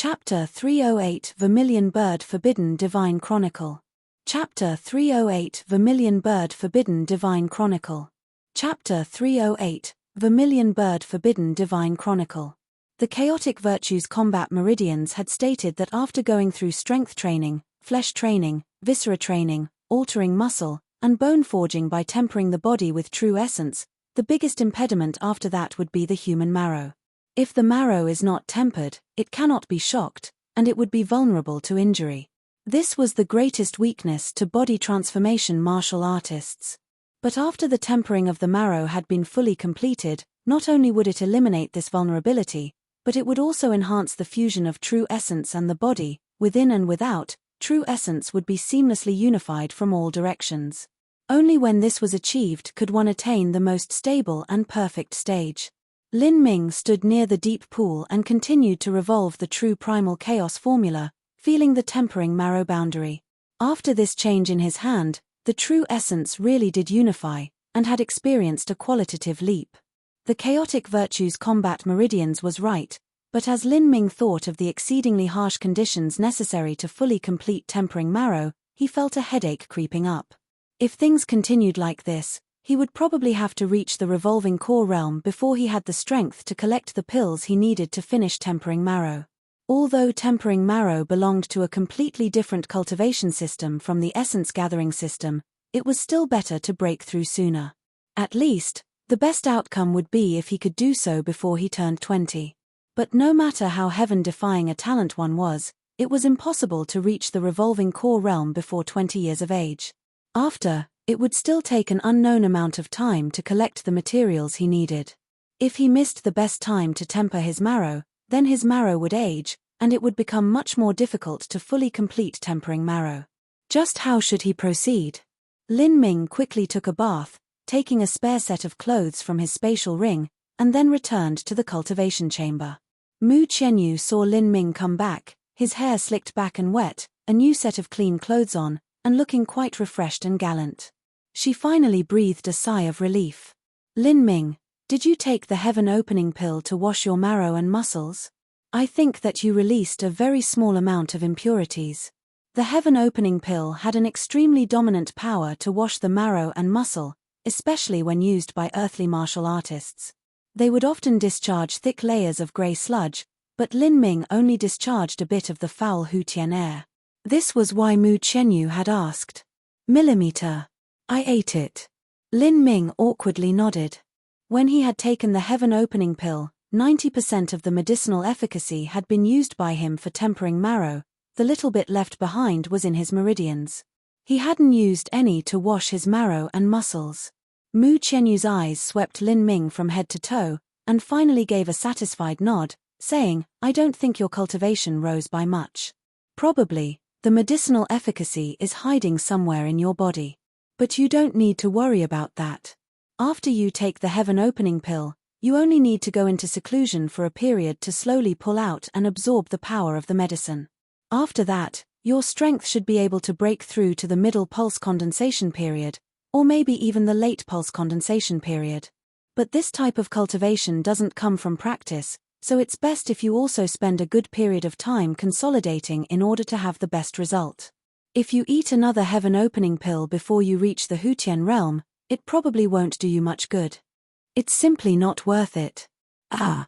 Chapter 308 Vermilion Bird Forbidden Divine Chronicle. Chapter 308 Vermilion Bird Forbidden Divine Chronicle. Chapter 308 Vermilion Bird Forbidden Divine Chronicle. The Chaotic Virtues Combat Meridians had stated that after going through strength training, flesh training, viscera training, altering muscle, and bone forging by tempering the body with true essence, the biggest impediment after that would be the human marrow. If the marrow is not tempered, it cannot be shocked, and it would be vulnerable to injury. This was the greatest weakness to body transformation martial artists. But after the tempering of the marrow had been fully completed, not only would it eliminate this vulnerability, but it would also enhance the fusion of true essence and the body, within and without. True essence would be seamlessly unified from all directions. Only when this was achieved could one attain the most stable and perfect stage. Lin Ming stood near the deep pool and continued to revolve the true primal chaos formula, feeling the tempering marrow boundary. After this change in his hand, the true essence really did unify, and had experienced a qualitative leap. The Chaotic Virtues Combat Meridians was right, but as Lin Ming thought of the exceedingly harsh conditions necessary to fully complete tempering marrow, he felt a headache creeping up. If things continued like this, he would probably have to reach the revolving core realm before he had the strength to collect the pills he needed to finish tempering marrow. Although tempering marrow belonged to a completely different cultivation system from the essence gathering system, it was still better to break through sooner. At least, the best outcome would be if he could do so before he turned 20. But no matter how heaven-defying a talent one was, it was impossible to reach the revolving core realm before 20 years of age. After, it would still take an unknown amount of time to collect the materials he needed. If he missed the best time to temper his marrow, then his marrow would age, and it would become much more difficult to fully complete tempering marrow. Just how should he proceed? Lin Ming quickly took a bath, taking a spare set of clothes from his spatial ring, and then returned to the cultivation chamber. Mu Qianyu saw Lin Ming come back, his hair slicked back and wet, a new set of clean clothes on, and looking quite refreshed and gallant. She finally breathed a sigh of relief. Lin Ming, did you take the heaven-opening pill to wash your marrow and muscles? I think that you released a very small amount of impurities. The heaven-opening pill had an extremely dominant power to wash the marrow and muscle, especially when used by earthly martial artists. They would often discharge thick layers of grey sludge, but Lin Ming only discharged a bit of the foul Hutian air. This was why Mu Qianyu had asked. Millimeter. I ate it. Lin Ming awkwardly nodded. When he had taken the heaven-opening pill, 90% of the medicinal efficacy had been used by him for tempering marrow, the little bit left behind was in his meridians. He hadn't used any to wash his marrow and muscles. Mu Qianyu's eyes swept Lin Ming from head to toe, and finally gave a satisfied nod, saying, I don't think your cultivation rose by much. Probably, the medicinal efficacy is hiding somewhere in your body. But you don't need to worry about that. After you take the heaven-opening pill, you only need to go into seclusion for a period to slowly pull out and absorb the power of the medicine. After that, your strength should be able to break through to the middle pulse condensation period, or maybe even the late pulse condensation period. But this type of cultivation doesn't come from practice, so it's best if you also spend a good period of time consolidating in order to have the best result. If you eat another heaven-opening pill before you reach the Hutian realm, it probably won't do you much good. It's simply not worth it. I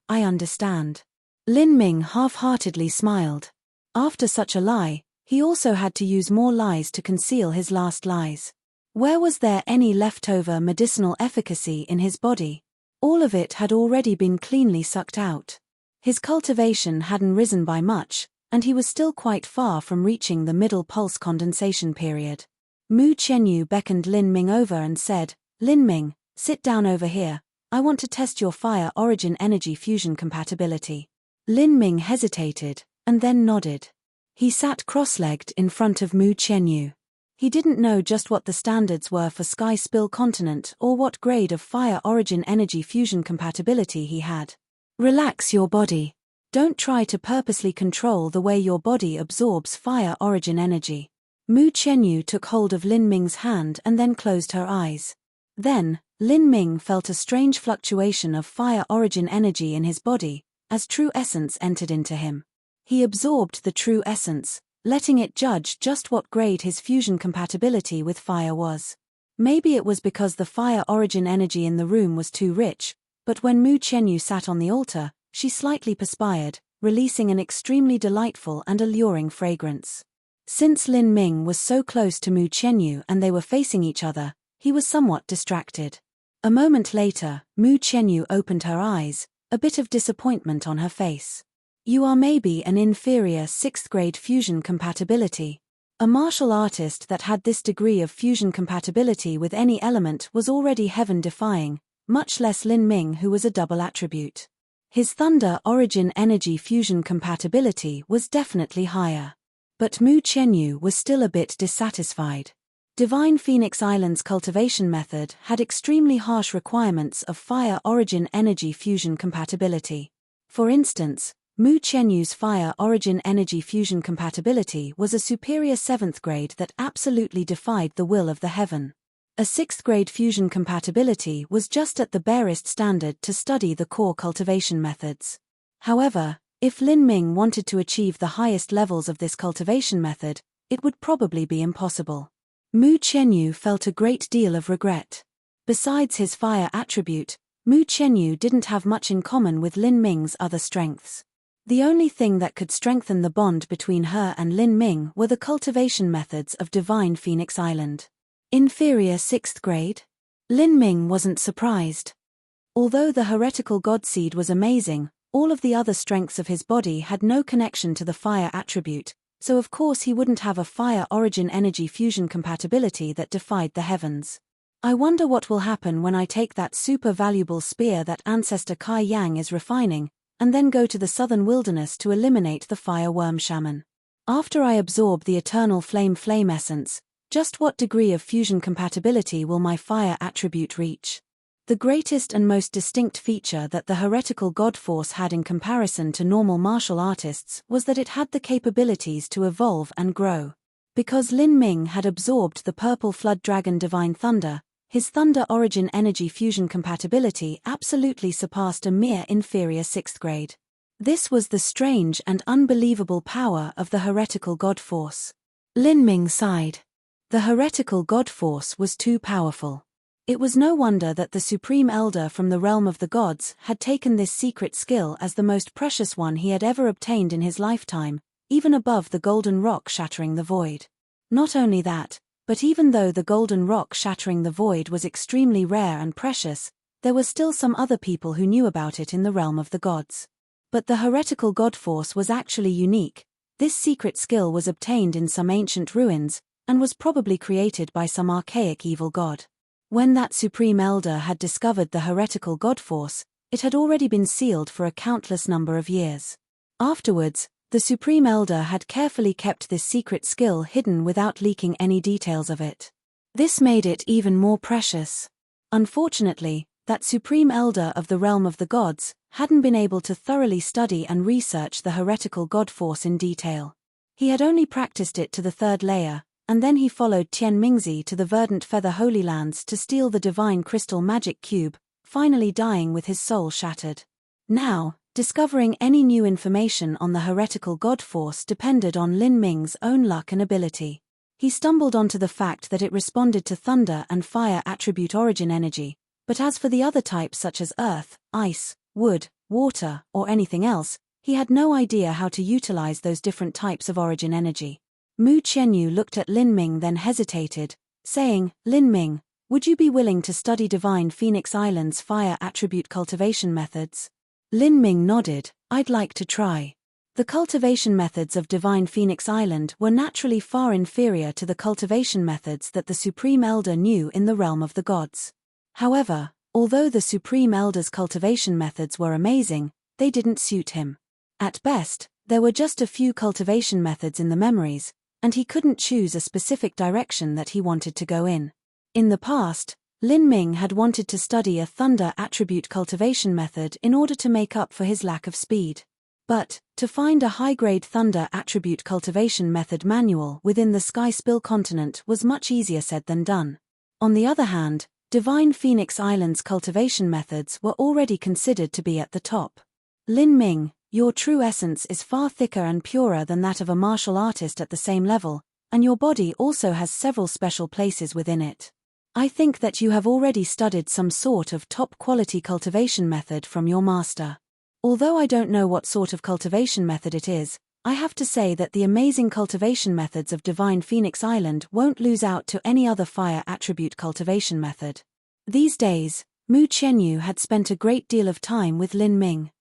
understand. Lin Ming half-heartedly smiled. After such a lie, he also had to use more lies to conceal his last lies. Where was there any leftover medicinal efficacy in his body? All of it had already been cleanly sucked out. His cultivation hadn't risen by much, and he was still quite far from reaching the middle pulse condensation period. Mu Qianyu beckoned Lin Ming over and said, Lin Ming, sit down over here, I want to test your fire origin energy fusion compatibility. Lin Ming hesitated, and then nodded. He sat cross-legged in front of Mu Qianyu. He didn't know just what the standards were for Sky Spill Continent or what grade of fire origin energy fusion compatibility he had. Relax your body. Don't try to purposely control the way your body absorbs fire origin energy. Mu Qianyu took hold of Lin Ming's hand and then closed her eyes. Then, Lin Ming felt a strange fluctuation of fire origin energy in his body, as true essence entered into him. He absorbed the true essence, letting it judge just what grade his fusion compatibility with fire was. Maybe it was because the fire origin energy in the room was too rich, but when Mu Qianyu sat on the altar, she slightly perspired, releasing an extremely delightful and alluring fragrance. Since Lin Ming was so close to Mu Qianyu and they were facing each other, he was somewhat distracted. A moment later, Mu Qianyu opened her eyes, a bit of disappointment on her face. You are maybe an inferior 6th grade fusion compatibility. A martial artist that had this degree of fusion compatibility with any element was already heaven-defying, much less Lin Ming, who was a double attribute. His thunder origin energy fusion compatibility was definitely higher. But Mu Qianyu was still a bit dissatisfied. Divine Phoenix Island's cultivation method had extremely harsh requirements of fire origin energy fusion compatibility. For instance, Mu Qianyu's fire origin energy fusion compatibility was a superior 7th grade that absolutely defied the will of the heaven. A 6th grade fusion compatibility was just at the barest standard to study the core cultivation methods. However, if Lin Ming wanted to achieve the highest levels of this cultivation method, it would probably be impossible. Mu Qianyu felt a great deal of regret. Besides his fire attribute, Mu Qianyu didn't have much in common with Lin Ming's other strengths. The only thing that could strengthen the bond between her and Lin Ming were the cultivation methods of Divine Phoenix Island. Inferior 6th grade? Lin Ming wasn't surprised. Although the heretical godseed was amazing, all of the other strengths of his body had no connection to the fire attribute, so of course he wouldn't have a fire origin energy fusion compatibility that defied the heavens. I wonder what will happen when I take that super valuable spear that Ancestor Kai Yang is refining, and then go to the southern wilderness to eliminate the fire worm shaman. After I absorb the eternal flame essence, just what degree of fusion compatibility will my fire attribute reach? The greatest and most distinct feature that the heretical god force had in comparison to normal martial artists was that it had the capabilities to evolve and grow. Because Lin Ming had absorbed the purple flood dragon divine thunder, his thunder origin energy fusion compatibility absolutely surpassed a mere inferior 6th grade. This was the strange and unbelievable power of the heretical god force. Lin Ming sighed. The heretical god force was too powerful. It was no wonder that the Supreme Elder from the realm of the gods had taken this secret skill as the most precious one he had ever obtained in his lifetime, even above the golden rock shattering the void. Not only that, but even though the golden rock shattering the void was extremely rare and precious, there were still some other people who knew about it in the realm of the gods. But the heretical god force was actually unique. This secret skill was obtained in some ancient ruins, and was probably created by some archaic evil god. When that Supreme Elder had discovered the heretical god force, it had already been sealed for a countless number of years. Afterwards, the Supreme Elder had carefully kept this secret skill hidden without leaking any details of it. This made it even more precious. Unfortunately, that Supreme Elder of the realm of the gods hadn't been able to thoroughly study and research the heretical god force in detail. He had only practiced it to the 3rd layer, and then he followed Tian Mingzi to the Verdant Feather Holy Lands to steal the divine crystal magic cube, finally dying with his soul shattered. Now, discovering any new information on the heretical god force depended on Lin Ming's own luck and ability. He stumbled onto the fact that it responded to thunder and fire attribute origin energy, but as for the other types such as earth, ice, wood, water, or anything else, he had no idea how to utilize those different types of origin energy. Mu Qianyu looked at Lin Ming, then hesitated, saying, "Lin Ming, would you be willing to study Divine Phoenix Island's fire attribute cultivation methods?" Lin Ming nodded. "I'd like to try." The cultivation methods of Divine Phoenix Island were naturally far inferior to the cultivation methods that the Supreme Elder knew in the realm of the gods. However, although the Supreme Elder's cultivation methods were amazing, they didn't suit him. At best, there were just a few cultivation methods in the memories, and he couldn't choose a specific direction that he wanted to go in. In the past, Lin Ming had wanted to study a thunder attribute cultivation method in order to make up for his lack of speed. But, to find a high-grade thunder attribute cultivation method manual within the Sky Spill continent was much easier said than done. On the other hand, Divine Phoenix Island's cultivation methods were already considered to be at the top. Lin Ming, your true essence is far thicker and purer than that of a martial artist at the same level, and your body also has several special places within it. I think that you have already studied some sort of top-quality cultivation method from your master. Although I don't know what sort of cultivation method it is, I have to say that the amazing cultivation methods of Divine Phoenix Island won't lose out to any other fire attribute cultivation method. These days, Mu Qianyu had spent a great deal of time with Lin Ming.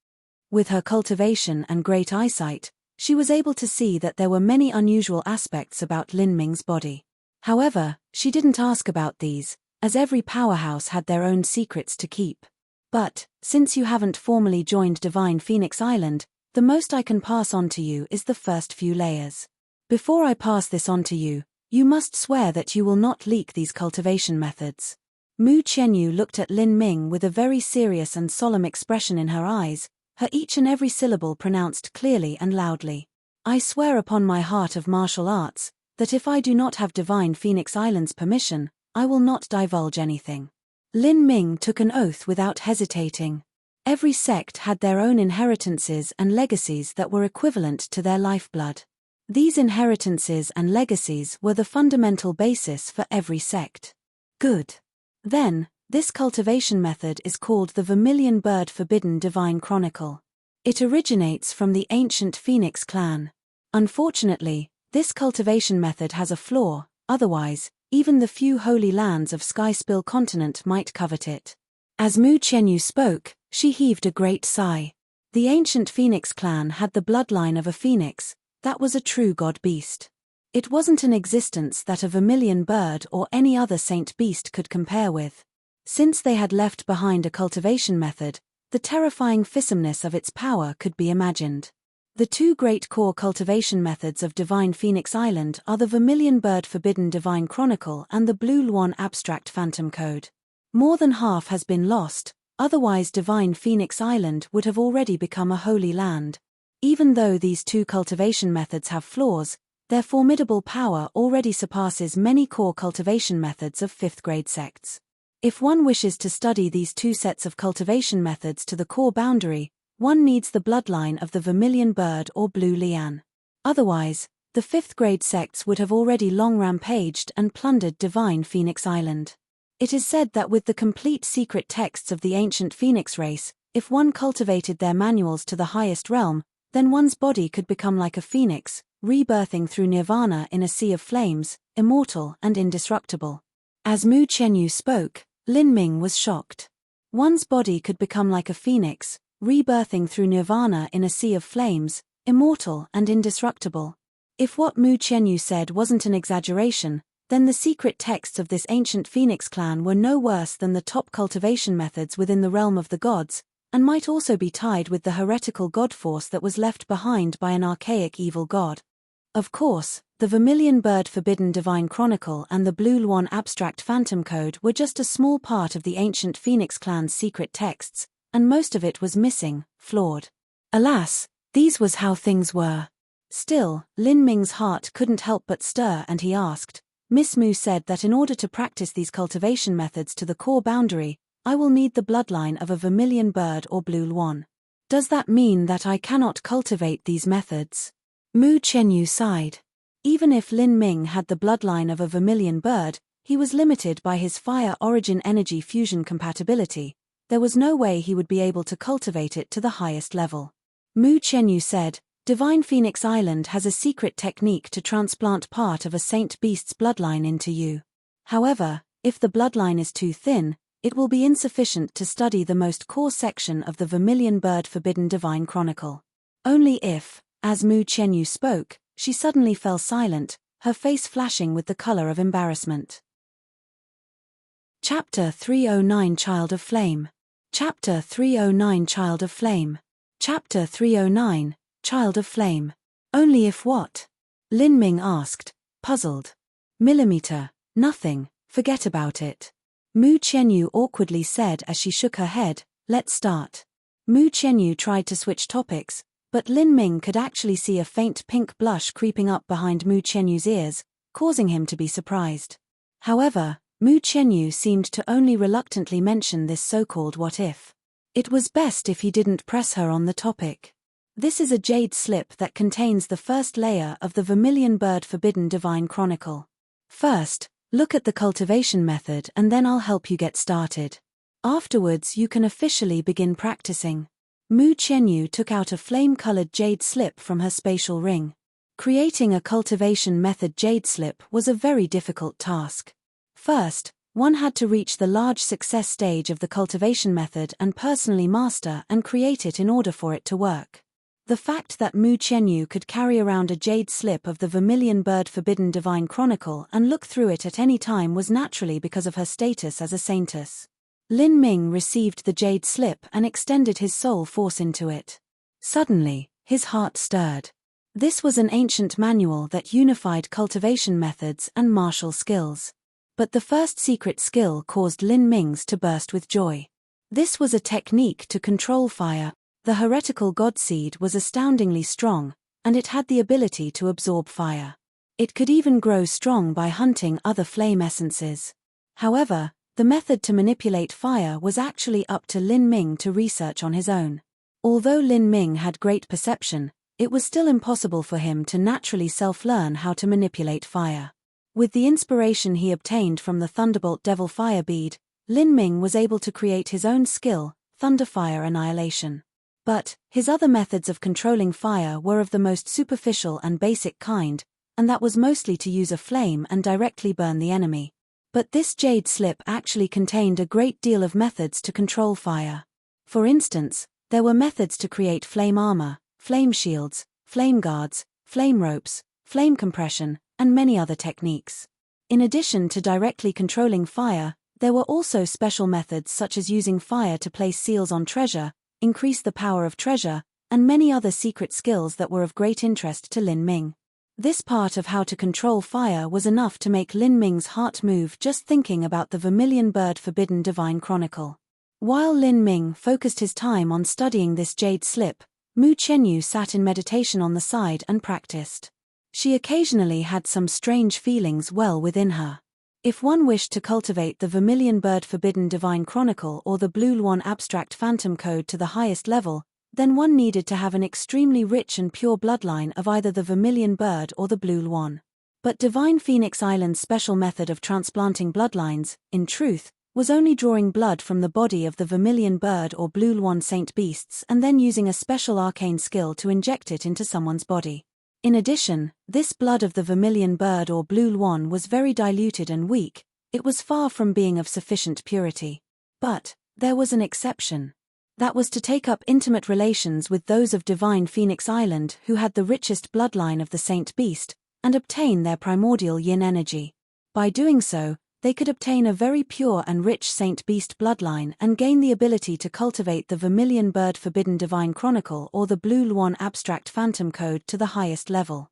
With her cultivation and great eyesight, she was able to see that there were many unusual aspects about Lin Ming's body. However, she didn't ask about these, as every powerhouse had their own secrets to keep. But, since you haven't formally joined Divine Phoenix Island, the most I can pass on to you is the first few layers. Before I pass this on to you, you must swear that you will not leak these cultivation methods. Mu Qianyu looked at Lin Ming with a very serious and solemn expression in her eyes, her each and every syllable pronounced clearly and loudly. I swear upon my heart of martial arts, that if I do not have Divine Phoenix Island's permission, I will not divulge anything. Lin Ming took an oath without hesitating. Every sect had their own inheritances and legacies that were equivalent to their lifeblood. These inheritances and legacies were the fundamental basis for every sect. Good. Then, this cultivation method is called the Vermilion Bird Forbidden Divine Chronicle. It originates from the ancient Phoenix clan. Unfortunately, this cultivation method has a flaw, otherwise, even the few holy lands of Skyspill continent might covet it. As Mu Qianyu spoke, she heaved a great sigh. The ancient Phoenix clan had the bloodline of a phoenix, that was a true god beast. It wasn't an existence that a vermilion bird or any other saint beast could compare with. Since they had left behind a cultivation method, the terrifying fissomeness of its power could be imagined. The two great core cultivation methods of Divine Phoenix Island are the Vermilion Bird Forbidden Divine Chronicle and the Blue Luan Abstract Phantom Code. More than half has been lost, otherwise Divine Phoenix Island would have already become a holy land. Even though these two cultivation methods have flaws, their formidable power already surpasses many core cultivation methods of 5th grade sects. If one wishes to study these two sets of cultivation methods to the core boundary, one needs the bloodline of the Vermilion Bird or Blue Lian. Otherwise, the 5th grade sects would have already long rampaged and plundered Divine Phoenix Island. It is said that with the complete secret texts of the ancient Phoenix race, if one cultivated their manuals to the highest realm, then one's body could become like a phoenix, rebirthing through nirvana in a sea of flames, immortal and indestructible. As Mu Qianyu spoke, Lin Ming was shocked. One's body could become like a phoenix, rebirthing through nirvana in a sea of flames, immortal and indestructible. If what Mu Qianyu said wasn't an exaggeration, then the secret texts of this ancient Phoenix clan were no worse than the top cultivation methods within the realm of the gods, and might also be tied with the heretical god force that was left behind by an archaic evil god. Of course, the Vermilion Bird Forbidden Divine Chronicle and the Blue Luan Abstract Phantom Code were just a small part of the ancient Phoenix clan's secret texts, and most of it was missing, flawed. Alas, these was how things were. Still, Lin Ming's heart couldn't help but stir and he asked, Miss Mu said that in order to practice these cultivation methods to the core boundary, I will need the bloodline of a vermilion bird or Blue Luan. Does that mean that I cannot cultivate these methods? Mu Qianyu sighed. Even if Lin Ming had the bloodline of a vermilion bird, he was limited by his fire origin energy fusion compatibility. There was no way he would be able to cultivate it to the highest level. Mu Qianyu said, Divine Phoenix Island has a secret technique to transplant part of a saint beast's bloodline into you. However, if the bloodline is too thin, it will be insufficient to study the most core section of the Vermilion Bird Forbidden Divine Chronicle. Only if, as Mu Qianyu spoke, she suddenly fell silent, her face flashing with the color of embarrassment. Chapter 309 Child of Flame. Chapter 309 Child of Flame. Chapter 309 Child of Flame. Only if what? Lin Ming asked, puzzled. Millimeter, nothing, forget about it. Mu Qianyu awkwardly said as she shook her head, let's start. Mu Qianyu tried to switch topics, but Lin Ming could actually see a faint pink blush creeping up behind Mu Qianyu's ears, causing him to be surprised. However, Mu Qianyu seemed to only reluctantly mention this so-called what-if. It was best if he didn't press her on the topic. This is a jade slip that contains the first layer of the Vermilion Bird Forbidden Divine Chronicle. First, look at the cultivation method and then I'll help you get started. Afterwards you can officially begin practicing. Mu Qianyu took out a flame-colored jade slip from her spatial ring. Creating a cultivation method jade slip was a very difficult task. First, one had to reach the large success stage of the cultivation method and personally master and create it in order for it to work. The fact that Mu Qianyu could carry around a jade slip of the Vermilion Bird Forbidden Divine Chronicle and look through it at any time was naturally because of her status as a saintess. Lin Ming received the jade slip and extended his soul force into it. Suddenly, his heart stirred. This was an ancient manual that unified cultivation methods and martial skills. But the first secret skill caused Lin Ming's to burst with joy. This was a technique to control fire. The heretical god seed was astoundingly strong, and it had the ability to absorb fire. It could even grow strong by hunting other flame essences. However, the method to manipulate fire was actually up to Lin Ming to research on his own. Although Lin Ming had great perception, it was still impossible for him to naturally self-learn how to manipulate fire. With the inspiration he obtained from the Thunderbolt Devil Fire Bead, Lin Ming was able to create his own skill, Thunderfire Annihilation. But, his other methods of controlling fire were of the most superficial and basic kind, and that was mostly to use a flame and directly burn the enemy. But this jade slip actually contained a great deal of methods to control fire. For instance, there were methods to create flame armor, flame shields, flame guards, flame ropes, flame compression, and many other techniques. In addition to directly controlling fire, there were also special methods such as using fire to place seals on treasure, increase the power of treasure, and many other secret skills that were of great interest to Lin Ming. This part of how to control fire was enough to make Lin Ming's heart move just thinking about the Vermilion Bird Forbidden Divine Chronicle. While Lin Ming focused his time on studying this jade slip, Mu Qianyu sat in meditation on the side and practiced. She occasionally had some strange feelings well within her. If one wished to cultivate the Vermilion Bird Forbidden Divine Chronicle or the Blue Luan Abstract Phantom Code to the highest level, then one needed to have an extremely rich and pure bloodline of either the Vermilion Bird or the Blue Luan. But Divine Phoenix Island's special method of transplanting bloodlines, in truth, was only drawing blood from the body of the Vermilion Bird or Blue Luan Saint Beasts and then using a special arcane skill to inject it into someone's body. In addition, this blood of the Vermilion Bird or Blue Luan was very diluted and weak. It was far from being of sufficient purity. But there was an exception. That was to take up intimate relations with those of Divine Phoenix Island who had the richest bloodline of the Saint Beast, and obtain their primordial yin energy. By doing so, they could obtain a very pure and rich Saint Beast bloodline and gain the ability to cultivate the Vermilion Bird Forbidden Divine Chronicle or the Blue Luan Abstract Phantom Code to the highest level.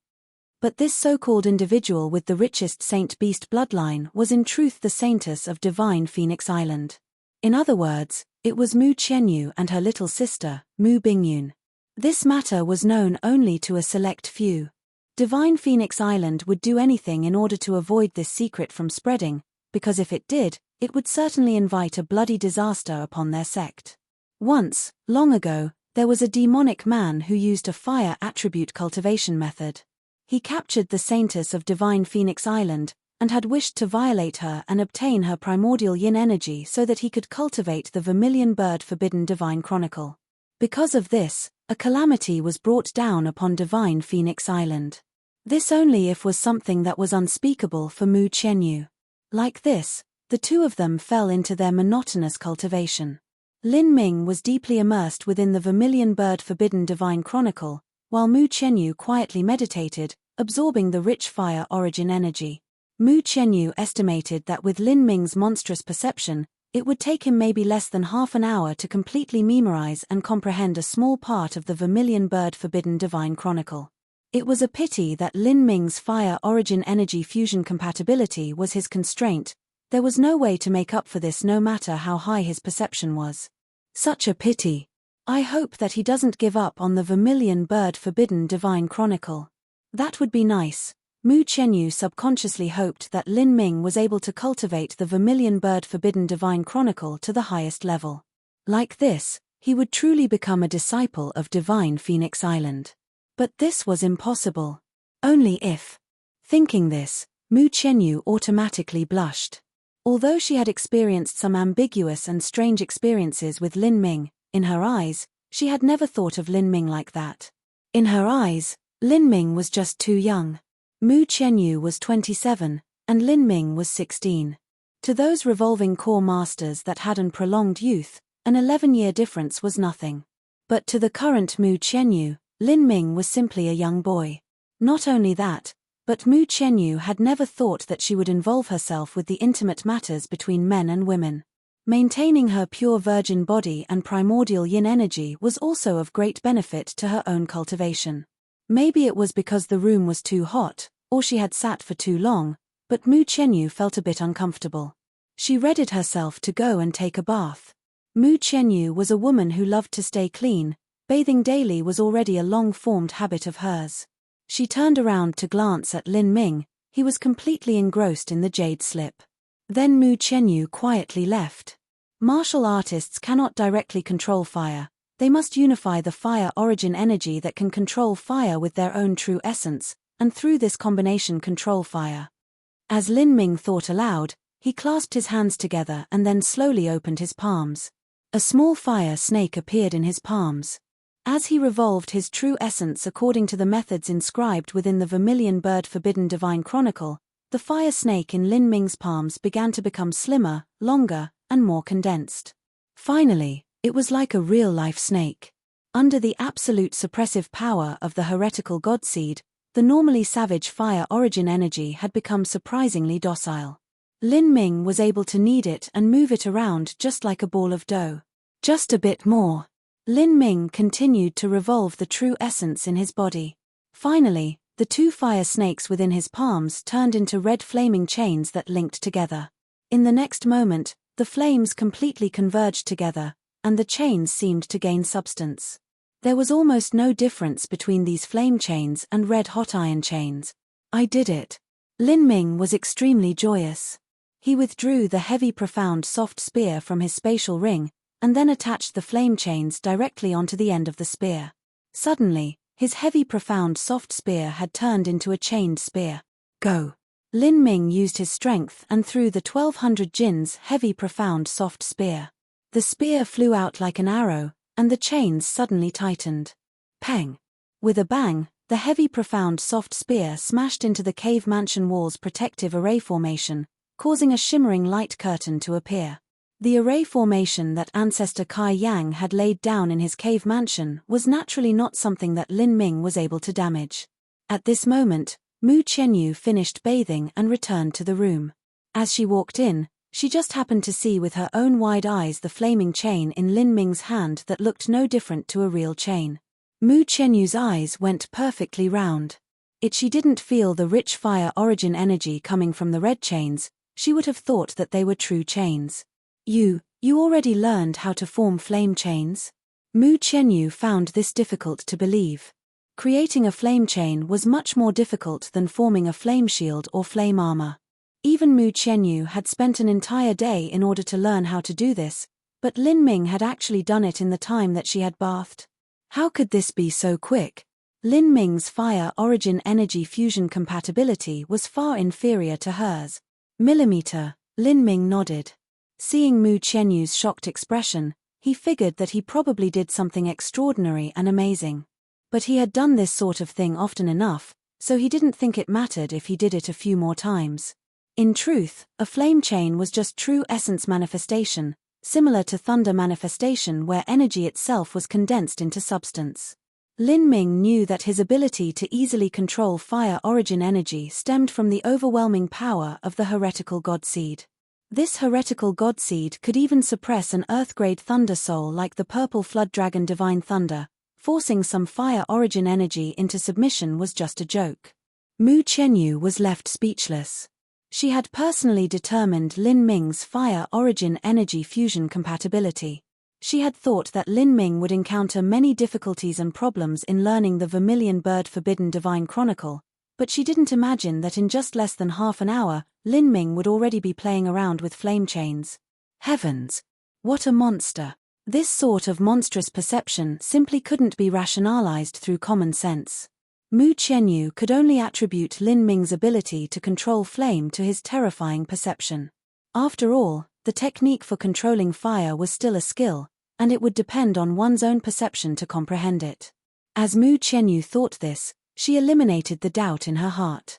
But this so-called individual with the richest Saint Beast bloodline was in truth the saintess of Divine Phoenix Island. In other words, it was Mu Qianyu and her little sister, Mu Bingyun. This matter was known only to a select few. Divine Phoenix Island would do anything in order to avoid this secret from spreading, because if it did, it would certainly invite a bloody disaster upon their sect. Once, long ago, there was a demonic man who used a fire attribute cultivation method. He captured the saintess of Divine Phoenix Island, and had wished to violate her and obtain her primordial yin energy so that he could cultivate the Vermilion Bird Forbidden Divine Chronicle. Because of this, a calamity was brought down upon Divine Phoenix Island. This only if was something that was unspeakable for Mu Qianyu. Like this, the two of them fell into their monotonous cultivation. Lin Ming was deeply immersed within the Vermilion Bird Forbidden Divine Chronicle, while Mu Qianyu quietly meditated, absorbing the rich fire origin energy. Mu Qianyu estimated that with Lin Ming's monstrous perception, it would take him maybe less than half an hour to completely memorize and comprehend a small part of the Vermilion Bird Forbidden Divine Chronicle. It was a pity that Lin Ming's fire origin energy fusion compatibility was his constraint. There was no way to make up for this no matter how high his perception was. Such a pity. I hope that he doesn't give up on the Vermilion Bird Forbidden Divine Chronicle. That would be nice. Mu Qianyu subconsciously hoped that Lin Ming was able to cultivate the Vermilion Bird Forbidden Divine Chronicle to the highest level. Like this, He would truly become a disciple of divine Phoenix Island. But this was impossible. Only if. Thinking this, Mu Qianyu automatically blushed. Although she had experienced some ambiguous and strange experiences with Lin Ming, in her eyes, she had never thought of Lin Ming like that. In her eyes, Lin Ming was just too young. Mu Qianyu was 27, and Lin Ming was 16. To those revolving core masters that had an prolonged youth, an 11-year difference was nothing. But to the current Mu Qianyu, Lin Ming was simply a young boy. Not only that, but Mu Qianyu had never thought that she would involve herself with the intimate matters between men and women. Maintaining her pure virgin body and primordial yin energy was also of great benefit to her own cultivation. Maybe it was because the room was too hot, or she had sat for too long, but Mu Qianyu felt a bit uncomfortable. She readied herself to go and take a bath. Mu Qianyu was a woman who loved to stay clean. Bathing daily was already a long-formed habit of hers. She turned around to glance at Lin Ming. He was completely engrossed in the jade slip. Then Mu Qianyu quietly left. Martial artists cannot directly control fire. They must unify the fire origin energy that can control fire with their own true essence, and through this combination control fire. As Lin Ming thought aloud, he clasped his hands together and then slowly opened his palms. A small fire snake appeared in his palms. As he revolved his true essence according to the methods inscribed within the Vermilion Bird Forbidden Divine Chronicle, the fire snake in Lin Ming's palms began to become slimmer, longer, and more condensed. Finally, it was like a real-life snake. Under the absolute suppressive power of the heretical godseed, the normally savage fire origin energy had become surprisingly docile. Lin Ming was able to knead it and move it around just like a ball of dough. Just a bit more. Lin Ming continued to revolve the true essence in his body. Finally, the two fire snakes within his palms turned into red flaming chains that linked together. In the next moment, the flames completely converged together, and the chains seemed to gain substance. There was almost no difference between these flame chains and red-hot iron chains. I did it. Lin Ming was extremely joyous. He withdrew the heavy profound soft spear from his spatial ring, and then attached the flame chains directly onto the end of the spear. Suddenly, his heavy profound soft spear had turned into a chained spear. Go! Lin Ming used his strength and threw the 1200 jin's heavy profound soft spear. The spear flew out like an arrow, and the chains suddenly tightened. Pang! With a bang, the heavy profound soft spear smashed into the cave mansion wall's protective array formation, causing a shimmering light curtain to appear. The array formation that ancestor Kai Yang had laid down in his cave mansion was naturally not something that Lin Ming was able to damage. At this moment, Mu Qianyu finished bathing and returned to the room. As she walked in, she just happened to see with her own wide eyes the flaming chain in Lin Ming's hand that looked no different to a real chain. Mu Qianyu's eyes went perfectly round. She didn't feel the rich fire origin energy coming from the red chains. She would have thought that they were true chains. You already learned how to form flame chains? Mu Qianyu found this difficult to believe. Creating a flame chain was much more difficult than forming a flame shield or flame armor. Even Mu Qianyu had spent an entire day in order to learn how to do this, but Lin Ming had actually done it in the time that she had bathed. How could this be so quick? Lin Ming's fire origin energy fusion compatibility was far inferior to hers. Millimeter, Lin Ming nodded. Seeing Mu Qianyu's shocked expression, he figured that he probably did something extraordinary and amazing. But he had done this sort of thing often enough, so he didn't think it mattered if he did it a few more times. In truth, a flame chain was just true essence manifestation, similar to thunder manifestation where energy itself was condensed into substance. Lin Ming knew that his ability to easily control fire origin energy stemmed from the overwhelming power of the heretical godseed. This heretical godseed could even suppress an earth-grade thunder soul like the purple flood dragon divine thunder. Forcing some fire origin energy into submission was just a joke. Mu Qianyu was left speechless. She had personally determined Lin Ming's fire origin energy fusion compatibility. She had thought that Lin Ming would encounter many difficulties and problems in learning the Vermilion Bird Forbidden Divine Chronicle, but she didn't imagine that in just less than half an hour, Lin Ming would already be playing around with flame chains. Heavens! What a monster! This sort of monstrous perception simply couldn't be rationalized through common sense. Mu Qianyu could only attribute Lin Ming's ability to control flame to his terrifying perception. After all, the technique for controlling fire was still a skill, and it would depend on one's own perception to comprehend it. As Mu Qianyu thought this, she eliminated the doubt in her heart.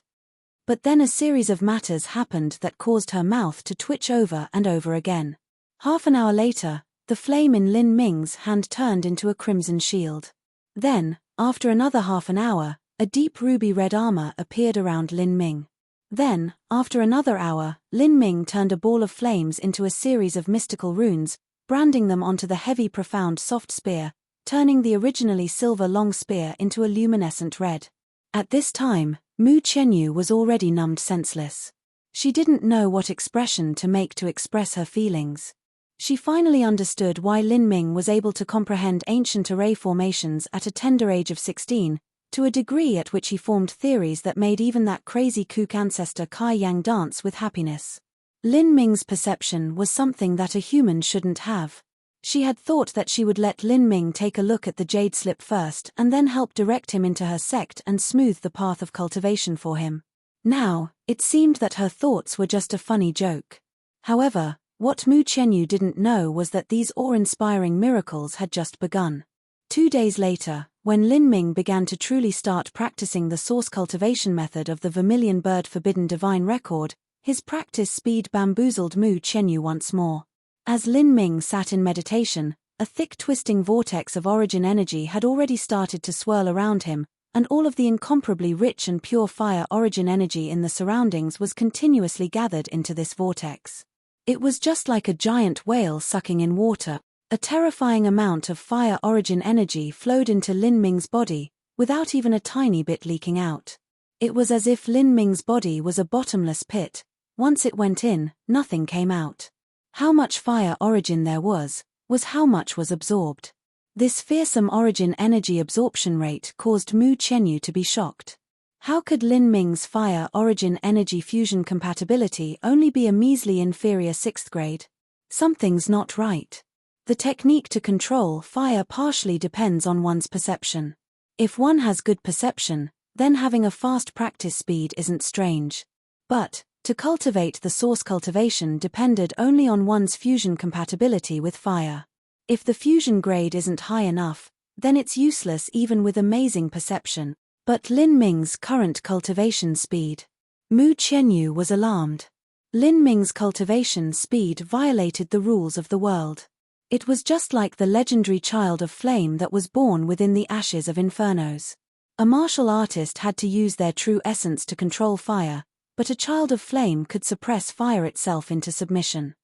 But then a series of matters happened that caused her mouth to twitch over and over again. Half an hour later, the flame in Lin Ming's hand turned into a crimson shield. Then, after another half an hour, a deep ruby-red armor appeared around Lin Ming. Then, after another hour, Lin Ming turned a ball of flames into a series of mystical runes, branding them onto the heavy profound soft spear, turning the originally silver long spear into a luminescent red. At this time, Mu Qianyu was already numbed senseless. She didn't know what expression to make to express her feelings. She finally understood why Lin Ming was able to comprehend ancient array formations at a tender age of 16, to a degree at which he formed theories that made even that crazy kook ancestor Kai Yang dance with happiness. Lin Ming's perception was something that a human shouldn't have. She had thought that she would let Lin Ming take a look at the jade slip first and then help direct him into her sect and smooth the path of cultivation for him. Now, it seemed that her thoughts were just a funny joke. However, what Mu Qianyu didn't know was that these awe-inspiring miracles had just begun. 2 days later, when Lin Ming began to truly start practicing the source cultivation method of the Vermilion Bird Forbidden Divine Record, his practice speed bamboozled Mu Qianyu once more. As Lin Ming sat in meditation, a thick twisting vortex of origin energy had already started to swirl around him, and all of the incomparably rich and pure fire origin energy in the surroundings was continuously gathered into this vortex. It was just like a giant whale sucking in water. A terrifying amount of fire origin energy flowed into Lin Ming's body, without even a tiny bit leaking out. It was as if Lin Ming's body was a bottomless pit. Once it went in, nothing came out. How much fire origin there was how much was absorbed. This fearsome origin energy absorption rate caused Mu Qianyu to be shocked. How could Lin Ming's fire origin energy fusion compatibility only be a measly inferior 6th grade? Something's not right. The technique to control fire partially depends on one's perception. If one has good perception, then having a fast practice speed isn't strange. But, to cultivate the source cultivation depended only on one's fusion compatibility with fire. If the fusion grade isn't high enough, then it's useless even with amazing perception. But Lin Ming's current cultivation speed. Mu Qianyu was alarmed. Lin Ming's cultivation speed violated the rules of the world. It was just like the legendary child of flame that was born within the ashes of infernos. A martial artist had to use their true essence to control fire, but a child of flame could suppress fire itself into submission.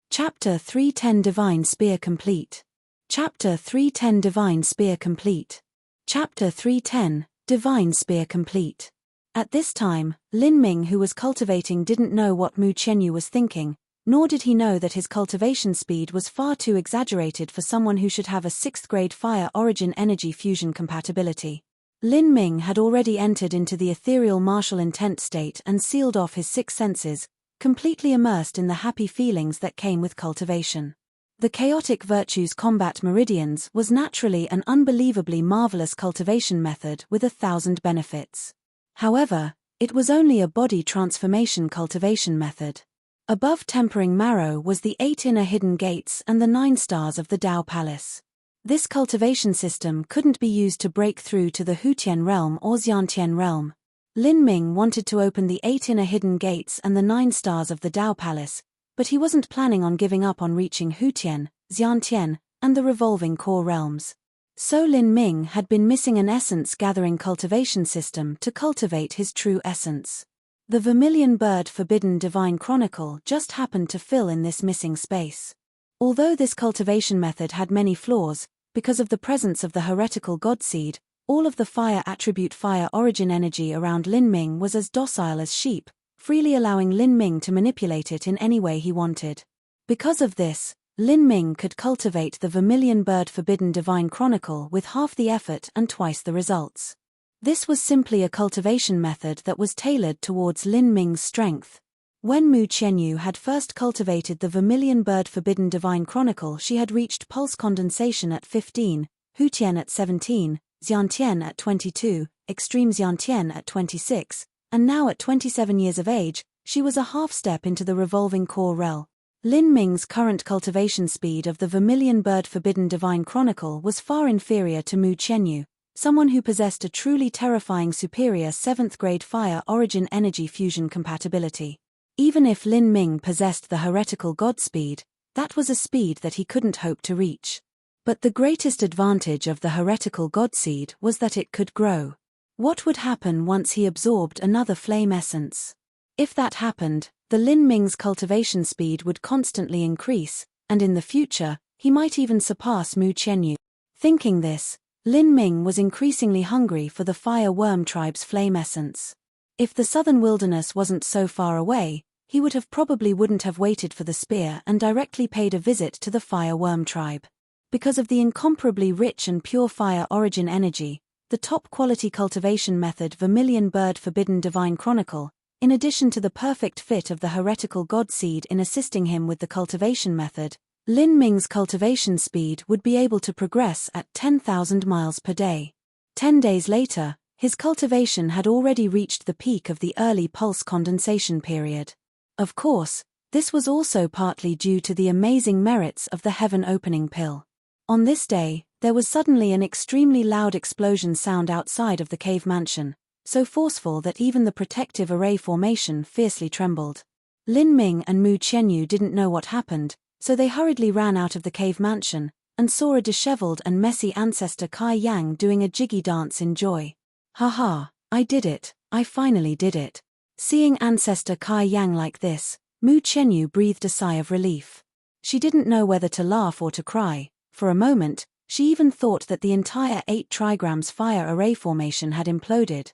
Chapter 310 Divine Spear Complete. Chapter 310 Divine Spear Complete. Chapter 310, Divine Spear Complete. At this time, Lin Ming, who was cultivating, didn't know what Mu Qianyu was thinking, nor did he know that his cultivation speed was far too exaggerated for someone who should have a 6th grade fire origin energy fusion compatibility. Lin Ming had already entered into the ethereal martial intent state and sealed off his 6 senses, completely immersed in the happy feelings that came with cultivation. The chaotic virtues combat meridians was naturally an unbelievably marvelous cultivation method with 1,000 benefits. However, it was only a body transformation cultivation method. Above tempering marrow was the 8 inner hidden gates and the 9 stars of the Dao Palace. This cultivation system couldn't be used to break through to the Hutian realm or Xiantian realm. Lin Ming wanted to open the 8 inner hidden gates and the 9 stars of the Dao Palace, but he wasn't planning on giving up on reaching Hutian, Xiantian, and the revolving core realms. So Lin Ming had been missing an essence-gathering cultivation system to cultivate his true essence. The Vermilion Bird Forbidden Divine Chronicle just happened to fill in this missing space. Although this cultivation method had many flaws, because of the presence of the heretical godseed, all of the fire attribute fire origin energy around Lin Ming was as docile as sheep, freely allowing Lin Ming to manipulate it in any way he wanted. Because of this, Lin Ming could cultivate the Vermilion Bird Forbidden Divine Chronicle with half the effort and twice the results. This was simply a cultivation method that was tailored towards Lin Ming's strength. When Mu Qianyu had first cultivated the vermilion bird forbidden divine chronicle, she had reached pulse condensation at 15, Hutian at 17, Xiantian at 22, extreme Xiantian at 26, and now at 27 years of age, she was a half step into the revolving core rel. Lin Ming's current cultivation speed of the vermilion bird forbidden divine chronicle was far inferior to Mu Qianyu, someone who possessed a truly terrifying superior 7th grade fire origin energy fusion compatibility. Even if Lin Ming possessed the heretical god speed, that was a speed that he couldn't hope to reach. But the greatest advantage of the heretical god seed was that it could grow. What would happen once he absorbed another flame essence? If that happened, the Lin Ming's cultivation speed would constantly increase, and in the future, he might even surpass Mu Qianyu. Thinking this, Lin Ming was increasingly hungry for the fire worm tribe's flame essence. If the southern wilderness wasn't so far away, he wouldn't have waited for the spear and directly paid a visit to the fire worm tribe. Because of the incomparably rich and pure fire origin energy, the top-quality cultivation method Vermilion Bird Forbidden Divine Chronicle, in addition to the perfect fit of the heretical god seed in assisting him with the cultivation method, Lin Ming's cultivation speed would be able to progress at 10,000 miles per day. 10 days later, his cultivation had already reached the peak of the early pulse condensation period. Of course, this was also partly due to the amazing merits of the heaven-opening pill. On this day, there was suddenly an extremely loud explosion sound outside of the cave mansion, so forceful that even the protective array formation fiercely trembled. Lin Ming and Mu Qianyu didn't know what happened, so they hurriedly ran out of the cave mansion, and saw a disheveled and messy ancestor Kai Yang doing a jiggy dance in joy. Haha, I did it, I finally did it. Seeing ancestor Kai Yang like this, Mu Qianyu breathed a sigh of relief. She didn't know whether to laugh or to cry. For a moment, she even thought that the entire 8 trigrams fire array formation had imploded.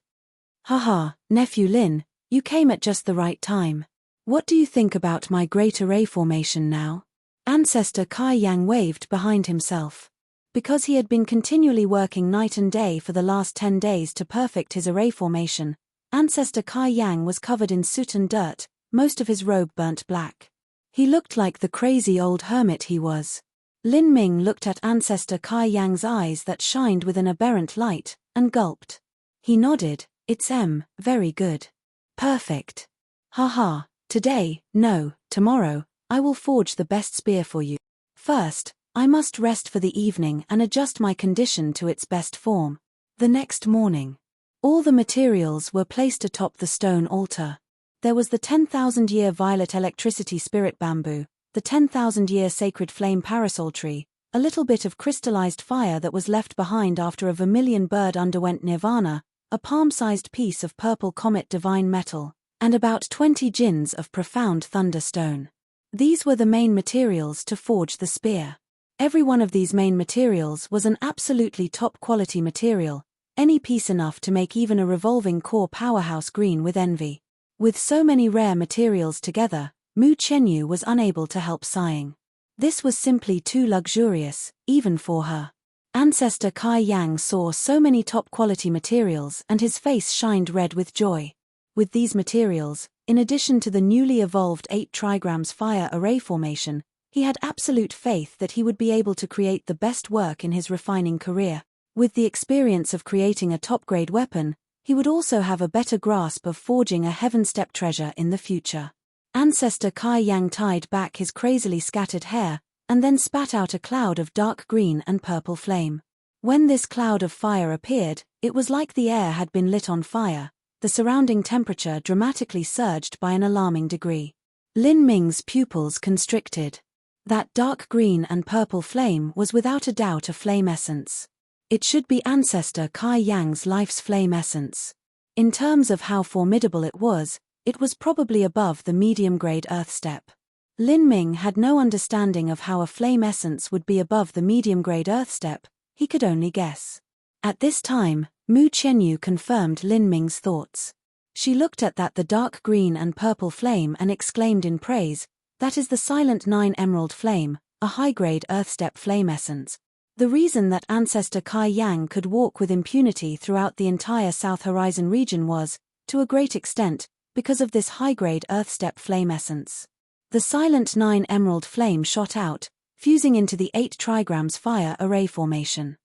Haha, nephew Lin, you came at just the right time. What do you think about my great array formation now? Ancestor Kai Yang waved behind himself. Because he had been continually working night and day for the last 10 days to perfect his array formation, Ancestor Kai Yang was covered in soot and dirt, most of his robe burnt black. He looked like the crazy old hermit he was. Lin Ming looked at Ancestor Kai Yang's eyes that shined with an aberrant light, and gulped. He nodded, "It's very good. Perfect. Haha, today, no, tomorrow, I will forge the best spear for you. First, I must rest for the evening and adjust my condition to its best form." The next morning, all the materials were placed atop the stone altar. There was the 10,000-year violet electricity spirit bamboo, the 10,000-year sacred flame parasol tree, a little bit of crystallized fire that was left behind after a vermilion bird underwent nirvana, a palm-sized piece of purple comet divine metal, and about 20 jins of profound thunderstone. These were the main materials to forge the spear. Every one of these main materials was an absolutely top-quality material, any piece enough to make even a revolving core powerhouse green with envy. With so many rare materials together, Mu Qianyu was unable to help sighing. This was simply too luxurious, even for her. Ancestor Kai Yang saw so many top-quality materials and his face shined red with joy. With these materials, in addition to the newly evolved 8 trigrams fire array formation, he had absolute faith that he would be able to create the best work in his refining career. With the experience of creating a top-grade weapon, he would also have a better grasp of forging a heaven-step treasure in the future. Ancestor Kai Yang tied back his crazily scattered hair, and then spat out a cloud of dark green and purple flame. When this cloud of fire appeared, it was like the air had been lit on fire. The surrounding temperature dramatically surged by an alarming degree. Lin Ming's pupils constricted. That dark green and purple flame was without a doubt a flame essence. It should be Ancestor Kai Yang's life's flame essence. In terms of how formidable it was probably above the medium-grade earth step. Lin Ming had no understanding of how a flame essence would be above the medium-grade earth step, he could only guess. At this time, Mu Qianyu confirmed Lin Ming's thoughts. She looked at the dark green and purple flame and exclaimed in praise, "That is the Silent 9 Emerald Flame, a high-grade earth-step flame essence." The reason that Ancestor Kai Yang could walk with impunity throughout the entire South Horizon region was, to a great extent, because of this high-grade earth-step flame essence. The silent 9 emerald flame shot out, fusing into the 8 trigrams fire array formation.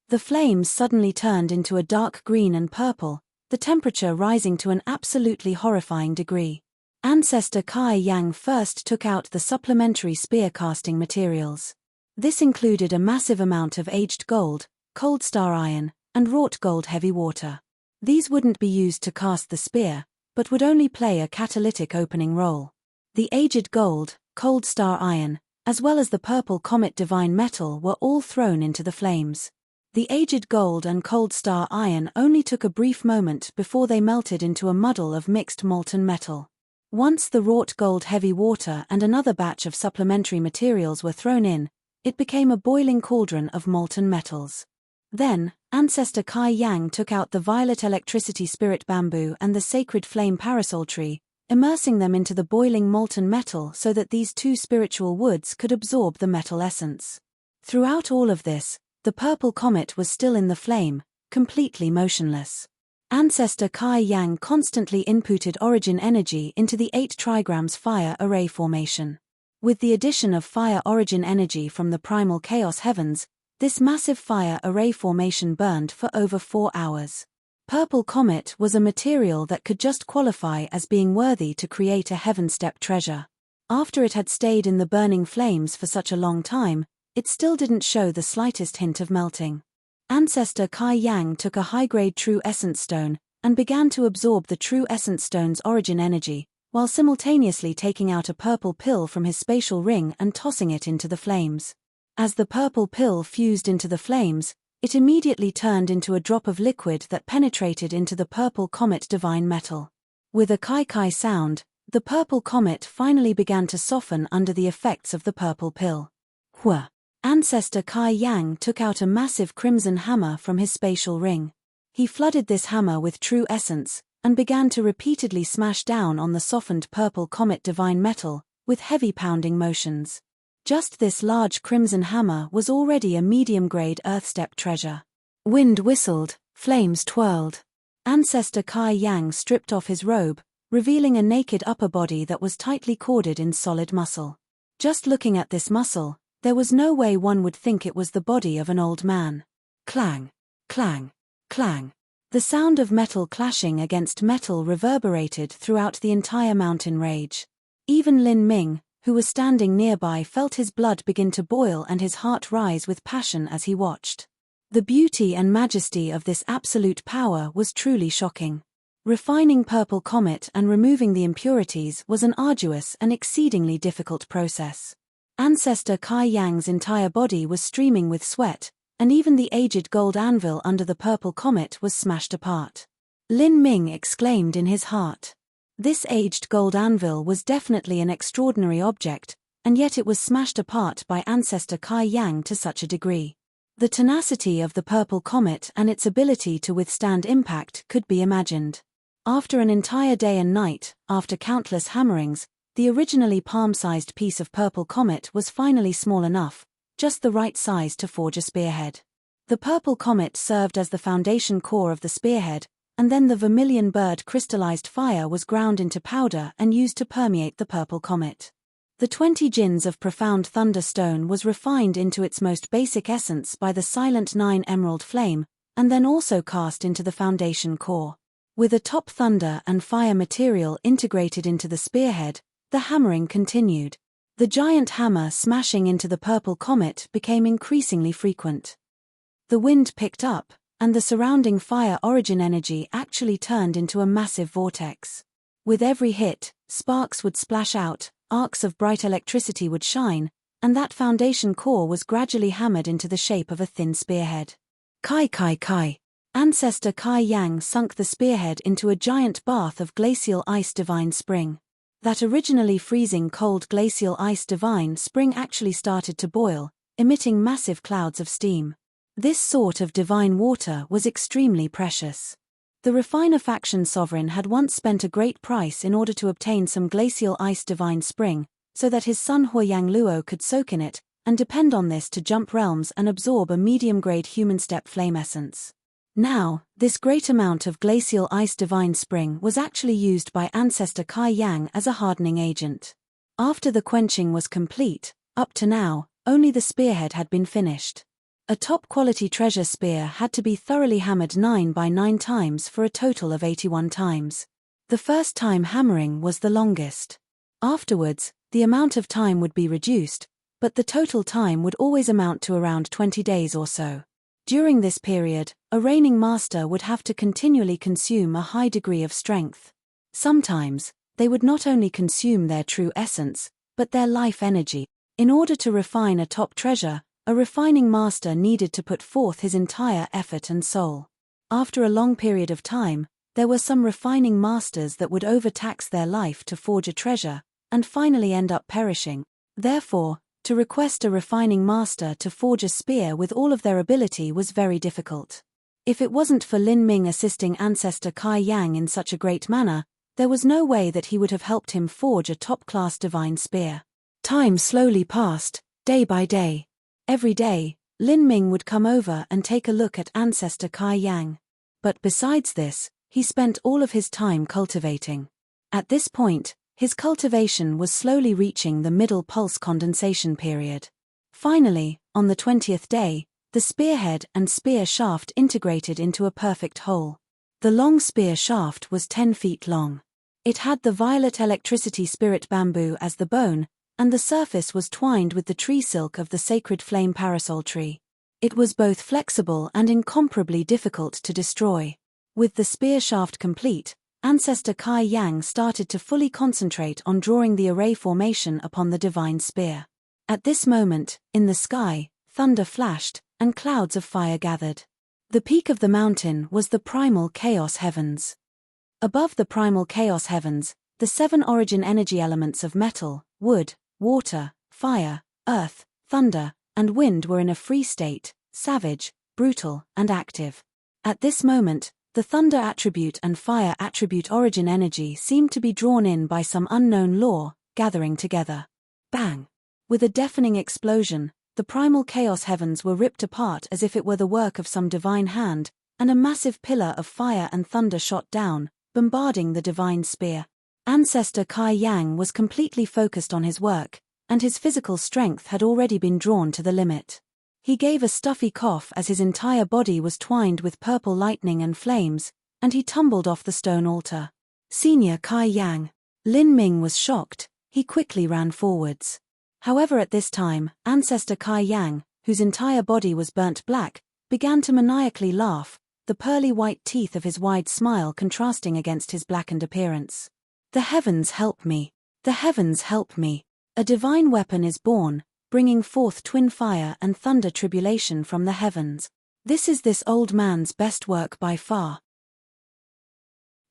The flames suddenly turned into a dark green and purple, the temperature rising to an absolutely horrifying degree. Ancestor Kai Yang first took out the supplementary spear casting materials. This included a massive amount of aged gold, cold star iron, and wrought gold heavy water. These wouldn't be used to cast the spear, but would only play a catalytic opening role. The aged gold, cold star iron, as well as the purple comet divine metal were all thrown into the flames. The aged gold and cold star iron only took a brief moment before they melted into a muddle of mixed molten metal. Once the wrought gold heavy water and another batch of supplementary materials were thrown in, it became a boiling cauldron of molten metals. Then, Ancestor Kai Yang took out the violet electricity spirit bamboo and the sacred flame parasol tree, immersing them into the boiling molten metal so that these 2 spiritual woods could absorb the metal essence. Throughout all of this, the purple comet was still in the flame, completely motionless. Ancestor Kai Yang constantly inputted origin energy into the 8 trigrams fire array formation. With the addition of fire origin energy from the primal chaos heavens, this massive fire array formation burned for over 4 hours. Purple comet was a material that could just qualify as being worthy to create a heaven-step treasure. After it had stayed in the burning flames for such a long time, it still didn't show the slightest hint of melting. Ancestor Kai Yang took a high-grade true essence stone and began to absorb the true essence stone's origin energy, while simultaneously taking out a purple pill from his spatial ring and tossing it into the flames. As the purple pill fused into the flames, it immediately turned into a drop of liquid that penetrated into the purple comet divine metal. With a kai-kai sound, the purple comet finally began to soften under the effects of the purple pill. Hua! Ancestor Kai Yang took out a massive crimson hammer from his spatial ring. He flooded this hammer with true essence, and began to repeatedly smash down on the softened purple comet divine metal, with heavy pounding motions. Just this large crimson hammer was already a medium-grade earth-step treasure. Wind whistled, flames twirled. Ancestor Kai Yang stripped off his robe, revealing a naked upper body that was tightly corded in solid muscle. Just looking at this muscle, there was no way one would think it was the body of an old man. Clang, clang, clang. The sound of metal clashing against metal reverberated throughout the entire mountain range. Even Lin Ming, who was standing nearby, felt his blood begin to boil and his heart rise with passion as he watched. The beauty and majesty of this absolute power was truly shocking. Refining purple comet and removing the impurities was an arduous and exceedingly difficult process. Ancestor Kai Yang's entire body was streaming with sweat, and even the aged gold anvil under the purple comet was smashed apart. Lin Ming exclaimed in his heart. This aged gold anvil was definitely an extraordinary object, and yet it was smashed apart by Ancestor Kai Yang to such a degree. The tenacity of the purple comet and its ability to withstand impact could be imagined. After an entire day and night, after countless hammerings, the originally palm-sized piece of purple comet was finally small enough, just the right size to forge a spearhead. The purple comet served as the foundation core of the spearhead, and then the vermilion bird crystallized fire was ground into powder and used to permeate the purple comet. The 20 jins of profound thunderstone was refined into its most basic essence by the silent 9 emerald flame, and then also cast into the foundation core. With a top thunder and fire material integrated into the spearhead, the hammering continued. The giant hammer smashing into the purple comet became increasingly frequent. The wind picked up, and the surrounding fire origin energy actually turned into a massive vortex. With every hit, sparks would splash out, arcs of bright electricity would shine, and that foundation core was gradually hammered into the shape of a thin spearhead. Kai Kai Kai! Ancestor Kai Yang sunk the spearhead into a giant bath of glacial ice divine spring. That originally freezing cold glacial ice divine spring actually started to boil, emitting massive clouds of steam. This sort of divine water was extremely precious. The refiner faction sovereign had once spent a great price in order to obtain some glacial ice divine spring, so that his son Huoyang Luo could soak in it, and depend on this to jump realms and absorb a medium-grade human step flame essence. Now, this great amount of glacial ice divine spring was actually used by ancestor Kai Yang as a hardening agent. After the quenching was complete, up to now, only the spearhead had been finished. A top-quality treasure spear had to be thoroughly hammered 9 by 9 times for a total of 81 times. The first time hammering was the longest. Afterwards, the amount of time would be reduced, but the total time would always amount to around 20 days or so. During this period, a reigning master would have to continually consume a high degree of strength. Sometimes, they would not only consume their true essence, but their life energy. In order to refine a top treasure, a refining master needed to put forth his entire effort and soul. After a long period of time, there were some refining masters that would overtax their life to forge a treasure, and finally end up perishing. Therefore, to request a refining master to forge a spear with all of their ability was very difficult. If it wasn't for Lin Ming assisting ancestor Kai Yang in such a great manner, there was no way that he would have helped him forge a top-class divine spear. Time slowly passed, day by day. Every day, Lin Ming would come over and take a look at ancestor Kai Yang. But besides this, he spent all of his time cultivating. At this point, his cultivation was slowly reaching the middle pulse condensation period. Finally, on the 20th day, the spearhead and spear shaft integrated into a perfect whole. The long spear shaft was 10 feet long. It had the violet electricity spirit bamboo as the bone, and the surface was twined with the tree silk of the sacred flame parasol tree. It was both flexible and incomparably difficult to destroy. With the spear shaft complete, ancestor Kai Yang started to fully concentrate on drawing the array formation upon the divine spear. At this moment, in the sky, thunder flashed, and clouds of fire gathered. The peak of the mountain was the primal chaos heavens. Above the primal chaos heavens, the 7 origin energy elements of metal, wood, water, fire, earth, thunder, and wind were in a free state, savage, brutal, and active. At this moment, the thunder attribute and fire attribute origin energy seemed to be drawn in by some unknown law, gathering together. Bang! With a deafening explosion, the primal chaos heavens were ripped apart as if it were the work of some divine hand, and a massive pillar of fire and thunder shot down, bombarding the divine spear. Ancestor Kai Yang was completely focused on his work, and his physical strength had already been drawn to the limit. He gave a stuffy cough as his entire body was twined with purple lightning and flames, and he tumbled off the stone altar. Senior Kai Yang. Lin Ming was shocked. He quickly ran forwards. However, at this time, ancestor Kai Yang, whose entire body was burnt black, began to maniacally laugh, the pearly white teeth of his wide smile contrasting against his blackened appearance. The heavens help me. The heavens help me. A divine weapon is born, bringing forth twin fire and thunder tribulation from the heavens. This is this old man's best work by far.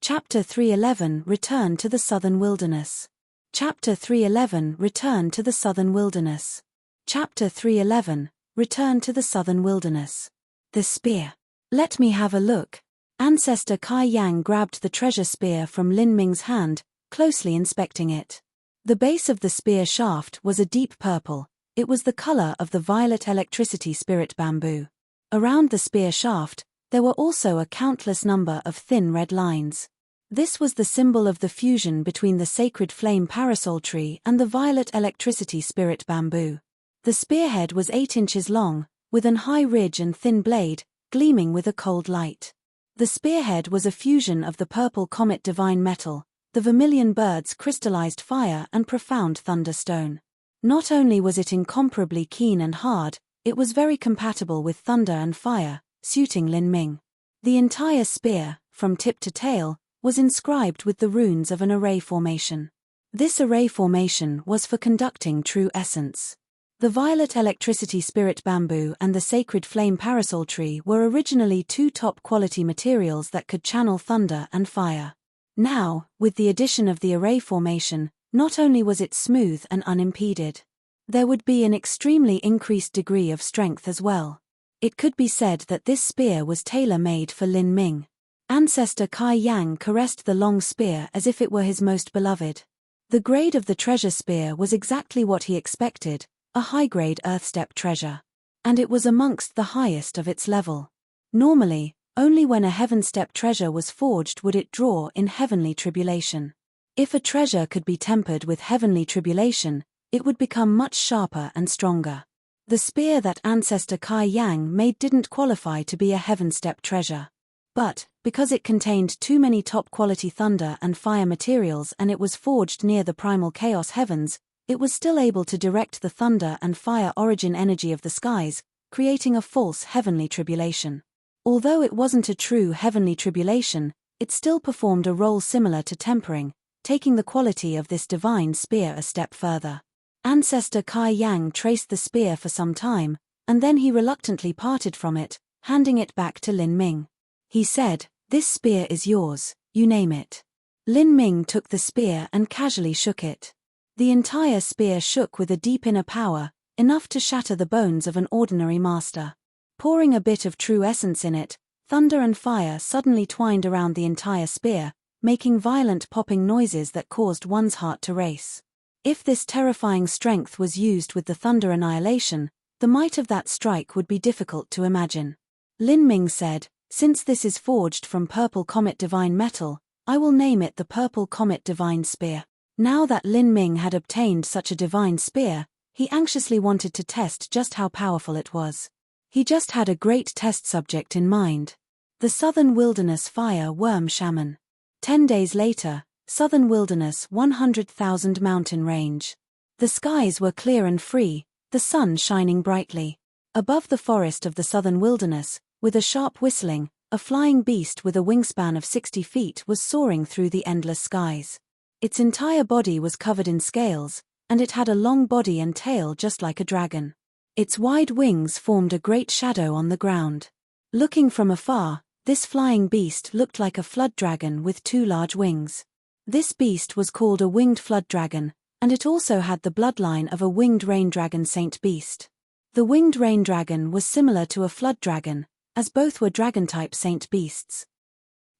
Chapter 311 Return to the Southern Wilderness. Chapter 311 Return to the Southern Wilderness. Chapter 311 Return to the Southern Wilderness. The spear. Let me have a look. Ancestor Kai Yang grabbed the treasure spear from Lin Ming's hand, closely inspecting it. The base of the spear shaft was a deep purple. It was the color of the violet electricity spirit bamboo. Around the spear shaft, there were also a countless number of thin red lines. This was the symbol of the fusion between the sacred flame parasol tree and the violet electricity spirit bamboo. The spearhead was 8 inches long, with an high ridge and thin blade, gleaming with a cold light. The spearhead was a fusion of the purple comet divine metal, the vermilion bird's crystallized fire and profound thunderstone. Not only was it incomparably keen and hard, it was very compatible with thunder and fire, suiting Lin Ming. The entire spear, from tip to tail, was inscribed with the runes of an array formation. This array formation was for conducting true essence. The violet electricity spirit bamboo and the sacred flame parasol tree were originally 2 top-quality materials that could channel thunder and fire. Now, with the addition of the array formation, not only was it smooth and unimpeded, there would be an extremely increased degree of strength as well. It could be said that this spear was tailor-made for Lin Ming. Ancestor Kai Yang caressed the long spear as if it were his most beloved. The grade of the treasure spear was exactly what he expected, a high-grade earthstep treasure. And it was amongst the highest of its level. Normally, Only when a heaven-step treasure was forged would it draw in heavenly tribulation. If a treasure could be tempered with heavenly tribulation, it would become much sharper and stronger. The spear that ancestor Kai Yang made didn't qualify to be a heaven-step treasure. But, because it contained too many top-quality thunder and fire materials and it was forged near the primal chaos heavens, it was still able to direct the thunder and fire origin energy of the skies, creating a false heavenly tribulation. Although it wasn't a true heavenly tribulation, it still performed a role similar to tempering, taking the quality of this divine spear a step further. Ancestor Kai Yang traced the spear for some time, and then he reluctantly parted from it, handing it back to Lin Ming. He said, "This spear is yours, you name it." Lin Ming took the spear and casually shook it. The entire spear shook with a deep inner power, enough to shatter the bones of an ordinary master. Pouring a bit of true essence in it, thunder and fire suddenly twined around the entire spear, making violent popping noises that caused one's heart to race. If this terrifying strength was used with the thunder annihilation, the might of that strike would be difficult to imagine. Lin Ming said, "Since this is forged from purple comet divine metal, I will name it the Purple Comet Divine Spear." Now that Lin Ming had obtained such a divine spear, he anxiously wanted to test just how powerful it was. He just had a great test subject in mind. The Southern Wilderness Fire Worm Shaman. 10 days later, Southern Wilderness 100,000 mountain range. The skies were clear and free, the sun shining brightly. Above the forest of the Southern Wilderness, with a sharp whistling, a flying beast with a wingspan of 60 feet was soaring through the endless skies. Its entire body was covered in scales, and it had a long body and tail just like a dragon. Its wide wings formed a great shadow on the ground. Looking from afar, this flying beast looked like a flood dragon with 2 large wings. This beast was called a winged flood dragon, and it also had the bloodline of a winged rain dragon saint beast. The winged rain dragon was similar to a flood dragon, as both were dragon-type saint beasts.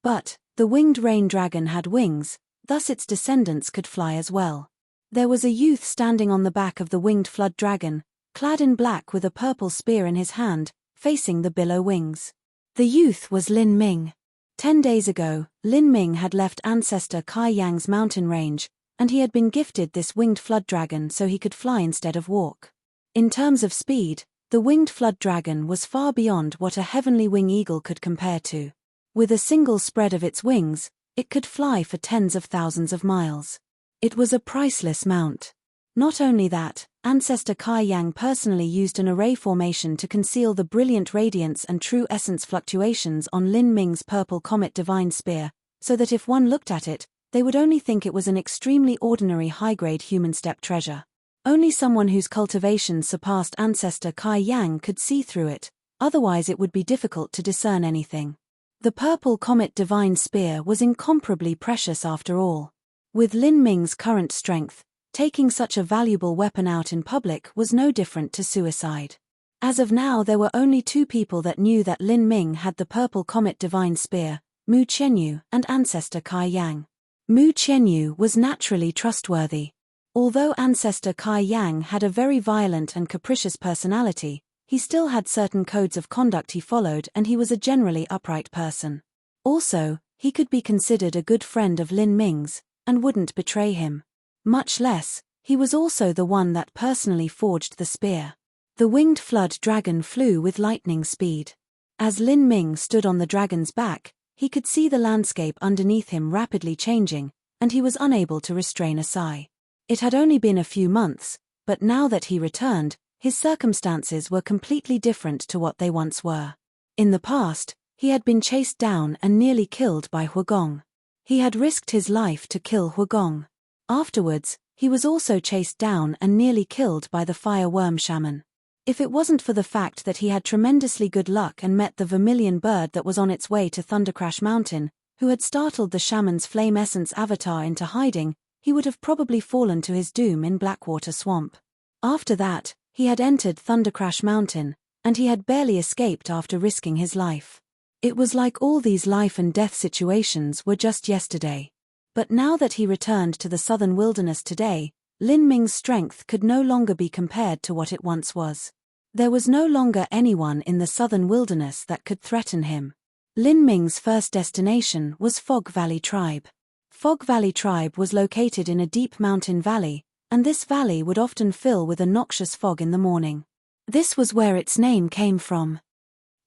But, the winged rain dragon had wings, thus its descendants could fly as well. There was a youth standing on the back of the winged flood dragon, clad in black with a purple spear in his hand, facing the billow wings. The youth was Lin Ming. 10 days ago, Lin Ming had left ancestor Kai Yang's mountain range, and he had been gifted this winged flood dragon so he could fly instead of walk. In terms of speed, the winged flood dragon was far beyond what a heavenly wing eagle could compare to. With a single spread of its wings, it could fly for tens of thousands of miles. It was a priceless mount. Not only that, ancestor Kai Yang personally used an array formation to conceal the brilliant radiance and true essence fluctuations on Lin Ming's Purple Comet Divine Spear, so that if one looked at it, they would only think it was an extremely ordinary high-grade human step treasure. Only someone whose cultivation surpassed ancestor Kai Yang could see through it, otherwise it would be difficult to discern anything. The Purple Comet Divine Spear was incomparably precious after all. With Lin Ming's current strength, taking such a valuable weapon out in public was no different to suicide. As of now there were only 2 people that knew that Lin Ming had the Purple Comet Divine Spear, Mu Qianyu and ancestor Kai Yang. Mu Qianyu was naturally trustworthy. Although ancestor Kai Yang had a very violent and capricious personality, he still had certain codes of conduct he followed and he was a generally upright person. Also, he could be considered a good friend of Lin Ming's, and wouldn't betray him. Much less, he was also the one that personally forged the spear. The winged flood dragon flew with lightning speed. As Lin Ming stood on the dragon's back, he could see the landscape underneath him rapidly changing, and he was unable to restrain a sigh. It had only been a few months, but now that he returned, his circumstances were completely different to what they once were. In the past, he had been chased down and nearly killed by Huagong. He had risked his life to kill Huagong. Afterwards, he was also chased down and nearly killed by the fire worm shaman. If it wasn't for the fact that he had tremendously good luck and met the vermilion bird that was on its way to Thundercrash Mountain, who had startled the shaman's flame essence avatar into hiding, he would have probably fallen to his doom in Blackwater Swamp. After that, he had entered Thundercrash Mountain, and he had barely escaped after risking his life. It was like all these life and death situations were just yesterday. But now that he returned to the Southern Wilderness today, Lin Ming's strength could no longer be compared to what it once was. There was no longer anyone in the Southern Wilderness that could threaten him. Lin Ming's first destination was Fog Valley Tribe. Fog Valley Tribe was located in a deep mountain valley, and this valley would often fill with a noxious fog in the morning. This was where its name came from.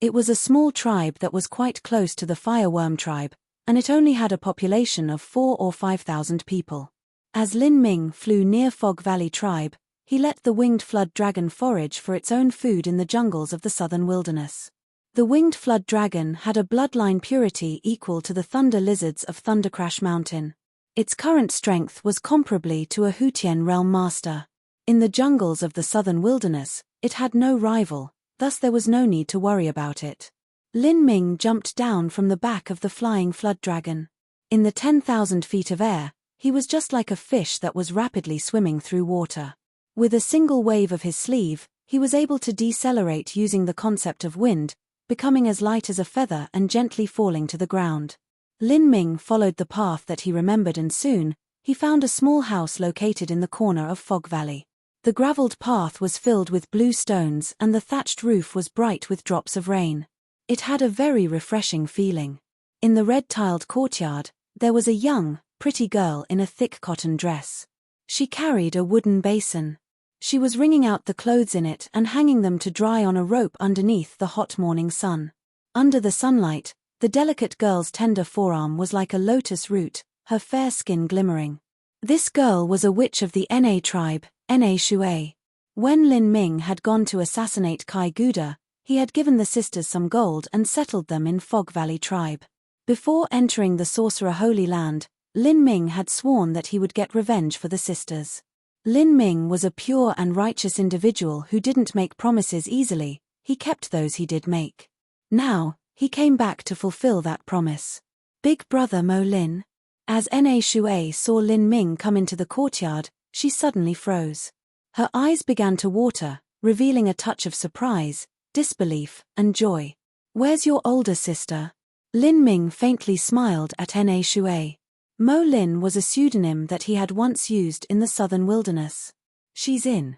It was a small tribe that was quite close to the fireworm tribe, and it only had a population of 4,000 or 5,000 people. As Lin Ming flew near Fog Valley Tribe, he let the winged flood dragon forage for its own food in the jungles of the southern wilderness. The winged flood dragon had a bloodline purity equal to the thunder lizards of Thundercrash Mountain. Its current strength was comparably to a Hutien realm master. In the jungles of the southern wilderness, it had no rival, thus there was no need to worry about it. Lin Ming jumped down from the back of the flying flood dragon. In the 10,000 feet of air, he was just like a fish that was rapidly swimming through water. With a single wave of his sleeve, he was able to decelerate using the concept of wind, becoming as light as a feather and gently falling to the ground. Lin Ming followed the path that he remembered, and soon, he found a small house located in the corner of Fog Valley. The gravelled path was filled with blue stones and the thatched roof was bright with drops of rain. It had a very refreshing feeling. In the red-tiled courtyard, there was a young, pretty girl in a thick cotton dress. She carried a wooden basin. She was wringing out the clothes in it and hanging them to dry on a rope underneath the hot morning sun. Under the sunlight, the delicate girl's tender forearm was like a lotus root, her fair skin glimmering. This girl was a witch of the Na tribe, Na Shui. When Lin Ming had gone to assassinate Kai Guda, he had given the sisters some gold and settled them in Fog Valley Tribe. Before entering the Sorcerer Holy Land, Lin Ming had sworn that he would get revenge for the sisters. Lin Ming was a pure and righteous individual who didn't make promises easily, he kept those he did make. Now, he came back to fulfill that promise. Big brother Mo Lin. As Na Shui saw Lin Ming come into the courtyard, she suddenly froze. Her eyes began to water, revealing a touch of surprise, disbelief, and joy. Where's your older sister? Lin Ming faintly smiled at Na Shui. Mo Lin was a pseudonym that he had once used in the southern wilderness. She's in.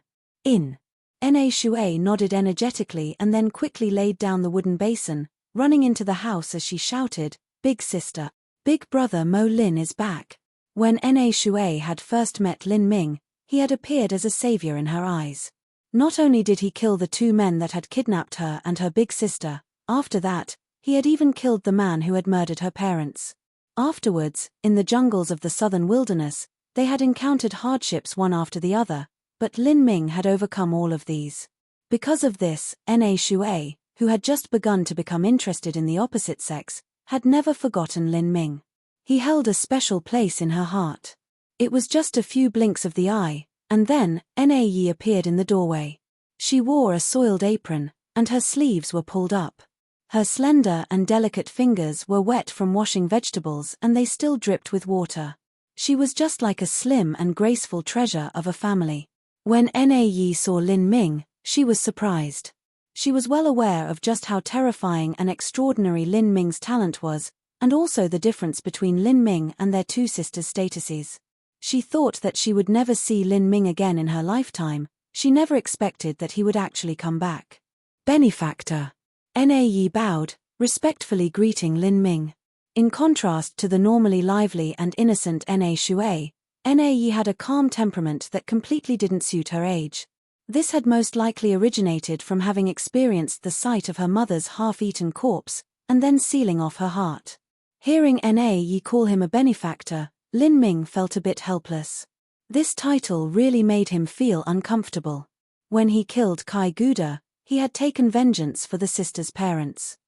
Na Shui nodded energetically and then quickly laid down the wooden basin, running into the house as she shouted, "Big sister, big brother Mo Lin is back." When Na Shui had first met Lin Ming, he had appeared as a savior in her eyes. Not only did he kill the two men that had kidnapped her and her big sister, after that, he had even killed the man who had murdered her parents. Afterwards, in the jungles of the southern wilderness, they had encountered hardships one after the other, but Lin Ming had overcome all of these. Because of this, Na Shui, who had just begun to become interested in the opposite sex, had never forgotten Lin Ming. He held a special place in her heart. It was just a few blinks of the eye, and then, Na Yi appeared in the doorway. She wore a soiled apron, and her sleeves were pulled up. Her slender and delicate fingers were wet from washing vegetables and they still dripped with water. She was just like a slim and graceful treasure of a family. When Na Yi saw Lin Ming, she was surprised. She was well aware of just how terrifying and extraordinary Lin Ming's talent was, and also the difference between Lin Ming and their two sisters' statuses. She thought that she would never see Lin Ming again in her lifetime. She never expected that he would actually come back. Benefactor. Na Yi bowed, respectfully greeting Lin Ming. In contrast to the normally lively and innocent Na Shui, Na Yi had a calm temperament that completely didn't suit her age. This had most likely originated from having experienced the sight of her mother's half-eaten corpse, and then sealing off her heart. Hearing Na Yi call him a benefactor, Lin Ming felt a bit helpless. This title really made him feel uncomfortable. When he killed Kai Guda, he had taken vengeance for the sisters' parents.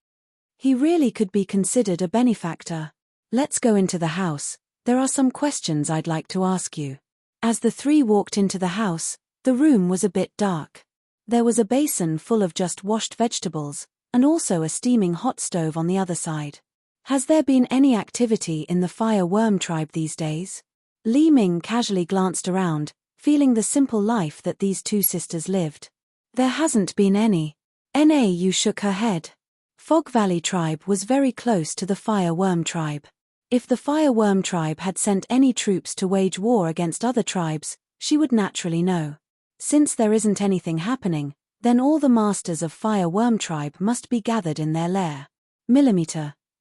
He really could be considered a benefactor. Let's go into the house, there are some questions I'd like to ask you. As the three walked into the house, the room was a bit dark. There was a basin full of just washed vegetables, and also a steaming hot stove on the other side. Has there been any activity in the Fire Worm tribe these days? Li Ming casually glanced around, feeling the simple life that these two sisters lived. There hasn't been any. Na Yu shook her head. Fog Valley tribe was very close to the Fire Worm tribe. If the Fire Worm tribe had sent any troops to wage war against other tribes, she would naturally know. Since there isn't anything happening, then all the masters of Fire Worm tribe must be gathered in their lair.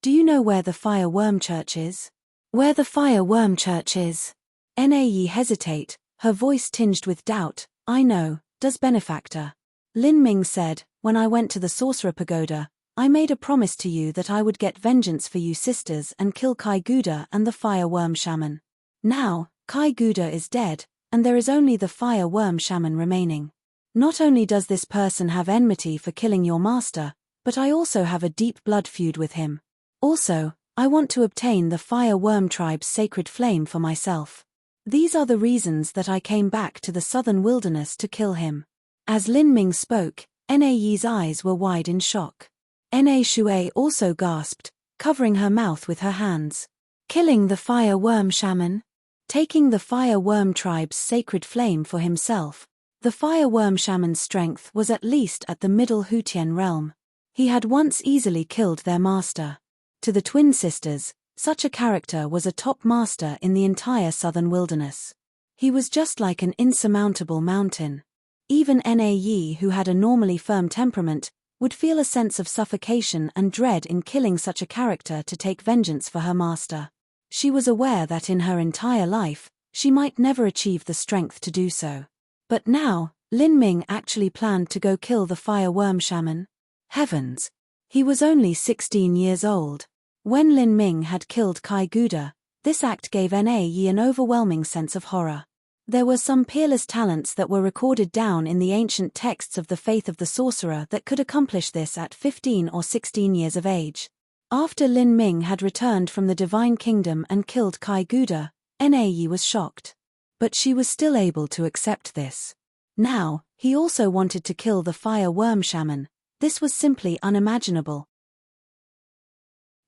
Do you know where the Fire Worm Church is? Where the Fire Worm Church is? Nae hesitate, her voice tinged with doubt. I know, does Benefactor. Lin Ming said, when I went to the Sorcerer Pagoda, I made a promise to you that I would get vengeance for you sisters and kill Kai Guda and the Fire Worm Shaman. Now, Kai Guda is dead, and there is only the Fire Worm Shaman remaining. Not only does this person have enmity for killing your master, but I also have a deep blood feud with him. Also, I want to obtain the Fire Worm tribe's sacred flame for myself. These are the reasons that I came back to the southern wilderness to kill him. As Lin Ming spoke, Nae's eyes were wide in shock. Na Shui also gasped, covering her mouth with her hands. Killing the Fire Worm Shaman? Taking the Fire Worm tribe's sacred flame for himself. The Fire Worm Shaman's strength was at least at the Middle Hutian realm. He had once easily killed their master. To the twin sisters, such a character was a top master in the entire southern wilderness. He was just like an insurmountable mountain. Even Nae, who had a normally firm temperament, would feel a sense of suffocation and dread in killing such a character to take vengeance for her master. She was aware that in her entire life, she might never achieve the strength to do so. But now, Lin Ming actually planned to go kill the Fire Worm Shaman. Heavens! He was only 16 years old. When Lin Ming had killed Kai Guda, this act gave Nae an overwhelming sense of horror. There were some peerless talents that were recorded down in the ancient texts of the faith of the sorcerer that could accomplish this at 15 or 16 years of age. After Lin Ming had returned from the Divine Kingdom and killed Kai Guda, Nae was shocked. But she was still able to accept this. Now, he also wanted to kill the Fire Worm Shaman. This was simply unimaginable.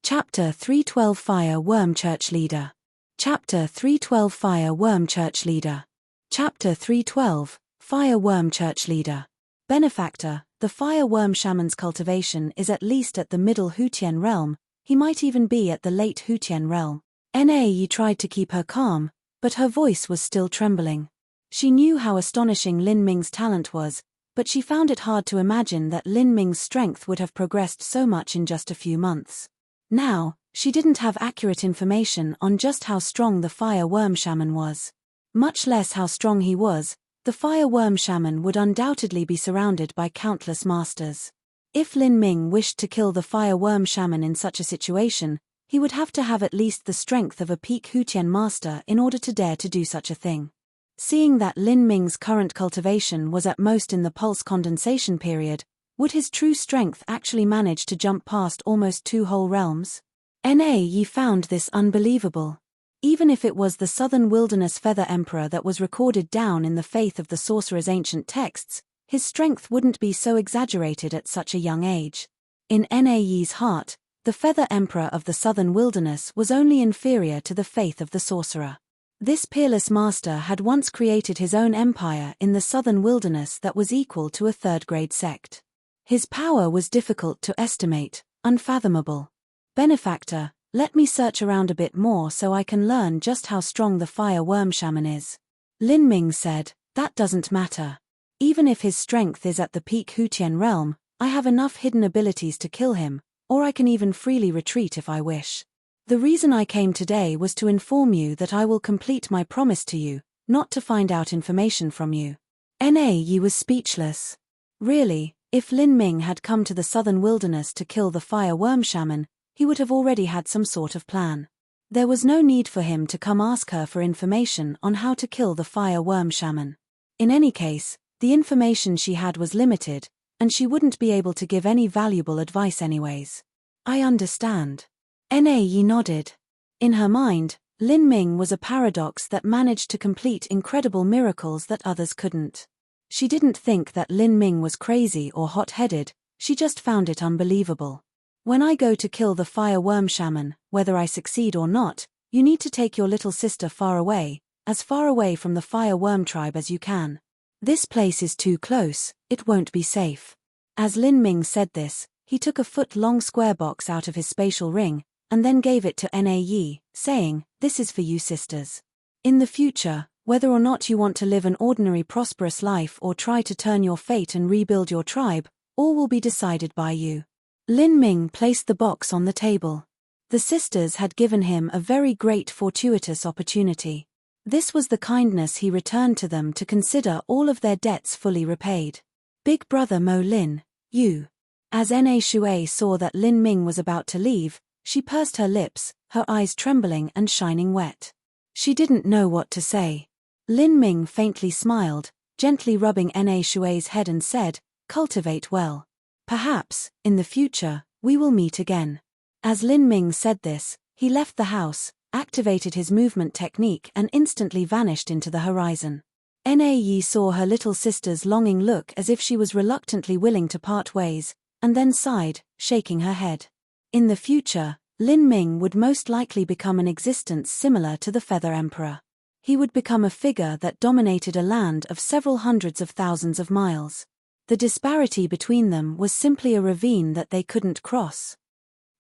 Chapter 312 Fire Worm Church Leader. Chapter 312 Fire Worm Church Leader. Chapter 312 Fire Worm Church Leader. Benefactor, the Fire Worm Shaman's cultivation is at least at the Middle Hutian realm, he might even be at the Late Hutian realm. Nae tried to keep her calm, but her voice was still trembling. She knew how astonishing Lin Ming's talent was, but she found it hard to imagine that Lin Ming's strength would have progressed so much in just a few months. Now, she didn't have accurate information on just how strong the Fire Worm Shaman was. Much less how strong he was, the Fire Worm Shaman would undoubtedly be surrounded by countless masters. If Lin Ming wished to kill the Fire Worm Shaman in such a situation, he would have to have at least the strength of a peak Hutian master in order to dare to do such a thing. Seeing that Lin Ming's current cultivation was at most in the pulse condensation period, would his true strength actually manage to jump past almost 2 whole realms? Nae found this unbelievable. Even if it was the Southern Wilderness Feather Emperor that was recorded down in the faith of the sorcerer's ancient texts, his strength wouldn't be so exaggerated at such a young age. In Nae's heart, the Feather Emperor of the Southern Wilderness was only inferior to the faith of the sorcerer. This peerless master had once created his own empire in the Southern Wilderness that was equal to a third-grade sect. His power was difficult to estimate, unfathomable. Benefactor, let me search around a bit more so I can learn just how strong the Fire Worm Shaman is. Lin Ming said, that doesn't matter. Even if his strength is at the peak Hutian realm, I have enough hidden abilities to kill him, or I can even freely retreat if I wish. The reason I came today was to inform you that I will complete my promise to you, not to find out information from you. Nae was speechless. Really, if Lin Ming had come to the southern wilderness to kill the Fire Worm Shaman, he would have already had some sort of plan. There was no need for him to come ask her for information on how to kill the Fire Worm Shaman. In any case, the information she had was limited, and she wouldn't be able to give any valuable advice anyways. I understand. Nae nodded. In her mind, Lin Ming was a paradox that managed to complete incredible miracles that others couldn't. She didn't think that Lin Ming was crazy or hot-headed, she just found it unbelievable. When I go to kill the Fire Worm Shaman, whether I succeed or not, you need to take your little sister far away from the Fire Worm tribe as you can. This place is too close, it won't be safe. As Lin Ming said this, he took a foot-long square box out of his spatial ring, and then gave it to Nae, saying, this is for you sisters. In the future, whether or not you want to live an ordinary prosperous life or try to turn your fate and rebuild your tribe, all will be decided by you. Lin Ming placed the box on the table. The sisters had given him a very great fortuitous opportunity. This was the kindness he returned to them to consider all of their debts fully repaid. Big brother Mo Lin, you. As Na Shui saw that Lin Ming was about to leave, she pursed her lips, her eyes trembling and shining wet. She didn't know what to say. Lin Ming faintly smiled, gently rubbing Na Shui's head and said, "Cultivate well. Perhaps, in the future, we will meet again." As Lin Ming said this, he left the house, activated his movement technique and instantly vanished into the horizon. Na Yi saw her little sister's longing look as if she was reluctantly willing to part ways, and then sighed, shaking her head. In the future, Lin Ming would most likely become an existence similar to the Feather Emperor. He would become a figure that dominated a land of several hundreds of thousands of miles. The disparity between them was simply a ravine that they couldn't cross.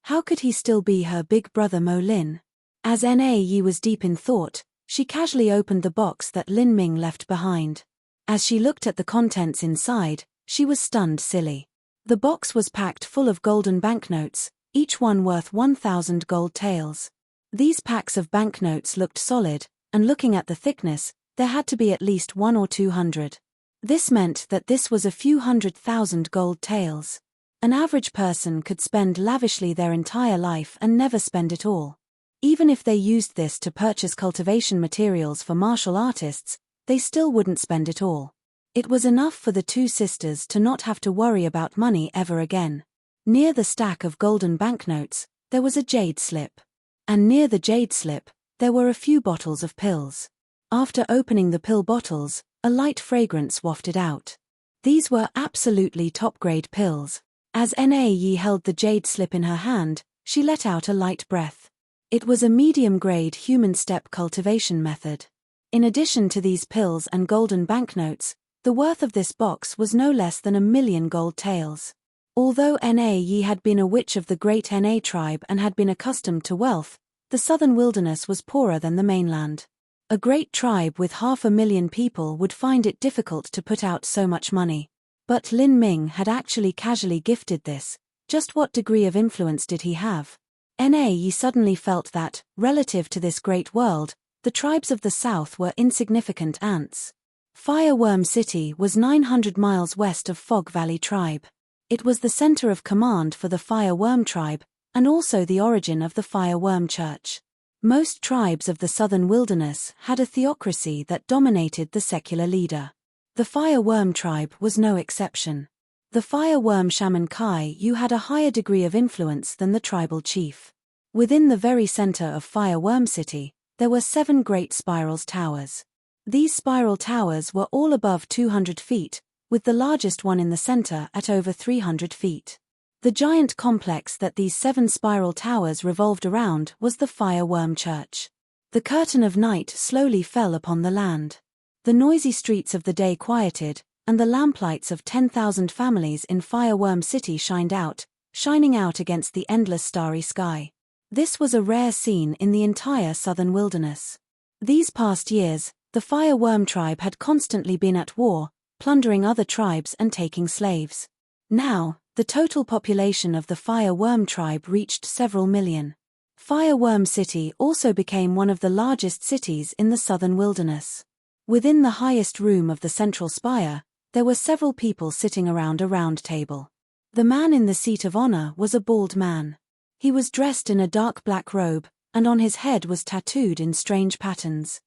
How could he still be her big brother Mo Lin? As Na Yi was deep in thought, she casually opened the box that Lin Ming left behind. As she looked at the contents inside, she was stunned silly. The box was packed full of golden banknotes, each one worth 1,000 gold taels. These packs of banknotes looked solid, and looking at the thickness, there had to be at least 1 or 200. This meant that this was a few 100,000 gold taels. An average person could spend lavishly their entire life and never spend it all. Even if they used this to purchase cultivation materials for martial artists, they still wouldn't spend it all. It was enough for the two sisters to not have to worry about money ever again. Near the stack of golden banknotes, there was a jade slip. And near the jade slip, there were a few bottles of pills. After opening the pill bottles, a light fragrance wafted out. These were absolutely top-grade pills. As Na Yi held the jade slip in her hand, she let out a light breath. It was a medium-grade human step cultivation method. In addition to these pills and golden banknotes, the worth of this box was no less than 1,000,000 gold taels. Although Na Yi had been a witch of the great Na tribe and had been accustomed to wealth, the southern wilderness was poorer than the mainland. A great tribe with 500,000 people would find it difficult to put out so much money. But Lin Ming had actually casually gifted this. Just what degree of influence did he have? Na Yi suddenly felt that, relative to this great world, the tribes of the south were insignificant ants. Fireworm City was 900 miles west of Fog Valley tribe. It was the center of command for the Fireworm tribe, and also the origin of the Fireworm Church. Most tribes of the southern wilderness had a theocracy that dominated the secular leader. The Fireworm tribe was no exception. The Fireworm shaman Kai Yu had a higher degree of influence than the tribal chief. Within the very center of Fireworm City, there were 7 great spiral towers. These spiral towers were all above 200 feet, with the largest one in the center at over 300 feet. The giant complex that these 7 spiral towers revolved around was the Fireworm Church. The curtain of night slowly fell upon the land. The noisy streets of the day quieted, and the lamplights of 10,000 families in Fireworm City shining out against the endless starry sky. This was a rare scene in the entire southern wilderness. These past years, the Fireworm tribe had constantly been at war, plundering other tribes and taking slaves. Now, the total population of the Fireworm tribe reached several million. Fireworm City also became one of the largest cities in the southern wilderness. Within the highest room of the central spire, there were several people sitting around a round table. The man in the seat of honor was a bald man. He was dressed in a dark black robe, and on his head was tattooed in strange patterns.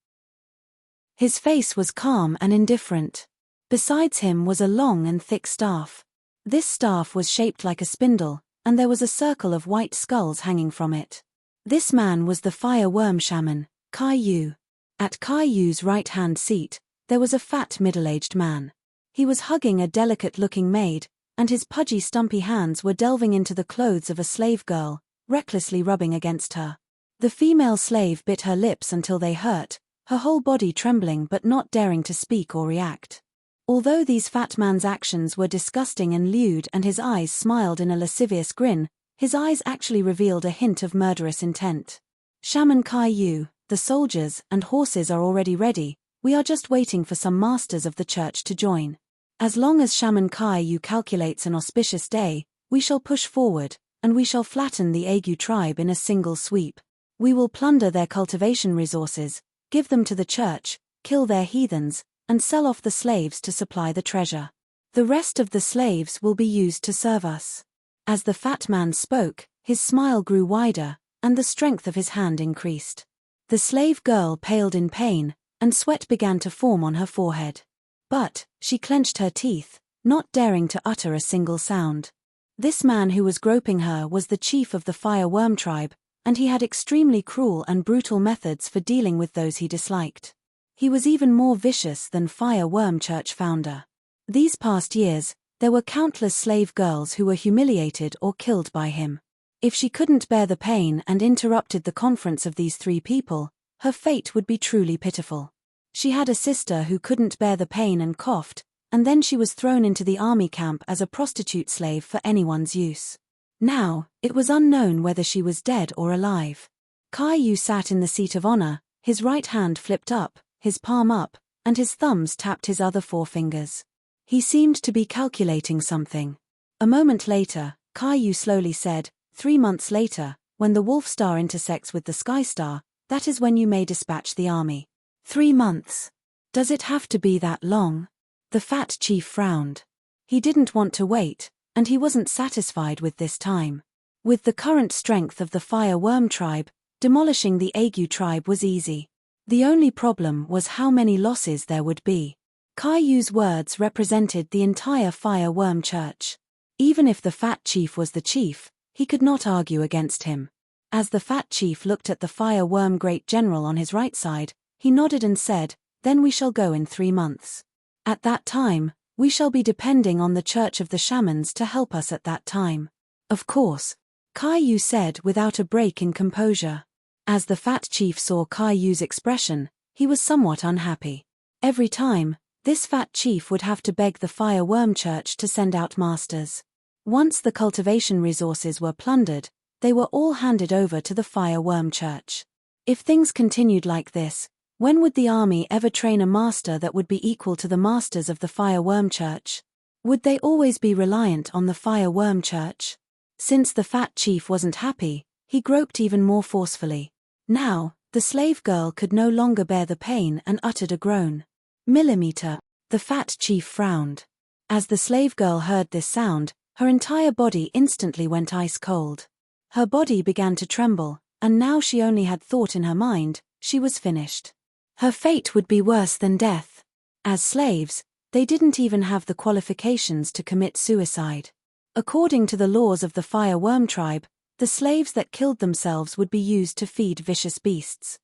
His face was calm and indifferent. Besides him was a long and thick staff. This staff was shaped like a spindle, and there was a circle of white skulls hanging from it. This man was the Fireworm shaman, Kai Yu. At Kai Yu's right-hand seat, there was a fat middle-aged man. He was hugging a delicate-looking maid, and his pudgy stumpy hands were delving into the clothes of a slave girl, recklessly rubbing against her. The female slave bit her lips until they hurt, her whole body trembling but not daring to speak or react. Although these fat man's actions were disgusting and lewd and his eyes smiled in a lascivious grin, his eyes actually revealed a hint of murderous intent. Shaman Kai Yu, the soldiers and horses are already ready, we are just waiting for some masters of the church to join. As long as Shaman Kai Yu calculates an auspicious day, we shall push forward, and we shall flatten the Aegu tribe in a single sweep. We will plunder their cultivation resources, give them to the church, kill their heathens, and sell off the slaves to supply the treasure. The rest of the slaves will be used to serve us." As the fat man spoke, his smile grew wider, and the strength of his hand increased. The slave girl paled in pain, and sweat began to form on her forehead. But she clenched her teeth, not daring to utter a single sound. This man who was groping her was the chief of the fire worm tribe, and he had extremely cruel and brutal methods for dealing with those he disliked. He was even more vicious than Fire Worm Church founder. These past years, there were countless slave girls who were humiliated or killed by him. If she couldn't bear the pain and interrupted the conference of these three people, her fate would be truly pitiful. She had a sister who couldn't bear the pain and coughed, and then she was thrown into the army camp as a prostitute slave for anyone's use. Now, it was unknown whether she was dead or alive. Caillou sat in the seat of honor, his right hand flipped up, his palm up, and his thumbs tapped his other four fingers. He seemed to be calculating something. A moment later, Caillou slowly said, 3 months later, when the Wolf Star intersects with the Sky Star, that is when you may dispatch the army. 3 months. Does it have to be that long? The fat chief frowned. He didn't want to wait, and he wasn't satisfied with this time. With the current strength of the Fire Worm tribe, demolishing the Aegu tribe was easy. The only problem was how many losses there would be. Caillou's words represented the entire Fire Worm Church. Even if the fat chief was the chief, he could not argue against him. As the fat chief looked at the Fire Worm Great General on his right side, he nodded and said, "Then we shall go in 3 months. At that time, we shall be depending on the Church of the Shamans to help us at that time." "Of course," Caillou said without a break in composure. As the fat chief saw Caillou's expression, he was somewhat unhappy. Every time, this fat chief would have to beg the Fire Worm Church to send out masters. Once the cultivation resources were plundered, they were all handed over to the Fire Worm Church. If things continued like this, when would the army ever train a master that would be equal to the masters of the Fire Worm Church? Would they always be reliant on the Fire Worm Church? Since the fat chief wasn't happy, he groped even more forcefully. Now, the slave girl could no longer bear the pain and uttered a groan. "Millimeter." The fat chief frowned. As the slave girl heard this sound, her entire body instantly went ice cold. Her body began to tremble, and now she only had thought in her mind, she was finished. Her fate would be worse than death. As slaves, they didn't even have the qualifications to commit suicide. According to the laws of the Fire Worm tribe, the slaves that killed themselves would be used to feed vicious beasts.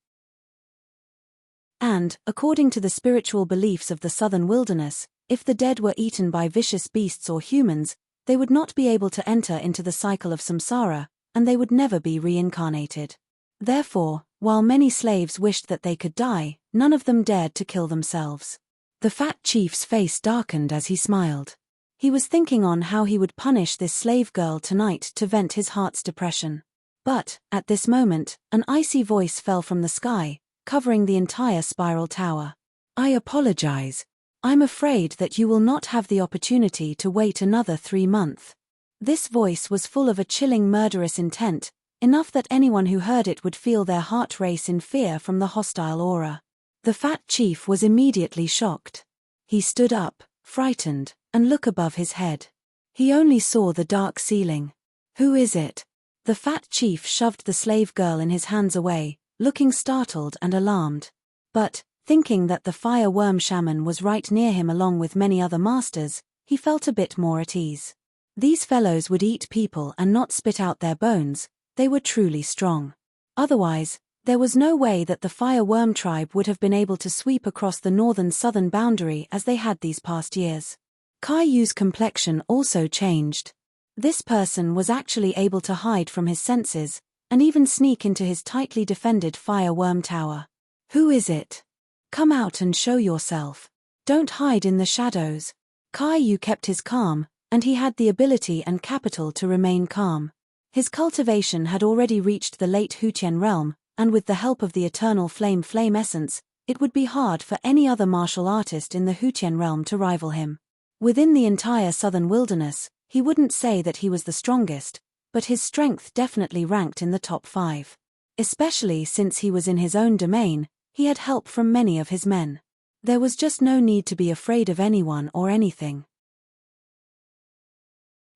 And, according to the spiritual beliefs of the southern wilderness, if the dead were eaten by vicious beasts or humans, they would not be able to enter into the cycle of samsara, and they would never be reincarnated. Therefore, while many slaves wished that they could die, none of them dared to kill themselves. The fat chief's face darkened as he smiled. He was thinking on how he would punish this slave girl tonight to vent his heart's depression. But, at this moment, an icy voice fell from the sky, covering the entire spiral tower. "I apologize. I'm afraid that you will not have the opportunity to wait another 3 months. This voice was full of a chilling murderous intent, enough that anyone who heard it would feel their heart race in fear from the hostile aura. The fat chief was immediately shocked. He stood up, frightened, and looked above his head. He only saw the dark ceiling. "Who is it?" The fat chief shoved the slave girl in his hands away, looking startled and alarmed. But, thinking that the Fire Worm Shaman was right near him along with many other masters, he felt a bit more at ease. These fellows would eat people and not spit out their bones. They were truly strong. Otherwise, there was no way that the Fire Worm tribe would have been able to sweep across the northern-southern boundary as they had these past years. Caillou's complexion also changed. This person was actually able to hide from his senses, and even sneak into his tightly defended Fire Worm Tower. "Who is it? Come out and show yourself. Don't hide in the shadows." Caillou kept his calm, and he had the ability and capital to remain calm. His cultivation had already reached the late Hutian realm, and with the help of the eternal flame essence, it would be hard for any other martial artist in the Hutian realm to rival him. Within the entire southern wilderness, he wouldn't say that he was the strongest, but his strength definitely ranked in the top 5. Especially since he was in his own domain, he had help from many of his men. There was just no need to be afraid of anyone or anything.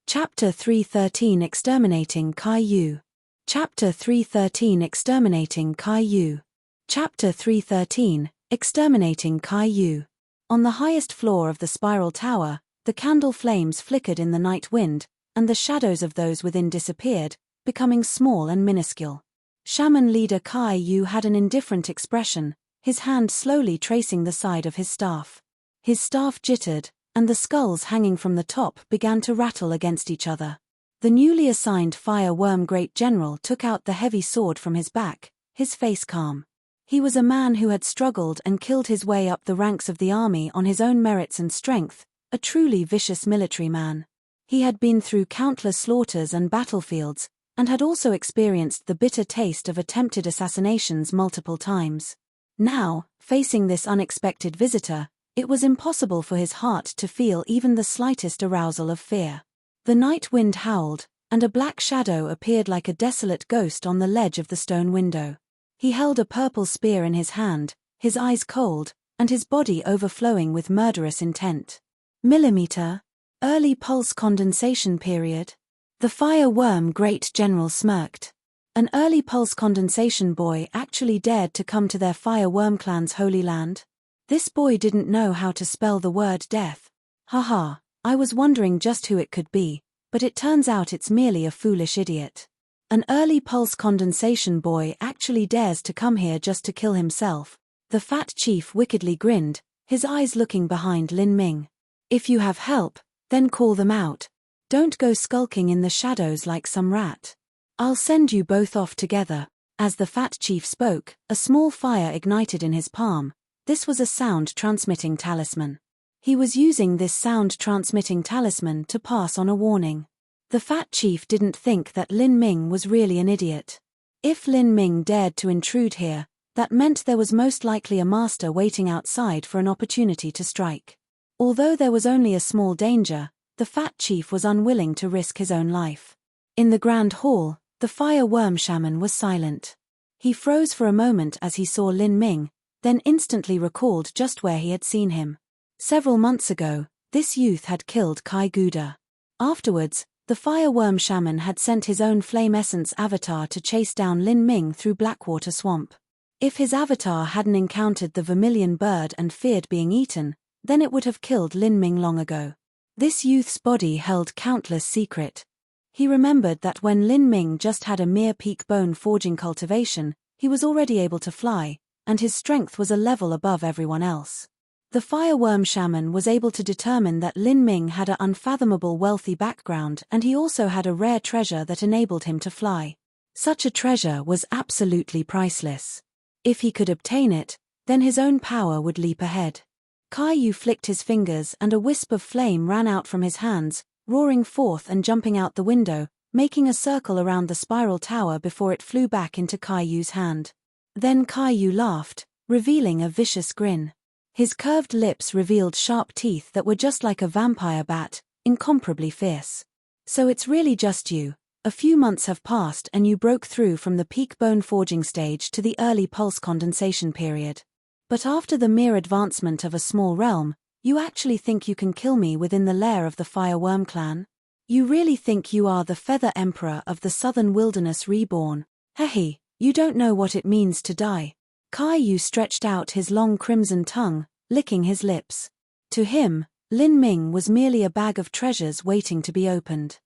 Chapter 313 Exterminating Kai-Yu. Chapter 313 Exterminating Kai-Yu. Chapter 313 Exterminating Kai-Yu. On the highest floor of the spiral tower, the candle flames flickered in the night wind, and the shadows of those within disappeared, becoming small and minuscule. Shaman leader Kai-Yu had an indifferent expression, his hand slowly tracing the side of his staff. His staff jittered, and the skulls hanging from the top began to rattle against each other. The newly assigned Fire Worm Great General took out the heavy sword from his back, his face calm. He was a man who had struggled and killed his way up the ranks of the army on his own merits and strength, a truly vicious military man. He had been through countless slaughters and battlefields, and had also experienced the bitter taste of attempted assassinations multiple times. Now, facing this unexpected visitor, it was impossible for his heart to feel even the slightest arousal of fear. The night wind howled, and a black shadow appeared like a desolate ghost on the ledge of the stone window. He held a purple spear in his hand, his eyes cold, and his body overflowing with murderous intent. Millimeter. Early pulse condensation period. The Fire Worm Great General smirked. An early pulse condensation boy actually dared to come to their Fire Worm clan's holy land? This boy didn't know how to spell the word death. Haha, I was wondering just who it could be, but it turns out it's merely a foolish idiot. An early pulse condensation boy actually dares to come here just to kill himself. The fat chief wickedly grinned, his eyes looking behind Lin Ming. If you have help, then call them out. Don't go skulking in the shadows like some rat. I'll send you both off together. As the fat chief spoke, a small fire ignited in his palm. This was a sound-transmitting talisman. He was using this sound-transmitting talisman to pass on a warning. The fat chief didn't think that Lin Ming was really an idiot. If Lin Ming dared to intrude here, that meant there was most likely a master waiting outside for an opportunity to strike. Although there was only a small danger, the fat chief was unwilling to risk his own life. In the grand hall, the Fire Worm Shaman was silent. He froze for a moment as he saw Lin Ming, then instantly recalled just where he had seen him. Several months ago, this youth had killed Kai Guda. Afterwards, the Fire Worm Shaman had sent his own Flame Essence avatar to chase down Lin Ming through Blackwater Swamp. If his avatar hadn't encountered the vermilion bird and feared being eaten, then it would have killed Lin Ming long ago. This youth's body held countless secrets. He remembered that when Lin Ming just had a mere peak bone forging cultivation, he was already able to fly, and his strength was a level above everyone else. The Fire Worm Shaman was able to determine that Lin Ming had an unfathomable wealthy background, and he also had a rare treasure that enabled him to fly. Such a treasure was absolutely priceless. If he could obtain it, then his own power would leap ahead. Kai-Yu flicked his fingers and a wisp of flame ran out from his hands, roaring forth and jumping out the window, making a circle around the spiral tower before it flew back into Kai-Yu's hand. Then Kai-Yu laughed, revealing a vicious grin. His curved lips revealed sharp teeth that were just like a vampire bat, incomparably fierce. So it's really just you. A few months have passed and you broke through from the peak bone forging stage to the early pulse condensation period. But after the mere advancement of a small realm, you actually think you can kill me within the lair of the Fire Worm clan? You really think you are the Feather Emperor of the Southern Wilderness reborn? Hehe, you don't know what it means to die. Kai-Yu stretched out his long crimson tongue, licking his lips. To him, Lin Ming was merely a bag of treasures waiting to be opened.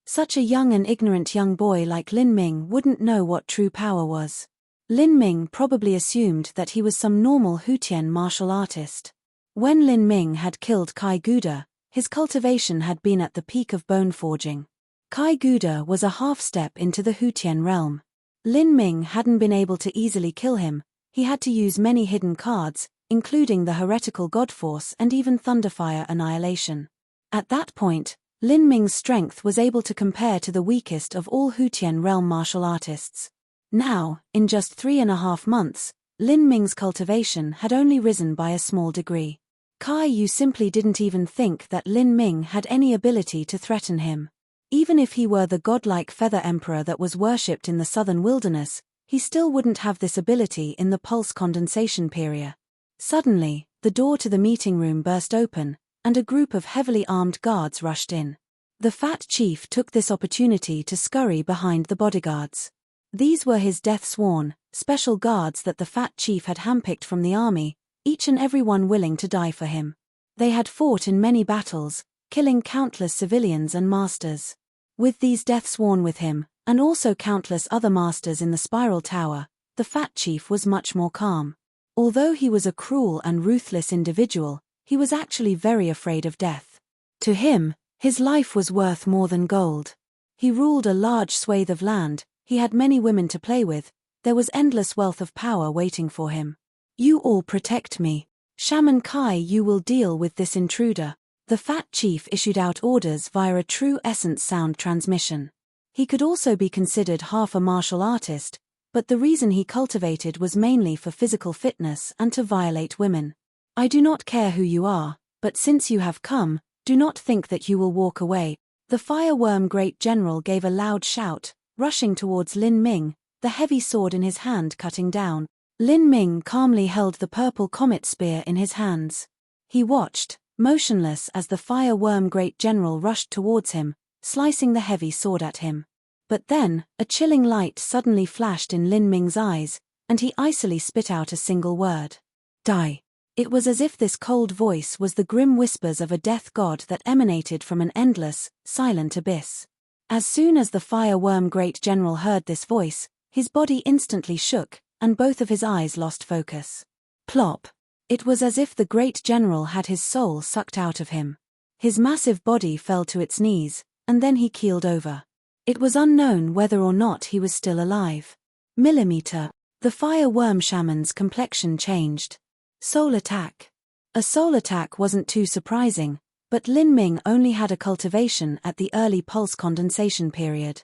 Such a young and ignorant young boy like Lin Ming wouldn't know what true power was. Lin Ming probably assumed that he was some normal Hutian martial artist. When Lin Ming had killed Kai Guda, his cultivation had been at the peak of bone forging. Kai Guda was a half-step into the Hutian realm. Lin Ming hadn't been able to easily kill him. He had to use many hidden cards, including the heretical God Force and even Thunderfire Annihilation. At that point, Lin Ming's strength was able to compare to the weakest of all Hutian realm martial artists. Now, in just 3.5 months, Lin Ming's cultivation had only risen by a small degree. Kai-Yu simply didn't even think that Lin Ming had any ability to threaten him. Even if he were the godlike feather emperor that was worshipped in the southern wilderness, he still wouldn't have this ability in the pulse condensation period. Suddenly, the door to the meeting room burst open, and a group of heavily armed guards rushed in. The fat chief took this opportunity to scurry behind the bodyguards. These were his death-sworn, special guards that the fat chief had handpicked from the army, each and every one willing to die for him. They had fought in many battles, killing countless civilians and masters. With these death-sworn with him, and also countless other masters in the spiral tower, the fat chief was much more calm. Although he was a cruel and ruthless individual, he was actually very afraid of death. To him, his life was worth more than gold. He ruled a large swathe of land, he had many women to play with, there was endless wealth of power waiting for him. You all protect me. Shaman Kai, you will deal with this intruder. The fat chief issued out orders via a true essence sound transmission. He could also be considered half a martial artist, but the reason he cultivated was mainly for physical fitness and to violate women. I do not care who you are, but since you have come, do not think that you will walk away. The fireworm great general gave a loud shout, rushing towards Lin Ming, the heavy sword in his hand cutting down. Lin Ming calmly held the purple comet spear in his hands. He watched, motionless as the fireworm great general rushed towards him, slicing the heavy sword at him. But then, a chilling light suddenly flashed in Lin Ming's eyes, and he icily spit out a single word. Die. It was as if this cold voice was the grim whispers of a death god that emanated from an endless, silent abyss. As soon as the fireworm great general heard this voice, his body instantly shook, and both of his eyes lost focus. Plop. It was as if the great general had his soul sucked out of him. His massive body fell to its knees, and then he keeled over. It was unknown whether or not he was still alive. Millimeter. The fireworm shaman's complexion changed. Soul attack. A soul attack wasn't too surprising, but Lin Ming only had a cultivation at the early pulse condensation period.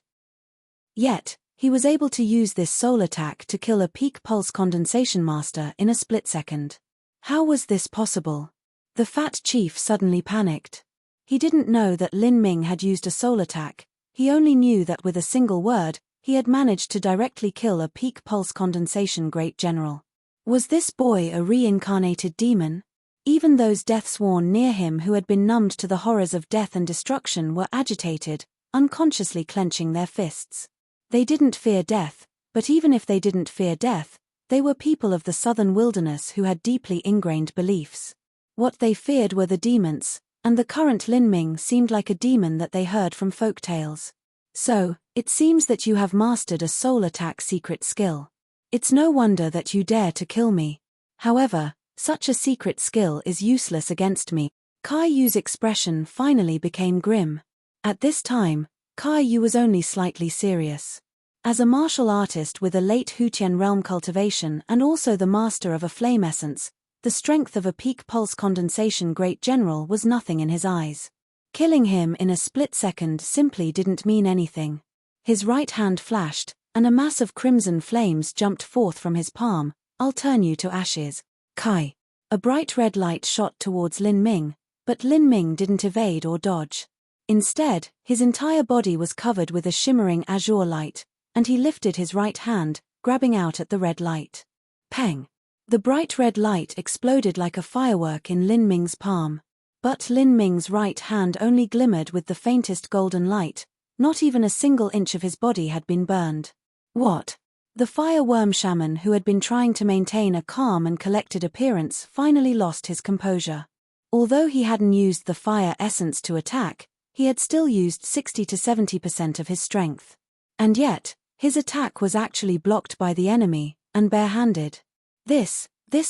Yet, he was able to use this soul attack to kill a peak pulse condensation master in a split second. How was this possible? The fat chief suddenly panicked. He didn't know that Lin Ming had used a soul attack, he only knew that with a single word, he had managed to directly kill a peak pulse condensation great general. Was this boy a reincarnated demon? Even those death-sworn near him who had been numbed to the horrors of death and destruction were agitated, unconsciously clenching their fists. They didn't fear death, but even if they didn't fear death, they were people of the southern wilderness who had deeply ingrained beliefs. What they feared were the demons, and the current Lin Ming seemed like a demon that they heard from folk tales. So, it seems that you have mastered a soul attack secret skill. It's no wonder that you dare to kill me. However, such a secret skill is useless against me. Kai Yu's expression finally became grim. At this time, Kai Yu was only slightly serious. As a martial artist with a late Hutian realm cultivation and also the master of a flame essence, the strength of a peak pulse condensation great general was nothing in his eyes. Killing him in a split second simply didn't mean anything. His right hand flashed, and a mass of crimson flames jumped forth from his palm. I'll turn you to ashes. Kai. A bright red light shot towards Lin Ming, but Lin Ming didn't evade or dodge. Instead, his entire body was covered with a shimmering azure light, and he lifted his right hand, grabbing out at the red light. Peng! The bright red light exploded like a firework in Lin Ming's palm. But Lin Ming's right hand only glimmered with the faintest golden light, not even a single inch of his body had been burned. What? The fireworm shaman who had been trying to maintain a calm and collected appearance finally lost his composure. Although he hadn't used the fire essence to attack, he had still used 60 to 70% of his strength. And yet, his attack was actually blocked by the enemy, and barehanded. This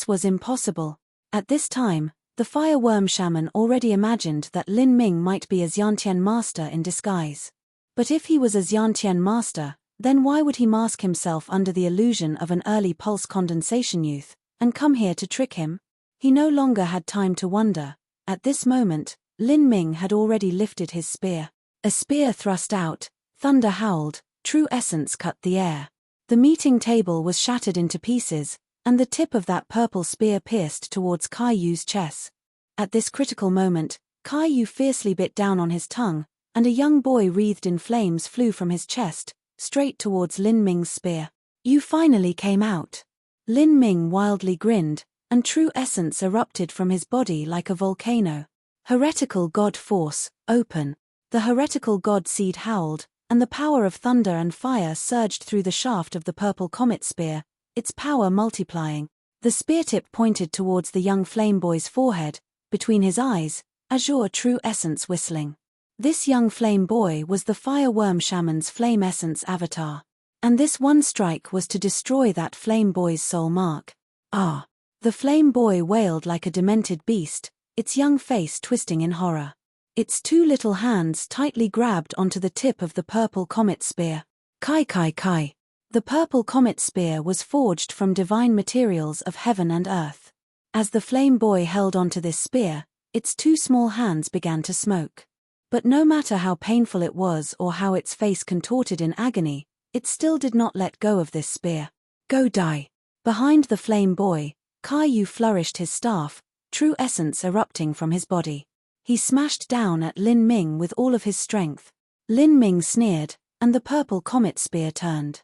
was impossible. At this time, the fireworm shaman already imagined that Lin Ming might be a Xiantian master in disguise. But if he was a Xiantian master, then why would he mask himself under the illusion of an early pulse condensation youth, and come here to trick him? He no longer had time to wonder. At this moment, Lin Ming had already lifted his spear. A spear thrust out, thunder howled, true essence cut the air. The meeting table was shattered into pieces, and the tip of that purple spear pierced towards Kai Yu's chest. At this critical moment, Kai Yu fiercely bit down on his tongue, and a young boy wreathed in flames flew from his chest, straight towards Lin Ming's spear. "You finally came out." Lin Ming wildly grinned, and true essence erupted from his body like a volcano. Heretical god force, open. The heretical god seed howled, and the power of thunder and fire surged through the shaft of the purple comet spear, its power multiplying. The spear tip pointed towards the young flame boy's forehead, between his eyes, azure true essence whistling. This young flame boy was the fire worm shaman's flame essence avatar. And this one strike was to destroy that flame boy's soul mark. Ah! The flame boy wailed like a demented beast, its young face twisting in horror. Its two little hands tightly grabbed onto the tip of the purple comet spear. Kai kai kai. The purple comet spear was forged from divine materials of heaven and earth. As the flame boy held onto this spear, its two small hands began to smoke. But no matter how painful it was or how its face contorted in agony, it still did not let go of this spear. Go die. Behind the flame boy, Caillou flourished his staff, true essence erupting from his body. He smashed down at Lin Ming with all of his strength. Lin Ming sneered, and the purple comet spear turned.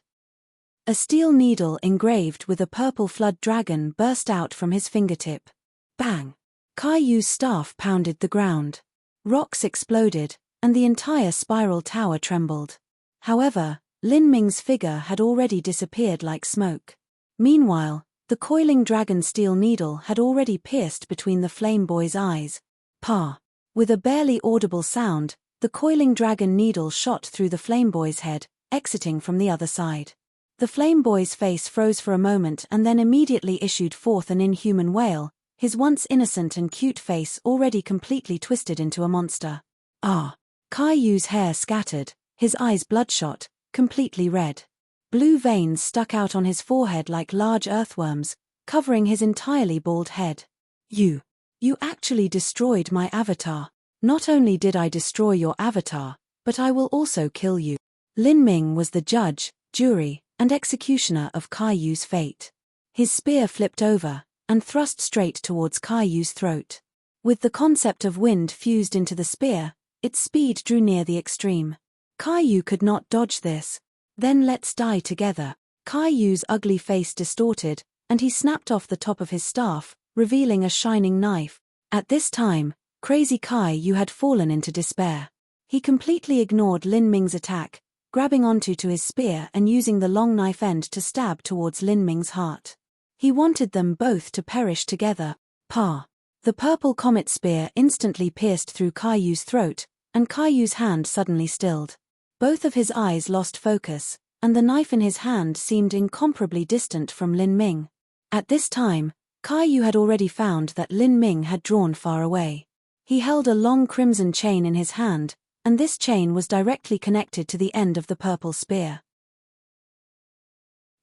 A steel needle engraved with a purple flood dragon burst out from his fingertip. Bang! Caillou's staff pounded the ground. Rocks exploded, and the entire spiral tower trembled. However, Lin Ming's figure had already disappeared like smoke. Meanwhile, the coiling dragon steel needle had already pierced between the flame boy's eyes. Pa! With a barely audible sound, the coiling dragon needle shot through the flame boy's head, exiting from the other side. The flame boy's face froze for a moment and then immediately issued forth an inhuman wail, his once innocent and cute face already completely twisted into a monster. Ah! Caillou's hair scattered, his eyes bloodshot, completely red. Blue veins stuck out on his forehead like large earthworms, covering his entirely bald head. You actually destroyed my avatar. Not only did I destroy your avatar, but I will also kill you. Lin Ming was the judge, jury, and executioner of Caillou's fate. His spear flipped over, and thrust straight towards Caillou's throat. With the concept of wind fused into the spear, its speed drew near the extreme. Caillou could not dodge this. Then let's die together. Caillou's ugly face distorted, and he snapped off the top of his staff, revealing a shining knife. At this time, Crazy Caillou had fallen into despair. He completely ignored Lin Ming's attack, grabbing onto his spear and using the long knife end to stab towards Lin Ming's heart. He wanted them both to perish together. Pa! The purple comet spear instantly pierced through Caillou's throat, and Caillou's hand suddenly stilled. Both of his eyes lost focus, and the knife in his hand seemed incomparably distant from Lin Ming. At this time, Caillou had already found that Lin Ming had drawn far away. He held a long crimson chain in his hand, and this chain was directly connected to the end of the purple spear.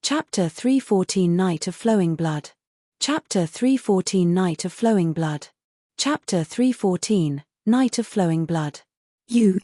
Chapter 314 Night of Flowing Blood. Chapter 314 Night of Flowing Blood. Chapter 314 Night of Flowing Blood. You.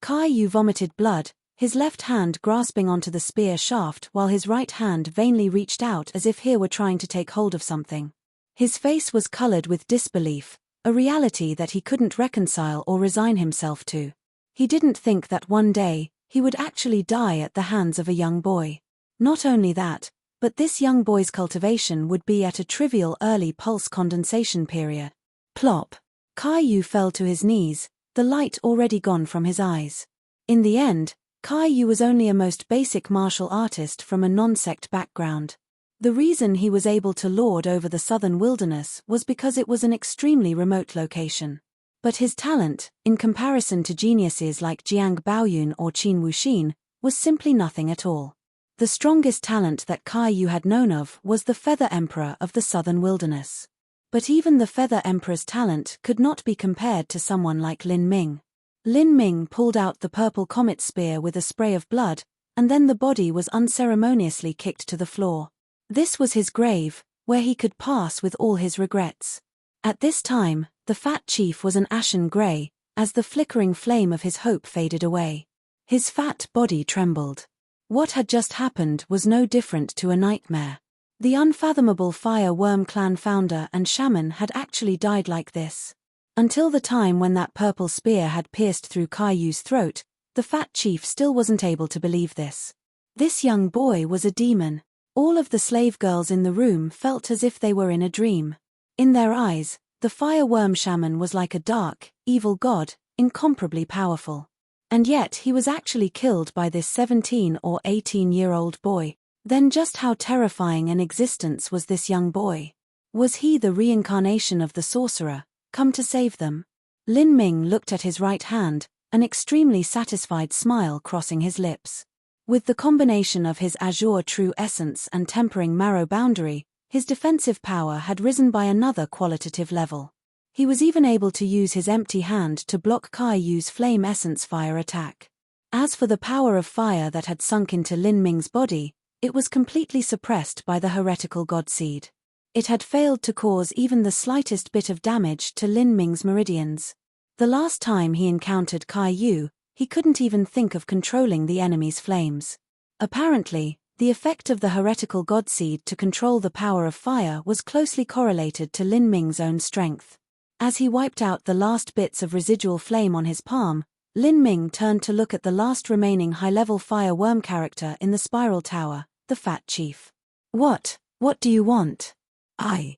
Caillou vomited blood, his left hand grasping onto the spear shaft while his right hand vainly reached out as if he were trying to take hold of something. His face was colored with disbelief, a reality that he couldn't reconcile or resign himself to. He didn't think that one day, he would actually die at the hands of a young boy. Not only that, but this young boy's cultivation would be at a trivial early pulse condensation period. Plop! Caillou fell to his knees, the light already gone from his eyes. In the end, Caillou was only a most basic martial artist from a non-sect background. The reason he was able to lord over the southern wilderness was because it was an extremely remote location. But his talent, in comparison to geniuses like Jiang Baoyun or Qin Wuxin, was simply nothing at all. The strongest talent that Caillou had known of was the Feather Emperor of the southern wilderness. But even the Feather Emperor's talent could not be compared to someone like Lin Ming. Lin Ming pulled out the purple comet spear with a spray of blood, and then the body was unceremoniously kicked to the floor. This was his grave, where he could pass with all his regrets. At this time, the fat chief was an ashen gray, as the flickering flame of his hope faded away. His fat body trembled. What had just happened was no different to a nightmare. The unfathomable Fire Worm clan founder and shaman had actually died like this. Until the time when that purple spear had pierced through Caillou's throat, the fat chief still wasn't able to believe this. This young boy was a demon. All of the slave girls in the room felt as if they were in a dream. In their eyes, the fire worm shaman was like a dark, evil god, incomparably powerful. And yet he was actually killed by this 17 or 18-year-old boy. Then just how terrifying an existence was this young boy? Was he the reincarnation of the sorcerer, come to save them? Lin Ming looked at his right hand, an extremely satisfied smile crossing his lips. With the combination of his azure true essence and tempering marrow boundary, his defensive power had risen by another qualitative level. He was even able to use his empty hand to block Caillou's flame essence fire attack. As for the power of fire that had sunk into Lin Ming's body, it was completely suppressed by the heretical godseed. It had failed to cause even the slightest bit of damage to Lin Ming's meridians. The last time he encountered Caillou, he couldn't even think of controlling the enemy's flames. Apparently, the effect of the heretical godseed to control the power of fire was closely correlated to Lin Ming's own strength. As he wiped out the last bits of residual flame on his palm, Lin Ming turned to look at the last remaining high-level fire worm character in the spiral tower, the Fat Chief. What do you want? I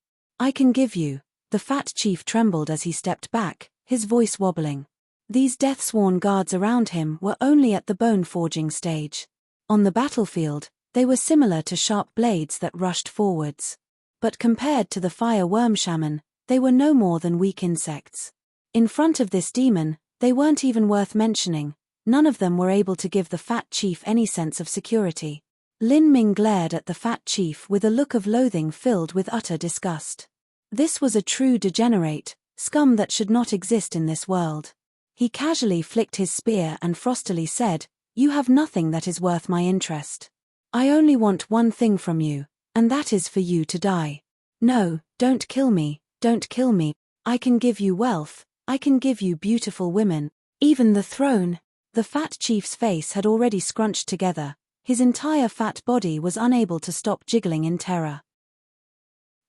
can give you. The Fat Chief trembled as he stepped back, his voice wobbling. These death-sworn guards around him were only at the bone-forging stage. On the battlefield, they were similar to sharp blades that rushed forwards. But compared to the fire worm shaman, they were no more than weak insects. In front of this demon, they weren't even worth mentioning. None of them were able to give the Fat Chief any sense of security. Lin Ming glared at the Fat Chief with a look of loathing filled with utter disgust. This was a true degenerate, scum that should not exist in this world. He casually flicked his spear and frostily said, "You have nothing that is worth my interest. I only want one thing from you, and that is for you to die. No, don't kill me, don't kill me. I can give you wealth, I can give you beautiful women, even the throne." The Fat Chief's face had already scrunched together. His entire fat body was unable to stop jiggling in terror.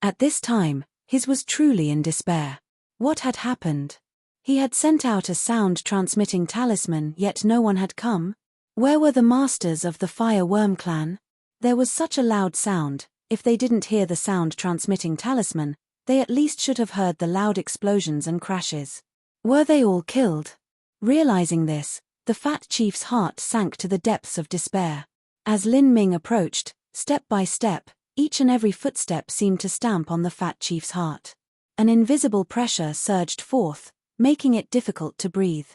At this time, his was truly in despair. What had happened? He had sent out a sound-transmitting talisman, yet no one had come. Where were the masters of the Fire Worm clan? There was such a loud sound. If they didn't hear the sound-transmitting talisman, they at least should have heard the loud explosions and crashes. Were they all killed? Realizing this, the Fat Chief's heart sank to the depths of despair. As Lin Ming approached, step by step, each and every footstep seemed to stamp on the Fat Chief's heart. An invisible pressure surged forth, making it difficult to breathe.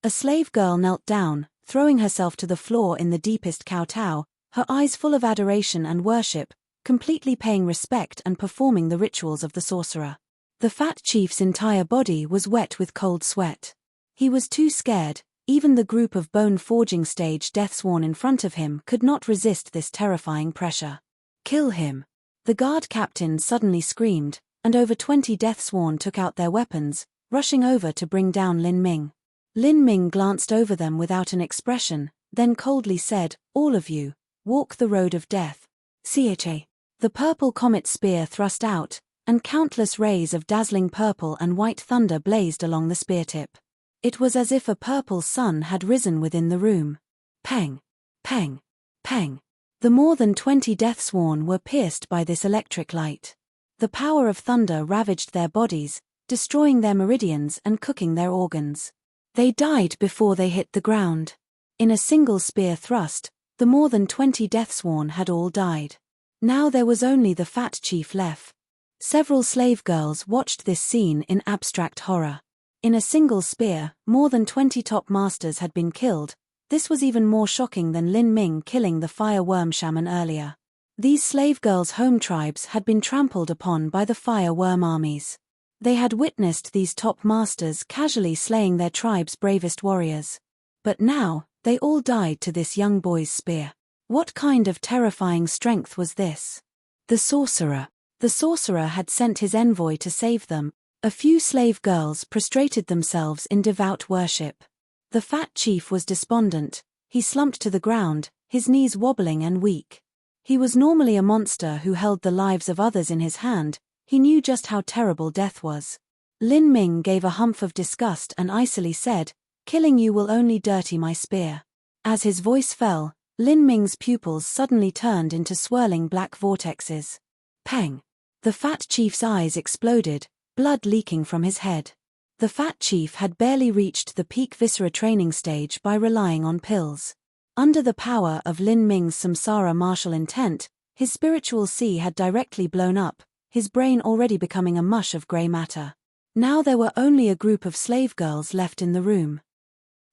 A slave girl knelt down, throwing herself to the floor in the deepest kowtow, her eyes full of adoration and worship, completely paying respect and performing the rituals of the sorcerer. The Fat Chief's entire body was wet with cold sweat. He was too scared. Even the group of bone-forging stage deathsworn in front of him could not resist this terrifying pressure. "Kill him!" The guard captain suddenly screamed, and over 20 deathsworn took out their weapons, rushing over to bring down Lin Ming. Lin Ming glanced over them without an expression, then coldly said, "All of you, walk the road of death." Cha. The purple comet spear thrust out, and countless rays of dazzling purple and white thunder blazed along the spear tip. It was as if a purple sun had risen within the room. Pang! Pang! Pang! The more than 20 deathsworn were pierced by this electric light. The power of thunder ravaged their bodies, destroying their meridians and cooking their organs. They died before they hit the ground. In a single spear thrust, the more than 20 deathsworn had all died. Now there was only the Fat Chief left. Several slave girls watched this scene in abstract horror. In a single spear, more than 20 top masters had been killed. This was even more shocking than Lin Ming killing the fire worm shaman earlier. These slave girls' home tribes had been trampled upon by the fire worm armies. They had witnessed these top masters casually slaying their tribe's bravest warriors. But now, they all died to this young boy's spear. What kind of terrifying strength was this? The sorcerer. The sorcerer had sent his envoy to save them. A few slave girls prostrated themselves in devout worship. The Fat Chief was despondent. He slumped to the ground, his knees wobbling and weak. He was normally a monster who held the lives of others in his hand. He knew just how terrible death was. Lin Ming gave a humph of disgust and icily said, "Killing you will only dirty my spear." As his voice fell, Lin Ming's pupils suddenly turned into swirling black vortexes. Peng! The fat chief's eyes exploded, blood leaking from his head. The fat chief had barely reached the peak viscera training stage by relying on pills. Under the power of Lin Ming's samsara martial intent, his spiritual sea had directly blown up, his brain already becoming a mush of grey matter. Now there were only a group of slave girls left in the room.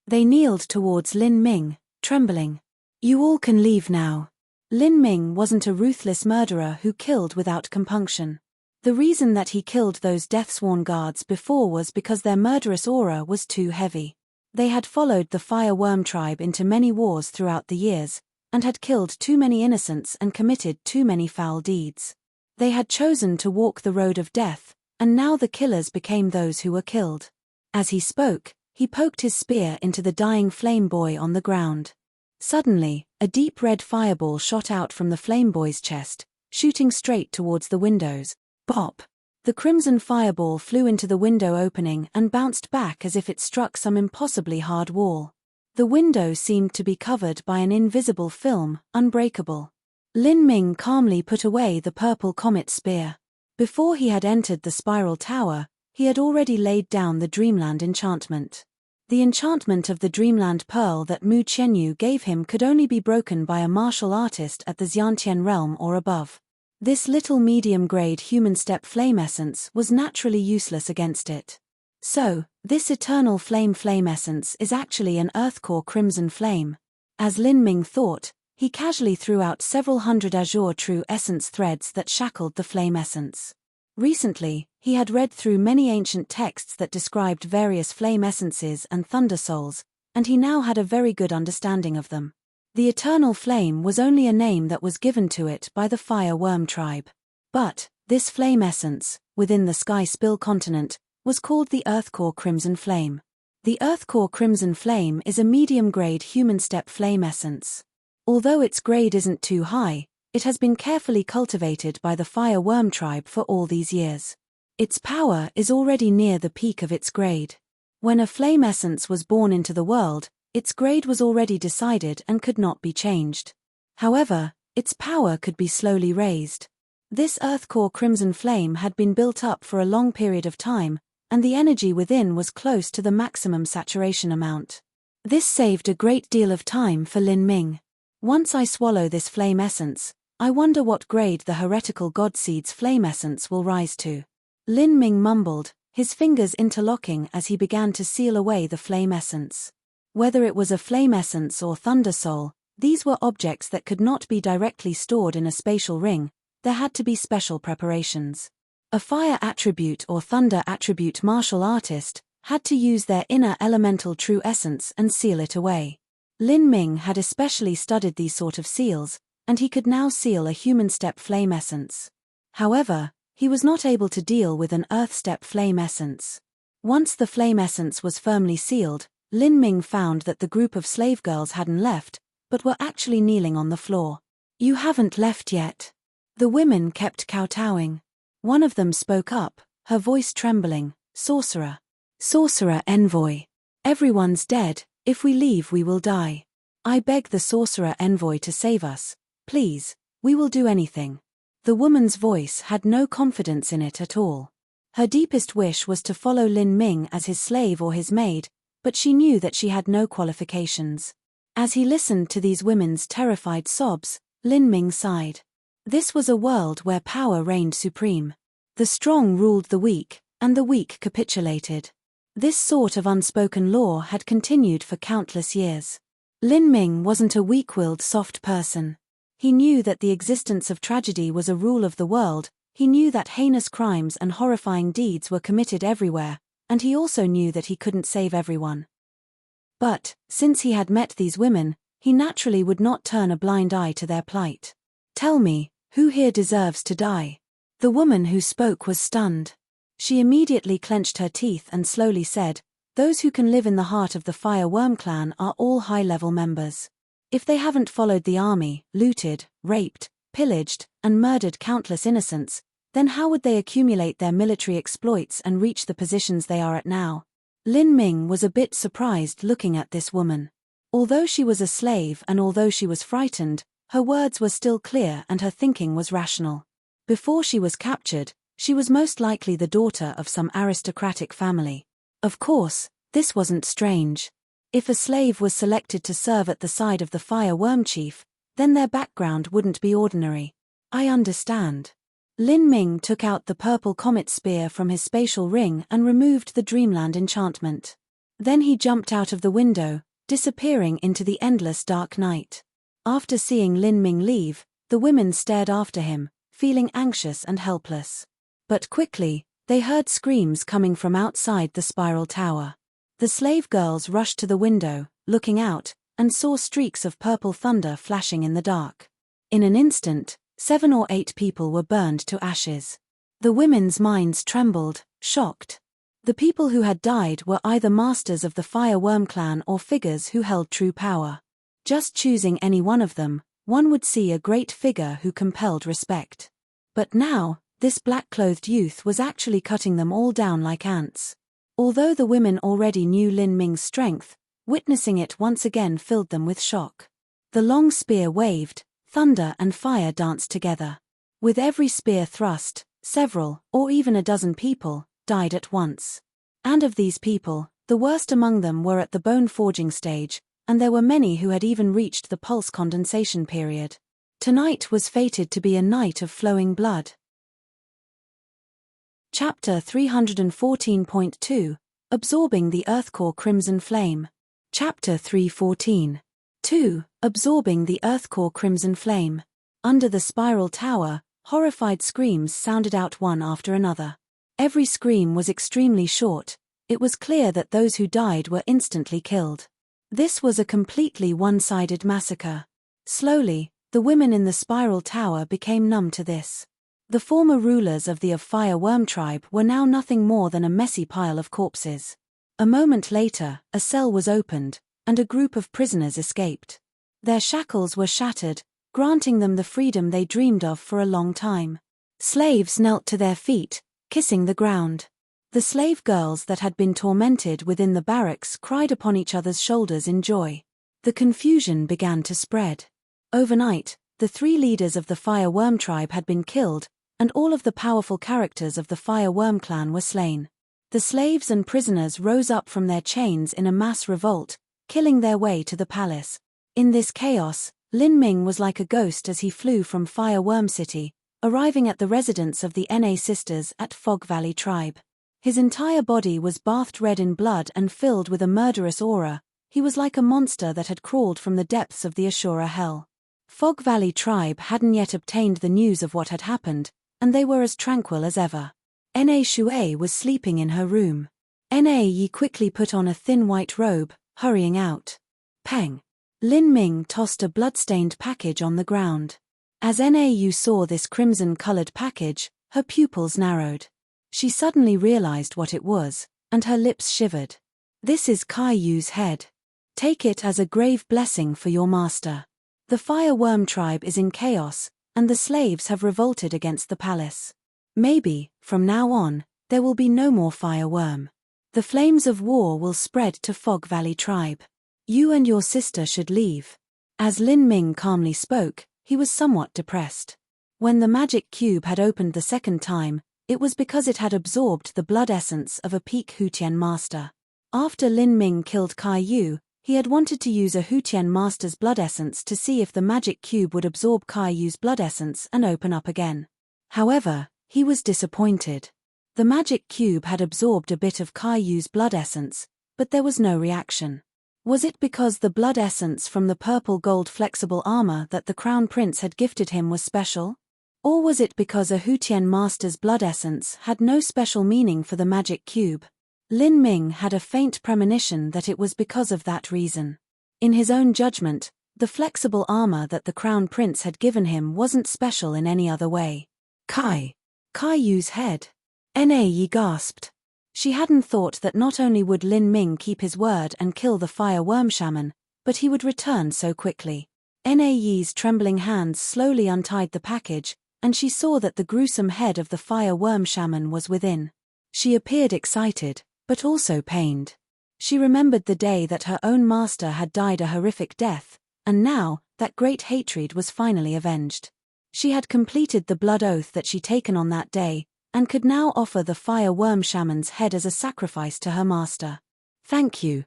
They kneeled towards Lin Ming, trembling. "You all can leave now." Lin Ming wasn't a ruthless murderer who killed without compunction. The reason that he killed those death-sworn guards before was because their murderous aura was too heavy. They had followed the Fire Worm tribe into many wars throughout the years, and had killed too many innocents and committed too many foul deeds. They had chosen to walk the road of death, and now the killers became those who were killed. As he spoke, he poked his spear into the dying flame boy on the ground. Suddenly, a deep red fireball shot out from the flame boy's chest, shooting straight towards the windows. Pop! The crimson fireball flew into the window opening and bounced back as if it struck some impossibly hard wall. The window seemed to be covered by an invisible film, unbreakable. Lin Ming calmly put away the purple comet spear. Before he had entered the spiral tower, he had already laid down the Dreamland enchantment. The enchantment of the Dreamland Pearl that Mu Qianyu gave him could only be broken by a martial artist at the Xiantian realm or above. This little medium-grade human step flame essence was naturally useless against it. So, this eternal flame essence is actually an earthcore crimson flame. As Lin Ming thought, he casually threw out several hundred azure true essence threads that shackled the flame essence. Recently, he had read through many ancient texts that described various flame essences and thunder souls, and he now had a very good understanding of them. The eternal flame was only a name that was given to it by the Fire Worm tribe. But, this flame essence, within the Sky Spill continent, was called the Earthcore Crimson Flame. The Earthcore Crimson Flame is a medium-grade human step flame essence. Although its grade isn't too high, it has been carefully cultivated by the Fire Worm tribe for all these years. Its power is already near the peak of its grade. When a flame essence was born into the world, its grade was already decided and could not be changed. However, its power could be slowly raised. This Earthcore Crimson Flame had been built up for a long period of time, and the energy within was close to the maximum saturation amount. This saved a great deal of time for Lin Ming. Once I swallow this flame essence, I wonder what grade the heretical Godseed's flame essence will rise to. Lin Ming mumbled, his fingers interlocking as he began to seal away the flame essence. Whether it was a flame essence or thunder soul, these were objects that could not be directly stored in a spatial ring. There had to be special preparations. A fire attribute or thunder attribute martial artist had to use their inner elemental true essence and seal it away. Lin Ming had especially studied these sort of seals, and he could now seal a human step flame essence. However, he was not able to deal with an earth step flame essence. Once the flame essence was firmly sealed, Lin Ming found that the group of slave girls hadn't left, but were actually kneeling on the floor. "You haven't left yet." The women kept kowtowing. One of them spoke up, her voice trembling, "Sorcerer. Sorcerer Envoy. Everyone's dead. If we leave we will die. I beg the Sorcerer Envoy to save us. Please, we will do anything." The woman's voice had no confidence in it at all. Her deepest wish was to follow Lin Ming as his slave or his maid, but she knew that she had no qualifications. As he listened to these women's terrified sobs, Lin Ming sighed. This was a world where power reigned supreme. The strong ruled the weak, and the weak capitulated. This sort of unspoken law had continued for countless years. Lin Ming wasn't a weak-willed soft person. He knew that the existence of tragedy was a rule of the world, he knew that heinous crimes and horrifying deeds were committed everywhere, and he also knew that he couldn't save everyone. But, since he had met these women, he naturally would not turn a blind eye to their plight. "Tell me, who here deserves to die?" The woman who spoke was stunned. She immediately clenched her teeth and slowly said, "Those who can live in the heart of the Fire Worm clan are all high-level members. If they haven't followed the army, looted, raped, pillaged, and murdered countless innocents, then how would they accumulate their military exploits and reach the positions they are at now? Lin Ming was a bit surprised looking at this woman. Although she was a slave and although she was frightened, her words were still clear and her thinking was rational. Before she was captured, she was most likely the daughter of some aristocratic family. Of course, this wasn't strange. If a slave was selected to serve at the side of the Fire Worm Chief, then their background wouldn't be ordinary. I understand. Lin Ming took out the purple comet spear from his spatial ring and removed the Dreamland enchantment. Then he jumped out of the window, disappearing into the endless dark night. After seeing Lin Ming leave, the women stared after him, feeling anxious and helpless. But quickly, they heard screams coming from outside the spiral tower. The slave girls rushed to the window, looking out, and saw streaks of purple thunder flashing in the dark. In an instant, 7 or 8 people were burned to ashes. The women's minds trembled, shocked. The people who had died were either masters of the Fire Worm clan or figures who held true power. Just choosing any one of them, one would see a great figure who compelled respect. But now, this black-clothed youth was actually cutting them all down like ants. Although the women already knew Lin Ming's strength, witnessing it once again filled them with shock. The long spear waved, thunder and fire danced together. With every spear thrust, several, or even a dozen people, died at once. And of these people, the worst among them were at the bone-forging stage, and there were many who had even reached the pulse condensation period. Tonight was fated to be a night of flowing blood. Chapter 314.2 Absorbing the Earthcore Crimson Flame. Chapter 314. 2. Absorbing the Earthcore Crimson Flame. Under the spiral tower, horrified screams sounded out one after another. Every scream was extremely short. It was clear that those who died were instantly killed. This was a completely one-sided massacre. Slowly, the women in the spiral tower became numb to this. The former rulers of the Fire Worm tribe were now nothing more than a messy pile of corpses. A moment later, a cell was opened, and a group of prisoners escaped. Their shackles were shattered, granting them the freedom they dreamed of for a long time. Slaves knelt to their feet, kissing the ground. The slave girls that had been tormented within the barracks cried upon each other's shoulders in joy. The confusion began to spread. Overnight, the 3 leaders of the Fire Worm tribe had been killed, and all of the powerful characters of the Fire Worm clan were slain. The slaves and prisoners rose up from their chains in a mass revolt, killing their way to the palace. In this chaos, Lin Ming was like a ghost as he flew from Fire Worm City, arriving at the residence of the Na sisters at Fog Valley Tribe. His entire body was bathed red in blood and filled with a murderous aura. He was like a monster that had crawled from the depths of the Ashura hell. Fog Valley Tribe hadn't yet obtained the news of what had happened, and they were as tranquil as ever. Na Shui was sleeping in her room. Na Yi quickly put on a thin white robe, hurrying out. Peng. Lin Ming tossed a blood-stained package on the ground. As Na Yu saw this crimson-colored package, her pupils narrowed. She suddenly realized what it was, and her lips shivered. This is Kai Yu's head. Take it as a grave blessing for your master. The Fire Worm tribe is in chaos, and the slaves have revolted against the palace. Maybe, from now on, there will be no more Fire Worm. The flames of war will spread to Fog Valley Tribe. You and your sister should leave. As Lin Ming calmly spoke, he was somewhat depressed. When the magic cube had opened the second time, it was because it had absorbed the blood essence of a peak Hutian master. After Lin Ming killed Kai Yu, he had wanted to use a Hutian master's blood essence to see if the magic cube would absorb Kai Yu's blood essence and open up again. However, he was disappointed. The magic cube had absorbed a bit of Kai Yu's blood essence, but there was no reaction. Was it because the blood essence from the purple gold flexible armor that the Crown Prince had gifted him was special? Or was it because a Hutian master's blood essence had no special meaning for the magic cube? Lin Ming had a faint premonition that it was because of that reason. In his own judgment, the flexible armor that the Crown Prince had given him wasn't special in any other way. Kai Yu's head. Na Yi gasped. She hadn't thought that not only would Lin Ming keep his word and kill the Fire Worm shaman, but he would return so quickly. Na Yi's trembling hands slowly untied the package, and she saw that the gruesome head of the fire worm shaman was within. She appeared excited, but also pained. She remembered the day that her own master had died a horrific death, and now, that great hatred was finally avenged. She had completed the blood oath that she'd taken on that day, and could now offer the fire worm shaman's head as a sacrifice to her master. Thank you,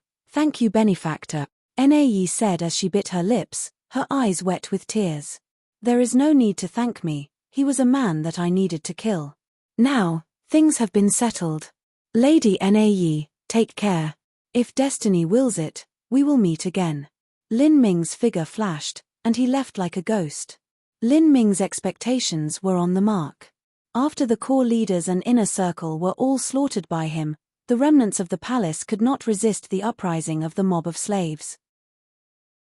benefactor, Nae said as she bit her lips, her eyes wet with tears. There is no need to thank me, he was a man that I needed to kill. Now, things have been settled. Lady Nae, take care. If destiny wills it, we will meet again. Lin Ming's figure flashed, and he left like a ghost. Lin Ming's expectations were on the mark. After the core leaders and inner circle were all slaughtered by him, the remnants of the palace could not resist the uprising of the mob of slaves.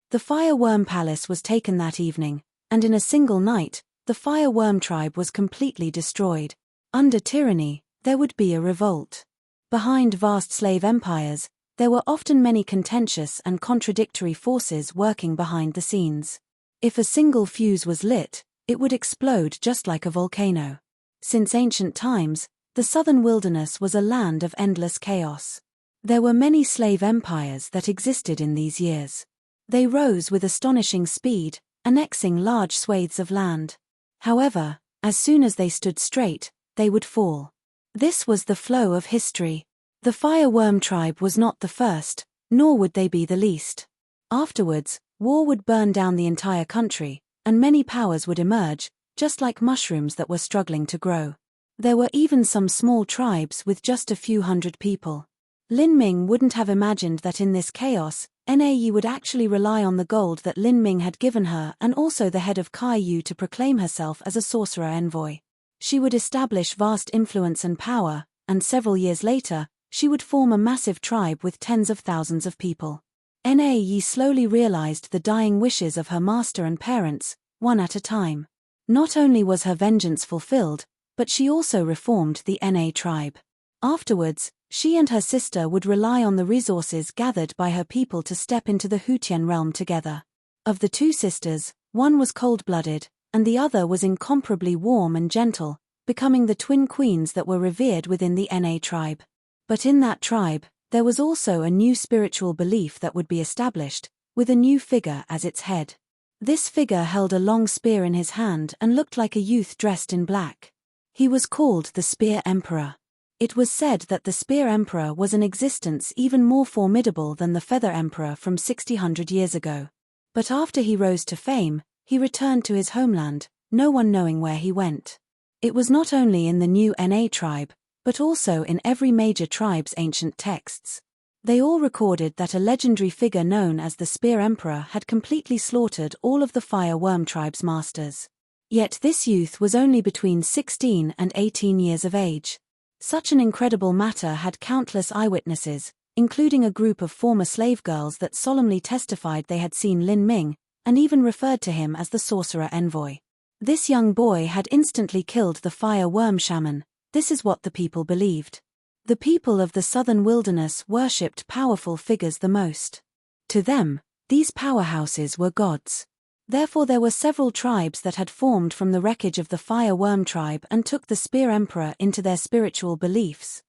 The Fire Worm Palace was taken that evening, and in a single night, the Fire Worm tribe was completely destroyed. Under tyranny, there would be a revolt. Behind vast slave empires, there were often many contentious and contradictory forces working behind the scenes. If a single fuse was lit, it would explode just like a volcano. Since ancient times, the southern wilderness was a land of endless chaos. There were many slave empires that existed in these years. They rose with astonishing speed, annexing large swathes of land. However, as soon as they stood straight, they would fall. This was the flow of history. The Fire Worm tribe was not the first, nor would they be the least. Afterwards, war would burn down the entire country, and many powers would emerge, just like mushrooms that were struggling to grow. There were even some small tribes with just a few hundred people. Lin Ming wouldn't have imagined that in this chaos, Nae would actually rely on the gold that Lin Ming had given her and also the head of Kai Yu to proclaim herself as a sorcerer envoy. She would establish vast influence and power, and several years later, she would form a massive tribe with tens of thousands of people. Nae slowly realized the dying wishes of her master and parents, one at a time. Not only was her vengeance fulfilled, but she also reformed the Na tribe. Afterwards, she and her sister would rely on the resources gathered by her people to step into the Hutian realm together. Of the two sisters, one was cold-blooded, and the other was incomparably warm and gentle, becoming the twin queens that were revered within the Na tribe. But in that tribe, there was also a new spiritual belief that would be established, with a new figure as its head. This figure held a long spear in his hand and looked like a youth dressed in black. He was called the Spear Emperor. It was said that the Spear Emperor was an existence even more formidable than the Feather Emperor from 600 years ago. But after he rose to fame, he returned to his homeland, no one knowing where he went. It was not only in the new Na tribe, but also in every major tribe's ancient texts. They all recorded that a legendary figure known as the Spear Emperor had completely slaughtered all of the Fire Worm tribe's masters. Yet this youth was only between 16 and 18 years of age. Such an incredible matter had countless eyewitnesses, including a group of former slave girls that solemnly testified they had seen Lin Ming, and even referred to him as the sorcerer envoy. This young boy had instantly killed the Fire Worm shaman. This is what the people believed. The people of the southern wilderness worshipped powerful figures the most. To them, these powerhouses were gods. Therefore there were several tribes that had formed from the wreckage of the Fire Worm tribe and took the Spear Emperor into their spiritual beliefs.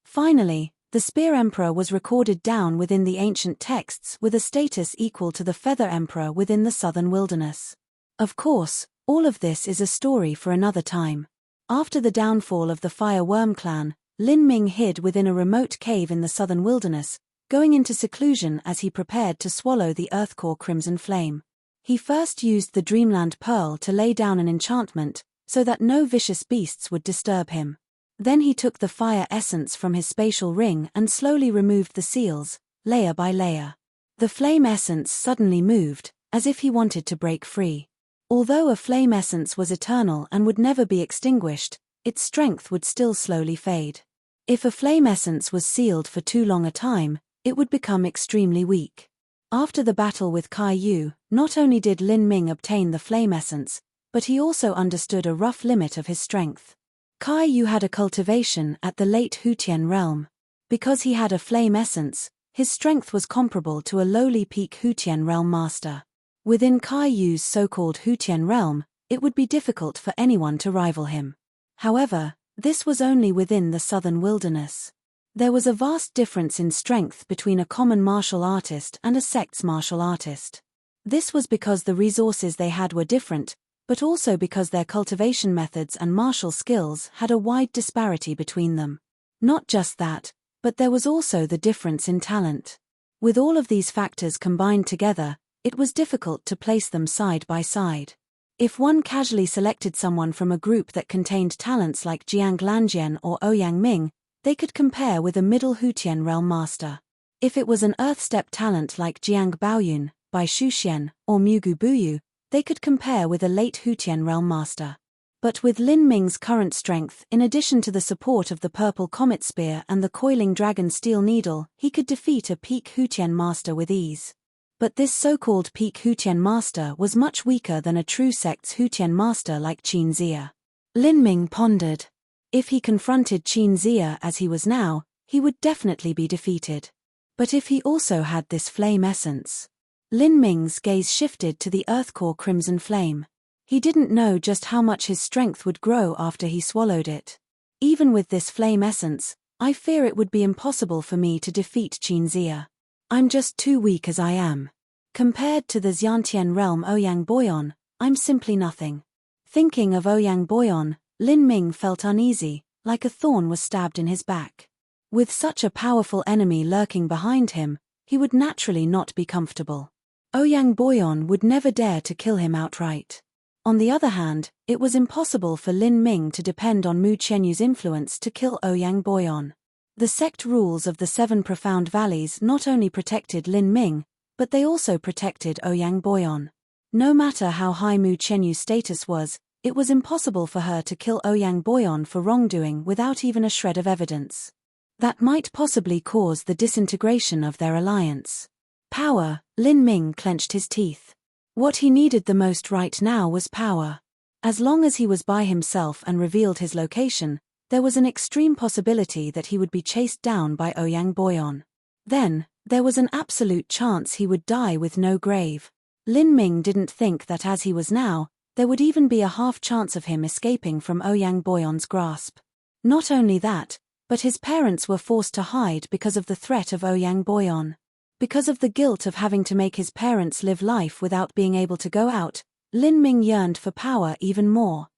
Finally, the Spear Emperor was recorded down within the ancient texts with a status equal to the Feather Emperor within the southern wilderness. Of course, all of this is a story for another time. After the downfall of the Fire Worm clan, Lin Ming hid within a remote cave in the southern wilderness, going into seclusion as he prepared to swallow the Earthcore Crimson Flame. He first used the Dreamland Pearl to lay down an enchantment, so that no vicious beasts would disturb him. Then he took the fire essence from his spatial ring and slowly removed the seals, layer by layer. The flame essence suddenly moved, as if he wanted to break free. Although a flame essence was eternal and would never be extinguished, its strength would still slowly fade. If a flame essence was sealed for too long a time, it would become extremely weak. After the battle with Kai Yu, not only did Lin Ming obtain the flame essence, but he also understood a rough limit of his strength. Kai Yu had a cultivation at the late Hutian realm. Because he had a flame essence, his strength was comparable to a lowly peak Hutian realm master. Within Kai Yu's so-called Hutian realm, it would be difficult for anyone to rival him. However, this was only within the southern wilderness. There was a vast difference in strength between a common martial artist and a sect's martial artist. This was because the resources they had were different, but also because their cultivation methods and martial skills had a wide disparity between them. Not just that, but there was also the difference in talent. With all of these factors combined together, it was difficult to place them side by side. If one casually selected someone from a group that contained talents like Jiang Lanjian or Ouyang Ming, they could compare with a middle Hutian realm master. If it was an earth-step talent like Jiang Baoyun, Bai Shuxian, or Mugu Buyu, they could compare with a late Hutian realm master. But with Lin Ming's current strength, in addition to the support of the Purple Comet Spear and the Coiling Dragon Steel Needle, he could defeat a peak Hutian master with ease. But this so-called peak Hutian master was much weaker than a true sect's Hutian master like Qin Zia. Lin Ming pondered. If he confronted Qin Zia as he was now, he would definitely be defeated. But if he also had this flame essence? Lin Ming's gaze shifted to the Earthcore Crimson Flame. He didn't know just how much his strength would grow after he swallowed it. Even with this flame essence, I fear it would be impossible for me to defeat Qin Zia. I'm just too weak as I am. Compared to the Xiantian realm Ouyang Boyan, I'm simply nothing. Thinking of Ouyang Boyan, Lin Ming felt uneasy, like a thorn was stabbed in his back. With such a powerful enemy lurking behind him, he would naturally not be comfortable. Ouyang Boyan would never dare to kill him outright. On the other hand, it was impossible for Lin Ming to depend on Mu Qianyu's influence to kill Ouyang Boyan. The sect rules of the 7 profound valleys not only protected Lin Ming, but they also protected Ouyang Boyan. No matter how high Mu Qianyu's status was, it was impossible for her to kill Ouyang Boyan for wrongdoing without even a shred of evidence. That might possibly cause the disintegration of their alliance. Power, Lin Ming clenched his teeth. What he needed the most right now was power. As long as he was by himself and revealed his location, there was an extreme possibility that he would be chased down by Ouyang Boyan. Then, there was an absolute chance he would die with no grave. Lin Ming didn't think that as he was now, there would even be a half chance of him escaping from Ouyang Boyan's grasp. Not only that, but his parents were forced to hide because of the threat of Ouyang Boyan. Because of the guilt of having to make his parents live life without being able to go out, Lin Ming yearned for power even more.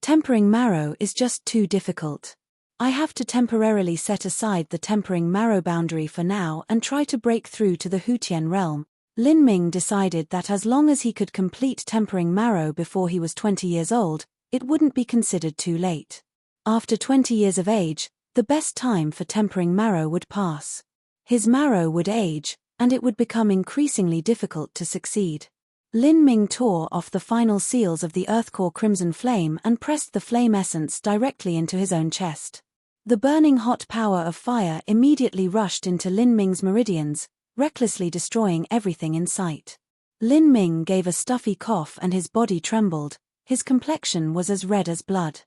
Tempering marrow is just too difficult. I have to temporarily set aside the tempering marrow boundary for now and try to break through to the Hutian realm. Lin Ming decided that as long as he could complete tempering marrow before he was 20 years old, it wouldn't be considered too late. After 20 years of age, the best time for tempering marrow would pass. His marrow would age, and it would become increasingly difficult to succeed. Lin Ming tore off the final seals of the Earthcore Crimson Flame and pressed the flame essence directly into his own chest. The burning hot power of fire immediately rushed into Lin Ming's meridians, recklessly destroying everything in sight. Lin Ming gave a stuffy cough and his body trembled. His complexion was as red as blood.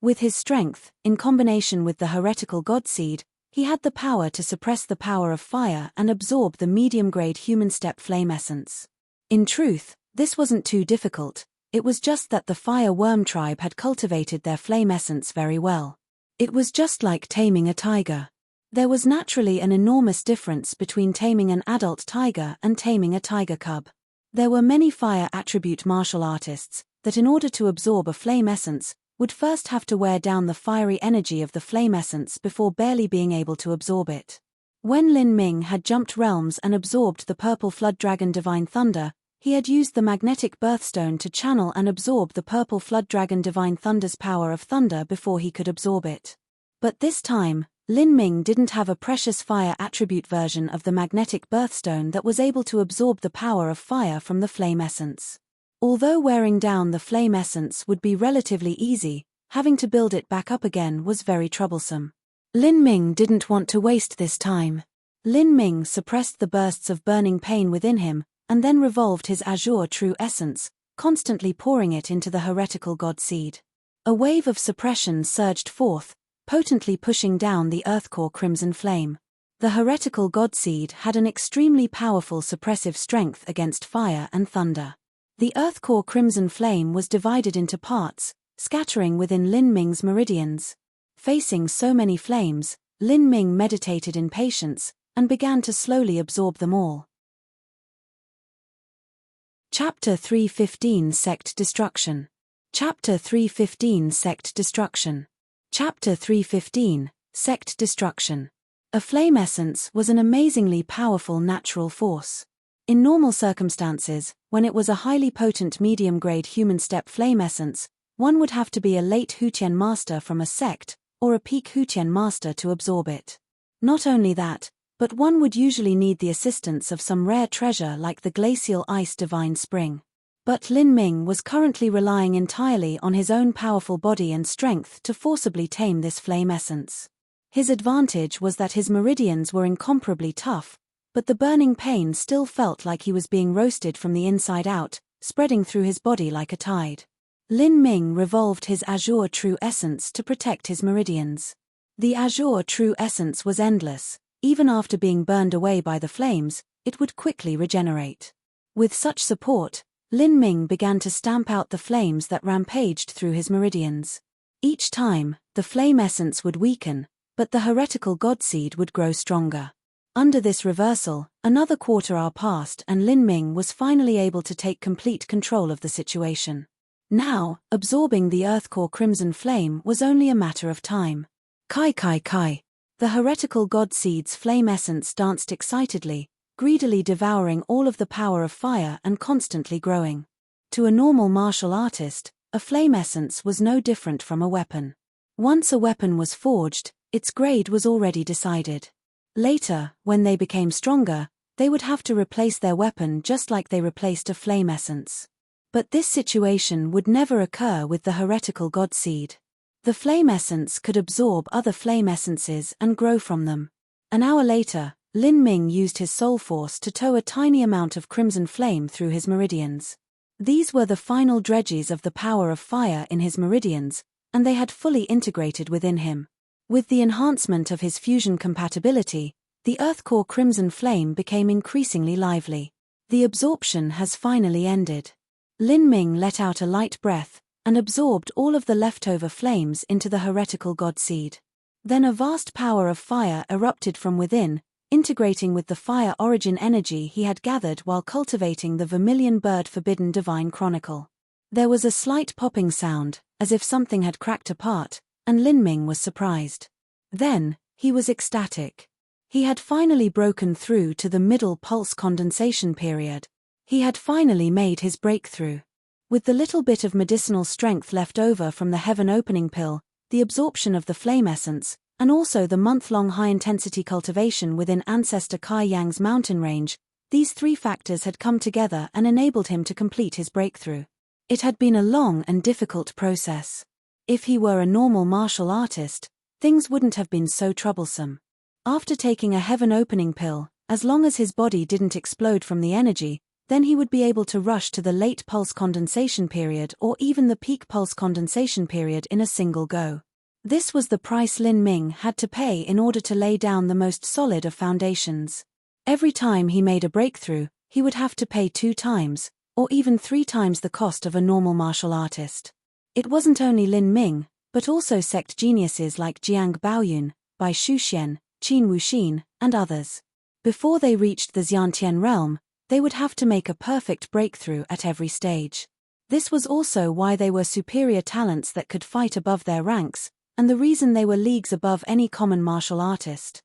With his strength, in combination with the heretical godseed, he had the power to suppress the power of fire and absorb the medium-grade human step flame essence. In truth, this wasn't too difficult, it was just that the fire worm tribe had cultivated their flame essence very well. It was just like taming a tiger. There was naturally an enormous difference between taming an adult tiger and taming a tiger cub. There were many fire attribute martial artists that in order to absorb a flame essence, would first have to wear down the fiery energy of the flame essence before barely being able to absorb it. When Lin Ming had jumped realms and absorbed the purple flood dragon Divine Thunder, he had used the magnetic birthstone to channel and absorb the purple flood dragon Divine Thunder's power of thunder before he could absorb it. But this time, Lin Ming didn't have a precious fire attribute version of the magnetic birthstone that was able to absorb the power of fire from the flame essence. Although wearing down the flame essence would be relatively easy, having to build it back up again was very troublesome. Lin Ming didn't want to waste this time. Lin Ming suppressed the bursts of burning pain within him, and then revolved his azure true essence, constantly pouring it into the heretical god seed. A wave of suppression surged forth, potently pushing down the Earthcore Crimson Flame. The heretical god seed had an extremely powerful suppressive strength against fire and thunder. The earth core crimson flame was divided into parts, scattering within Lin Ming's meridians. Facing so many flames, Lin Ming meditated in patience, and began to slowly absorb them all. Chapter 315 Sect Destruction. Chapter 315 Sect Destruction. Chapter 315 Sect Destruction. A flame essence was an amazingly powerful natural force. In normal circumstances, when it was a highly potent medium-grade human step flame essence, one would have to be a late Huqian master from a sect, or a peak Huqian master to absorb it. Not only that, but one would usually need the assistance of some rare treasure like the glacial ice divine spring. But Lin Ming was currently relying entirely on his own powerful body and strength to forcibly tame this flame essence. His advantage was that his meridians were incomparably tough, but the burning pain still felt like he was being roasted from the inside out, spreading through his body like a tide. Lin Ming revolved his azure true essence to protect his meridians. The azure true essence was endless. Even after being burned away by the flames, it would quickly regenerate. With such support, Lin Ming began to stamp out the flames that rampaged through his meridians. Each time, the flame essence would weaken, but the heretical godseed would grow stronger. Under this reversal, another quarter-hour passed and Lin Ming was finally able to take complete control of the situation. Now, absorbing the earth core crimson flame was only a matter of time. Kai kai kai. The heretical godseed's flame essence danced excitedly, greedily devouring all of the power of fire and constantly growing. To a normal martial artist, a flame essence was no different from a weapon. Once a weapon was forged, its grade was already decided. Later, when they became stronger, they would have to replace their weapon just like they replaced a flame essence. But this situation would never occur with the heretical godseed. The flame essence could absorb other flame essences and grow from them. An hour later, Lin Ming used his soul force to tow a tiny amount of crimson flame through his meridians. These were the final dredges of the power of fire in his meridians, and they had fully integrated within him. With the enhancement of his fusion compatibility, the earth core crimson flame became increasingly lively. The absorption has finally ended. Lin Ming let out a light breath, and absorbed all of the leftover flames into the heretical godseed. Then a vast power of fire erupted from within, integrating with the fire origin energy he had gathered while cultivating the vermilion bird forbidden divine chronicle. There was a slight popping sound, as if something had cracked apart, and Lin Ming was surprised. Then, he was ecstatic. He had finally broken through to the middle pulse condensation period. He had finally made his breakthrough. With the little bit of medicinal strength left over from the heaven opening pill, the absorption of the flame essence, and also the month-long high-intensity cultivation within Ancestor Kai Yang's mountain range, these three factors had come together and enabled him to complete his breakthrough. It had been a long and difficult process. If he were a normal martial artist, things wouldn't have been so troublesome. After taking a heaven opening pill, as long as his body didn't explode from the energy, then he would be able to rush to the late pulse condensation period or even the peak pulse condensation period in a single go. This was the price Lin Ming had to pay in order to lay down the most solid of foundations. Every time he made a breakthrough, he would have to pay 2 times, or even 3 times the cost of a normal martial artist. It wasn't only Lin Ming, but also sect geniuses like Jiang Baoyun, Bai Shuxian, Qin Wuxin, and others. Before they reached the Xiantian realm, they would have to make a perfect breakthrough at every stage. This was also why they were superior talents that could fight above their ranks, and the reason they were leagues above any common martial artist.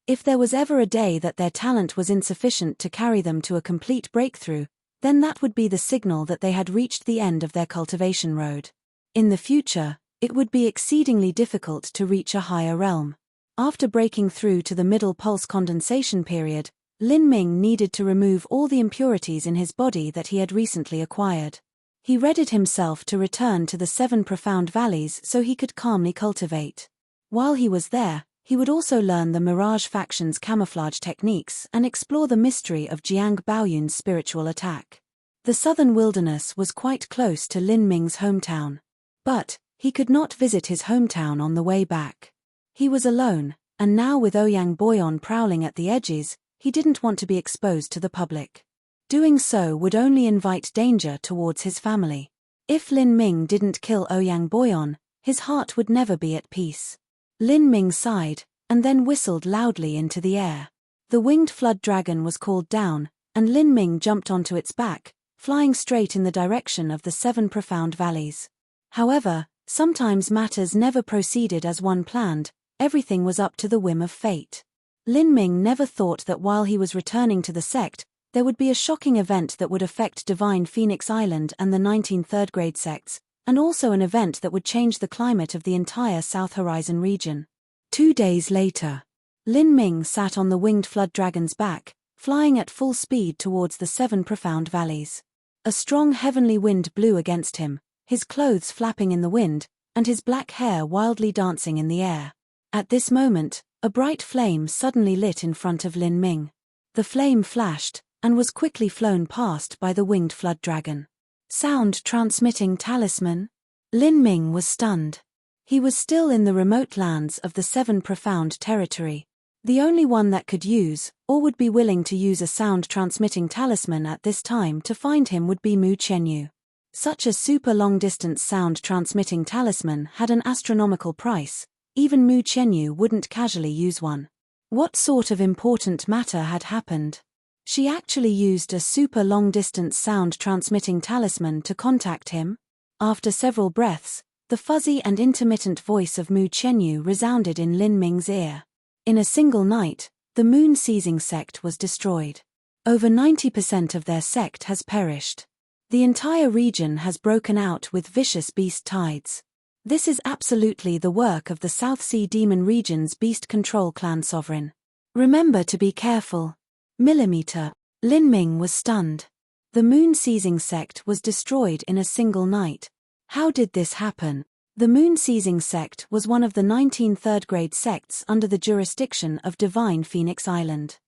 If there was ever a day that their talent was insufficient to carry them to a complete breakthrough, then that would be the signal that they had reached the end of their cultivation road. In the future, it would be exceedingly difficult to reach a higher realm. After breaking through to the middle pulse condensation period, Lin Ming needed to remove all the impurities in his body that he had recently acquired. He readied himself to return to the 7 profound valleys so he could calmly cultivate. While he was there, he would also learn the Mirage faction's camouflage techniques and explore the mystery of Jiang Baoyun's spiritual attack. The southern wilderness was quite close to Lin Ming's hometown. But, he could not visit his hometown on the way back. He was alone, and now with Ouyang Boyon prowling at the edges, he didn't want to be exposed to the public. Doing so would only invite danger towards his family. If Lin Ming didn't kill Ouyang Boyon, his heart would never be at peace. Lin Ming sighed, and then whistled loudly into the air. The winged flood dragon was called down, and Lin Ming jumped onto its back, flying straight in the direction of the 7 profound valleys. However, sometimes matters never proceeded as one planned, everything was up to the whim of fate. Lin Ming never thought that while he was returning to the sect, there would be a shocking event that would affect Divine Phoenix Island and the 19 third-grade sects, and also an event that would change the climate of the entire South Horizon region. 2 days later, Lin Ming sat on the winged flood dragon's back, flying at full speed towards the 7 profound valleys. A strong heavenly wind blew against him, his clothes flapping in the wind, and his black hair wildly dancing in the air. At this moment, a bright flame suddenly lit in front of Lin Ming. The flame flashed, and was quickly flown past by the winged flood dragon. Sound-transmitting talisman? Lin Ming was stunned. He was still in the remote lands of the 7 profound territory. The only one that could use, or would be willing to use a sound-transmitting talisman at this time to find him would be Mu Chenyu. Such a super long-distance sound-transmitting talisman had an astronomical price. Even Mu Chenyu wouldn't casually use one. What sort of important matter had happened? She actually used a super long-distance sound-transmitting talisman to contact him? After several breaths, the fuzzy and intermittent voice of Mu Chenyu resounded in Lin Ming's ear. In a single night, the moon-seizing sect was destroyed. Over 90% of their sect has perished. The entire region has broken out with vicious beast tides. This is absolutely the work of the South Sea Demon region's beast control clan sovereign. Remember to be careful. Millimeter. Lin Ming was stunned. The moon-seizing sect was destroyed in a single night. How did this happen? The moon-seizing sect was one of the 19 third-grade sects under the jurisdiction of Divine Phoenix Island.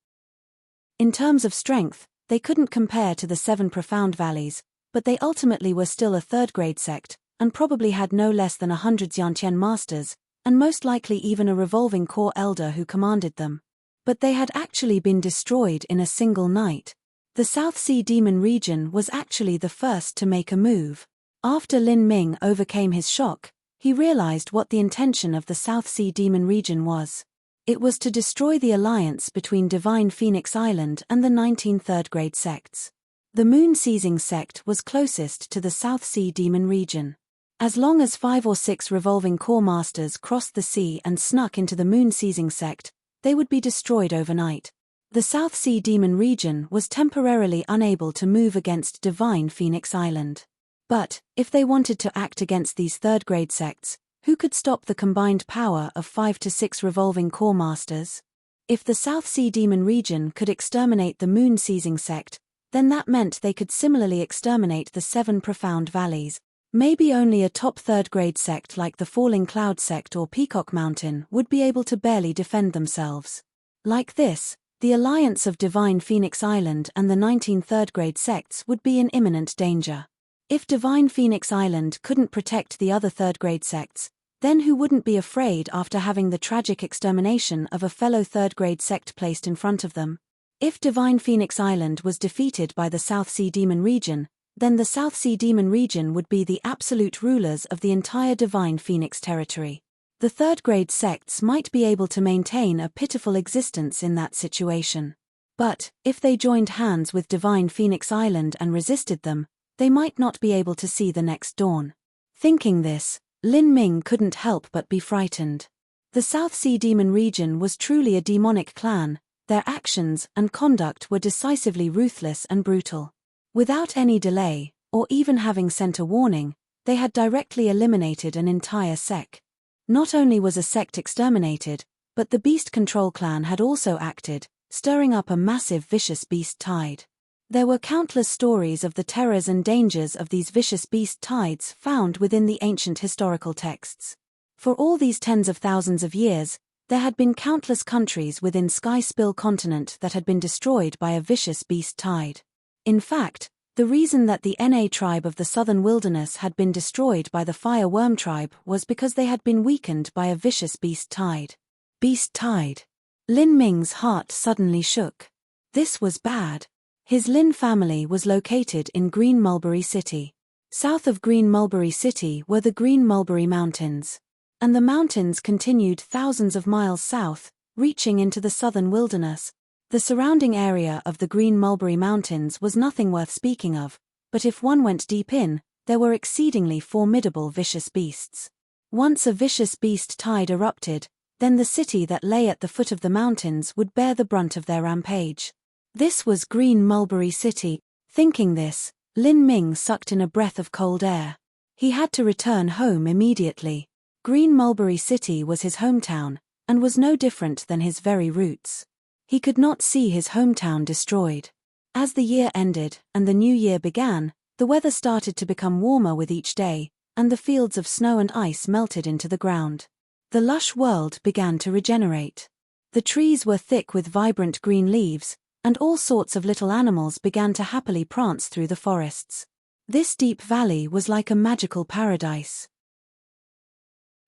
In terms of strength, they couldn't compare to the 7 profound valleys, but they ultimately were still a third-grade sect, and probably had no less than 100 Xiantian masters, and most likely even a revolving core elder who commanded them. But they had actually been destroyed in a single night. The South Sea Demon region was actually the first to make a move. After Lin Ming overcame his shock, he realized what the intention of the South Sea Demon region was. It was to destroy the alliance between Divine Phoenix Island and the 19 third-grade sects. The moon-seizing sect was closest to the South Sea Demon region. As long as 5 or 6 revolving core masters crossed the sea and snuck into the moon-seizing sect, they would be destroyed overnight. The South Sea Demon region was temporarily unable to move against Divine Phoenix Island. But, if they wanted to act against these third-grade sects, who could stop the combined power of 5 to 6 revolving core masters? If the South Sea Demon region could exterminate the moon-seizing sect, then that meant they could similarly exterminate the 7 profound valleys. Maybe only a top third-grade sect like the Falling Cloud sect or Peacock Mountain would be able to barely defend themselves. Like this, the alliance of Divine Phoenix Island and the 19 third-grade sects would be in imminent danger. If Divine Phoenix Island couldn't protect the other third-grade sects, then who wouldn't be afraid after having the tragic extermination of a fellow third-grade sect placed in front of them? If Divine Phoenix Island was defeated by the South Sea Demon region, then the South Sea Demon region would be the absolute rulers of the entire Divine Phoenix territory. The third-grade sects might be able to maintain a pitiful existence in that situation. But, if they joined hands with Divine Phoenix Island and resisted them, they might not be able to see the next dawn. Thinking this, Lin Ming couldn't help but be frightened. The South Sea Demon region was truly a demonic clan. Their actions and conduct were decisively ruthless and brutal. Without any delay, or even having sent a warning, they had directly eliminated an entire sect. Not only was a sect exterminated, but the Beast Control clan had also acted, stirring up a massive vicious beast tide. There were countless stories of the terrors and dangers of these vicious beast tides found within the ancient historical texts. For all these tens of thousands of years, there had been countless countries within Sky Spill continent that had been destroyed by a vicious beast tide. In fact, the reason that the Na tribe of the southern wilderness had been destroyed by the Fire Worm tribe was because they had been weakened by a vicious beast tide. Beast tide. Lin Ming's heart suddenly shook. This was bad. His Lin family was located in Green Mulberry City. South of Green Mulberry City were the Green Mulberry Mountains. And the mountains continued thousands of miles south, reaching into the southern wilderness. The surrounding area of the Green Mulberry Mountains was nothing worth speaking of, but if one went deep in, there were exceedingly formidable vicious beasts. Once a vicious beast tide erupted, then the city that lay at the foot of the mountains would bear the brunt of their rampage. This was Green Mulberry City. Thinking this, Lin Ming sucked in a breath of cold air. He had to return home immediately. Green Mulberry City was his hometown, and was no different than his very roots. He could not see his hometown destroyed. As the year ended and the new year began, the weather started to become warmer with each day, and the fields of snow and ice melted into the ground. The lush world began to regenerate. The trees were thick with vibrant green leaves, and all sorts of little animals began to happily prance through the forests. This deep valley was like a magical paradise.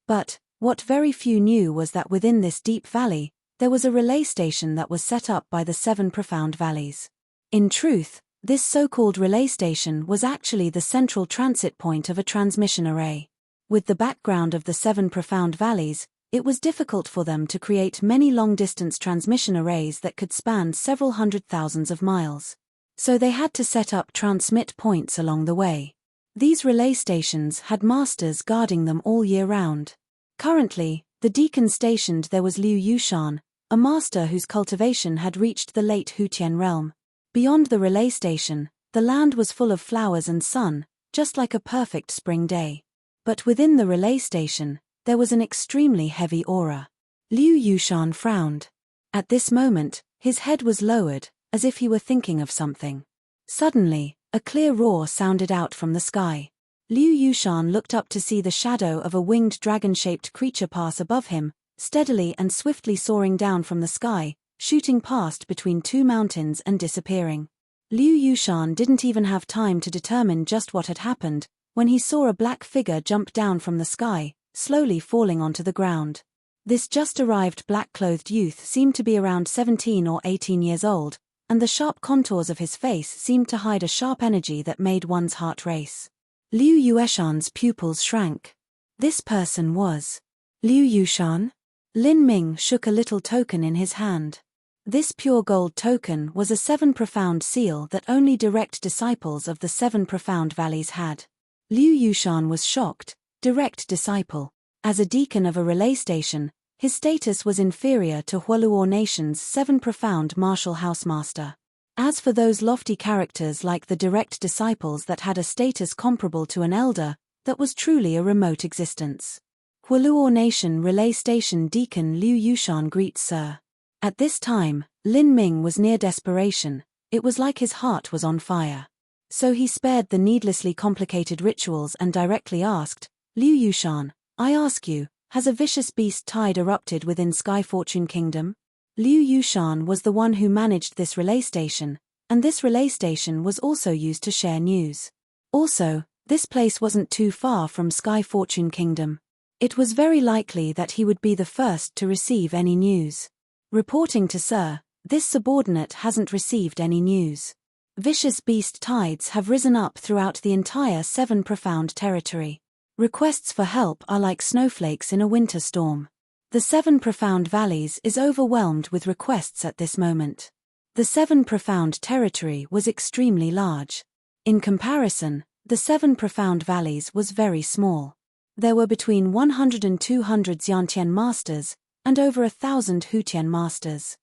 But what very few knew was that within this deep valley, there was a relay station that was set up by the 7 profound valleys. In truth, this so-called relay station was actually the central transit point of a transmission array. With the background of the 7 profound valleys, it was difficult for them to create many long-distance transmission arrays that could span several hundred thousands of miles. So they had to set up transmit points along the way. These relay stations had masters guarding them all year round. Currently, the deacon stationed there was Liu Yushan, a master whose cultivation had reached the late Hutian realm. Beyond the relay station, the land was full of flowers and sun, just like a perfect spring day. But within the relay station, there was an extremely heavy aura. Liu Yushan frowned. At this moment, his head was lowered, as if he were thinking of something. Suddenly, a clear roar sounded out from the sky. Liu Yushan looked up to see the shadow of a winged dragon-shaped creature pass above him, steadily and swiftly soaring down from the sky, shooting past between 2 mountains and disappearing. Liu Yushan didn't even have time to determine just what had happened, when he saw a black figure jump down from the sky, slowly falling onto the ground. This just-arrived black-clothed youth seemed to be around 17 or 18 years old, and the sharp contours of his face seemed to hide a sharp energy that made one's heart race. Liu Yueshan's pupils shrank. This person was Liu Yushan? Lin Ming shook a little token in his hand. This pure gold token was a 7 profound seal that only direct disciples of the 7 profound valleys had. Liu Yushan was shocked. Direct disciple. As a deacon of a relay station, his status was inferior to Hualuo Nation's 7 profound martial housemaster. As for those lofty characters like the direct disciples that had a status comparable to an elder, that was truly a remote existence. Hualuo Nation Relay Station Deacon Liu Yushan greets Sir. At this time, Lin Ming was near desperation. It was like his heart was on fire. So he spared the needlessly complicated rituals and directly asked, Liu Yushan, I ask you, has a vicious beast tide erupted within Sky Fortune Kingdom? Liu Yushan was the one who managed this relay station, and this relay station was also used to share news. Also, this place wasn't too far from Sky Fortune Kingdom. It was very likely that he would be the first to receive any news. Reporting to Sir, this subordinate hasn't received any news. Vicious beast tides have risen up throughout the entire 7 profound territory. Requests for help are like snowflakes in a winter storm. The 7 profound valleys is overwhelmed with requests at this moment. The 7 profound territory was extremely large. In comparison, the 7 profound valleys was very small. There were between 100 and 200 Xiantian masters, and over 1,000 Hutian masters.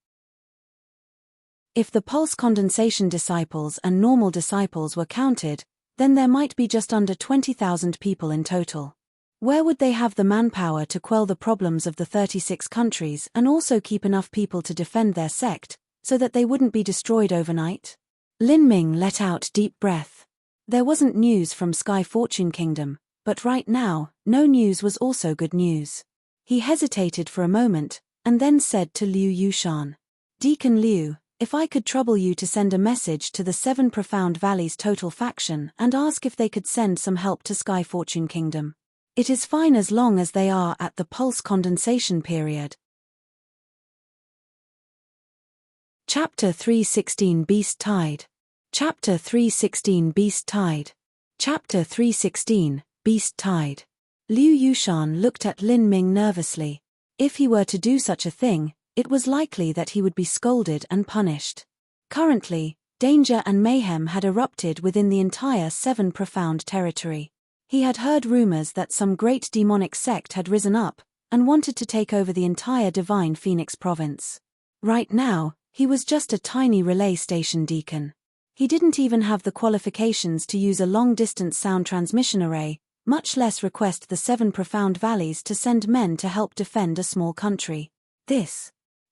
If the pulse condensation disciples and normal disciples were counted, then there might be just under 20,000 people in total. Where would they have the manpower to quell the problems of the 36 countries and also keep enough people to defend their sect, so that they wouldn't be destroyed overnight? Lin Ming let out deep breath. There wasn't news from Sky Fortune Kingdom, but right now, no news was also good news. He hesitated for a moment, and then said to Liu Yushan, Deacon Liu, if I could trouble you to send a message to the 7 Profound Valleys Total Faction and ask if they could send some help to Sky Fortune Kingdom. It is fine as long as they are at the pulse condensation period. Chapter 316 Beast Tide. Chapter 316 Beast Tide. Chapter 316 Beast Tide. Liu Yushan looked at Lin Ming nervously. If he were to do such a thing, it was likely that he would be scolded and punished. Currently, danger and mayhem had erupted within the entire Seven Profound territory. He had heard rumors that some great demonic sect had risen up and wanted to take over the entire Divine Phoenix province. Right now, he was just a tiny relay station deacon. He didn't even have the qualifications to use a long-distance sound transmission array, much less request the Seven Profound Valleys to send men to help defend a small country.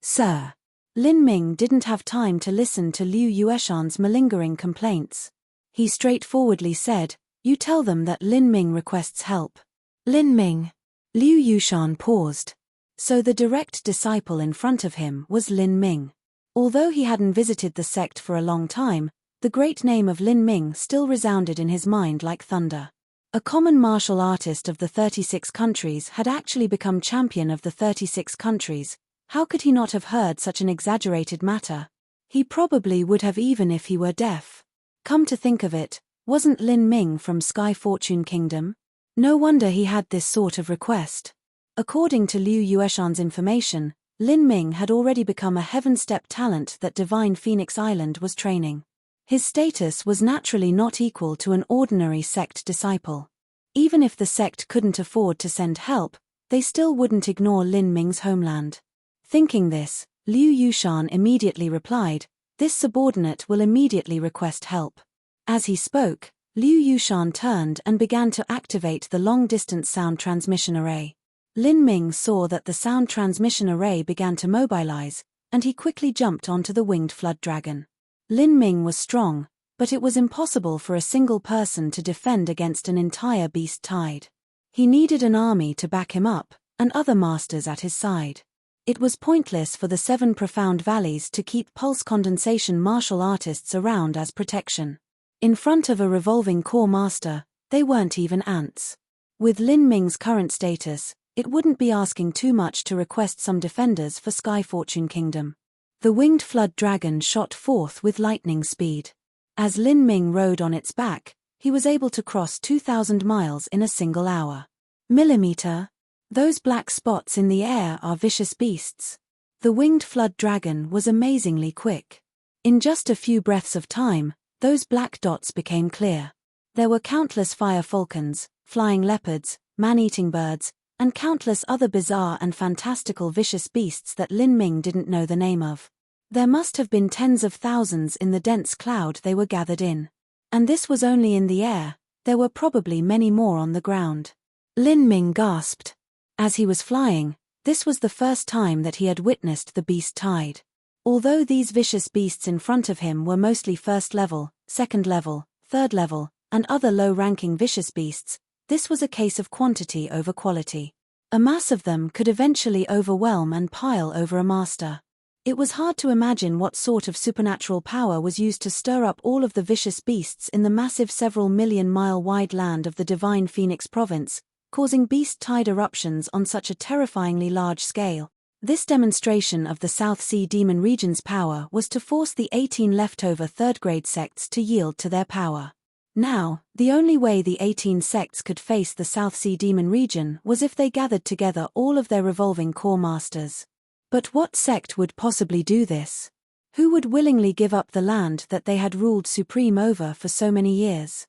Sir. Lin Ming didn't have time to listen to Liu Yueshan's malingering complaints. He straightforwardly said, "You tell them that Lin Ming requests help." Lin Ming. Liu Yushan paused. So the direct disciple in front of him was Lin Ming. Although he hadn't visited the sect for a long time, the great name of Lin Ming still resounded in his mind like thunder. A common martial artist of the 36 countries had actually become champion of the 36 countries. How could he not have heard such an exaggerated matter? He probably would have even if he were deaf. Come to think of it, wasn't Lin Ming from Sky Fortune Kingdom? No wonder he had this sort of request. According to Liu Yueshan's information, Lin Ming had already become a heaven-step talent that Divine Phoenix Island was training. His status was naturally not equal to an ordinary sect disciple. Even if the sect couldn't afford to send help, they still wouldn't ignore Lin Ming's homeland. Thinking this, Liu Yushan immediately replied, "This subordinate will immediately request help." As he spoke, Liu Yushan turned and began to activate the long-distance sound transmission array. Lin Ming saw that the sound transmission array began to mobilize, and he quickly jumped onto the winged flood dragon. Lin Ming was strong, but it was impossible for a single person to defend against an entire beast tide. He needed an army to back him up, and other masters at his side. It was pointless for the Seven Profound Valleys to keep pulse condensation martial artists around as protection. In front of a revolving core master, they weren't even ants. With Lin Ming's current status, it wouldn't be asking too much to request some defenders for Sky Fortune Kingdom. The winged flood dragon shot forth with lightning speed. As Lin Ming rode on its back, he was able to cross 2,000 miles in a single hour. Millimeter? Those black spots in the air are vicious beasts. The winged flood dragon was amazingly quick. In just a few breaths of time, those black dots became clear. There were countless fire falcons, flying leopards, man-eating birds, and countless other bizarre and fantastical vicious beasts that Lin Ming didn't know the name of. There must have been tens of thousands in the dense cloud they were gathered in. And this was only in the air, there were probably many more on the ground. Lin Ming gasped. As he was flying, this was the first time that he had witnessed the beast tide. Although these vicious beasts in front of him were mostly first level, second level, third level, and other low-ranking vicious beasts, this was a case of quantity over quality. A mass of them could eventually overwhelm and pile over a master. It was hard to imagine what sort of supernatural power was used to stir up all of the vicious beasts in the massive several million-mile-wide land of the Divine Phoenix province, causing beast tide eruptions on such a terrifyingly large scale. This demonstration of the South Sea Demon region's power was to force the 18 leftover third-grade sects to yield to their power. Now, the only way the 18 sects could face the South Sea Demon region was if they gathered together all of their revolving core masters. But what sect would possibly do this? Who would willingly give up the land that they had ruled supreme over for so many years?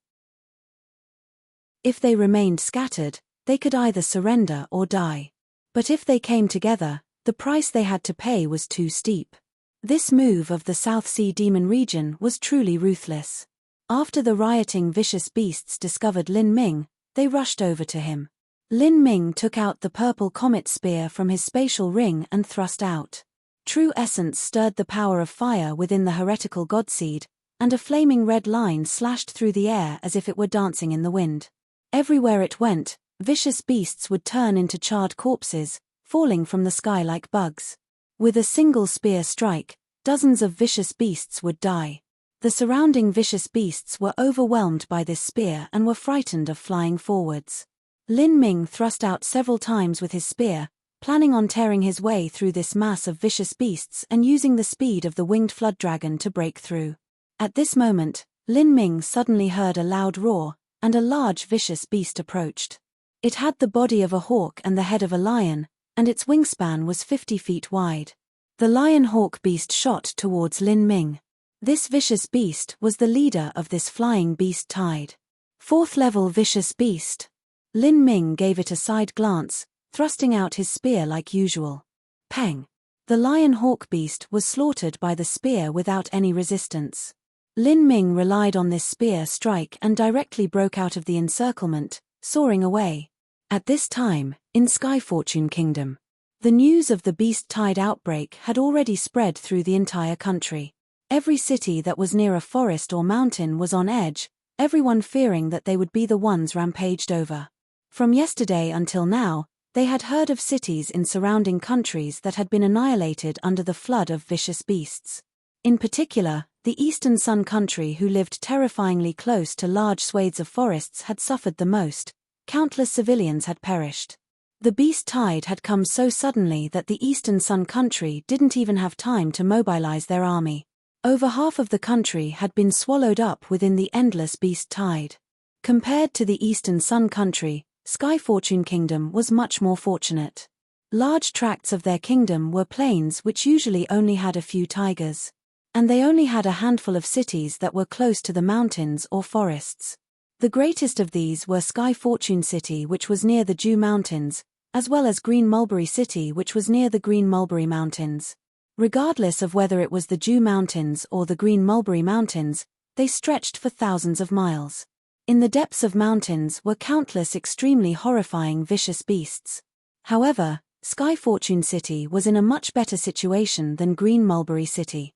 If they remained scattered, they could either surrender or die. But if they came together, the price they had to pay was too steep. This move of the South Sea Demon region was truly ruthless. After the rioting vicious beasts discovered Lin Ming, they rushed over to him. Lin Ming took out the purple comet spear from his spatial ring and thrust out. True essence stirred the power of fire within the heretical godseed, and a flaming red line slashed through the air as if it were dancing in the wind. Everywhere it went, vicious beasts would turn into charred corpses, falling from the sky like bugs. With a single spear strike, dozens of vicious beasts would die. The surrounding vicious beasts were overwhelmed by this spear and were frightened of flying forwards. Lin Ming thrust out several times with his spear, planning on tearing his way through this mass of vicious beasts and using the speed of the winged flood dragon to break through. At this moment, Lin Ming suddenly heard a loud roar, and a large vicious beast approached. It had the body of a hawk and the head of a lion, and its wingspan was 50 feet wide. The lion-hawk beast shot towards Lin Ming. This vicious beast was the leader of this flying beast tide. 4th level vicious beast. Lin Ming gave it a side glance, thrusting out his spear like usual. Peng! The lion-hawk beast was slaughtered by the spear without any resistance. Lin Ming relied on this spear strike and directly broke out of the encirclement, soaring away. At this time, in Sky Fortune Kingdom, the news of the beast tide outbreak had already spread through the entire country. Every city that was near a forest or mountain was on edge, everyone fearing that they would be the ones rampaged over. From yesterday until now, they had heard of cities in surrounding countries that had been annihilated under the flood of vicious beasts. In particular, the Eastern Sun country, who lived terrifyingly close to large swathes of forests, had suffered the most. Countless civilians had perished. The beast tide had come so suddenly that the Eastern Sun country didn't even have time to mobilize their army. Over half of the country had been swallowed up within the endless beast tide. Compared to the Eastern Sun country, Sky Fortune Kingdom was much more fortunate. Large tracts of their kingdom were plains which usually only had a few tigers. And they only had a handful of cities that were close to the mountains or forests. The greatest of these were Sky Fortune City, which was near the Dew Mountains, as well as Green Mulberry City, which was near the Green Mulberry Mountains. Regardless of whether it was the Dew Mountains or the Green Mulberry Mountains, they stretched for thousands of miles. In the depths of mountains were countless extremely horrifying vicious beasts. However, Sky Fortune City was in a much better situation than Green Mulberry City.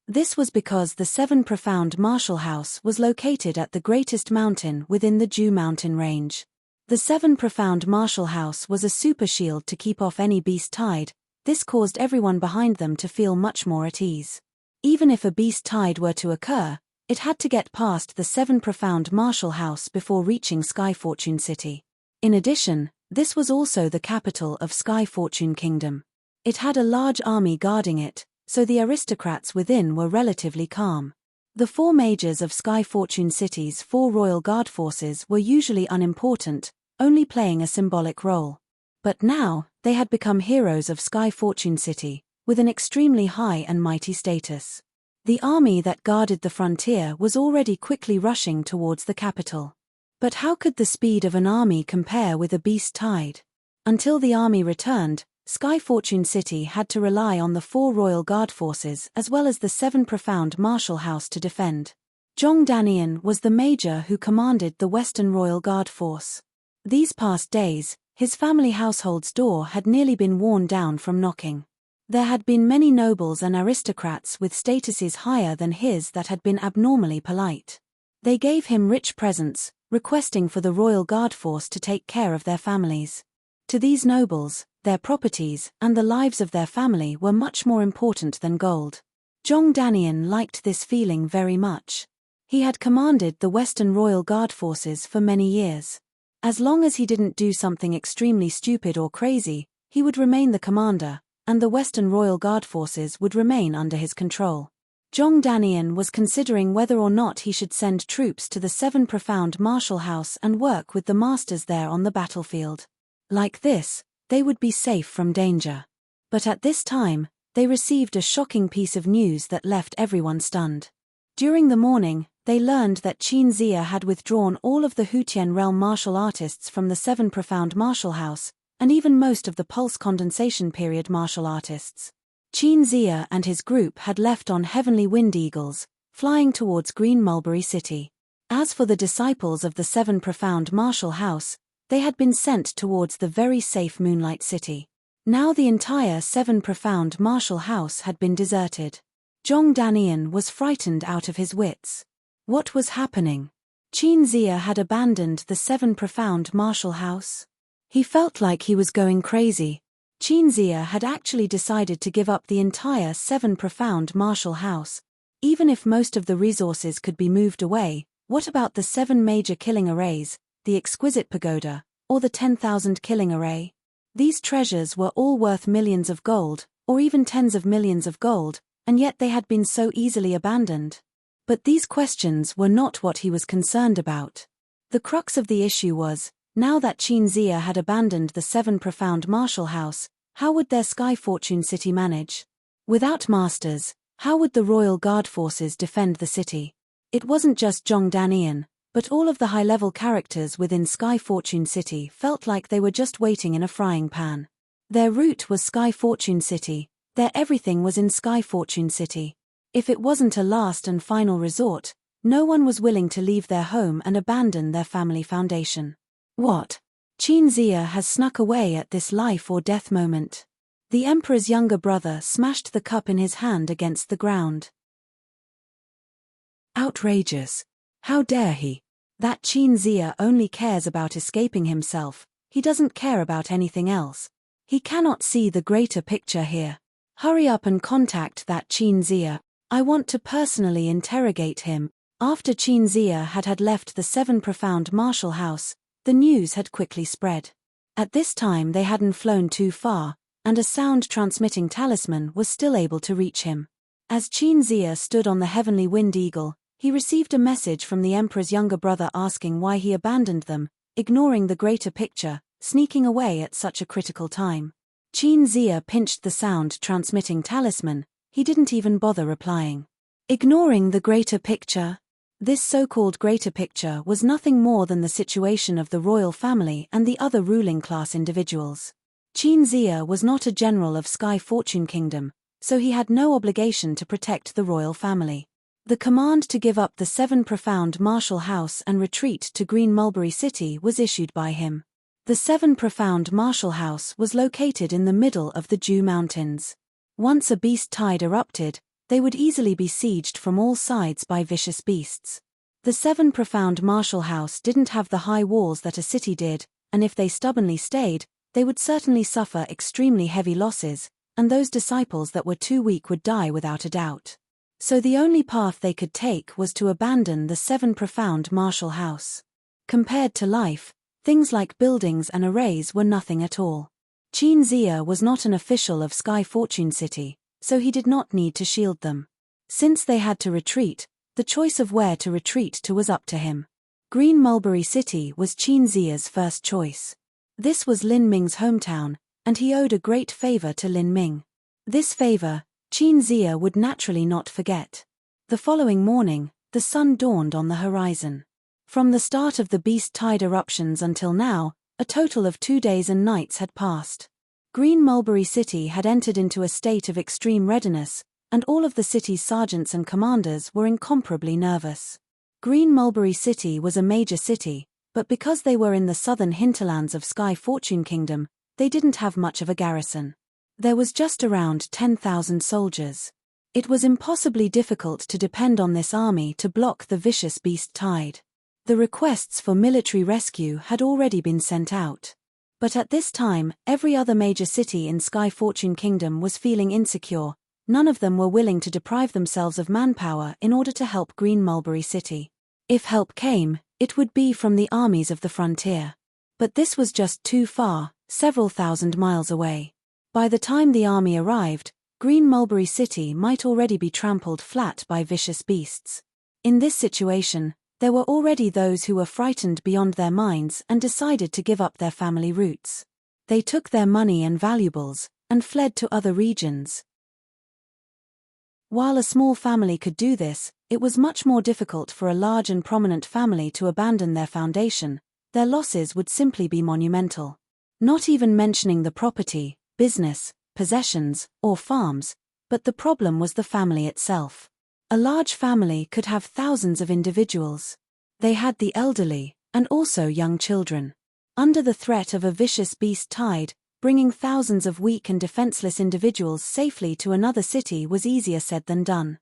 This was because the 7 Profound Martial House was located at the greatest mountain within the Dew Mountain range. The 7 Profound Martial House was a super shield to keep off any beast tide. This caused everyone behind them to feel much more at ease. Even if a beast tide were to occur, it had to get past the 7 Profound Martial House before reaching Sky Fortune City. In addition, this was also the capital of Sky Fortune Kingdom. It had a large army guarding it, so the aristocrats within were relatively calm. The 4 majors of Sky Fortune City's 4 royal guard forces were usually unimportant, only playing a symbolic role. But now, they had become heroes of Sky Fortune City, with an extremely high and mighty status. The army that guarded the frontier was already quickly rushing towards the capital. But how could the speed of an army compare with a beast tide? Until the army returned, Sky Fortune City had to rely on the 4 royal guard forces as well as the 7 Profound Martial House to defend. Zhong Danian was the major who commanded the Western Royal Guard force. These past days, his family household's door had nearly been worn down from knocking. There had been many nobles and aristocrats with statuses higher than his that had been abnormally polite. They gave him rich presents, requesting for the Royal Guard force to take care of their families. To these nobles, their properties and the lives of their family were much more important than gold. Zhong Danian liked this feeling very much. He had commanded the Western Royal Guard forces for many years. As long as he didn't do something extremely stupid or crazy, he would remain the commander, and the Western Royal Guard forces would remain under his control. Zhong Danian was considering whether or not he should send troops to the 7 Profound Martial House and work with the masters there on the battlefield. Like this, they would be safe from danger. But at this time, they received a shocking piece of news that left everyone stunned. During the morning, they learned that Qin Zia had withdrawn all of the Hutian realm martial artists from the 7 Profound Martial House, and even most of the Pulse Condensation period martial artists. Qin Zia and his group had left on heavenly wind eagles, flying towards Green Mulberry City. As for the disciples of the 7 Profound Martial House, they had been sent towards the very safe Moonlight City. Now the entire 7 Profound Martial House had been deserted. Zhong Danian was frightened out of his wits. What was happening? Qin Zia had abandoned the 7 Profound Martial House? He felt like he was going crazy. Qin Zia had actually decided to give up the entire 7 Profound Martial House. Even if most of the resources could be moved away, what about the 7 major killing arrays, the exquisite pagoda, or the 10,000 killing array? These treasures were all worth millions of gold, or even tens of millions of gold, and yet they had been so easily abandoned. But these questions were not what he was concerned about. The crux of the issue was, now that Qinzia had abandoned the 7 profound martial house, how would their Sky Fortune city manage? Without masters, how would the royal guard forces defend the city? It wasn't just Zhong Danian, but all of the high-level characters within Sky Fortune City felt like they were just waiting in a frying pan. Their route was Sky Fortune City, their everything was in Sky Fortune City. If it wasn't a last and final resort, no one was willing to leave their home and abandon their family foundation. What? Qinzia has snuck away at this life or death moment. The emperor's younger brother smashed the cup in his hand against the ground. Outrageous. How dare he? That Qinzia only cares about escaping himself, he doesn't care about anything else. He cannot see the greater picture here. Hurry up and contact that Qinzia. I want to personally interrogate him. After Qinzia had left the 7 profound martial house, the news had quickly spread. At this time they hadn't flown too far, and a sound-transmitting talisman was still able to reach him. As Qinzia stood on the heavenly wind eagle, he received a message from the emperor's younger brother asking why he abandoned them, ignoring the greater picture, sneaking away at such a critical time. Qinzia pinched the sound-transmitting talisman, he didn't even bother replying. Ignoring the greater picture? This so-called greater picture was nothing more than the situation of the royal family and the other ruling class individuals. Qinzia was not a general of Sky Fortune Kingdom, so he had no obligation to protect the royal family. The command to give up the 7 profound martial house and retreat to Green Mulberry City was issued by him. The 7 profound martial house was located in the middle of the Dew Mountains. Once a beast tide erupted, they would easily be sieged from all sides by vicious beasts. The 7 profound martial house didn't have the high walls that a city did, and if they stubbornly stayed, they would certainly suffer extremely heavy losses, and those disciples that were too weak would die without a doubt. So the only path they could take was to abandon the 7 profound martial house. Compared to life, things like buildings and arrays were nothing at all. Qinzia was not an official of Sky Fortune City, so he did not need to shield them. Since they had to retreat, the choice of where to retreat to was up to him. Green Mulberry City was Qinzia's first choice. This was Lin Ming's hometown, and he owed a great favor to Lin Ming. This favor, Qinzia would naturally not forget. The following morning, the sun dawned on the horizon. From the start of the beast tide eruptions until now, a total of 2 days and nights had passed. Green Mulberry City had entered into a state of extreme readiness, and all of the city's sergeants and commanders were incomparably nervous. Green Mulberry City was a major city, but because they were in the southern hinterlands of Sky Fortune Kingdom, they didn't have much of a garrison. There was just around 10,000 soldiers. It was impossibly difficult to depend on this army to block the vicious beast tide. The requests for military rescue had already been sent out. But at this time, every other major city in Sky Fortune Kingdom was feeling insecure. None of them were willing to deprive themselves of manpower in order to help Green Mulberry City. If help came, it would be from the armies of the frontier. But this was just too far, several thousand miles away. By the time the army arrived, Green Mulberry City might already be trampled flat by vicious beasts. In this situation, there were already those who were frightened beyond their minds and decided to give up their family roots. They took their money and valuables, and fled to other regions. While a small family could do this, it was much more difficult for a large and prominent family to abandon their foundation. Their losses would simply be monumental. Not even mentioning the property, business, possessions, or farms, but the problem was the family itself. A large family could have thousands of individuals. They had the elderly, and also young children. Under the threat of a vicious beast tide, bringing thousands of weak and defenseless individuals safely to another city was easier said than done.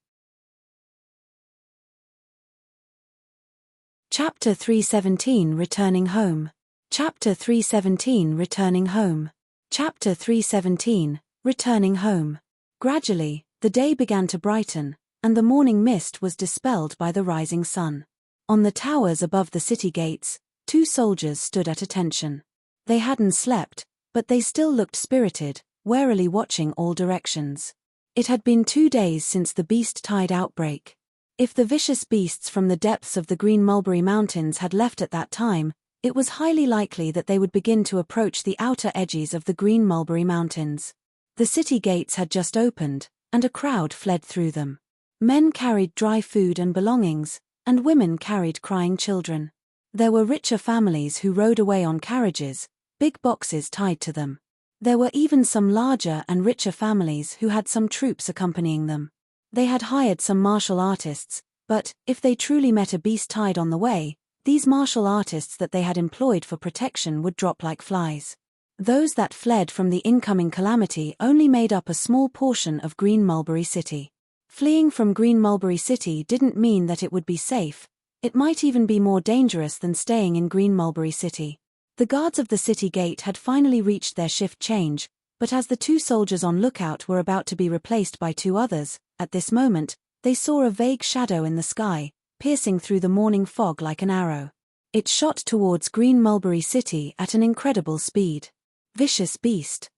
Chapter 317 Returning Home. Chapter 317 Returning Home. Chapter 317 Returning Home. Gradually, the day began to brighten, and the morning mist was dispelled by the rising sun. On the towers above the city gates, 2 soldiers stood at attention. They hadn't slept, but they still looked spirited, warily watching all directions. It had been 2 days since the beast tide outbreak. If the vicious beasts from the depths of the Green Mulberry Mountains had left at that time, it was highly likely that they would begin to approach the outer edges of the Green Mulberry Mountains. The city gates had just opened, and a crowd fled through them. Men carried dry food and belongings, and women carried crying children. There were richer families who rode away on carriages, big boxes tied to them. There were even some larger and richer families who had some troops accompanying them. They had hired some martial artists, but, if they truly met a beast tide on the way, these martial artists that they had employed for protection would drop like flies. Those that fled from the incoming calamity only made up a small portion of Green Mulberry City. Fleeing from Green Mulberry City didn't mean that it would be safe. It might even be more dangerous than staying in Green Mulberry City. The guards of the city gate had finally reached their shift change, but as the 2 soldiers on lookout were about to be replaced by 2 others, at this moment, they saw a vague shadow in the sky, piercing through the morning fog like an arrow. It shot towards Green Mulberry City at an incredible speed. Vicious beast.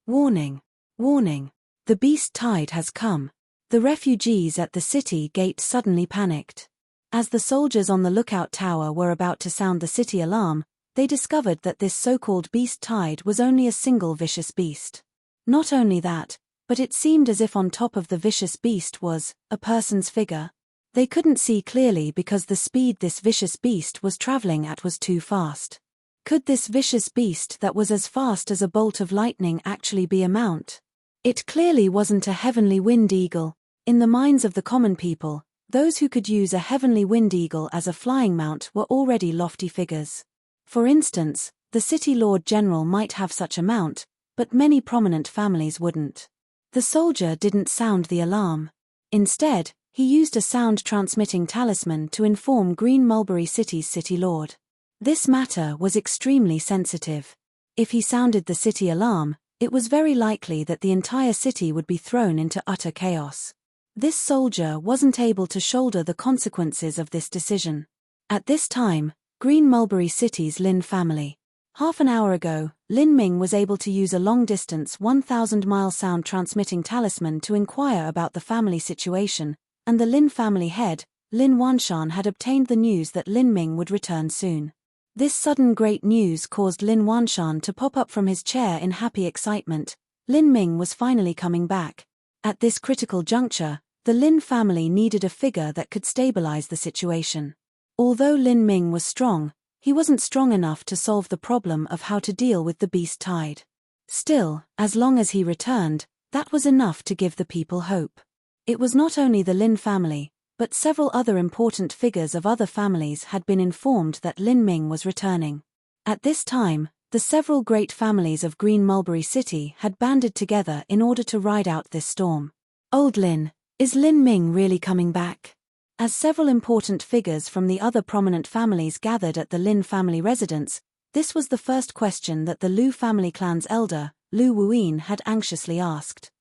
Warning. Warning. The beast tide has come. The refugees at the city gate suddenly panicked. As the soldiers on the lookout tower were about to sound the city alarm, they discovered that this so-called beast tide was only a single vicious beast. Not only that, but it seemed as if on top of the vicious beast was a person's figure. They couldn't see clearly because the speed this vicious beast was traveling at was too fast. Could this vicious beast that was as fast as a bolt of lightning actually be a mount? It clearly wasn't a heavenly wind eagle. In the minds of the common people, those who could use a heavenly wind eagle as a flying mount were already lofty figures. For instance, the city Lord General might have such a mount, but many prominent families wouldn't. The soldier didn't sound the alarm. Instead, he used a sound-transmitting talisman to inform Green Mulberry City's city lord. This matter was extremely sensitive. If he sounded the city alarm, it was very likely that the entire city would be thrown into utter chaos. This soldier wasn't able to shoulder the consequences of this decision. At this time, Green Mulberry City's Lin family. Half an hour ago, Lin Ming was able to use a long-distance 1,000-mile sound-transmitting talisman to inquire about the family situation, and the Lin family head, Lin Wanshan, had obtained the news that Lin Ming would return soon. This sudden great news caused Lin Wanshan to pop up from his chair in happy excitement. Lin Ming was finally coming back. At this critical juncture, the Lin family needed a figure that could stabilize the situation. Although Lin Ming was strong, he wasn't strong enough to solve the problem of how to deal with the beast tide. Still, as long as he returned, that was enough to give the people hope. It was not only the Lin family, but several other important figures of other families had been informed that Lin Ming was returning. At this time, the several great families of Green Mulberry City had banded together in order to ride out this storm. Old Lin, is Lin Ming really coming back? As several important figures from the other prominent families gathered at the Lin family residence, this was the first question that the Lu family clan's elder, Lu Wuyin, had anxiously asked.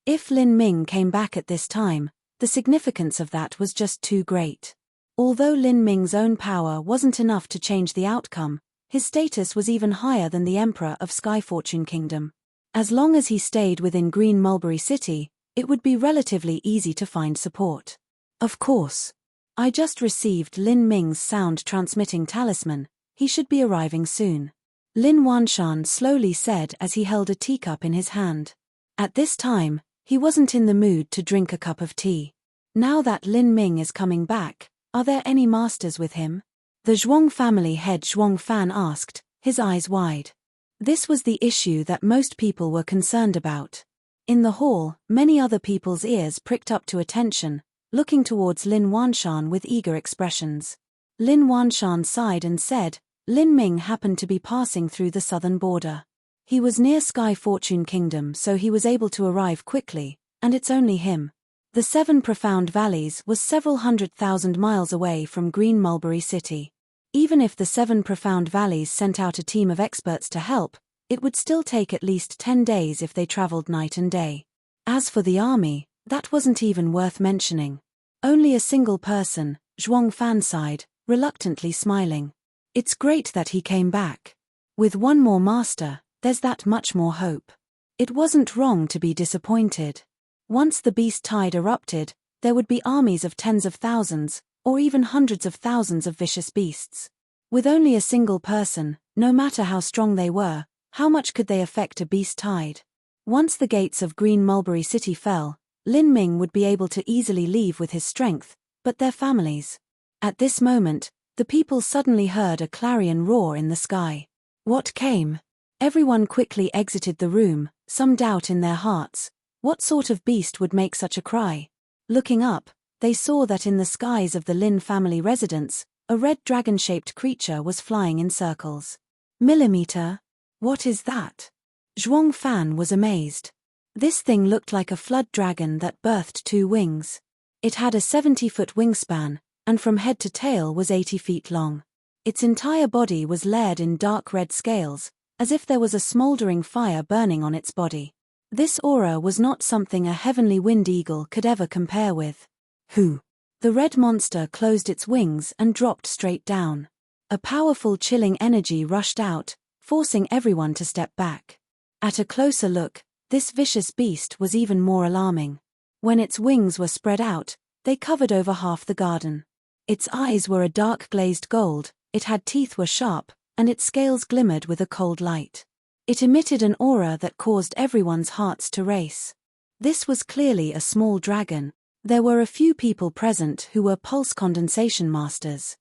If Lin Ming came back at this time, the significance of that was just too great. Although Lin Ming's own power wasn't enough to change the outcome, his status was even higher than the Emperor of Sky Fortune Kingdom. As long as he stayed within Green Mulberry City, it would be relatively easy to find support. Of course. I just received Lin Ming's sound-transmitting talisman. He should be arriving soon. Lin Wanshan slowly said as he held a teacup in his hand. At this time, he wasn't in the mood to drink a cup of tea. Now that Lin Ming is coming back, are there any masters with him? The Zhuang family head Zhuang Fan asked, his eyes wide. This was the issue that most people were concerned about. In the hall, many other people's ears pricked up to attention, looking towards Lin Wanshan with eager expressions. Lin Wanshan sighed and said, Lin Ming happened to be passing through the southern border. He was near Sky Fortune Kingdom, so he was able to arrive quickly, and it's only him. The 7 Profound Valleys was several 100,000 miles away from Green Mulberry City. Even if the 7 Profound Valleys sent out a team of experts to help, it would still take at least 10 days if they traveled night and day. As for the army, that wasn't even worth mentioning. Only a single person, Zhuang Fan sighed, reluctantly smiling. It's great that he came back. With one more master, there's that much more hope. It wasn't wrong to be disappointed. Once the beast tide erupted, there would be armies of tens of thousands, or even hundreds of thousands of vicious beasts. With only a single person, no matter how strong they were, how much could they affect a beast tide? Once the gates of Green Mulberry City fell, Lin Ming would be able to easily leave with his strength, but their families. At this moment, the people suddenly heard a clarion roar in the sky. What came? Everyone quickly exited the room, some doubt in their hearts. What sort of beast would make such a cry? Looking up, they saw that in the skies of the Lin family residence, a red dragon-shaped creature was flying in circles. Millimeter? What is that? Zhuang Fan was amazed. This thing looked like a flood dragon that birthed 2 wings. It had a 70-foot wingspan, and from head to tail was 80 feet long. Its entire body was layered in dark red scales, as if there was a smoldering fire burning on its body. This aura was not something a heavenly wind eagle could ever compare with. Who? The red monster closed its wings and dropped straight down. A powerful chilling energy rushed out, forcing everyone to step back. At a closer look, this vicious beast was even more alarming. When its wings were spread out, they covered over half the garden. Its eyes were a dark glazed gold, its teeth were sharp, and its scales glimmered with a cold light. It emitted an aura that caused everyone's hearts to race. This was clearly a small dragon. There were a few people present who were pulse condensation masters.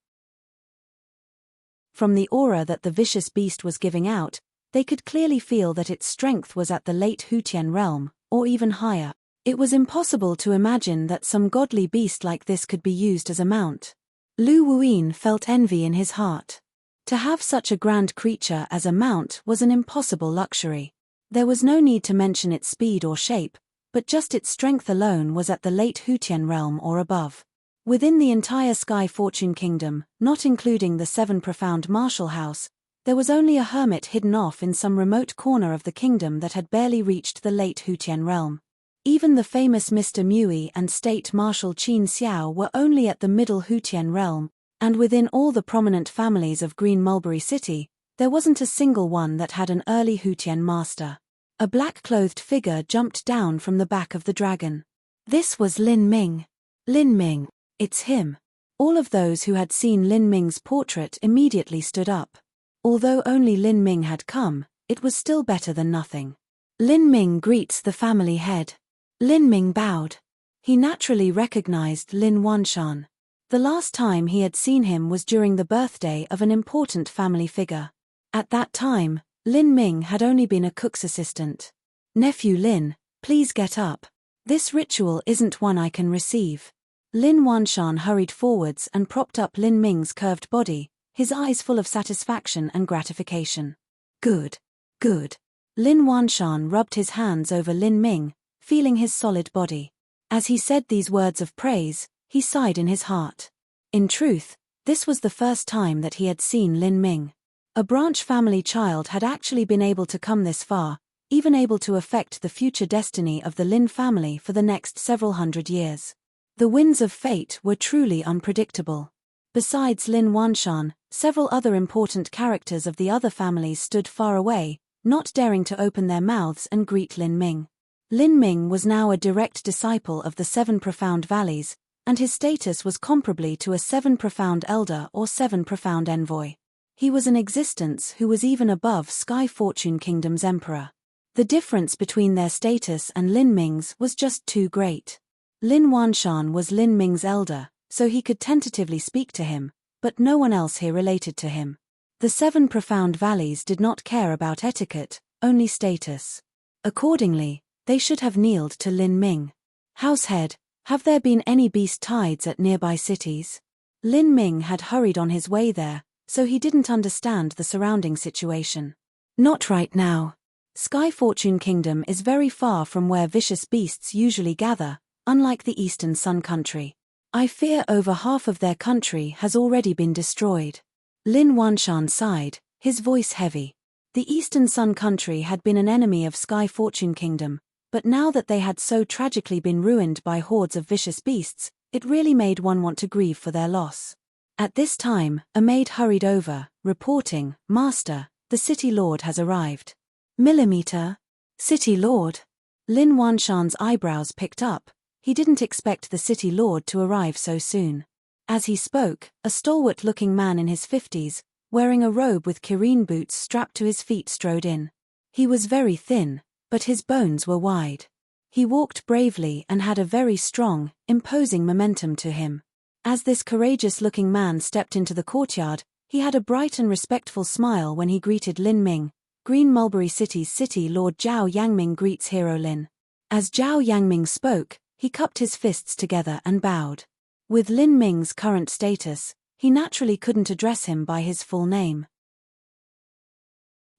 From the aura that the vicious beast was giving out, they could clearly feel that its strength was at the late Hutian realm, or even higher. It was impossible to imagine that some godly beast like this could be used as a mount. Lu Wuyin felt envy in his heart. To have such a grand creature as a mount was an impossible luxury. There was no need to mention its speed or shape, but just its strength alone was at the late Hutian realm or above. Within the entire Sky Fortune Kingdom, not including the 7 profound martial house, there was only a hermit hidden off in some remote corner of the kingdom that had barely reached the late Hutian realm. Even the famous Mr. Mui and State Marshal Qin Xiao were only at the middle Hutian realm, and within all the prominent families of Green Mulberry City, there wasn't a single one that had an early Hutian master. A black-clothed figure jumped down from the back of the dragon. This was Lin Ming. Lin Ming, it's him. All of those who had seen Lin Ming's portrait immediately stood up. Although only Lin Ming had come, it was still better than nothing. Lin Ming greets the family head. Lin Ming bowed. He naturally recognized Lin Wanshan. The last time he had seen him was during the birthday of an important family figure. At that time, Lin Ming had only been a cook's assistant. Nephew Lin, please get up. This ritual isn't one I can receive. Lin Wanshan hurried forwards and propped up Lin Ming's curved body, his eyes full of satisfaction and gratification. Good. Good. Lin Wanshan rubbed his hands over Lin Ming, feeling his solid body. As he said these words of praise, he sighed in his heart. In truth, this was the first time that he had seen Lin Ming. A branch family child had actually been able to come this far, even able to affect the future destiny of the Lin family for the next several hundred years. The winds of fate were truly unpredictable. Besides Lin Wanshan, several other important characters of the other families stood far away, not daring to open their mouths and greet Lin Ming. Lin Ming was now a direct disciple of the 7 profound valleys, and his status was comparably to a 7 profound elder or 7 profound envoy. He was an existence who was even above Sky Fortune Kingdom's emperor. The difference between their status and Lin Ming's was just too great. Lin Wanshan was Lin Ming's elder, so he could tentatively speak to him, but no one else here related to him. The 7 profound valleys did not care about etiquette, only status. Accordingly, they should have kneeled to Lin Ming. Househead, have there been any beast tides at nearby cities? Lin Ming had hurried on his way there, so he didn't understand the surrounding situation. Not right now. Sky Fortune Kingdom is very far from where vicious beasts usually gather, unlike the Eastern Sun Country. I fear over half of their country has already been destroyed. Lin Wanshan sighed, his voice heavy. The Eastern Sun Country had been an enemy of Sky Fortune Kingdom, but now that they had so tragically been ruined by hordes of vicious beasts, it really made one want to grieve for their loss. At this time, a maid hurried over, reporting, "Master, the city lord has arrived." Millimeter? City Lord. Lin Wanshan's eyebrows picked up. He didn't expect the City Lord to arrive so soon. As he spoke, a stalwart-looking man in his 50s, wearing a robe with Kirin boots strapped to his feet, strode in. He was very thin, but his bones were wide. He walked bravely and had a very strong, imposing momentum to him. As this courageous-looking man stepped into the courtyard, he had a bright and respectful smile when he greeted Lin Ming. Green Mulberry City's City Lord Zhao Yangming greets Hero Lin. As Zhao Yangming spoke, he cupped his fists together and bowed. With Lin Ming's current status, he naturally couldn't address him by his full name.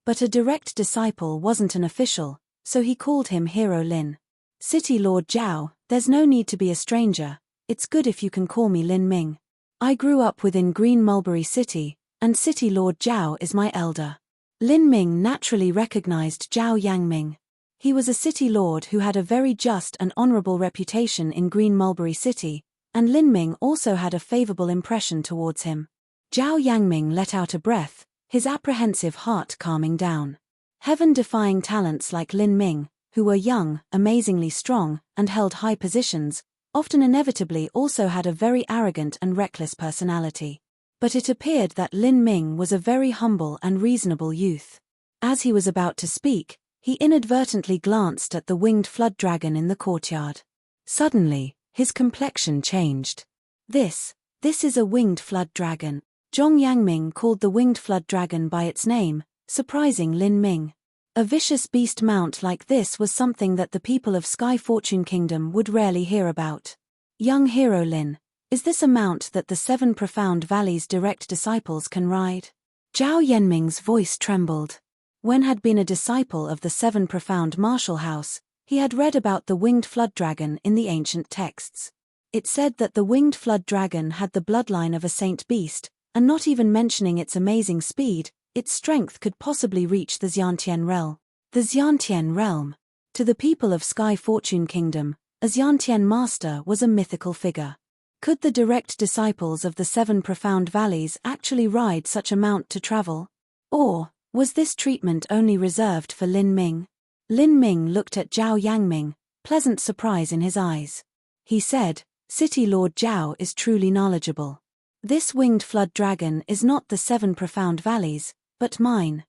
But a direct disciple wasn't an official, so he called him Hero Lin. City Lord Zhao, there's no need to be a stranger. It's good if you can call me Lin Ming. I grew up within Green Mulberry City, and City Lord Zhao is my elder. Lin Ming naturally recognized Zhao Yangming. He was a city lord who had a very just and honorable reputation in Green Mulberry City, and Lin Ming also had a favorable impression towards him. Zhao Yangming let out a breath, his apprehensive heart calming down. Heaven-defying talents like Lin Ming, who were young, amazingly strong, and held high positions, often inevitably also had a very arrogant and reckless personality. But it appeared that Lin Ming was a very humble and reasonable youth. As he was about to speak, he inadvertently glanced at the winged flood dragon in the courtyard. Suddenly, his complexion changed. This is a winged flood dragon. Zhong Yangming called the winged flood dragon by its name, surprising Lin Ming. A vicious beast mount like this was something that the people of Sky Fortune Kingdom would rarely hear about. Young Hero Lin, is this a mount that the 7 Profound Valleys' direct disciples can ride? Zhao Yanming's voice trembled. When had been a disciple of the 7 Profound Martial House, he had read about the winged flood dragon in the ancient texts. It said that the winged flood dragon had the bloodline of a saint beast, and not even mentioning its amazing speed, its strength could possibly reach the Xiantian realm. The Xiantian realm. To the people of Sky Fortune Kingdom, a Xiantian master was a mythical figure. Could the direct disciples of the 7 Profound Valleys actually ride such a mount to travel? Or was this treatment only reserved for Lin Ming? Lin Ming looked at Zhao Yangming, pleasant surprise in his eyes. He said, City Lord Zhao is truly knowledgeable. This winged flood dragon is not the 7 Profound Valleys, but mine.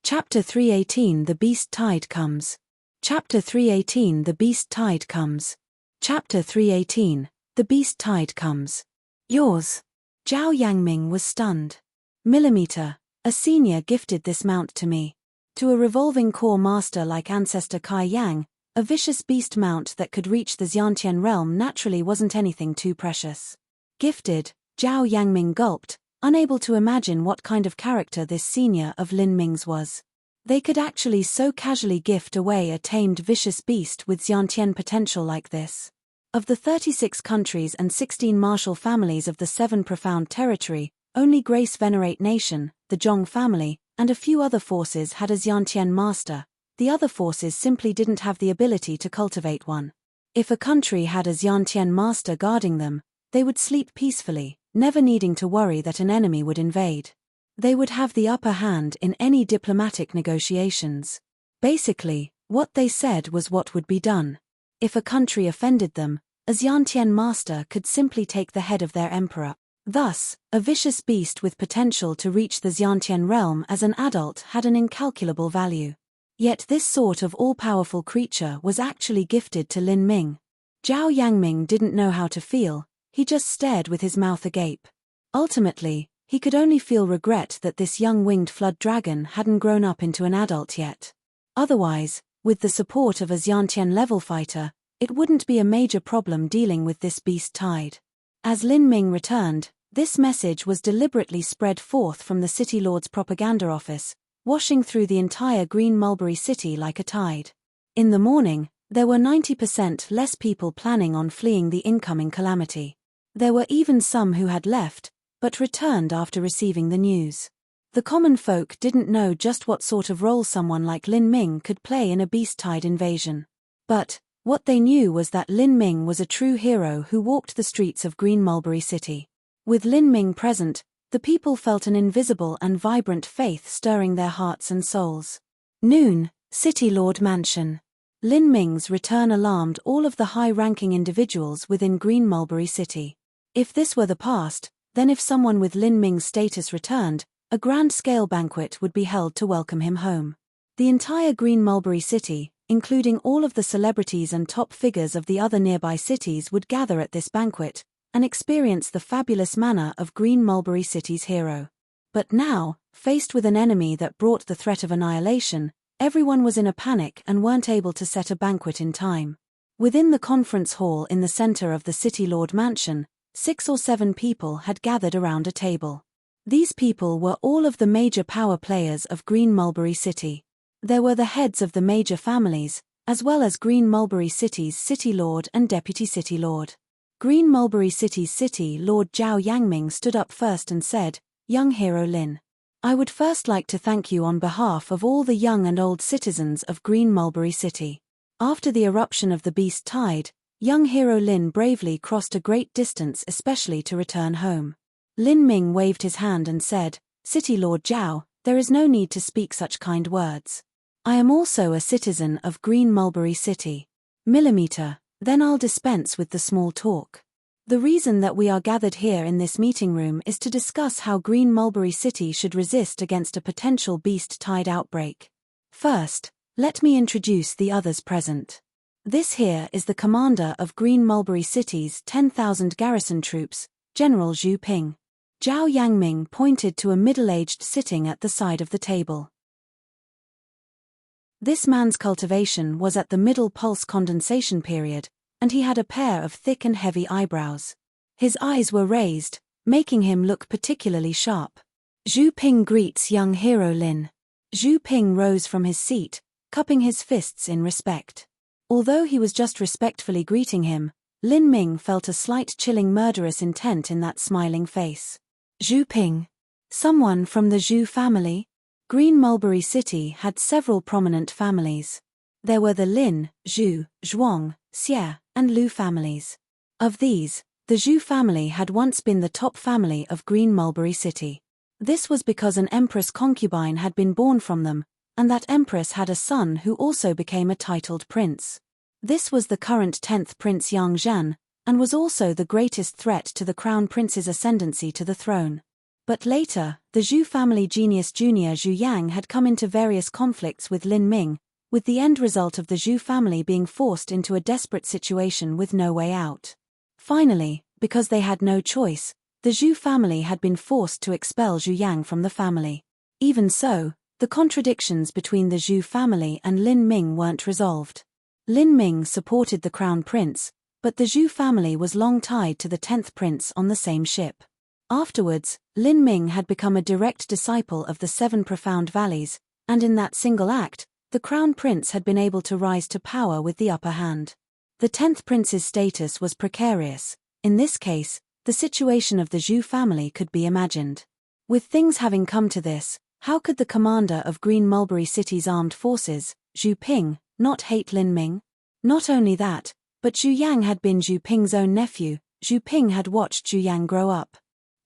Chapter 318 The Beast Tide Comes. Chapter 318 The Beast Tide Comes. Chapter 318 The Beast Tide Comes. Yours. Zhao Yangming was stunned. Millimeter, a senior gifted this mount to me. To a revolving core master like Ancestor Kai Yang, a vicious beast mount that could reach the Xiantian realm naturally wasn't anything too precious. Gifted, Zhao Yangming gulped, unable to imagine what kind of character this senior of Lin Ming's was. They could actually so casually gift away a tamed vicious beast with Xiantian potential like this. Of the 36 countries and 16 martial families of the 7 Profound Territory, only Grace Venerate Nation, the Zhong family, and a few other forces had a Xiantian master. The other forces simply didn't have the ability to cultivate one. If a country had a Xiantian master guarding them, they would sleep peacefully, never needing to worry that an enemy would invade. They would have the upper hand in any diplomatic negotiations. Basically, what they said was what would be done. If a country offended them, a Xiantian master could simply take the head of their emperor. Thus, a vicious beast with potential to reach the Xiantian realm as an adult had an incalculable value. Yet this sort of all-powerful creature was actually gifted to Lin Ming. Zhao Yangming didn't know how to feel, he just stared with his mouth agape. Ultimately, he could only feel regret that this young winged flood dragon hadn't grown up into an adult yet. Otherwise, with the support of a Xiantian level fighter, it wouldn't be a major problem dealing with this beast tide. As Lin Ming returned, this message was deliberately spread forth from the City Lord's propaganda office, washing through the entire Green Mulberry City like a tide. In the morning, there were 90% less people planning on fleeing the incoming calamity. There were even some who had left, but returned after receiving the news. The common folk didn't know just what sort of role someone like Lin Ming could play in a beast tide invasion. But what they knew was that Lin Ming was a true hero who walked the streets of Green Mulberry City. With Lin Ming present, The people felt an invisible and vibrant faith stirring their hearts and souls. Noon, City Lord Mansion. Lin Ming's return alarmed all of the high-ranking individuals within Green Mulberry City. If this were the past, then if someone with Lin Ming's status returned, a grand-scale banquet would be held to welcome him home. The entire Green Mulberry City, including all of the celebrities and top figures of the other nearby cities, would gather at this banquet and experience the fabulous manner of Green Mulberry City's hero. But now, faced with an enemy that brought the threat of annihilation, everyone was in a panic and weren't able to set a banquet in time. Within the conference hall in the center of the City Lord Mansion, 6 or 7 people had gathered around a table. These people were all of the major power players of Green Mulberry City. There were the heads of the major families, as well as Green Mulberry City's City Lord and Deputy City Lord. Green Mulberry City's City Lord Zhao Yangming stood up first and said, "Young hero Lin, I would first like to thank you on behalf of all the young and old citizens of Green Mulberry City." After the eruption of the beast tide, young hero Lin bravely crossed a great distance especially to return home. Lin Ming waved his hand and said, "City Lord Zhao, there is no need to speak such kind words. I am also a citizen of Green Mulberry City. Millimeter, then I'll dispense with the small talk. The reason that we are gathered here in this meeting room is to discuss how Green Mulberry City should resist against a potential beast tide outbreak. First, let me introduce the others present. This here is the commander of Green Mulberry City's 10,000 garrison troops, General Zhu Ping." Zhao Yangming pointed to a middle-aged sitting at the side of the table. This man's cultivation was at the middle pulse condensation period, and he had a pair of thick and heavy eyebrows. His eyes were raised, making him look particularly sharp. "Zhu Ping greets young hero Lin." Zhu Ping rose from his seat, cupping his fists in respect. Although he was just respectfully greeting him, Lin Ming felt a slight chilling murderous intent in that smiling face. "Zhu Ping? Someone from the Zhu family?" Green Mulberry City had several prominent families. There were the Lin, Zhu, Zhuang, Xie, and Lu families. Of these, the Zhu family had once been the top family of Green Mulberry City. This was because an empress concubine had been born from them, and that empress had a son who also became a titled prince. This was the current 10th Prince Yang Zhan, and was also the greatest threat to the crown prince's ascendancy to the throne. But later, the Zhu family genius Junior Zhu Yang had come into various conflicts with Lin Ming, with the end result of the Zhu family being forced into a desperate situation with no way out. Finally, because they had no choice, the Zhu family had been forced to expel Zhu Yang from the family. Even so, the contradictions between the Zhu family and Lin Ming weren't resolved. Lin Ming supported the crown prince, but the Zhu family was long tied to the 10th prince on the same ship. Afterwards, Lin Ming had become a direct disciple of the 7 profound valleys, and in that single act, the crown prince had been able to rise to power with the upper hand. The 10th prince's status was precarious. In this case, the situation of the Zhu family could be imagined. With things having come to this, how could the commander of Green Mulberry City's armed forces, Zhu Ping, not hate Lin Ming? Not only that, but Zhu Yang had been Zhu Ping's own nephew. Zhu Ping had watched Zhu Yang grow up.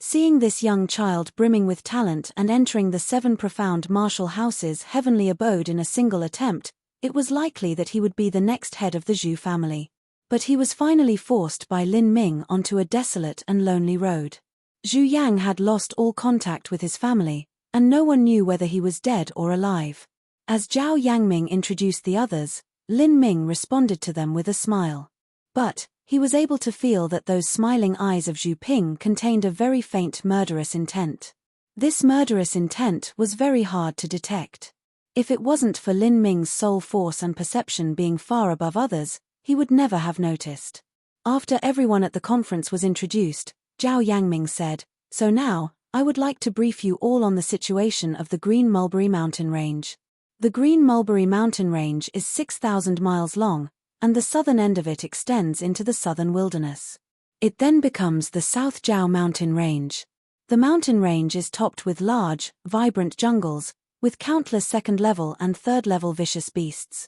Seeing this young child brimming with talent and entering the 7 profound martial houses' heavenly abode in a single attempt, it was likely that he would be the next head of the Zhu family. But he was finally forced by Lin Ming onto a desolate and lonely road. Zhu Yang had lost all contact with his family, and no one knew whether he was dead or alive. As Zhao Yangming introduced the others, Lin Ming responded to them with a smile. But he was able to feel that those smiling eyes of Zhu Ping contained a very faint murderous intent. This murderous intent was very hard to detect. If it wasn't for Lin Ming's soul force and perception being far above others, he would never have noticed. After everyone at the conference was introduced, Zhao Yangming said, "So now, I would like to brief you all on the situation of the Green Mulberry Mountain Range. The Green Mulberry Mountain Range is 6,000 miles long, and the southern end of it extends into the southern wilderness. It then becomes the South Jiao Mountain Range. The mountain range is topped with large, vibrant jungles, with countless second-level and third-level vicious beasts.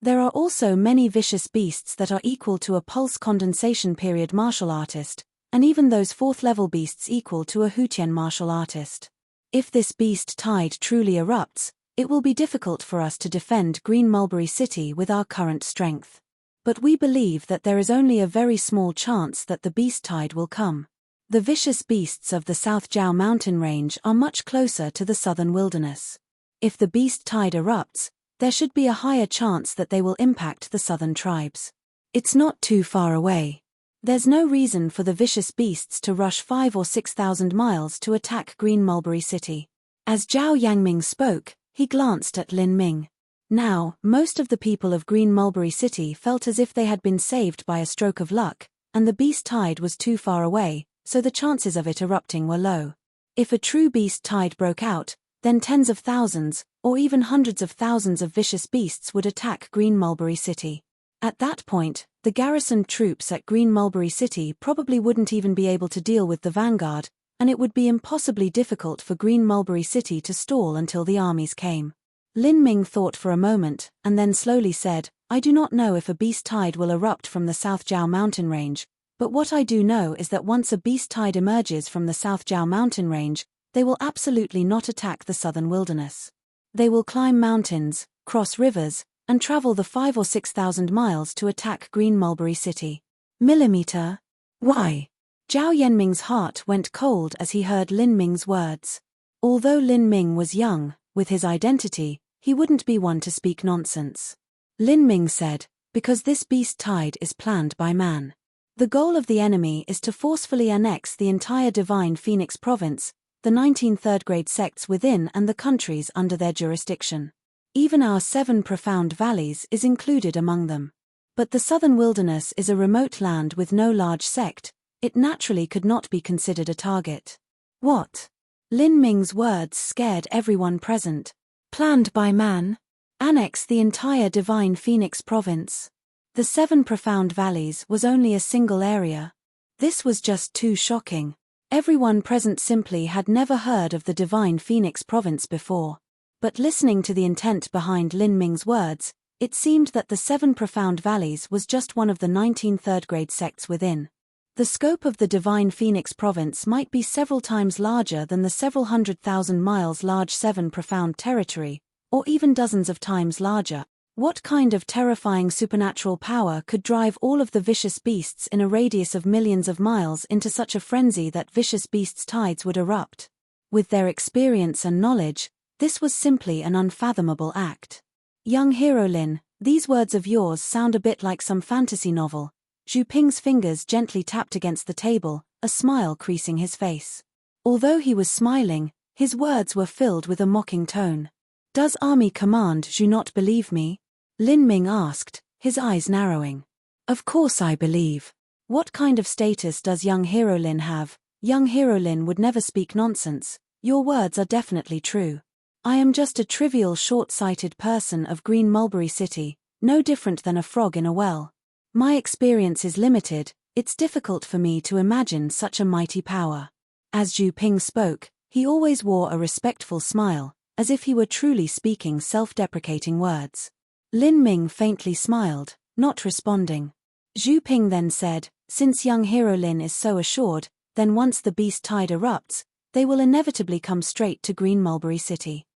There are also many vicious beasts that are equal to a pulse condensation period martial artist, and even those 4th-level beasts equal to a Hutian martial artist. If this beast tide truly erupts, it will be difficult for us to defend Green Mulberry City with our current strength. But we believe that there is only a very small chance that the beast tide will come. The vicious beasts of the South Jiao mountain range are much closer to the southern wilderness. If the beast tide erupts, there should be a higher chance that they will impact the southern tribes. It's not too far away. There's no reason for the vicious beasts to rush 5,000 or 6,000 miles to attack Green Mulberry City. As Zhao Yangming spoke, he glanced at Lin Ming. Now, most of the people of Green Mulberry City felt as if they had been saved by a stroke of luck, and the beast tide was too far away, so the chances of it erupting were low. If a true beast tide broke out, then tens of thousands, or even hundreds of thousands of vicious beasts would attack Green Mulberry City. At that point, the garrisoned troops at Green Mulberry City probably wouldn't even be able to deal with the vanguard, and it would be impossibly difficult for Green Mulberry City to stall until the armies came. Lin Ming thought for a moment, and then slowly said, I do not know if a beast tide will erupt from the South Jiao mountain range, but what I do know is that once a beast tide emerges from the South Jiao mountain range, they will absolutely not attack the southern wilderness. They will climb mountains, cross rivers, and travel the 5,000 or 6,000 miles to attack Green Mulberry City. Millimeter? Why? Zhao Yanming's heart went cold as he heard Lin Ming's words. Although Lin Ming was young, with his identity, he wouldn't be one to speak nonsense. Lin Ming said, because this beast tide is planned by man. The goal of the enemy is to forcefully annex the entire Divine Phoenix province, the 19 third-grade sects within and the countries under their jurisdiction. Even our 7 profound valleys is included among them. But the southern wilderness is a remote land with no large sect. It naturally could not be considered a target. What? Lin Ming's words scared everyone present. Planned by man? Annex the entire Divine Phoenix province. The 7 profound valleys was only a single area. This was just too shocking. Everyone present simply had never heard of the Divine Phoenix province before. But listening to the intent behind Lin Ming's words, it seemed that the 7 profound valleys was just one of the 19 third-grade sects within. The scope of the Divine Phoenix province might be several times larger than the several 100,000 miles large 7 profound territory, or even dozens of times larger. What kind of terrifying supernatural power could drive all of the vicious beasts in a radius of millions of miles into such a frenzy that vicious beasts' tides would erupt? With their experience and knowledge, this was simply an unfathomable act. Young hero Lin, these words of yours sound a bit like some fantasy novel. Zhu Ping's fingers gently tapped against the table, a smile creasing his face. Although he was smiling, his words were filled with a mocking tone. Does Army Command Zhu not believe me? Lin Ming asked, his eyes narrowing. Of course I believe. What kind of status does young hero Lin have? Young hero Lin would never speak nonsense. Your words are definitely true. I am just a trivial short-sighted person of Green Mulberry City, no different than a frog in a well. My experience is limited, it's difficult for me to imagine such a mighty power. As Zhu Ping spoke, he always wore a respectful smile, as if he were truly speaking self-deprecating words. Lin Ming faintly smiled, not responding. Zhu Ping then said, since young hero Lin is so assured, then once the beast tide erupts, they will inevitably come straight to Green Mulberry City.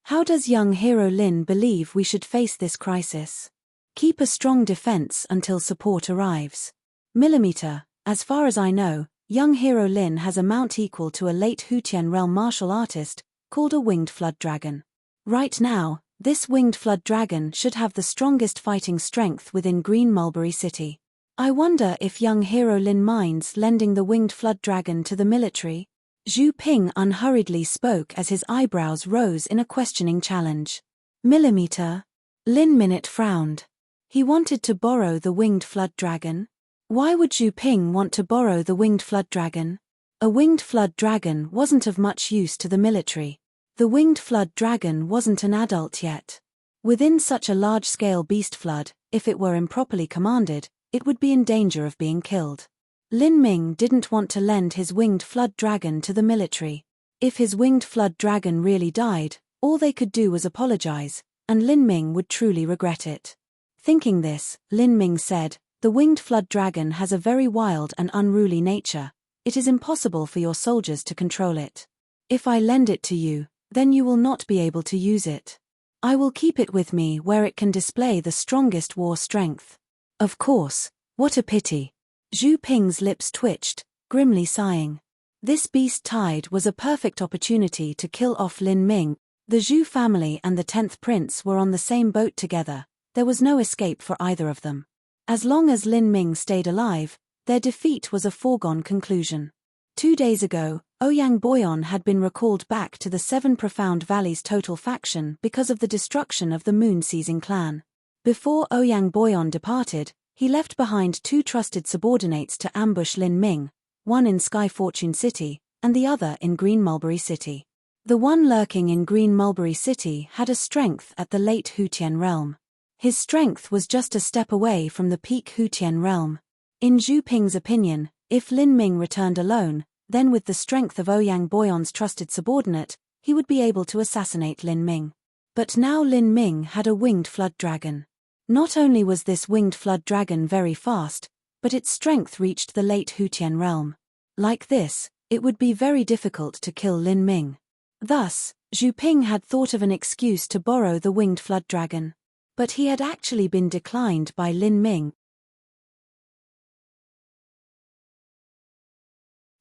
How does young hero Lin believe we should face this crisis? Keep a strong defense until support arrives. Millimeter, as far as I know, young hero Lin has a mount equal to a late Hutian realm martial artist, called a winged flood dragon. Right now, this winged flood dragon should have the strongest fighting strength within Green Mulberry City. I wonder if young hero Lin minds lending the winged flood dragon to the military? Zhu Ping unhurriedly spoke as his eyebrows rose in a questioning challenge. Millimeter? Lin Minute frowned. He wanted to borrow the winged flood dragon? Why would Zhu Ping want to borrow the winged flood dragon? A winged flood dragon wasn't of much use to the military. The winged flood dragon wasn't an adult yet. Within such a large-scale beast flood, if it were improperly commanded, it would be in danger of being killed. Lin Ming didn't want to lend his winged flood dragon to the military. If his winged flood dragon really died, all they could do was apologize, and Lin Ming would truly regret it. Thinking this, Lin Ming said, The winged flood dragon has a very wild and unruly nature. It is impossible for your soldiers to control it. If I lend it to you, then you will not be able to use it. I will keep it with me where it can display the strongest war strength. Of course, what a pity. Zhu Ping's lips twitched, grimly sighing. This beast tide was a perfect opportunity to kill off Lin Ming. The Zhu family and the 10th prince were on the same boat together. There was no escape for either of them. As long as Lin Ming stayed alive, their defeat was a foregone conclusion. 2 days ago, Ouyang Boyon had been recalled back to the 7 Profound Valleys total faction because of the destruction of the moon-seizing clan. Before Ouyang Boyon departed, he left behind 2 trusted subordinates to ambush Lin Ming, one in Sky Fortune City, and the other in Green Mulberry City. The one lurking in Green Mulberry City had a strength at the late Hutian realm. His strength was just a step away from the peak Hutian realm. In Zhu Ping's opinion, if Lin Ming returned alone, then with the strength of Ouyang Boyon's trusted subordinate, he would be able to assassinate Lin Ming. But now Lin Ming had a winged flood dragon. Not only was this winged flood dragon very fast, but its strength reached the late Hutian realm. Like this, it would be very difficult to kill Lin Ming. Thus, Zhu Ping had thought of an excuse to borrow the winged flood dragon. But he had actually been declined by Lin Ming.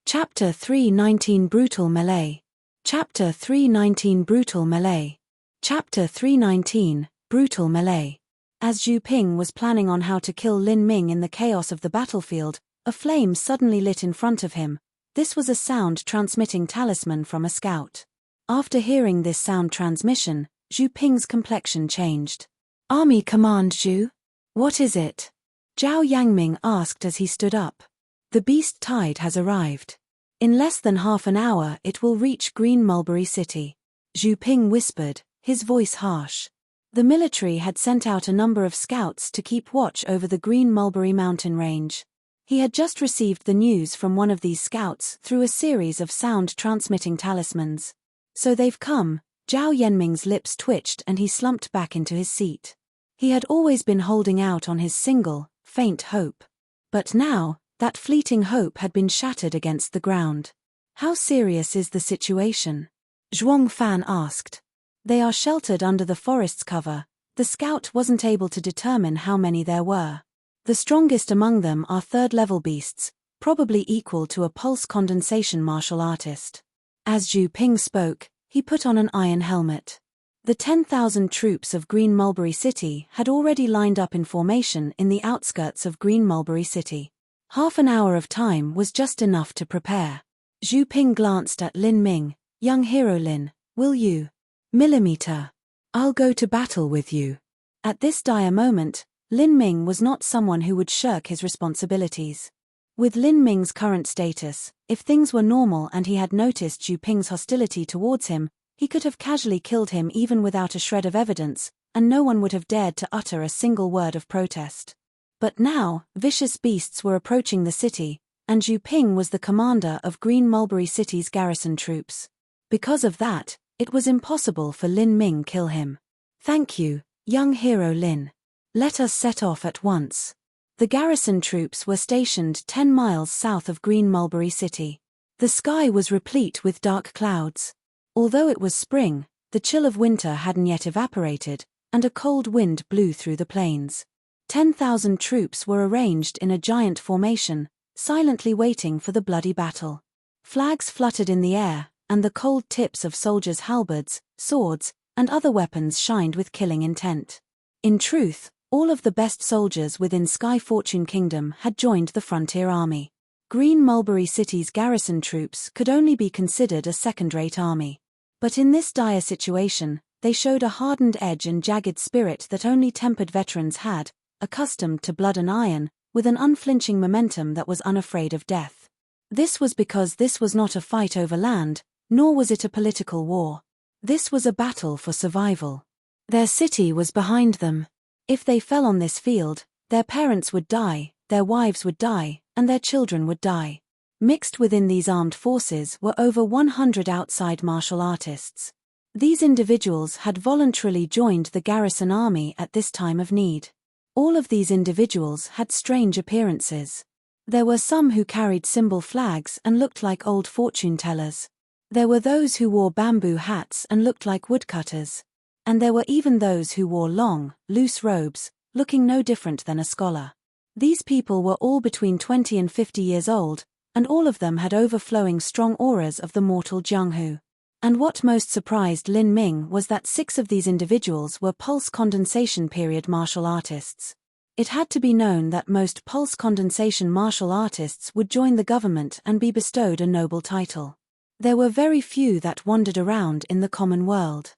Chapter 319 Brutal Melee. Chapter 319 Brutal Melee. Chapter 319 Brutal Melee. As Zhu Ping was planning on how to kill Lin Ming in the chaos of the battlefield, a flame suddenly lit in front of him. This was a sound transmitting talisman from a scout. After hearing this sound transmission, Zhu Ping's complexion changed. Army Command Zhu? What is it? Zhao Yangming asked as he stood up. The beast tide has arrived. In less than half an hour it will reach Green Mulberry City. Zhu Ping whispered, his voice harsh. The military had sent out a number of scouts to keep watch over the Green Mulberry mountain range. He had just received the news from one of these scouts through a series of sound-transmitting talismans. So they've come. Zhao Yanming's lips twitched and he slumped back into his seat. He had always been holding out on his single, faint hope. But now, that fleeting hope had been shattered against the ground. How serious is the situation? Zhuang Fan asked. They are sheltered under the forest's cover. The scout wasn't able to determine how many there were. The strongest among them are third-level beasts, probably equal to a pulse condensation martial artist. As Zhu Ping spoke, he put on an iron helmet. The 10,000 troops of Green Mulberry City had already lined up in formation in the outskirts of Green Mulberry City. Half an hour of time was just enough to prepare. Zhu Ping glanced at Lin Ming. Young hero Lin, will you? Millimeter. I'll go to battle with you. At this dire moment, Lin Ming was not someone who would shirk his responsibilities. With Lin Ming's current status, if things were normal and he had noticed Zhu Ping's hostility towards him, he could have casually killed him even without a shred of evidence, and no one would have dared to utter a single word of protest. But now, vicious beasts were approaching the city, and Zhu Ping was the commander of Green Mulberry City's garrison troops. Because of that, it was impossible for Lin Ming kill him. Thank you, young hero Lin. Let us set off at once. The garrison troops were stationed 10 miles south of Green Mulberry City. The sky was replete with dark clouds. Although it was spring, the chill of winter hadn't yet evaporated, and a cold wind blew through the plains. 10,000 troops were arranged in a giant formation, silently waiting for the bloody battle. Flags fluttered in the air, and the cold tips of soldiers' halberds, swords, and other weapons shined with killing intent. In truth, all of the best soldiers within Sky Fortune Kingdom had joined the frontier army. Green Mulberry City's garrison troops could only be considered a second-rate army. But in this dire situation, they showed a hardened edge and jagged spirit that only tempered veterans had, accustomed to blood and iron, with an unflinching momentum that was unafraid of death. This was because this was not a fight over land, nor was it a political war. This was a battle for survival. Their city was behind them. If they fell on this field, their parents would die, their wives would die, and their children would die. Mixed within these armed forces were over 100 outside martial artists. These individuals had voluntarily joined the garrison army at this time of need. All of these individuals had strange appearances. There were some who carried symbol flags and looked like old fortune tellers. There were those who wore bamboo hats and looked like woodcutters. And there were even those who wore long, loose robes, looking no different than a scholar. These people were all between 20 and 50 years old, and all of them had overflowing strong auras of the mortal Jianghu. And what most surprised Lin Ming was that 6 of these individuals were pulse condensation period martial artists. It had to be known that most pulse condensation martial artists would join the government and be bestowed a noble title. There were very few that wandered around in the common world.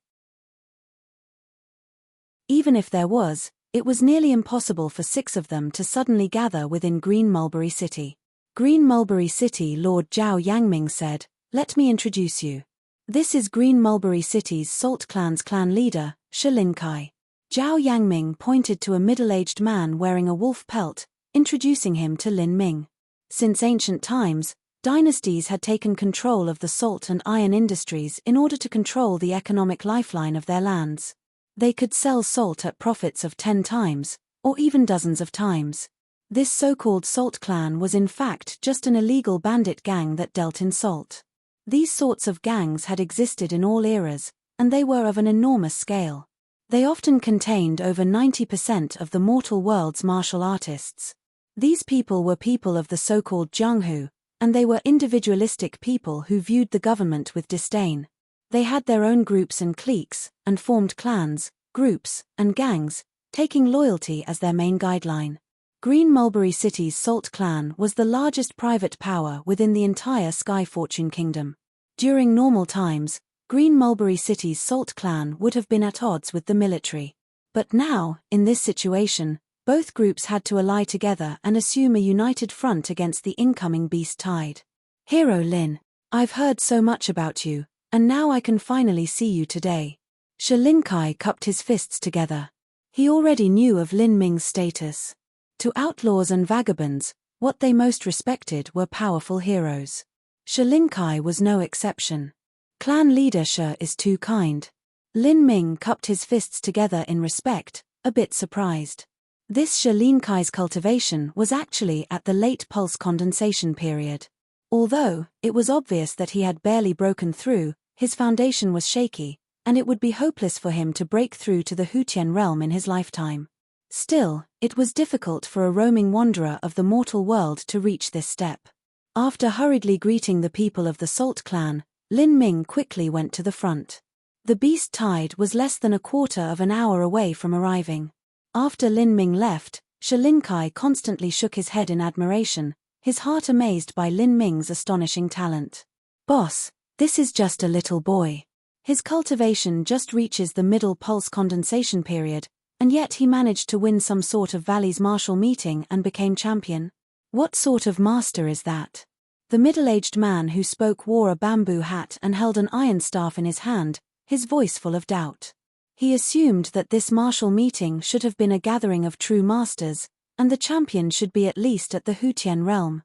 Even if there was, it was nearly impossible for 6 of them to suddenly gather within Green Mulberry City. Green Mulberry City Lord Zhao Yangming said, "Let me introduce you. This is Green Mulberry City's Salt Clan's clan leader, Shilinkai." Zhao Yangming pointed to a middle-aged man wearing a wolf pelt, introducing him to Lin Ming. Since ancient times, dynasties had taken control of the salt and iron industries in order to control the economic lifeline of their lands. They could sell salt at profits of 10 times, or even dozens of times. This so-called Salt Clan was in fact just an illegal bandit gang that dealt in salt. These sorts of gangs had existed in all eras, and they were of an enormous scale. They often contained over 90% of the mortal world's martial artists. These people were people of the so-called Jianghu, and they were individualistic people who viewed the government with disdain. They had their own groups and cliques, and formed clans, groups, and gangs, taking loyalty as their main guideline. Green Mulberry City's Salt Clan was the largest private power within the entire Sky Fortune Kingdom. During normal times, Green Mulberry City's Salt Clan would have been at odds with the military. But now, in this situation, both groups had to ally together and assume a united front against the incoming beast tide. "Hero Lin, I've heard so much about you, and now I can finally see you today." Shilinkai cupped his fists together. He already knew of Lin Ming's status. To outlaws and vagabonds, what they most respected were powerful heroes. Shilinkai was no exception. Clan leader Shi is too kind. Lin Ming cupped his fists together in respect, a bit surprised. This Shilinkai's cultivation was actually at the late pulse condensation period. Although, it was obvious that he had barely broken through, his foundation was shaky, and it would be hopeless for him to break through to the Hutian realm in his lifetime. Still, it was difficult for a roaming wanderer of the mortal world to reach this step. After hurriedly greeting the people of the Salt Clan, Lin Ming quickly went to the front. The beast tide was less than a quarter of an hour away from arriving. After Lin Ming left, Shilinkai constantly shook his head in admiration, his heart amazed by Lin Ming's astonishing talent. "Boss, this is just a little boy. His cultivation just reaches the middle pulse condensation period, and yet he managed to win some sort of Valley's martial meeting and became champion. What sort of master is that?" The middle-aged man who spoke wore a bamboo hat and held an iron staff in his hand, his voice full of doubt. He assumed that this martial meeting should have been a gathering of true masters, and the champion should be at least at the Hutian realm.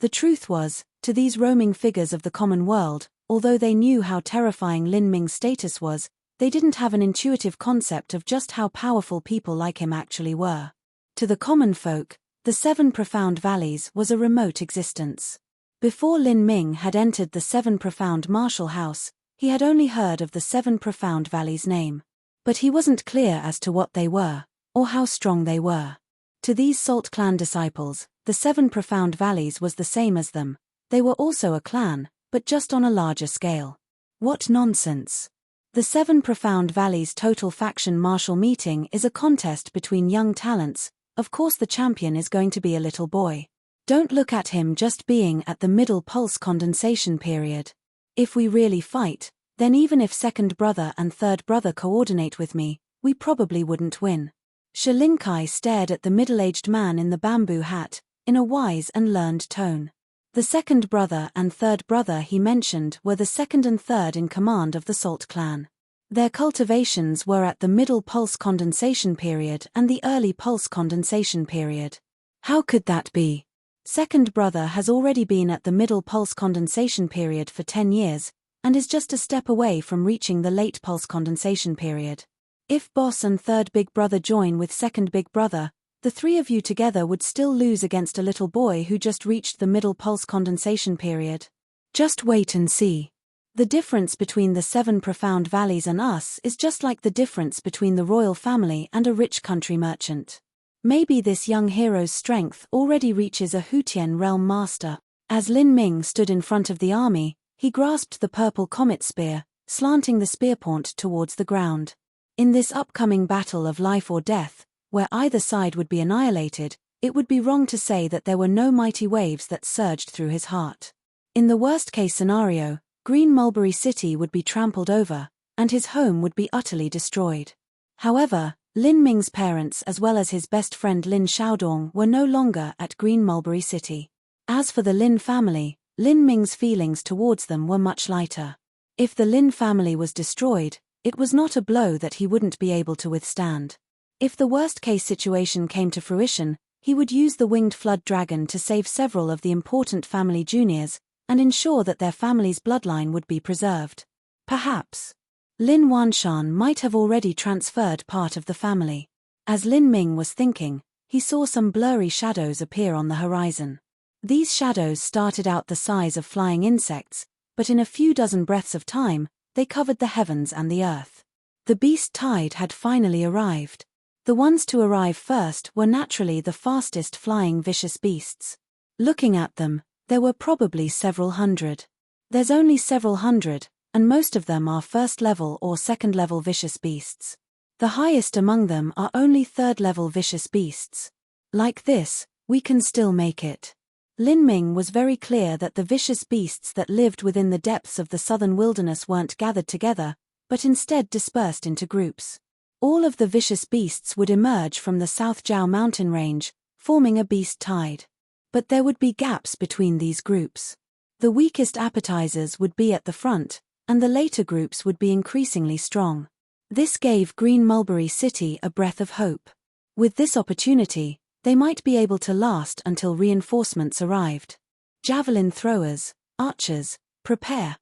The truth was, to these roaming figures of the common world, although they knew how terrifying Lin Ming's status was, they didn't have an intuitive concept of just how powerful people like him actually were. To the common folk, the 7 Profound Valleys was a remote existence. Before Lin Ming had entered the 7 Profound Martial House, he had only heard of the 7 Profound Valleys name. But he wasn't clear as to what they were, or how strong they were. To these Salt Clan disciples, the 7 Profound Valleys was the same as them. They were also a clan, but just on a larger scale. What nonsense. The 7 Profound Valleys Total Faction Martial Meeting is a contest between young talents. Of course the champion is going to be a little boy. Don't look at him just being at the middle pulse condensation period. If we really fight, then even if second brother and third brother coordinate with me, we probably wouldn't win. Shilinkai stared at the middle-aged man in the bamboo hat, in a wise and learned tone. The second brother and third brother he mentioned were the second and third in command of the Salt Clan. Their cultivations were at the middle pulse condensation period and the early pulse condensation period. How could that be? Second brother has already been at the middle pulse condensation period for 10 years, and is just a step away from reaching the late pulse condensation period. If boss and third big brother join with second big brother, the three of you together would still lose against a little boy who just reached the middle pulse condensation period. Just wait and see. The difference between the 7 profound valleys and us is just like the difference between the royal family and a rich country merchant. Maybe this young hero's strength already reaches a Hutian realm master. As Lin Ming stood in front of the army, he grasped the purple comet spear, slanting the spearpoint towards the ground. In this upcoming battle of life or death, where either side would be annihilated, it would be wrong to say that there were no mighty waves that surged through his heart. In the worst-case scenario, Green Mulberry City would be trampled over, and his home would be utterly destroyed. However, Lin Ming's parents as well as his best friend Lin Xiaodong were no longer at Green Mulberry City. As for the Lin family, Lin Ming's feelings towards them were much lighter. If the Lin family was destroyed, it was not a blow that he wouldn't be able to withstand. If the worst-case situation came to fruition, he would use the winged flood dragon to save several of the important family juniors, and ensure that their family's bloodline would be preserved. Perhaps Lin Wanshan might have already transferred part of the family. As Lin Ming was thinking, he saw some blurry shadows appear on the horizon. These shadows started out the size of flying insects, but in a few dozen breaths of time, they covered the heavens and the earth. The beast tide had finally arrived. The ones to arrive first were naturally the fastest flying vicious beasts. Looking at them, there were probably several hundred. There's only several hundred, and most of them are first-level or second-level vicious beasts. The highest among them are only third-level vicious beasts. Like this, we can still make it. Lin Ming was very clear that the vicious beasts that lived within the depths of the southern wilderness weren't gathered together, but instead dispersed into groups. All of the vicious beasts would emerge from the South Jiao mountain range, forming a beast tide. But there would be gaps between these groups. The weakest appetizers would be at the front, and the later groups would be increasingly strong. This gave Green Mulberry City a breath of hope. With this opportunity, they might be able to last until reinforcements arrived. Javelin throwers, archers, prepare.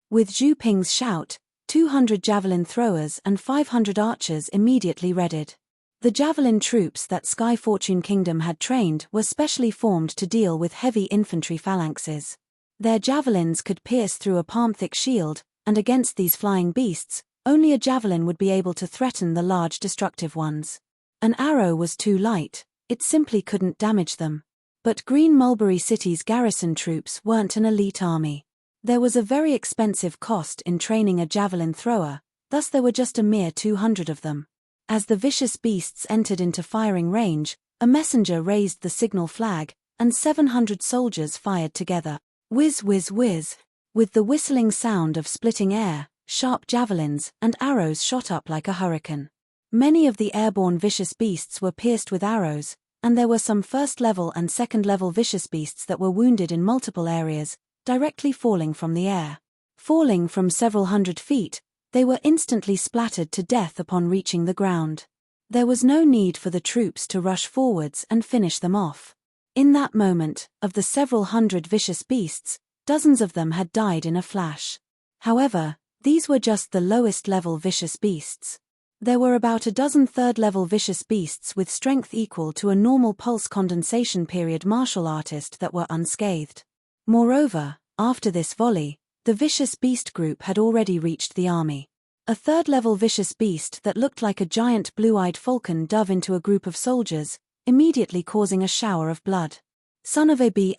With Zhu Ping's shout, 200 javelin throwers and 500 archers immediately readied. The javelin troops that Sky Fortune Kingdom had trained were specially formed to deal with heavy infantry phalanxes. Their javelins could pierce through a palm-thick shield, and against these flying beasts, only a javelin would be able to threaten the large destructive ones. An arrow was too light, it simply couldn't damage them. But Green Mulberry City's garrison troops weren't an elite army. There was a very expensive cost in training a javelin thrower, thus there were just a mere 200 of them. As the vicious beasts entered into firing range, a messenger raised the signal flag, and 700 soldiers fired together. Whiz whiz whiz. With the whistling sound of splitting air, sharp javelins and arrows shot up like a hurricane. Many of the airborne vicious beasts were pierced with arrows, and there were some first-level and second-level vicious beasts that were wounded in multiple areas, directly falling from the air. Falling from several hundred feet, they were instantly splattered to death upon reaching the ground. There was no need for the troops to rush forwards and finish them off. In that moment, of the several hundred vicious beasts, dozens of them had died in a flash. However, these were just the lowest-level vicious beasts. There were about a dozen third-level vicious beasts with strength equal to a normal pulse condensation period martial artist that were unscathed. Moreover, after this volley, the vicious beast group had already reached the army. A third-level vicious beast that looked like a giant blue-eyed falcon dove into a group of soldiers, immediately causing a shower of blood. Son of a B***,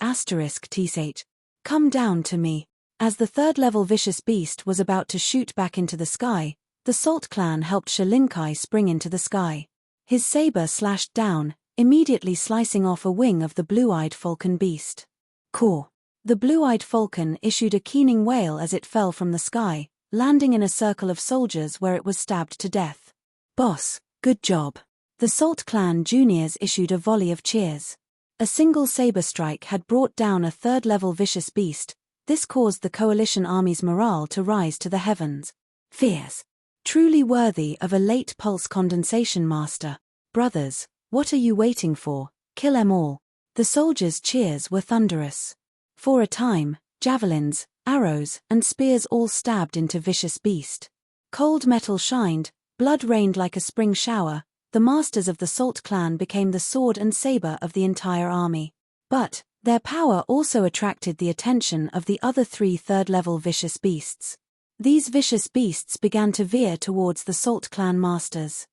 come down to me. As the third-level vicious beast was about to shoot back into the sky, the Salt Clan helped Shalinkai spring into the sky. His saber slashed down, immediately slicing off a wing of the blue-eyed falcon beast. Caw. The blue-eyed falcon issued a keening wail as it fell from the sky, landing in a circle of soldiers where it was stabbed to death. Boss, good job. The Salt Clan juniors issued a volley of cheers. A single saber strike had brought down a third-level vicious beast. This caused the coalition army's morale to rise to the heavens. Fierce. Truly worthy of a late pulse condensation master. Brothers, what are you waiting for? Kill them all. The soldiers' cheers were thunderous. For a time, javelins, arrows, and spears all stabbed into vicious beast. Cold metal shined, blood rained like a spring shower. The masters of the Salt clan became the sword and saber of the entire army. But their power also attracted the attention of the other 3 third-level vicious beasts. These vicious beasts began to veer towards the Salt clan masters.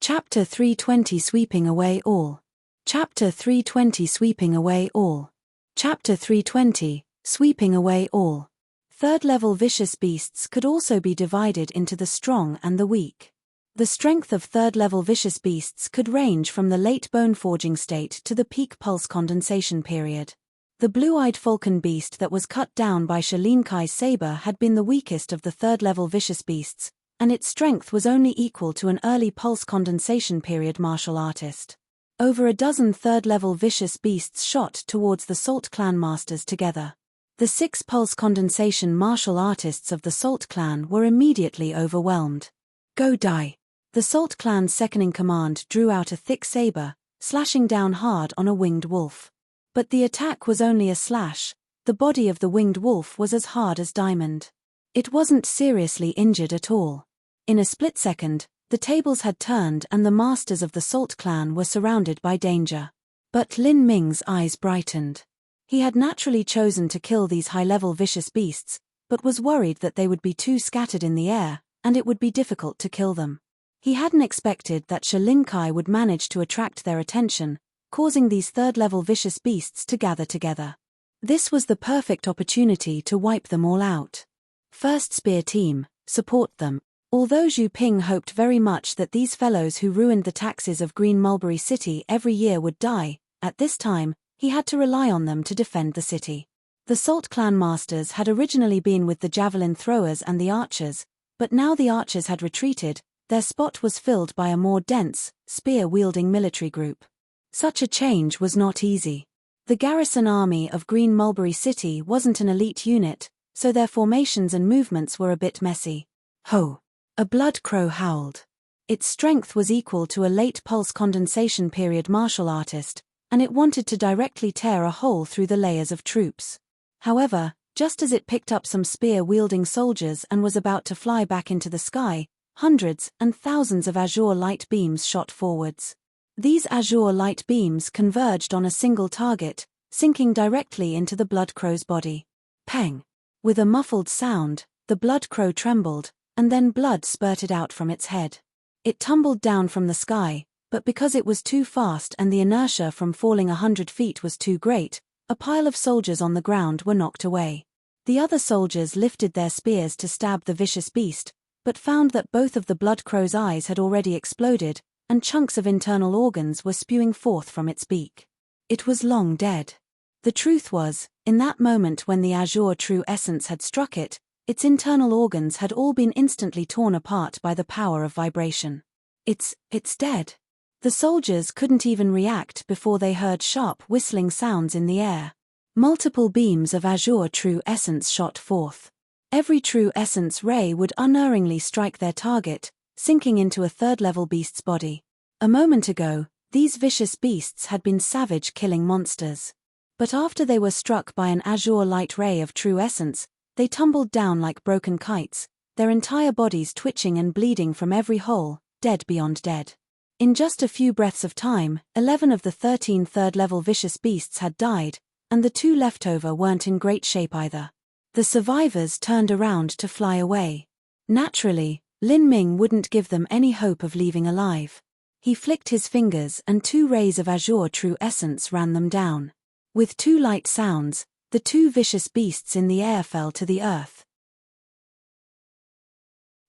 Chapter 320 Sweeping Away All. Chapter 320 Sweeping Away All. Chapter 320 Sweeping Away All. Third-level vicious beasts could also be divided into the strong and the weak. The strength of third-level vicious beasts could range from the late bone-forging state to the peak pulse condensation period. The blue-eyed falcon beast that was cut down by Shalinkai's saber had been the weakest of the third-level vicious beasts, and its strength was only equal to an early pulse condensation period martial artist. Over a dozen third-level vicious beasts shot towards the Salt clan masters together. The 6 pulse condensation martial artists of the Salt clan were immediately overwhelmed. Go die! The Salt clan's second-in-command drew out a thick saber, slashing down hard on a winged wolf. But the attack was only a slash. The body of the winged wolf was as hard as diamond. It wasn't seriously injured at all. In a split second, the tables had turned and the masters of the Salt clan were surrounded by danger. But Lin Ming's eyes brightened. He had naturally chosen to kill these high-level vicious beasts, but was worried that they would be too scattered in the air, and it would be difficult to kill them. He hadn't expected that Shalinkai would manage to attract their attention, causing these third-level vicious beasts to gather together. This was the perfect opportunity to wipe them all out. First Spear Team, support them. Although Zhu Ping hoped very much that these fellows who ruined the taxes of Green Mulberry City every year would die, at this time, he had to rely on them to defend the city. The Salt clan masters had originally been with the javelin throwers and the archers, but now the archers had retreated. Their spot was filled by a more dense, spear-wielding military group. Such a change was not easy. The garrison army of Green Mulberry City wasn't an elite unit, so their formations and movements were a bit messy. Ho! A blood crow howled. Its strength was equal to a late pulse condensation period martial artist, and it wanted to directly tear a hole through the layers of troops. However, just as it picked up some spear-wielding soldiers and was about to fly back into the sky, hundreds and thousands of azure light beams shot forwards. These azure light beams converged on a single target, sinking directly into the blood crow's body. Pang! With a muffled sound, the blood crow trembled, and then blood spurted out from its head. It tumbled down from the sky, but because it was too fast and the inertia from falling 100 feet was too great, a pile of soldiers on the ground were knocked away. The other soldiers lifted their spears to stab the vicious beast, but found that both of the blood crow's eyes had already exploded, and chunks of internal organs were spewing forth from its beak. It was long dead. The truth was, in that moment when the azure true essence had struck it, its internal organs had all been instantly torn apart by the power of vibration. It's dead. The soldiers couldn't even react before they heard sharp whistling sounds in the air. Multiple beams of azure true essence shot forth. Every true essence ray would unerringly strike their target, sinking into a third-level beast's body. A moment ago, these vicious beasts had been savage killing monsters. But after they were struck by an azure light ray of true essence, they tumbled down like broken kites, their entire bodies twitching and bleeding from every hole, dead beyond dead. In just a few breaths of time, 11 of the 13 third-level vicious beasts had died, and the 2 left over weren't in great shape either. The survivors turned around to fly away. Naturally, Lin Ming wouldn't give them any hope of leaving alive. He flicked his fingers and 2 rays of azure true essence ran them down. With 2 light sounds, the 2 vicious beasts in the air fell to the earth.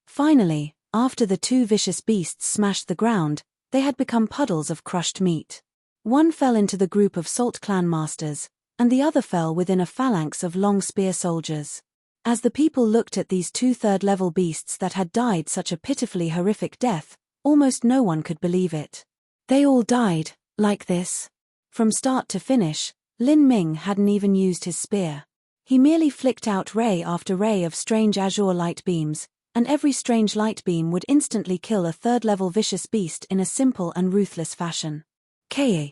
Finally, after the 2 vicious beasts smashed the ground, they had become puddles of crushed meat. One fell into the group of Salt clan masters, and the other fell within a phalanx of long spear soldiers. As the people looked at these 2 third-level beasts that had died such a pitifully horrific death, almost no one could believe it. They all died, like this. From start to finish, Lin Ming hadn't even used his spear. He merely flicked out ray after ray of strange azure light beams, and every strange light beam would instantly kill a third-level vicious beast in a simple and ruthless fashion. Ka.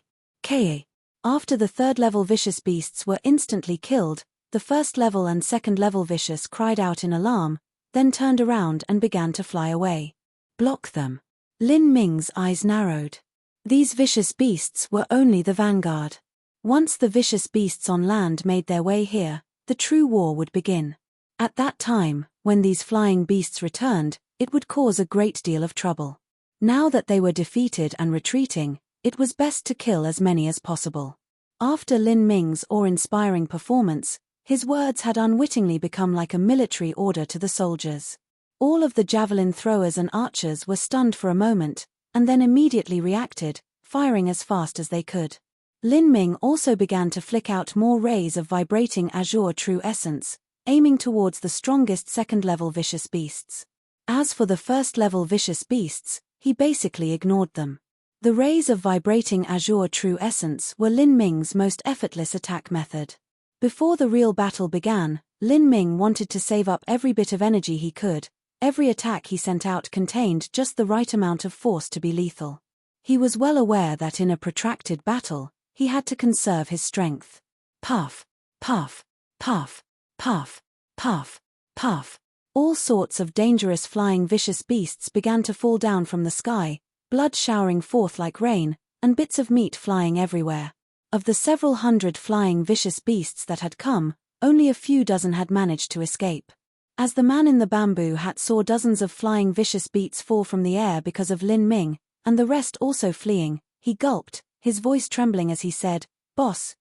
After the third-level vicious beasts were instantly killed, the first level and second level Vicious cried out in alarm, then turned around and began to fly away. Block them. Lin Ming's eyes narrowed. These vicious beasts were only the vanguard. Once the vicious beasts on land made their way here, the true war would begin. At that time, when these flying beasts returned, it would cause a great deal of trouble. Now that they were defeated and retreating, it was best to kill as many as possible. After Lin Ming's awe-inspiring performance, his words had unwittingly become like a military order to the soldiers. All of the javelin throwers and archers were stunned for a moment, and then immediately reacted, firing as fast as they could. Lin Ming also began to flick out more rays of vibrating azure true essence, aiming towards the strongest second-level vicious beasts. As for the first-level vicious beasts, he basically ignored them. The rays of vibrating azure true essence were Lin Ming's most effortless attack method. Before the real battle began, Lin Ming wanted to save up every bit of energy he could. Every attack he sent out contained just the right amount of force to be lethal. He was well aware that in a protracted battle, he had to conserve his strength. Puff, puff, puff, puff, puff, puff. All sorts of dangerous flying vicious beasts began to fall down from the sky, blood showering forth like rain, and bits of meat flying everywhere. Of the several hundred flying vicious beasts that had come, only a few dozen had managed to escape. As the man in the bamboo hat saw dozens of flying vicious beasts fall from the air because of Lin Ming, and the rest also fleeing, he gulped, his voice trembling as he said, "Boss,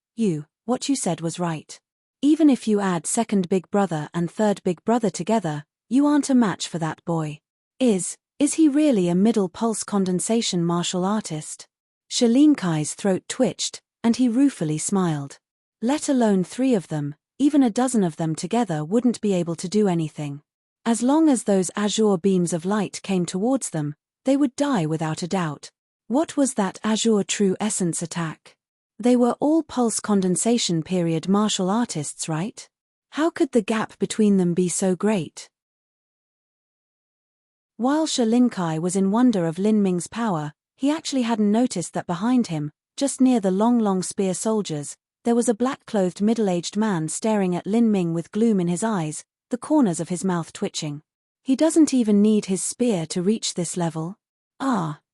what you said was right. Even if you add second big brother and third big brother together, you aren't a match for that boy. Is he really a middle pulse condensation martial artist?" Shalinkai's throat twitched, and he ruefully smiled. Let alone 3 of them, even a dozen of them together wouldn't be able to do anything. As long as those azure beams of light came towards them, they would die without a doubt. What was that azure true essence attack? They were all pulse condensation period martial artists, right? How could the gap between them be so great? While Shalinkai was in wonder of Lin Ming's power, he actually hadn't noticed that behind him, just near the long spear soldiers, there was a black-clothed middle-aged man staring at Lin Ming with gloom in his eyes, the corners of his mouth twitching. He doesn't even need his spear to reach this level.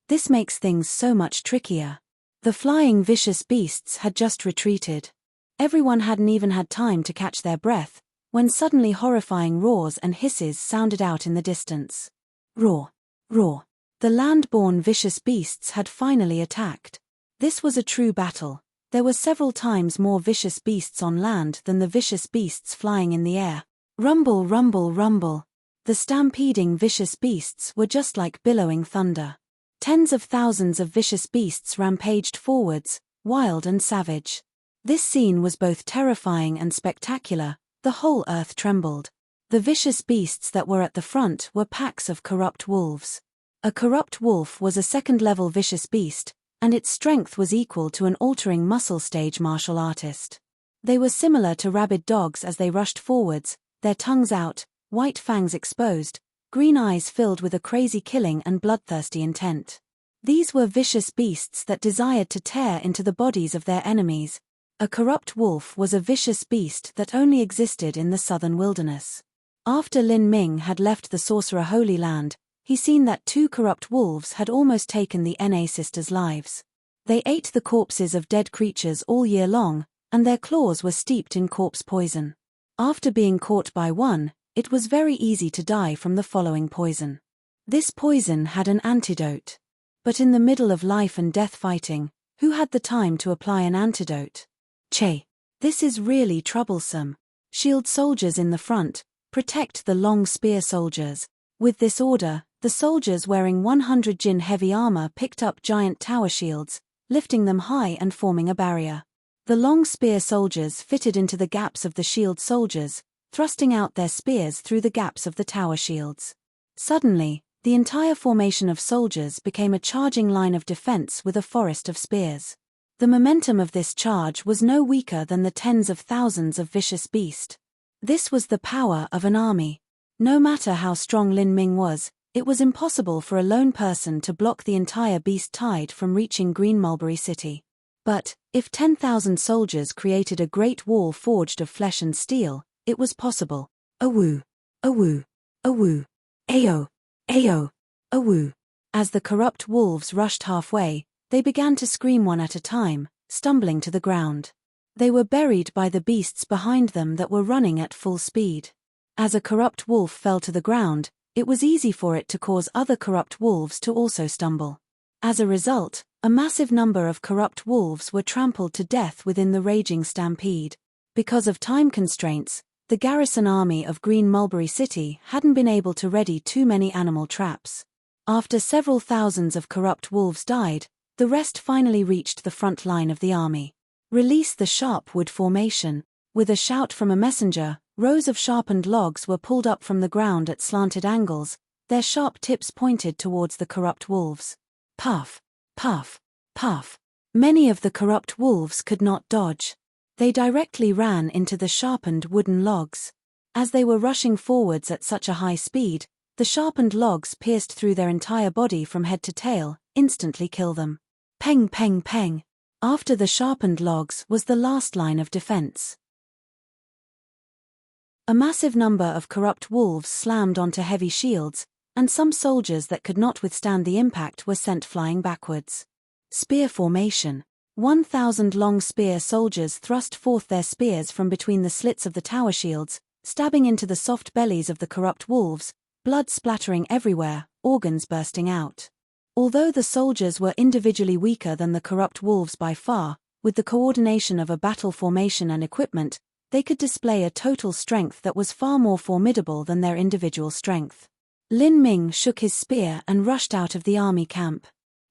This makes things so much trickier. The flying vicious beasts had just retreated. Everyone hadn't even had time to catch their breath, when suddenly horrifying roars and hisses sounded out in the distance. Roar, roar. The land-born vicious beasts had finally attacked. This was a true battle. There were several times more vicious beasts on land than the vicious beasts flying in the air. Rumble, rumble, rumble. The stampeding vicious beasts were just like billowing thunder. Tens of thousands of vicious beasts rampaged forwards, wild and savage. This scene was both terrifying and spectacular. The whole earth trembled. The vicious beasts that were at the front were packs of corrupt wolves. A corrupt wolf was a second-level vicious beast, and its strength was equal to an altering muscle stage martial artist. They were similar to rabid dogs as they rushed forwards, their tongues out, white fangs exposed, green eyes filled with a crazy killing and bloodthirsty intent. These were vicious beasts that desired to tear into the bodies of their enemies. A corrupt wolf was a vicious beast that only existed in the southern wilderness. After Lin Ming had left the Sorcerer Holy Land, he seen that 2 corrupt wolves had almost taken the Na sisters' lives. They ate the corpses of dead creatures all year long, and their claws were steeped in corpse poison. After being caught by one, it was very easy to die from the following poison. This poison had an antidote. But in the middle of life and death fighting, who had the time to apply an antidote? Che. This is really troublesome. Shield soldiers in the front, protect the long spear soldiers. With this order, the soldiers wearing 100 Jin heavy armor picked up giant tower shields, lifting them high and forming a barrier. The long spear soldiers fitted into the gaps of the shield soldiers, thrusting out their spears through the gaps of the tower shields. Suddenly, the entire formation of soldiers became a charging line of defense with a forest of spears. The momentum of this charge was no weaker than the tens of thousands of vicious beasts. This was the power of an army. No matter how strong Lin Ming was, it was impossible for a lone person to block the entire beast tide from reaching Green Mulberry City. But, If 10,000 soldiers created a great wall forged of flesh and steel, it was possible. Awoo! Awoo! Awoo! Ayo! Ayo! Awoo! As the corrupt wolves rushed halfway, they began to scream one at a time, stumbling to the ground. They were buried by the beasts behind them that were running at full speed. As a corrupt wolf fell to the ground, it was easy for it to cause other corrupt wolves to also stumble. As a result, a massive number of corrupt wolves were trampled to death within the raging stampede. Because of time constraints, the garrison army of Green Mulberry City hadn't been able to ready too many animal traps. After several thousands of corrupt wolves died, the rest finally reached the front line of the army. Release the sharp wood formation. With a shout from a messenger, rows of sharpened logs were pulled up from the ground at slanted angles, their sharp tips pointed towards the corrupt wolves. Puff, puff, puff. Many of the corrupt wolves could not dodge. They directly ran into the sharpened wooden logs. As they were rushing forwards at such a high speed, the sharpened logs pierced through their entire body from head to tail, instantly kill them. Peng, peng, peng. After the sharpened logs was the last line of defense. A massive number of corrupt wolves slammed onto heavy shields, and some soldiers that could not withstand the impact were sent flying backwards. Spear formation. 1,000 long spear soldiers thrust forth their spears from between the slits of the tower shields, stabbing into the soft bellies of the corrupt wolves, blood splattering everywhere, organs bursting out. Although the soldiers were individually weaker than the corrupt wolves by far, with the coordination of a battle formation and equipment, they could display a total strength that was far more formidable than their individual strength. Lin Ming shook his spear and rushed out of the army camp.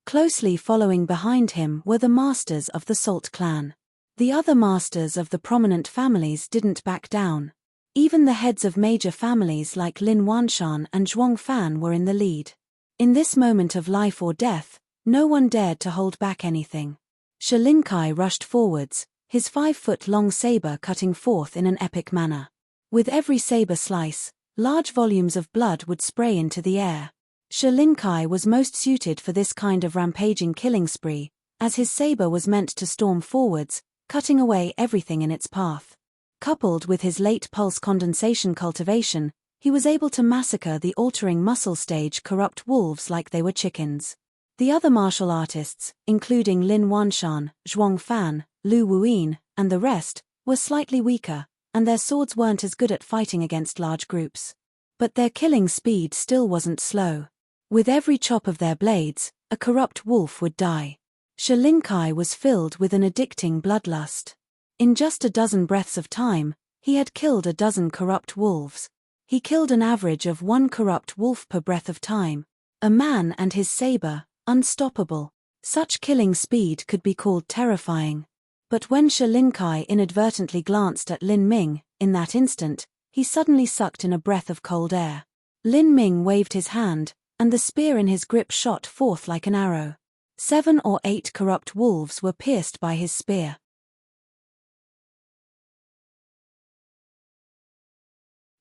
Closely following behind him were the masters of the Salt clan. The other masters of the prominent families didn't back down. Even the heads of major families like Lin Wanshan and Zhuang Fan were in the lead. In this moment of life or death, no one dared to hold back anything. Shi Linkai rushed forwards, his 5-foot-long saber cutting forth in an epic manner. With every saber slice, large volumes of blood would spray into the air. Shi Linkai was most suited for this kind of rampaging killing spree, as his saber was meant to storm forwards, cutting away everything in its path. Coupled with his late pulse condensation cultivation, he was able to massacre the altering muscle stage corrupt wolves like they were chickens. The other martial artists, including Lin Wanshan, Zhuang Fan, Lu Wuyin, and the rest, were slightly weaker, and their swords weren't as good at fighting against large groups. But their killing speed still wasn't slow. With every chop of their blades, a corrupt wolf would die. Shi Linkai was filled with an addicting bloodlust. In just a dozen breaths of time, he had killed a dozen corrupt wolves. He killed an average of 1 corrupt wolf per breath of time. A man and his saber, unstoppable. Such killing speed could be called terrifying. But when Shi Linkai inadvertently glanced at Lin Ming, in that instant, he suddenly sucked in a breath of cold air. Lin Ming waved his hand, and the spear in his grip shot forth like an arrow. 7 or 8 corrupt wolves were pierced by his spear.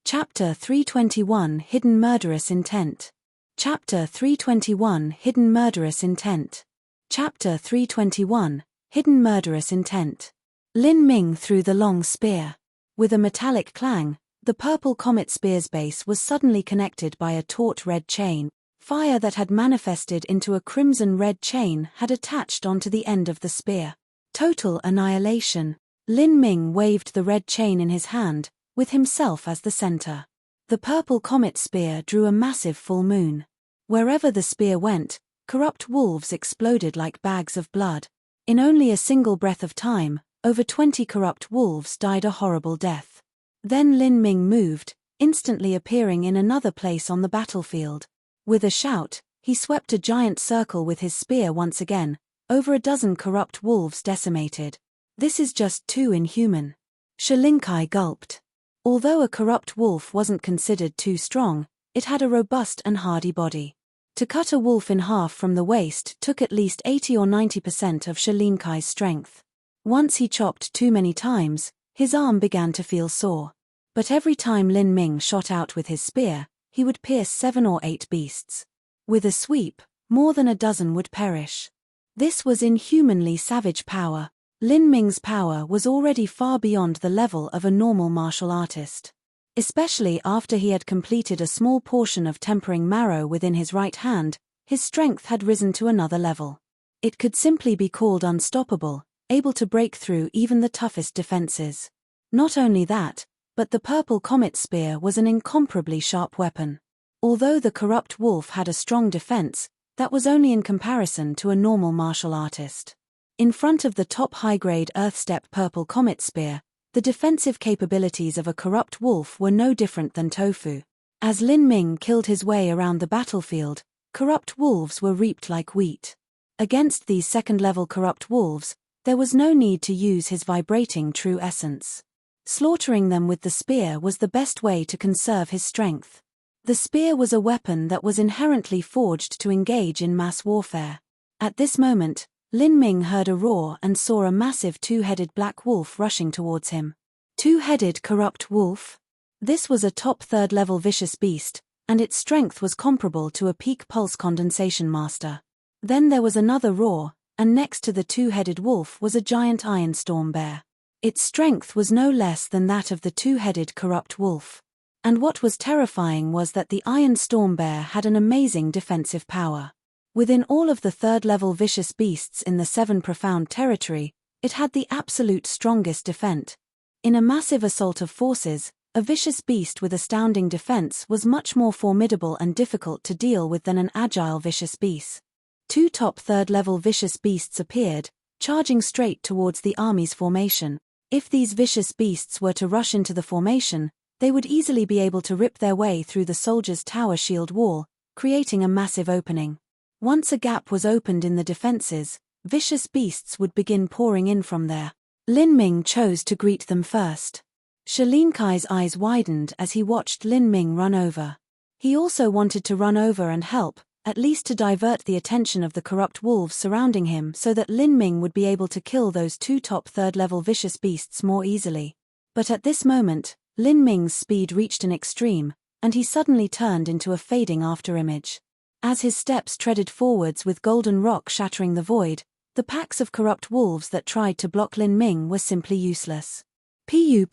Chapter 321 Hidden Murderous Intent. Chapter 321 Hidden Murderous Intent. Chapter 321 Hidden Murderous Intent. Lin Ming threw the long spear. With a metallic clang, the purple comet spear's base was suddenly connected by a taut red chain. Fire that had manifested into a crimson-red chain had attached onto the end of the spear. Total annihilation. Lin Ming waved the red chain in his hand, with himself as the center. The purple comet spear drew a massive full moon. Wherever the spear went, corrupt wolves exploded like bags of blood. In only a single breath of time, over 20 corrupt wolves died a horrible death. Then Lin Ming moved, instantly appearing in another place on the battlefield. With a shout, he swept a giant circle with his spear once again, over a dozen corrupt wolves decimated. This is just too inhuman. Shi Linkai gulped. Although a corrupt wolf wasn't considered too strong, it had a robust and hardy body. To cut a wolf in half from the waist took at least 80 or 90% of Shi Linkai's strength. Once he chopped too many times, his arm began to feel sore. But every time Lin Ming shot out with his spear, he would pierce 7 or 8 beasts. With a sweep, more than a dozen would perish. This was inhumanly savage power. Lin Ming's power was already far beyond the level of a normal martial artist. Especially after he had completed a small portion of tempering marrow within his right hand, his strength had risen to another level. It could simply be called unstoppable, able to break through even the toughest defenses. Not only that, but the purple comet spear was an incomparably sharp weapon. Although the corrupt wolf had a strong defense, that was only in comparison to a normal martial artist. In front of the top high-grade Earthstep purple comet spear, the defensive capabilities of a corrupt wolf were no different than tofu. As Lin Ming killed his way around the battlefield, corrupt wolves were reaped like wheat. Against these second-level corrupt wolves, there was no need to use his vibrating true essence. Slaughtering them with the spear was the best way to conserve his strength. The spear was a weapon that was inherently forged to engage in mass warfare. At this moment, Lin Ming heard a roar and saw a massive two-headed black wolf rushing towards him. Two-headed corrupt wolf? This was a top third-level vicious beast, and its strength was comparable to a peak pulse condensation master. Then there was another roar, and next to the two-headed wolf was a giant iron storm bear. Its strength was no less than that of the two-headed corrupt wolf. And what was terrifying was that the iron storm bear had an amazing defensive power. Within all of the third-level vicious beasts in the Seven Profound territory, it had the absolute strongest defense. In a massive assault of forces, a vicious beast with astounding defense was much more formidable and difficult to deal with than an agile vicious beast. Two top third-level vicious beasts appeared, charging straight towards the army's formation. If these vicious beasts were to rush into the formation, they would easily be able to rip their way through the soldiers' tower shield wall, creating a massive opening. Once a gap was opened in the defenses, vicious beasts would begin pouring in from there. Lin Ming chose to greet them first. Shilinkai's eyes widened as he watched Lin Ming run over. He also wanted to run over and help, at least to divert the attention of the corrupt wolves surrounding him so that Lin Ming would be able to kill those two top third-level vicious beasts more easily. But at this moment, Lin Ming's speed reached an extreme, and he suddenly turned into a fading afterimage. As his steps treaded forwards with golden rock shattering the void, the packs of corrupt wolves that tried to block Lin Ming were simply useless. Pu.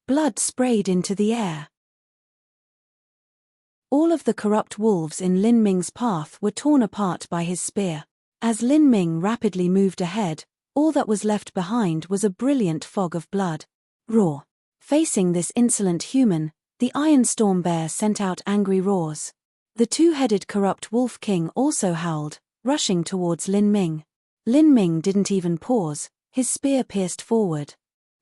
Blood sprayed into the air. All of the corrupt wolves in Lin Ming's path were torn apart by his spear. As Lin Ming rapidly moved ahead, all that was left behind was a brilliant fog of blood. Roar. Facing this insolent human, the Iron Storm Bear sent out angry roars. The two-headed corrupt Wolf King also howled, rushing towards Lin Ming. Lin Ming didn't even pause, his spear pierced forward.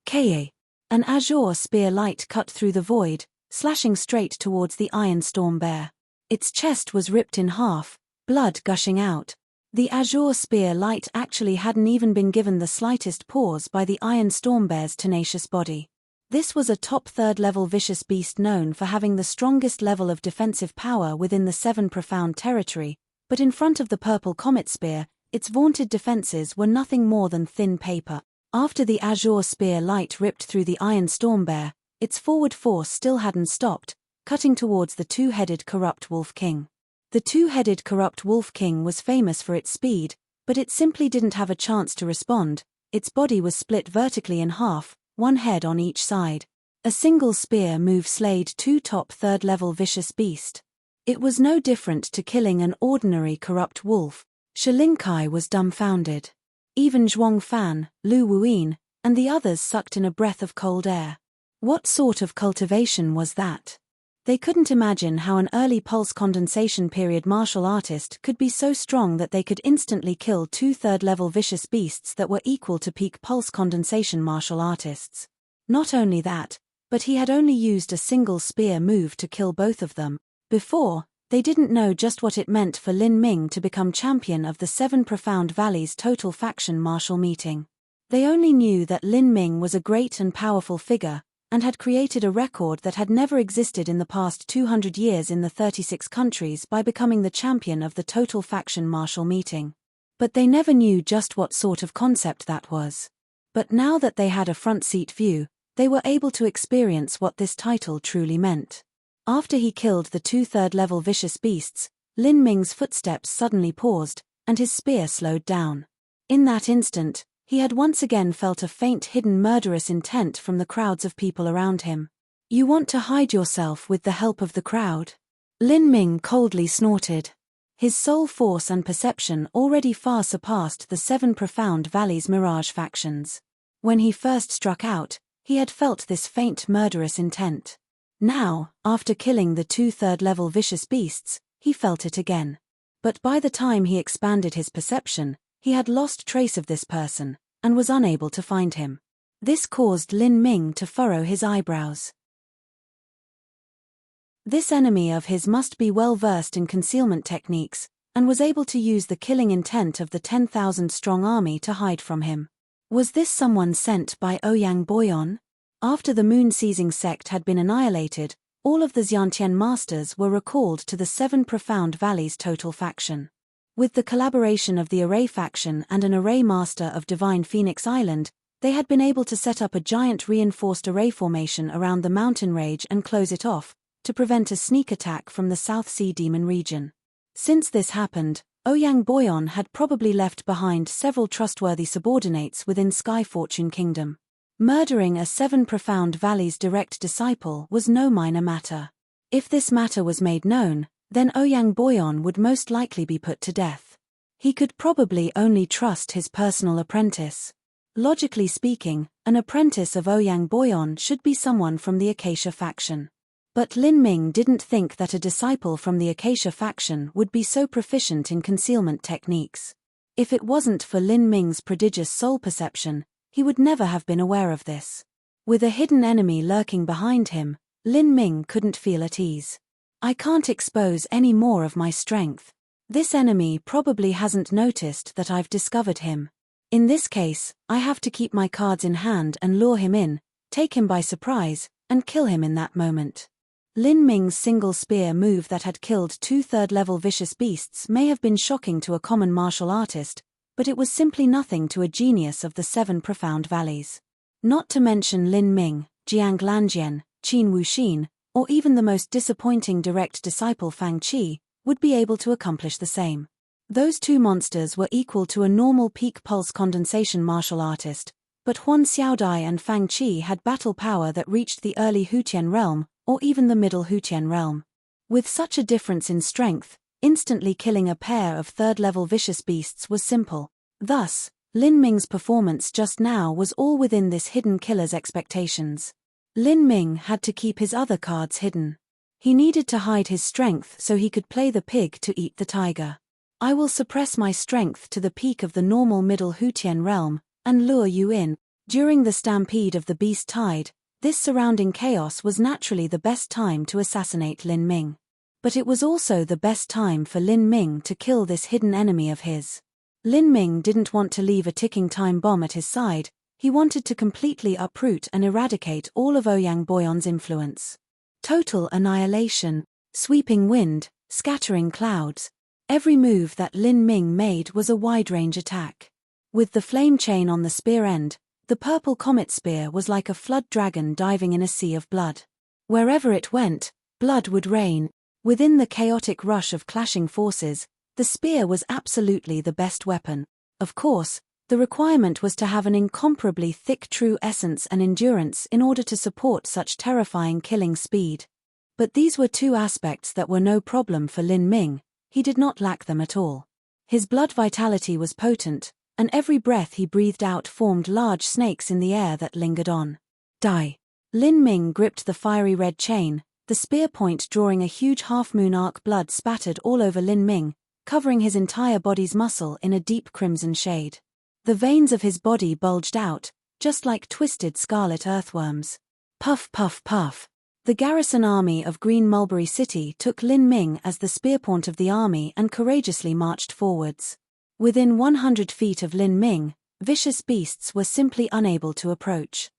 Ka. An azure spear light cut through the void, slashing straight towards the Iron Storm Bear. Its chest was ripped in half, blood gushing out. The azure spear light actually hadn't even been given the slightest pause by the Iron Storm Bear's tenacious body. This was a top third-level vicious beast known for having the strongest level of defensive power within the Seven Profound territory, but in front of the purple comet spear, its vaunted defenses were nothing more than thin paper. After the azure spear light ripped through the Iron Storm Bear, its forward force still hadn't stopped, cutting towards the two-headed corrupt Wolf King. The two-headed corrupt Wolf King was famous for its speed, but it simply didn't have a chance to respond. Its body was split vertically in half, one head on each side. A single spear move slayed two top third-level vicious beast. It was no different to killing an ordinary corrupt wolf. Shilinkai was dumbfounded. Even Zhuang Fan, Lu Wuyin, and the others sucked in a breath of cold air. What sort of cultivation was that? They couldn't imagine how an early pulse condensation period martial artist could be so strong that they could instantly kill two third-level vicious beasts that were equal to peak pulse condensation martial artists. Not only that, but he had only used a single spear move to kill both of them. Before, they didn't know just what it meant for Lin Ming to become champion of the Seven Profound Valleys Total Faction Martial Meeting. They only knew that Lin Ming was a great and powerful figure, and had created a record that had never existed in the past 200 years in the 36 countries by becoming the champion of the Total Faction Martial Meeting. But they never knew just what sort of concept that was. But now that they had a front-seat view, they were able to experience what this title truly meant. After he killed the two third-level vicious beasts, Lin Ming's footsteps suddenly paused, and his spear slowed down. In that instant, He had once again felt a faint hidden murderous intent from the crowds of people around him. "You want to hide yourself with the help of the crowd?" Lin Ming coldly snorted. His soul force and perception already far surpassed the 7 Profound Valleys Mirage factions. When he first struck out, he had felt this faint murderous intent. Now, after killing the 2 third-level vicious beasts, he felt it again. But by the time he expanded his perception, he had lost trace of this person, and was unable to find him. This caused Lin Ming to furrow his eyebrows. This enemy of his must be well versed in concealment techniques, and was able to use the killing intent of the 10,000-strong army to hide from him. Was this someone sent by Ouyang Boyon? After the moon-seizing sect had been annihilated, all of the Xiantian masters were recalled to the 7 Profound Valleys total faction. With the collaboration of the Array faction and an Array master of Divine Phoenix Island, they had been able to set up a giant reinforced array formation around the mountain range and close it off, to prevent a sneak attack from the South Sea Demon region. Since this happened, Ouyang Boyon had probably left behind several trustworthy subordinates within Sky Fortune Kingdom. Murdering a 7 Profound Valleys direct disciple was no minor matter. If this matter was made known, then Ouyang Boyon would most likely be put to death. He could probably only trust his personal apprentice. Logically speaking, an apprentice of Ouyang Boyon should be someone from the Acacia faction. But Lin Ming didn't think that a disciple from the Acacia faction would be so proficient in concealment techniques. If it wasn't for Lin Ming's prodigious soul perception, he would never have been aware of this. With a hidden enemy lurking behind him, Lin Ming couldn't feel at ease. "I can't expose any more of my strength. This enemy probably hasn't noticed that I've discovered him. In this case, I have to keep my cards in hand and lure him in, take him by surprise, and kill him in that moment." Lin Ming's single spear move that had killed 2 third-level vicious beasts may have been shocking to a common martial artist, but it was simply nothing to a genius of the 7 Profound Valleys. Not to mention Lin Ming, Jiang Lanjian, Qin Wuxin, or even the most disappointing direct disciple Fang Qi, would be able to accomplish the same. Those 2 monsters were equal to a normal peak pulse condensation martial artist, but Huan Xiaodai and Fang Qi had battle power that reached the early Hutian realm, or even the middle Hutian realm. With such a difference in strength, instantly killing a pair of third-level vicious beasts was simple. Thus, Lin Ming's performance just now was all within this hidden killer's expectations. Lin Ming had to keep his other cards hidden. He needed to hide his strength so he could play the pig to eat the tiger. "I will suppress my strength to the peak of the normal middle Hutian realm, and lure you in." During the stampede of the beast tide, this surrounding chaos was naturally the best time to assassinate Lin Ming. But it was also the best time for Lin Ming to kill this hidden enemy of his. Lin Ming didn't want to leave a ticking time bomb at his side, he wanted to completely uproot and eradicate all of Ouyang Boyon's influence. Total annihilation, sweeping wind, scattering clouds. Every move that Lin Ming made was a wide-range attack. With the flame chain on the spear end, the purple comet spear was like a flood dragon diving in a sea of blood. Wherever it went, blood would rain. Within the chaotic rush of clashing forces, the spear was absolutely the best weapon. Of course, the requirement was to have an incomparably thick true essence and endurance in order to support such terrifying killing speed. But these were 2 aspects that were no problem for Lin Ming. He did not lack them at all. His blood vitality was potent, and every breath he breathed out formed large snakes in the air that lingered on. "Die." Lin Ming gripped the fiery red chain, the spear point drawing a huge half-moon arc. Blood spattered all over Lin Ming, covering his entire body's muscle in a deep crimson shade. The veins of his body bulged out, just like twisted scarlet earthworms. Puff puff puff. The garrison army of Green Mulberry City took Lin Ming as the spearpoint of the army and courageously marched forwards. Within 100 feet of Lin Ming, vicious beasts were simply unable to approach.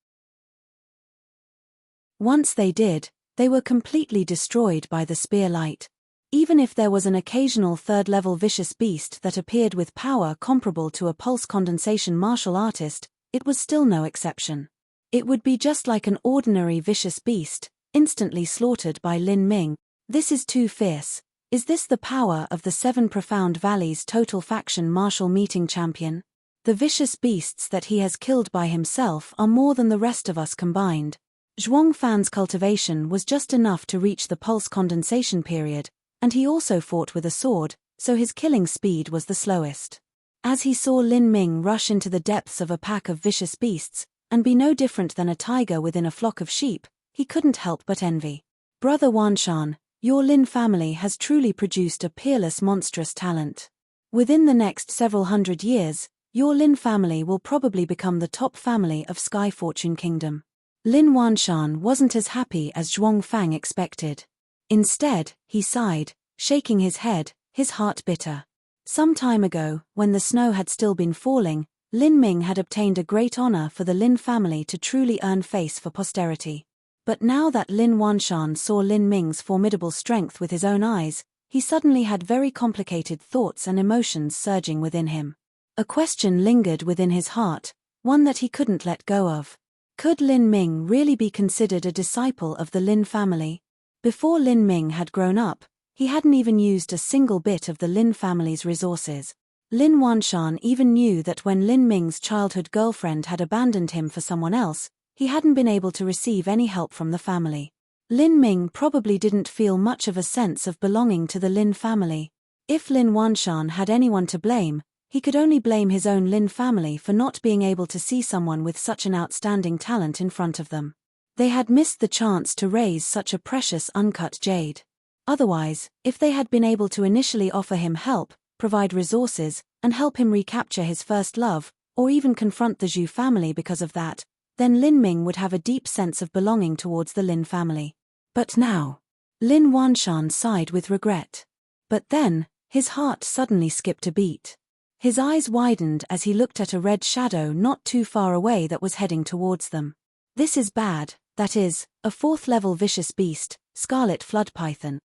Once they did, they were completely destroyed by the spear light. Even if there was an occasional third-level vicious beast that appeared with power comparable to a pulse condensation martial artist, it was still no exception. It would be just like an ordinary vicious beast, instantly slaughtered by Lin Ming. "This is too fierce. Is this the power of the 7 Profound Valleys total faction martial meeting champion?" The vicious beasts that he has killed by himself are more than the rest of us combined. Zhuang Fan's cultivation was just enough to reach the pulse condensation period, and he also fought with a sword, so his killing speed was the slowest. As he saw Lin Ming rush into the depths of a pack of vicious beasts, and be no different than a tiger within a flock of sheep, he couldn't help but envy. Brother Wanshan, your Lin family has truly produced a peerless monstrous talent. Within the next several hundred years, your Lin family will probably become the top family of Sky Fortune Kingdom. Lin Wanshan wasn't as happy as Zhuang Fang expected. Instead, he sighed, shaking his head, his heart bitter. Some time ago, when the snow had still been falling, Lin Ming had obtained a great honor for the Lin family to truly earn face for posterity. But now that Lin Wanshan saw Lin Ming's formidable strength with his own eyes, he suddenly had very complicated thoughts and emotions surging within him. A question lingered within his heart, one that he couldn't let go of. Could Lin Ming really be considered a disciple of the Lin family? Before Lin Ming had grown up, he hadn't even used a single bit of the Lin family's resources. Lin Wanshan even knew that when Lin Ming's childhood girlfriend had abandoned him for someone else, he hadn't been able to receive any help from the family. Lin Ming probably didn't feel much of a sense of belonging to the Lin family. If Lin Wanshan had anyone to blame, he could only blame his own Lin family for not being able to see someone with such an outstanding talent in front of them. They had missed the chance to raise such a precious uncut jade. Otherwise, if they had been able to initially offer him help, provide resources, and help him recapture his first love, or even confront the Zhu family because of that, then Lin Ming would have a deep sense of belonging towards the Lin family. But now, Lin Wanshan sighed with regret. But then, his heart suddenly skipped a beat. His eyes widened as he looked at a red shadow not too far away that was heading towards them. This is bad, that is, a 4th-level vicious beast, Scarlet Flood Python.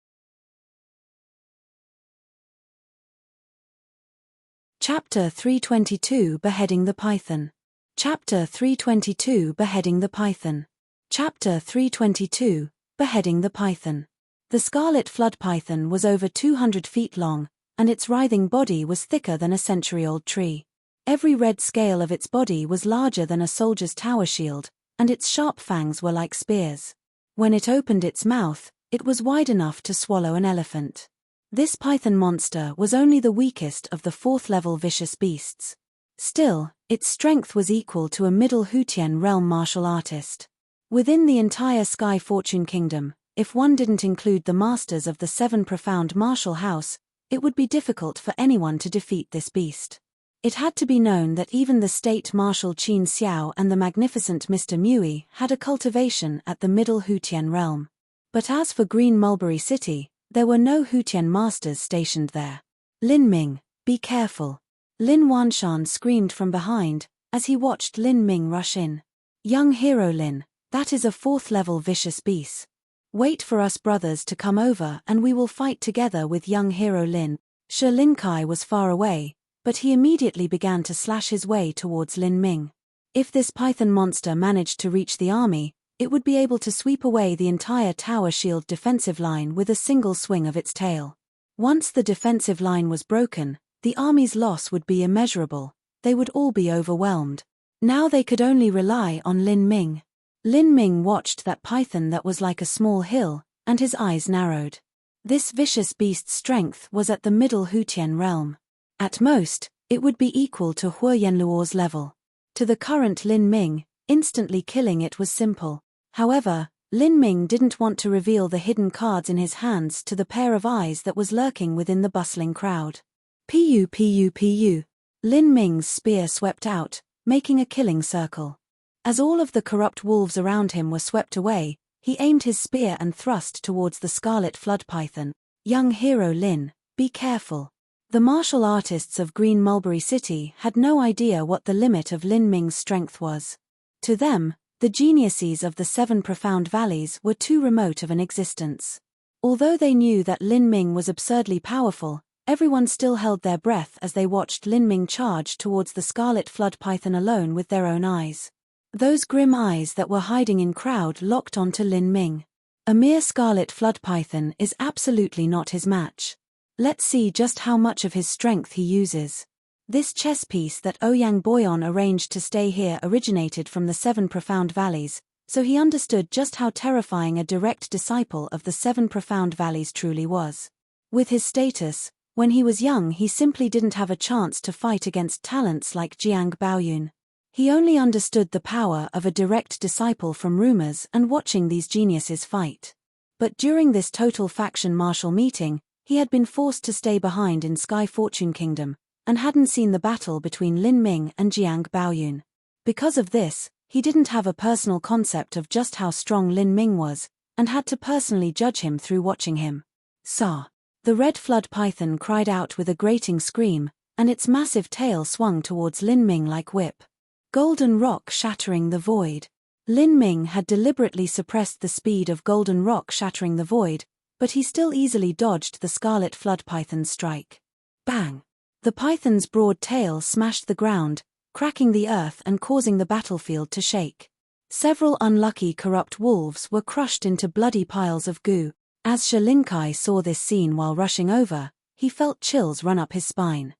Chapter 322 Beheading the Python. Chapter 322 Beheading the Python. Chapter 322 Beheading the Python. The Scarlet Flood Python was over 200 feet long, and its writhing body was thicker than a century-old tree. Every red scale of its body was larger than a soldier's tower shield, and its sharp fangs were like spears. When it opened its mouth, it was wide enough to swallow an elephant. This python monster was only the weakest of the 4th-level vicious beasts. Still, its strength was equal to a middle Hutian realm martial artist. Within the entire Sky Fortune Kingdom, if one didn't include the masters of the 7 profound martial house, it would be difficult for anyone to defeat this beast. It had to be known that even the State Marshal Qin Xiao and the magnificent Mr. Mui had a cultivation at the Middle Hutian realm. But as for Green Mulberry City, there were no Hutian masters stationed there. Lin Ming, be careful. Lin Wanshan screamed from behind, as he watched Lin Ming rush in. Young hero Lin, that is a 4th-level vicious beast. Wait for us brothers to come over and we will fight together with young hero Lin. Shi Linkai was far away, but he immediately began to slash his way towards Lin Ming. If this python monster managed to reach the army, it would be able to sweep away the entire tower shield defensive line with a single swing of its tail. Once the defensive line was broken, the army's loss would be immeasurable. They would all be overwhelmed. Now they could only rely on Lin Ming. Lin Ming watched that python that was like a small hill, and his eyes narrowed. This vicious beast's strength was at the middle Hutian realm. At most, it would be equal to Hue Yanluo's level. To the current Lin Ming, instantly killing it was simple. However, Lin Ming didn't want to reveal the hidden cards in his hands to the pair of eyes that was lurking within the bustling crowd. Pu pu pu. Lin Ming's spear swept out, making a killing circle. As all of the corrupt wolves around him were swept away, he aimed his spear and thrust towards the Scarlet Flood Python. Young hero Lin, be careful. The martial artists of Green Mulberry City had no idea what the limit of Lin Ming's strength was. To them, the geniuses of the 7 profound valleys were too remote of an existence. Although they knew that Lin Ming was absurdly powerful, everyone still held their breath as they watched Lin Ming charge towards the Scarlet Flood Python alone with their own eyes. Those grim eyes that were hiding in crowd locked onto Lin Ming. A mere Scarlet Flood Python is absolutely not his match. Let's see just how much of his strength he uses. This chess piece that Ouyang Boyon arranged to stay here originated from the 7 profound valleys, so he understood just how terrifying a direct disciple of the 7 profound valleys truly was. With his status, when he was young he simply didn't have a chance to fight against talents like Jiang Baoyun. He only understood the power of a direct disciple from rumors and watching these geniuses fight. But during this total faction martial meeting, he had been forced to stay behind in Sky Fortune Kingdom, and hadn't seen the battle between Lin Ming and Jiang Baoyun. Because of this, he didn't have a personal concept of just how strong Lin Ming was, and had to personally judge him through watching him. Sa! The red flood python cried out with a grating scream, and its massive tail swung towards Lin Ming like whip. Golden rock shattering the void. Lin Ming had deliberately suppressed the speed of golden rock shattering the void, but he still easily dodged the scarlet flood python's strike. Bang! The python's broad tail smashed the ground, cracking the earth and causing the battlefield to shake. Several unlucky corrupt wolves were crushed into bloody piles of goo. As Shalinkai saw this scene while rushing over, he felt chills run up his spine.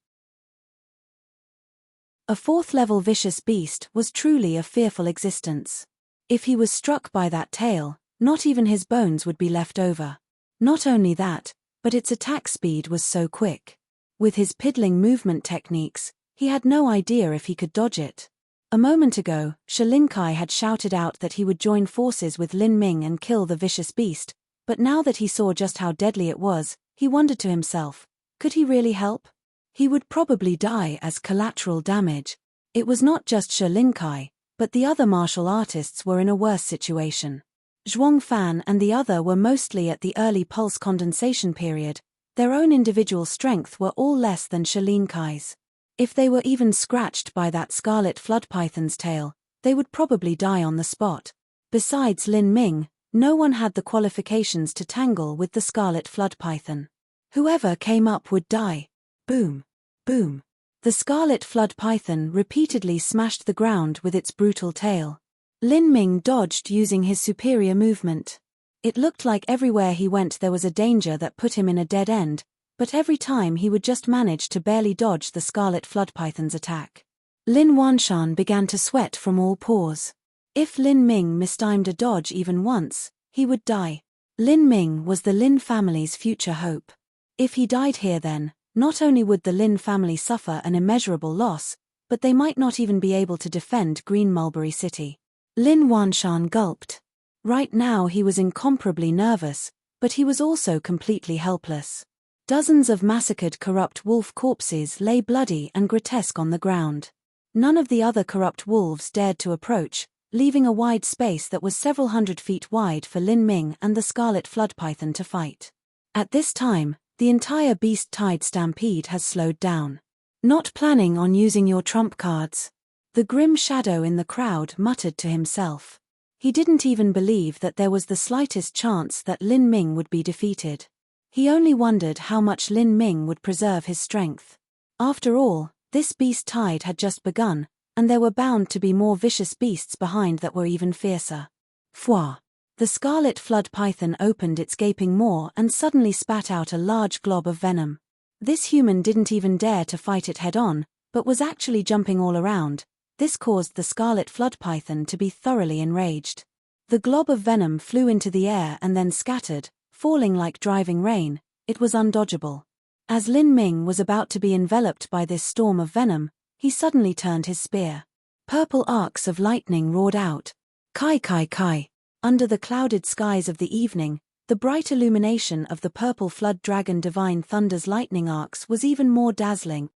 A 4th-level vicious beast was truly a fearful existence. If he was struck by that tail, not even his bones would be left over. Not only that, but its attack speed was so quick. With his piddling movement techniques, he had no idea if he could dodge it. A moment ago, Shalinkai had shouted out that he would join forces with Lin Ming and kill the vicious beast, but now that he saw just how deadly it was, he wondered to himself, could he really help? He would probably die as collateral damage. It was not just Shalinkai, but the other martial artists were in a worse situation. Zhuang Fan and the other were mostly at the early pulse condensation period. Their own individual strength were all less than Shalinkai's. If they were even scratched by that scarlet flood python's tail, they would probably die on the spot. Besides Lin Ming, no one had the qualifications to tangle with the scarlet flood python. Whoever came up would die. Boom! Boom! The scarlet flood python repeatedly smashed the ground with its brutal tail. Lin Ming dodged using his superior movement. It looked like everywhere he went there was a danger that put him in a dead end, but every time he would just manage to barely dodge the scarlet flood python's attack. Lin Wanshan began to sweat from all pores. If Lin Ming mistimed a dodge even once, he would die. Lin Ming was the Lin family's future hope. If he died here then, not only would the Lin family suffer an immeasurable loss, but they might not even be able to defend Green Mulberry City. Lin Wanshan gulped. Right now he was incomparably nervous, but he was also completely helpless. Dozens of massacred corrupt wolf corpses lay bloody and grotesque on the ground. None of the other corrupt wolves dared to approach, leaving a wide space that was several hundred feet wide for Lin Ming and the scarlet flood python to fight. At this time, the entire beast tide stampede has slowed down. Not planning on using your trump cards? The grim shadow in the crowd muttered to himself. He didn't even believe that there was the slightest chance that Lin Ming would be defeated. He only wondered how much Lin Ming would preserve his strength. After all, this beast tide had just begun, and there were bound to be more vicious beasts behind that were even fiercer. Fwa! The scarlet flood python opened its gaping maw and suddenly spat out a large glob of venom. This human didn't even dare to fight it head-on, but was actually jumping all around. This caused the scarlet flood python to be thoroughly enraged. The glob of venom flew into the air and then scattered, falling like driving rain. It was undodgeable. As Lin Ming was about to be enveloped by this storm of venom, he suddenly turned his spear. Purple arcs of lightning roared out. Kai kai kai! Under the clouded skies of the evening, the bright illumination of the purple flood dragon divine thunder's lightning arcs was even more dazzling.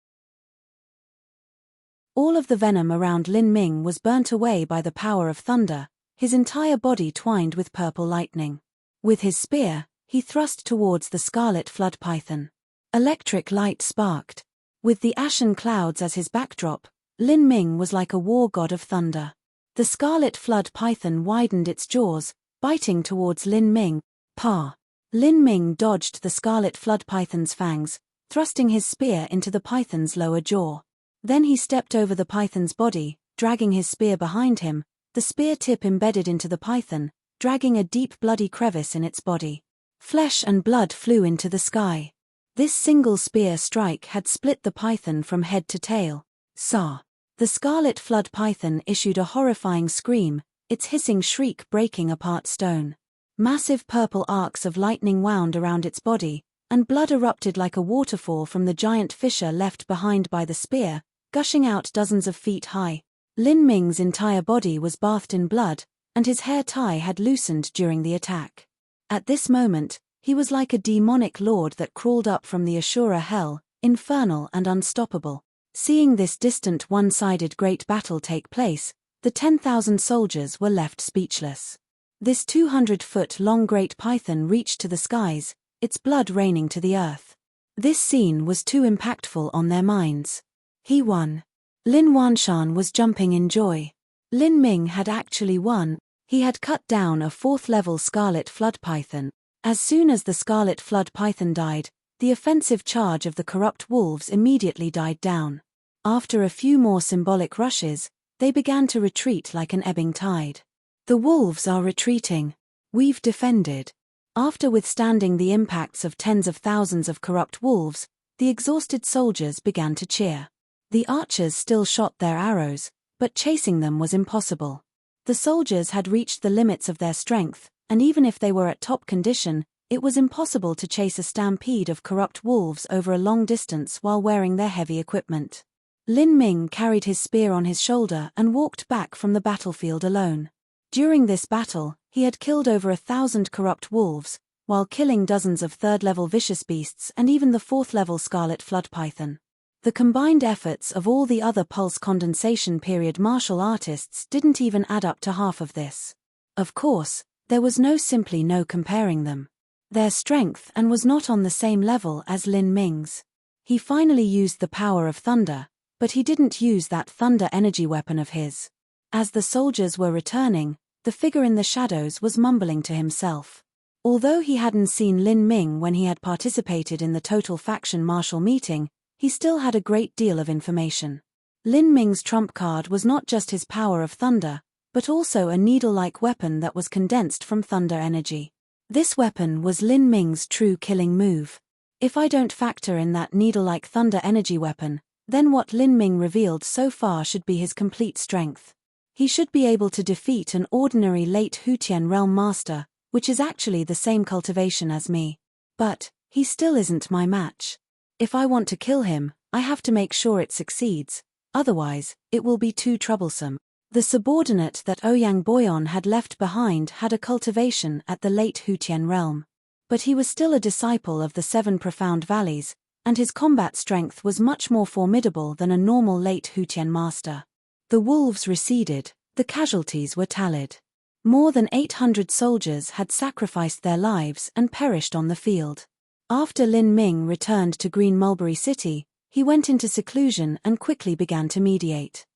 All of the venom around Lin Ming was burnt away by the power of thunder, his entire body twined with purple lightning. With his spear, he thrust towards the scarlet flood python. Electric light sparked. With the ashen clouds as his backdrop, Lin Ming was like a war god of thunder. The scarlet flood python widened its jaws, biting towards Lin Ming. Pa! Lin Ming dodged the scarlet flood python's fangs, thrusting his spear into the python's lower jaw. Then he stepped over the python's body, dragging his spear behind him. The spear tip embedded into the python, dragging a deep bloody crevice in its body. Flesh and blood flew into the sky. This single spear strike had split the python from head to tail. Sa! The scarlet flood python issued a horrifying scream, its hissing shriek breaking apart stone. Massive purple arcs of lightning wound around its body, and blood erupted like a waterfall from the giant fissure left behind by the spear, gushing out dozens of feet high. Lin Ming's entire body was bathed in blood, and his hair tie had loosened during the attack. At this moment, he was like a demonic lord that crawled up from the Ashura hell, infernal and unstoppable. Seeing this distant one-sided great battle take place, the 10,000 soldiers were left speechless. This 200-foot-long great python reached to the skies, its blood raining to the earth. This scene was too impactful on their minds. He won. Lin Wanshan was jumping in joy. Lin Ming had actually won. He had cut down a 4th-level scarlet flood python. As soon as the scarlet flood python died, the offensive charge of the corrupt wolves immediately died down. After a few more symbolic rushes, they began to retreat like an ebbing tide. The wolves are retreating. We've defended. After withstanding the impacts of tens of thousands of corrupt wolves, the exhausted soldiers began to cheer. The archers still shot their arrows, but chasing them was impossible. The soldiers had reached the limits of their strength, and even if they were at top condition, it was impossible to chase a stampede of corrupt wolves over a long distance while wearing their heavy equipment. Lin Ming carried his spear on his shoulder and walked back from the battlefield alone. During this battle, he had killed over 1,000 corrupt wolves, while killing dozens of 3rd-level vicious beasts and even the 4th-level scarlet flood python. The combined efforts of all the other pulse condensation period martial artists didn't even add up to half of this. Of course, there was simply no comparing them. Their strength was not on the same level as Lin Ming's. He finally used the power of thunder, but he didn't use that thunder energy weapon of his. As the soldiers were returning, the figure in the shadows was mumbling to himself. Although he hadn't seen Lin Ming when he had participated in the Total Faction Martial meeting, he still had a great deal of information. Lin Ming's trump card was not just his power of thunder, but also a needle-like weapon that was condensed from thunder energy. This weapon was Lin Ming's true killing move. If I don't factor in that needle-like thunder energy weapon, then what Lin Ming revealed so far should be his complete strength. He should be able to defeat an ordinary late Hutian realm master, which is actually the same cultivation as me. But he still isn't my match. If I want to kill him, I have to make sure it succeeds, otherwise, it will be too troublesome. The subordinate that Ouyang Boyon had left behind had a cultivation at the late Hutian realm. But he was still a disciple of the 7 profound valleys, and his combat strength was much more formidable than a normal late Hutian master. The wolves receded, the casualties were tallied. More than 800 soldiers had sacrificed their lives and perished on the field. After Lin Ming returned to Green Mulberry City, he went into seclusion and quickly began to mediate.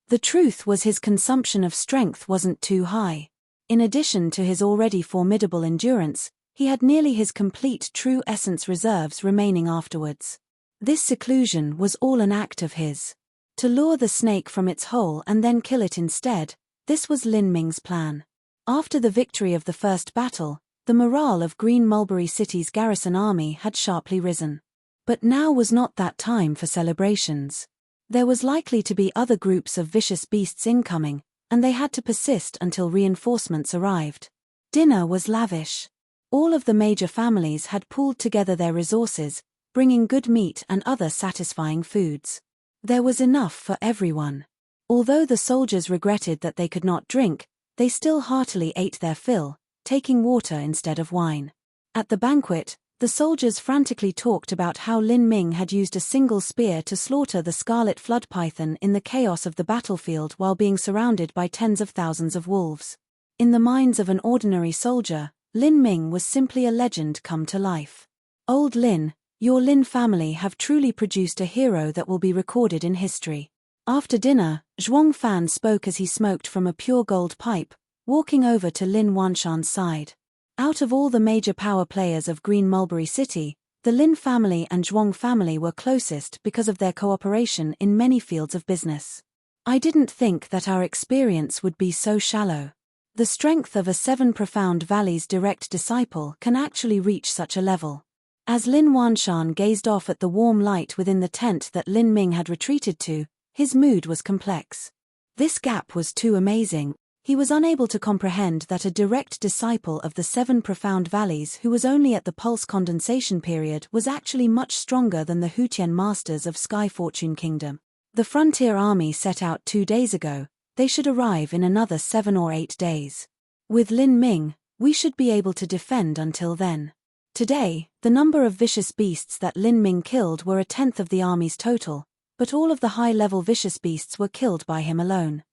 The truth was his consumption of strength wasn't too high. In addition to his already formidable endurance, he had nearly his complete true essence reserves remaining afterwards. This seclusion was all an act of his. To lure the snake from its hole and then kill it instead, this was Lin Ming's plan. After the victory of the first battle, the morale of Green Mulberry City's garrison army had sharply risen. But now was not that time for celebrations. There was likely to be other groups of vicious beasts incoming, and they had to persist until reinforcements arrived. Dinner was lavish. All of the major families had pooled together their resources, bringing good meat and other satisfying foods. There was enough for everyone. Although the soldiers regretted that they could not drink, they still heartily ate their fill, taking water instead of wine. At the banquet, the soldiers frantically talked about how Lin Ming had used a single spear to slaughter the scarlet flood python in the chaos of the battlefield while being surrounded by tens of thousands of wolves. In the minds of an ordinary soldier, Lin Ming was simply a legend come to life. Old Lin, your Lin family have truly produced a hero that will be recorded in history. After dinner, Zhuang Fan spoke as he smoked from a pure gold pipe, walking over to Lin Wanshan's side. Out of all the major power players of Green Mulberry City, the Lin family and Zhuang family were closest because of their cooperation in many fields of business. I didn't think that our experience would be so shallow. The strength of a Seven Profound Valleys direct disciple can actually reach such a level. As Lin Wanshan gazed off at the warm light within the tent that Lin Ming had retreated to, his mood was complex. This gap was too amazing. He was unable to comprehend that a direct disciple of the Seven Profound Valleys who was only at the pulse condensation period was actually much stronger than the Hutian masters of Sky Fortune Kingdom. The frontier army set out 2 days ago. They should arrive in another 7 or 8 days. With Lin Ming, we should be able to defend until then. Today, the number of vicious beasts that Lin Ming killed were 1/10 of the army's total, but all of the high-level vicious beasts were killed by him alone.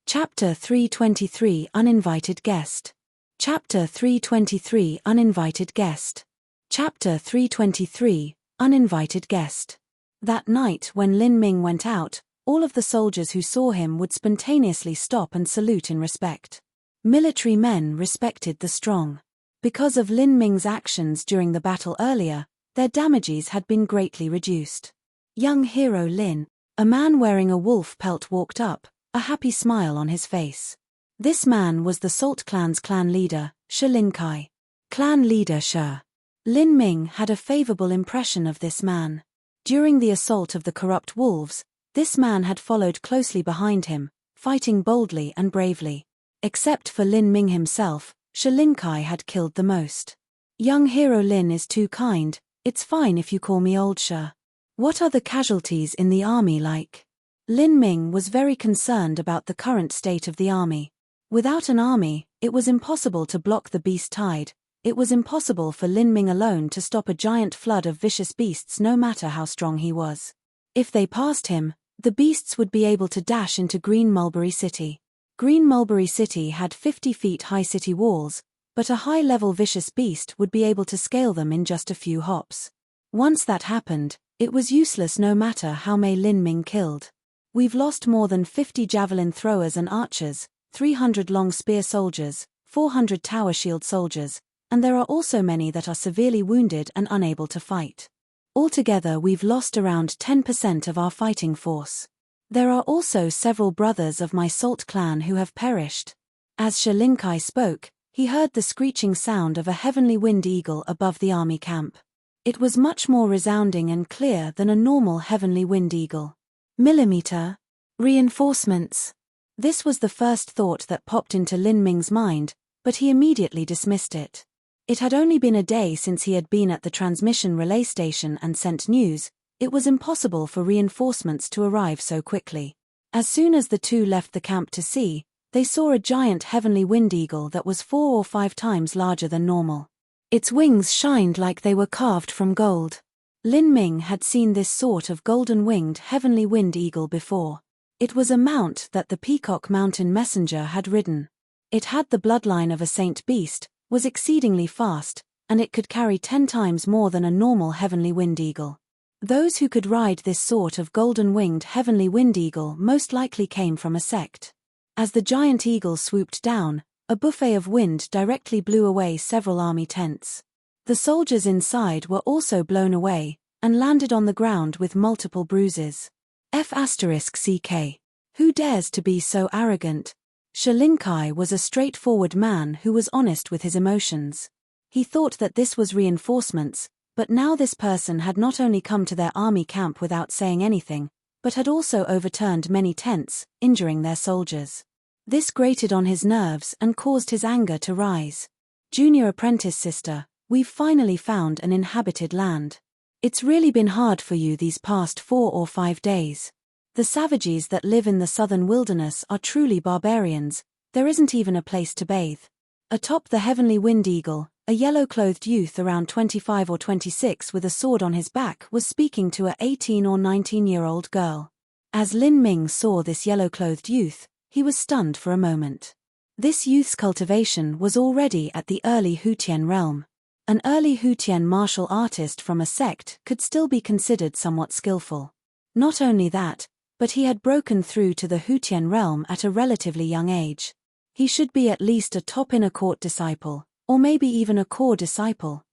Chapter 323 Uninvited Guest. Chapter 323 Uninvited Guest. Chapter 323 Uninvited Guest. That night when Lin Ming went out, all of the soldiers who saw him would spontaneously stop and salute in respect. Military men respected the strong. Because of Lin Ming's actions during the battle earlier, their damages had been greatly reduced. Young hero Lin, a man wearing a wolf pelt, walked up, a happy smile on his face. This man was the Salt Clan's clan leader, Shi Linkai. Clan leader Shi. Lin Ming had a favorable impression of this man. During the assault of the corrupt wolves, this man had followed closely behind him, fighting boldly and bravely. Except for Lin Ming himself, Shi Linkai had killed the most. Young hero Lin is too kind, it's fine if you call me Old Shi. What are the casualties in the army like? Lin Ming was very concerned about the current state of the army. Without an army, it was impossible to block the beast tide. It was impossible for Lin Ming alone to stop a giant flood of vicious beasts no matter how strong he was. If they passed him, the beasts would be able to dash into Green Mulberry City. Green Mulberry City had 50 feet high city walls, but a high-level vicious beast would be able to scale them in just a few hops. Once that happened, it was useless no matter how many Lin Ming killed. We've lost more than 50 javelin throwers and archers, 300 long spear soldiers, 400 tower shield soldiers, and there are also many that are severely wounded and unable to fight. Altogether we've lost around 10% of our fighting force. There are also several brothers of my Salt clan who have perished. As Shi Linkai spoke, he heard the screeching sound of a heavenly wind eagle above the army camp. It was much more resounding and clear than a normal heavenly wind eagle. Millimeter. Reinforcements. This was the first thought that popped into Lin Ming's mind, but he immediately dismissed it. It had only been a day since he had been at the transmission relay station and sent news. It was impossible for reinforcements to arrive so quickly. As soon as the two left the camp to sea, they saw a giant heavenly wind eagle that was 4 or 5 times larger than normal. Its wings shined like they were carved from gold. Lin Ming had seen this sort of golden-winged heavenly wind eagle before. It was a mount that the Peacock Mountain Messenger had ridden. It had the bloodline of a saint beast, was exceedingly fast, and it could carry 10 times more than a normal heavenly wind eagle. Those who could ride this sort of golden-winged heavenly wind eagle most likely came from a sect. As the giant eagle swooped down, a buffet of wind directly blew away several army tents. The soldiers inside were also blown away, and landed on the ground with multiple bruises. F***CK. Who dares to be so arrogant? Shi Linkai was a straightforward man who was honest with his emotions. He thought that this was reinforcements, but now this person had not only come to their army camp without saying anything, but had also overturned many tents, injuring their soldiers. This grated on his nerves and caused his anger to rise. Junior apprentice sister, we've finally found an inhabited land. It's really been hard for you these past 4 or 5 days. The savages that live in the southern wilderness are truly barbarians. There isn't even a place to bathe. Atop the heavenly wind eagle, a yellow-clothed youth around 25 or 26 with a sword on his back was speaking to a 18 or 19-year-old girl. As Lin Ming saw this yellow-clothed youth, he was stunned for a moment. This youth's cultivation was already at the early Hutian realm. An early Hutian martial artist from a sect could still be considered somewhat skillful. Not only that, but he had broken through to the Hutian realm at a relatively young age. He should be at least a top inner court disciple, or maybe even a core disciple.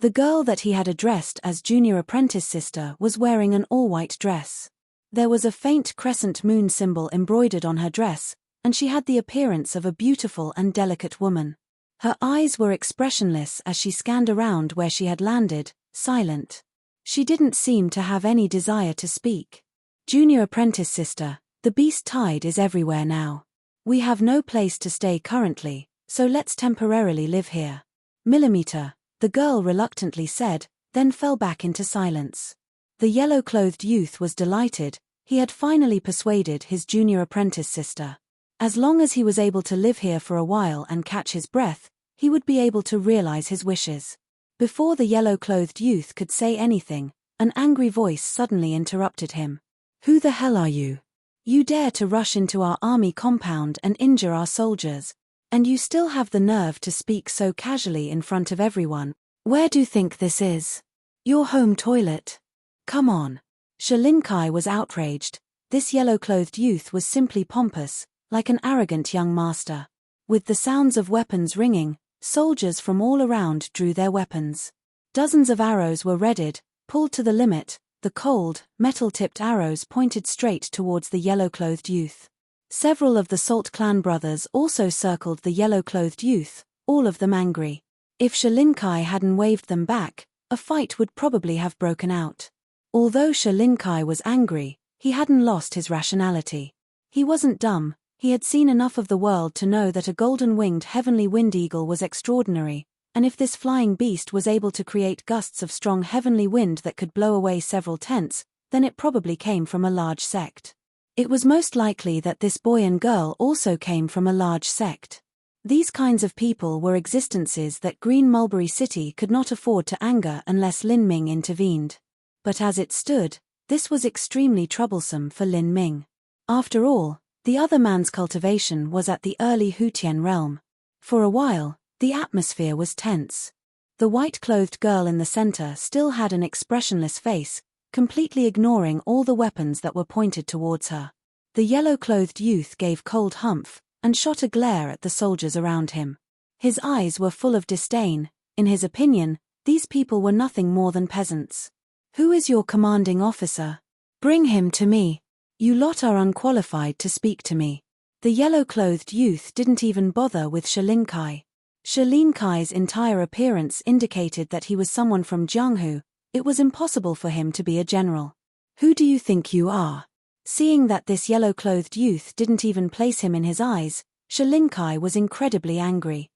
The girl that he had addressed as junior apprentice sister was wearing an all-white dress. There was a faint crescent moon symbol embroidered on her dress, and she had the appearance of a beautiful and delicate woman. Her eyes were expressionless as she scanned around where she had landed, silent. She didn't seem to have any desire to speak. Junior apprentice sister, the beast tide is everywhere now. We have no place to stay currently, so let's temporarily live here. Millimeter, the girl reluctantly said, then fell back into silence. The yellow-clothed youth was delighted. He had finally persuaded his junior apprentice sister. As long as he was able to live here for a while and catch his breath, he would be able to realize his wishes. Before the yellow-clothed youth could say anything, an angry voice suddenly interrupted him. "Who the hell are you? You dare to rush into our army compound and injure our soldiers, and you still have the nerve to speak so casually in front of everyone. Where do you think this is? Your home toilet? Come on." Shalinkai was outraged. This yellow-clothed youth was simply pompous, like an arrogant young master. With the sounds of weapons ringing, soldiers from all around drew their weapons. Dozens of arrows were readied, pulled to the limit. The cold, metal-tipped arrows pointed straight towards the yellow-clothed youth. Several of the Salt clan brothers also circled the yellow-clothed youth, all of them angry. If Shalinkai hadn't waved them back, a fight would probably have broken out. Although Shalinkai was angry, he hadn't lost his rationality. He wasn't dumb. He had seen enough of the world to know that a golden-winged heavenly wind eagle was extraordinary, and if this flying beast was able to create gusts of strong heavenly wind that could blow away several tents, then it probably came from a large sect. It was most likely that this boy and girl also came from a large sect. These kinds of people were existences that Green Mulberry City could not afford to anger unless Lin Ming intervened. But as it stood, this was extremely troublesome for Lin Ming. After all, the other man's cultivation was at the early Hutian realm. For a while, the atmosphere was tense. The white-clothed girl in the center still had an expressionless face, completely ignoring all the weapons that were pointed towards her. The yellow-clothed youth gave cold humph, and shot a glare at the soldiers around him. His eyes were full of disdain. In his opinion, these people were nothing more than peasants. "Who is your commanding officer? Bring him to me. You lot are unqualified to speak to me." The yellow-clothed youth didn't even bother with Shalinkai. Shalinkai's entire appearance indicated that he was someone from Jianghu. It was impossible for him to be a general. "Who do you think you are?" Seeing that this yellow-clothed youth didn't even place him in his eyes, Shalinkai was incredibly angry.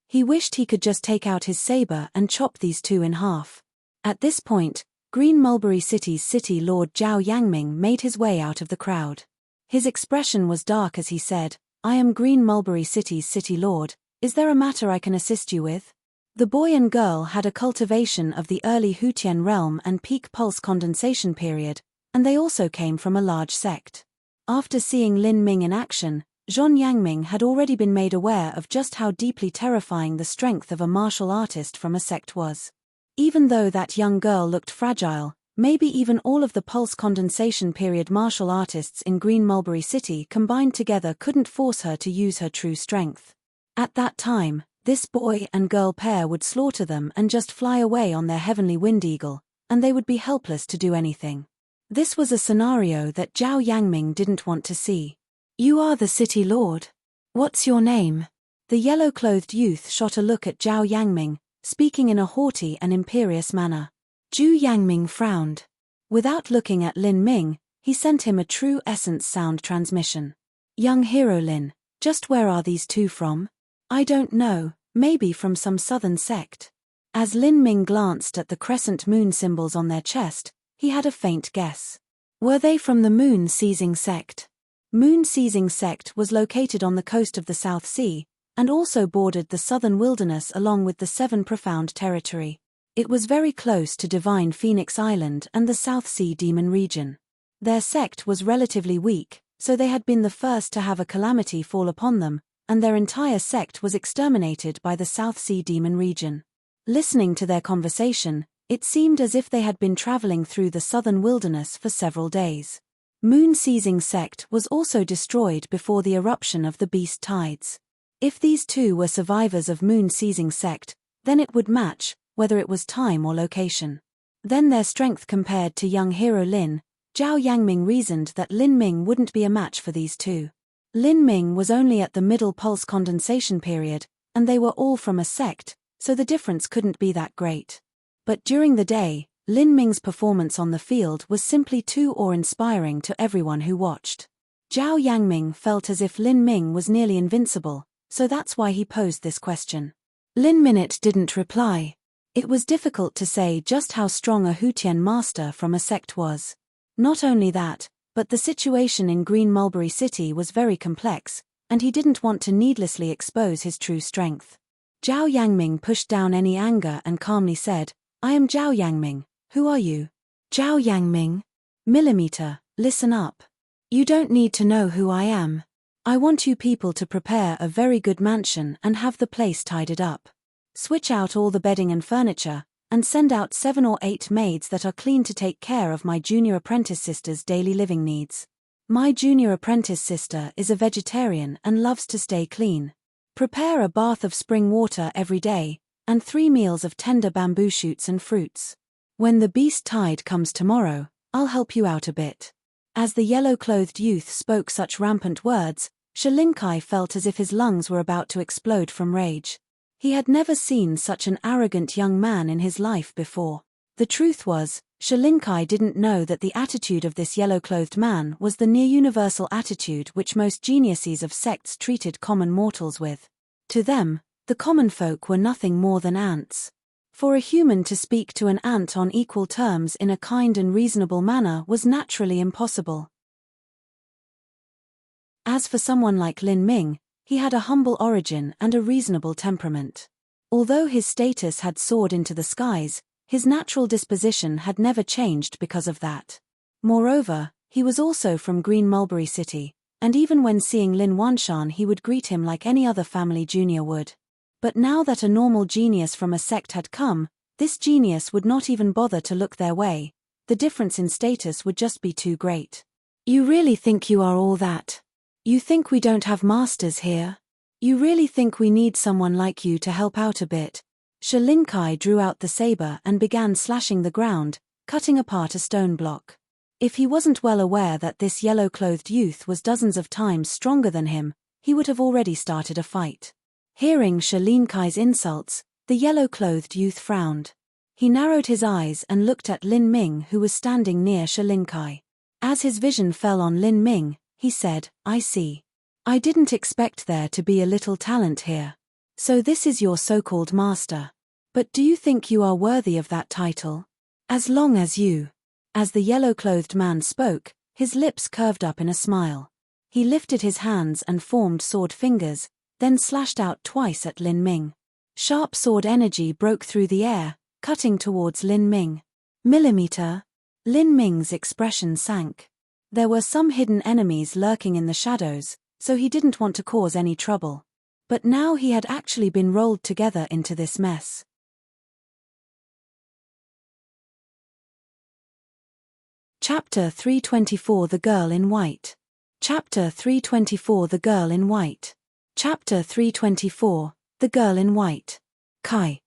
He wished he could just take out his saber and chop these two in half. At this point, Green Mulberry City's city lord Zhao Yangming made his way out of the crowd. His expression was dark as he said, "I am Green Mulberry City's city lord. Is there a matter I can assist you with?" The boy and girl had a cultivation of the early Hutian realm and peak pulse condensation period, and they also came from a large sect. After seeing Lin Ming in action, Zhon Yangming had already been made aware of just how deeply terrifying the strength of a martial artist from a sect was. Even though that young girl looked fragile, maybe even all of the pulse condensation period martial artists in Green Mulberry City combined together couldn't force her to use her true strength. At that time, this boy and girl pair would slaughter them and just fly away on their heavenly wind eagle, and they would be helpless to do anything. This was a scenario that Zhao Yangming didn't want to see. "You are the city lord. What's your name?" The yellow-clothed youth shot a look at Zhao Yangming, speaking in a haughty and imperious manner. Zhu Yangming frowned. Without looking at Lin Ming, he sent him a true essence sound transmission. "Young hero Lin, just where are these two from?" "I don't know, maybe from some southern sect." As Lin Ming glanced at the crescent moon symbols on their chest, he had a faint guess. Were they from the moon-seizing sect? Moon-seizing sect was located on the coast of the South Sea, and also bordered the southern wilderness along with the Seven Profound Territory. It was very close to Divine Phoenix Island and the South Sea Demon region. Their sect was relatively weak, so they had been the first to have a calamity fall upon them, and their entire sect was exterminated by the South Sea Demon region. Listening to their conversation, it seemed as if they had been traveling through the southern wilderness for several days. Moon-seizing sect was also destroyed before the eruption of the beast tides. If these two were survivors of moon-seizing sect, Then it would match, whether it was time or location. Then their strength compared to young hero Lin. Zhao Yangming reasoned that Lin Ming wouldn't be a match for these two. Lin Ming was only at the middle pulse condensation period, and they were all from a sect, so the difference couldn't be that great. But during the day, Lin Ming's performance on the field was simply too awe-inspiring to everyone who watched. Zhao Yangming felt as if Lin Ming was nearly invincible, so that's why he posed this question. Lin Minute didn't reply. It was difficult to say just how strong a Hutian master from a sect was. Not only that, but the situation in Green Mulberry City was very complex, and he didn't want to needlessly expose his true strength. Zhao Yangming pushed down any anger and calmly said, I am Zhao Yangming, who are you? Zhao Yangming? Millimeter, listen up. You don't need to know who I am. I want you people to prepare a very good mansion and have the place tidied up. Switch out all the bedding and furniture, and send out 7 or 8 maids that are clean to take care of my junior apprentice sister's daily living needs. My junior apprentice sister is a vegetarian and loves to stay clean. Prepare a bath of spring water every day, and 3 meals of tender bamboo shoots and fruits. When the beast tide comes tomorrow, I'll help you out a bit. As the yellow-clothed youth spoke such rampant words, Shalinkai felt as if his lungs were about to explode from rage. He had never seen such an arrogant young man in his life before. The truth was, Shalinkai didn't know that the attitude of this yellow-clothed man was the near-universal attitude which most geniuses of sects treated common mortals with. To them, the common folk were nothing more than ants. For a human to speak to an ant on equal terms in a kind and reasonable manner was naturally impossible. As for someone like Lin Ming, he had a humble origin and a reasonable temperament. Although his status had soared into the skies, his natural disposition had never changed because of that. Moreover, he was also from Green Mulberry City, and even when seeing Lin Wanshan he would greet him like any other family junior would. But now that a normal genius from a sect had come, this genius would not even bother to look their way. The difference in status would just be too great. You really think you are all that? You think we don't have masters here? You really think we need someone like you to help out a bit? Shalinkai drew out the saber and began slashing the ground, cutting apart a stone block. If he wasn't well aware that this yellow-clothed youth was dozens of times stronger than him, he would have already started a fight. Hearing Shalinkai's insults, the yellow-clothed youth frowned. He narrowed his eyes and looked at Lin Ming, who was standing near Shalinkai. As his vision fell on Lin Ming, he said, I see. I didn't expect there to be a little talent here. So this is your so-called master. But do you think you are worthy of that title? As long as you. As the yellow-clothed man spoke, his lips curved up in a smile. He lifted his hands and formed sword fingers, then slashed out twice at Lin Ming. Sharp sword energy broke through the air, cutting towards Lin Ming. Millimeter. Lin Ming's expression sank. There were some hidden enemies lurking in the shadows, so he didn't want to cause any trouble. But now he had actually been rolled together into this mess. Chapter 324 The Girl in White. Chapter 324 The Girl in White. Chapter 324 The Girl in White. Kai.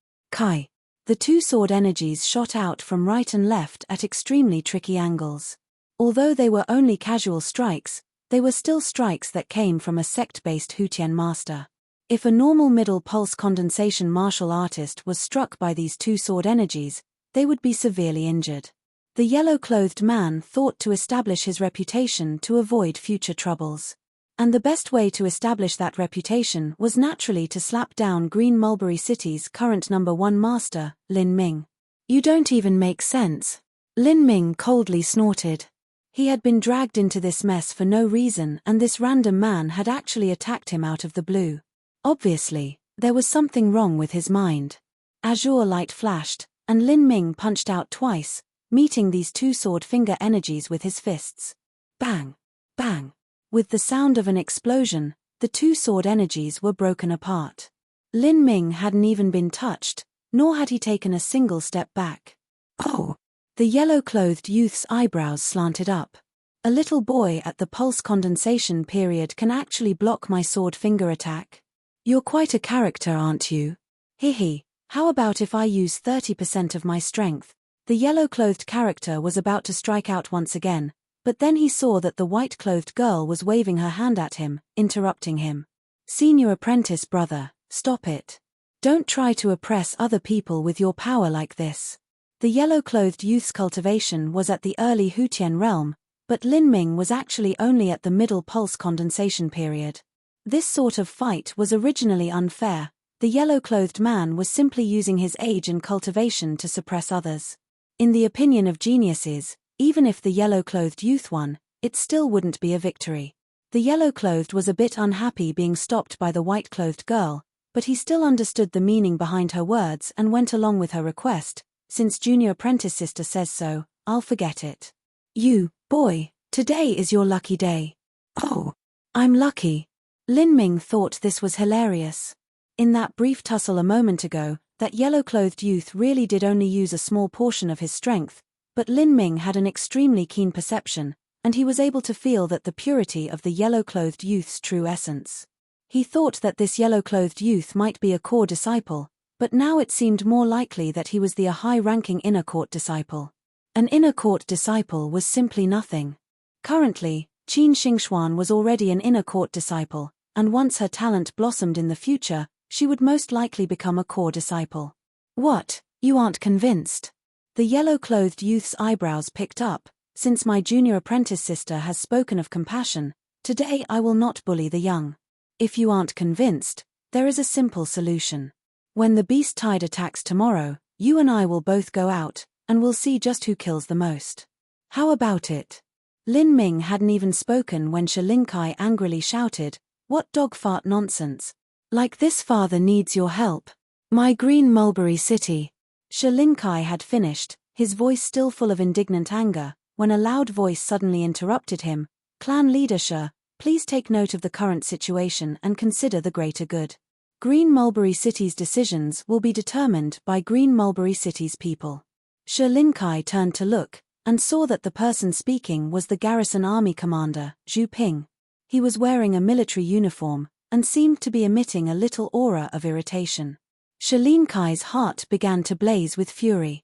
The two sword energies shot out from right and left at extremely tricky angles. Although they were only casual strikes, they were still strikes that came from a sect-based Hutian master. If a normal middle pulse condensation martial artist was struck by these two sword energies, they would be severely injured. The yellow-clothed man thought to establish his reputation to avoid future troubles. And the best way to establish that reputation was naturally to slap down Green Mulberry City's current #1 master, Lin Ming. You don't even make sense. Lin Ming coldly snorted. He had been dragged into this mess for no reason, and this random man had actually attacked him out of the blue. Obviously, there was something wrong with his mind. Azure light flashed, and Lin Ming punched out twice, meeting these two sword finger energies with his fists. Bang! Bang! With the sound of an explosion, the two sword energies were broken apart. Lin Ming hadn't even been touched, nor had he taken a single step back. Oh! The yellow-clothed youth's eyebrows slanted up. A little boy at the pulse condensation period can actually block my sword finger attack? You're quite a character, aren't you? Hihi, How about if I use 30% of my strength? The yellow-clothed character was about to strike out once again, but then he saw that the white-clothed girl was waving her hand at him, interrupting him. Senior apprentice brother, stop it. Don't try to oppress other people with your power like this. The yellow-clothed youth's cultivation was at the early Hutian realm, but Lin Ming was actually only at the middle pulse condensation period. This sort of fight was originally unfair. The yellow-clothed man was simply using his age and cultivation to suppress others. In the opinion of geniuses, even if the yellow-clothed youth won, it still wouldn't be a victory. The yellow-clothed was a bit unhappy being stopped by the white-clothed girl, but he still understood the meaning behind her words and went along with her request. Since junior apprentice sister says so, I'll forget it. You, boy, today is your lucky day. Oh, I'm lucky. Lin Ming thought this was hilarious. In that brief tussle a moment ago, that yellow-clothed youth really did only use a small portion of his strength, but Lin Ming had an extremely keen perception, and he was able to feel that the purity of the yellow-clothed youth's true essence. He thought that this yellow-clothed youth might be a core disciple, but now it seemed more likely that he was the high-ranking inner court disciple. An inner court disciple was simply nothing. Currently, Qin Xingxuan was already an inner court disciple, and once her talent blossomed in the future, she would most likely become a core disciple. What, you aren't convinced? The yellow-clothed youth's eyebrows picked up. Since my junior apprentice sister has spoken of compassion, today I will not bully the young. If you aren't convinced, there is a simple solution. When the beast tide attacks tomorrow, you and I will both go out, and we'll see just who kills the most. How about it? Lin Ming hadn't even spoken when Shi Linkai angrily shouted, "What dog fart nonsense! Like this father needs your help. My green mulberry city." Shi Linkai had finished, his voice still full of indignant anger, when a loud voice suddenly interrupted him. Clan leader Shi, please take note of the current situation and consider the greater good. Green Mulberry City's decisions will be determined by Green Mulberry City's people. Shi Linkai turned to look, and saw that the person speaking was the garrison army commander, Zhu Ping. He was wearing a military uniform, and seemed to be emitting a little aura of irritation. Shi Linkai's heart began to blaze with fury.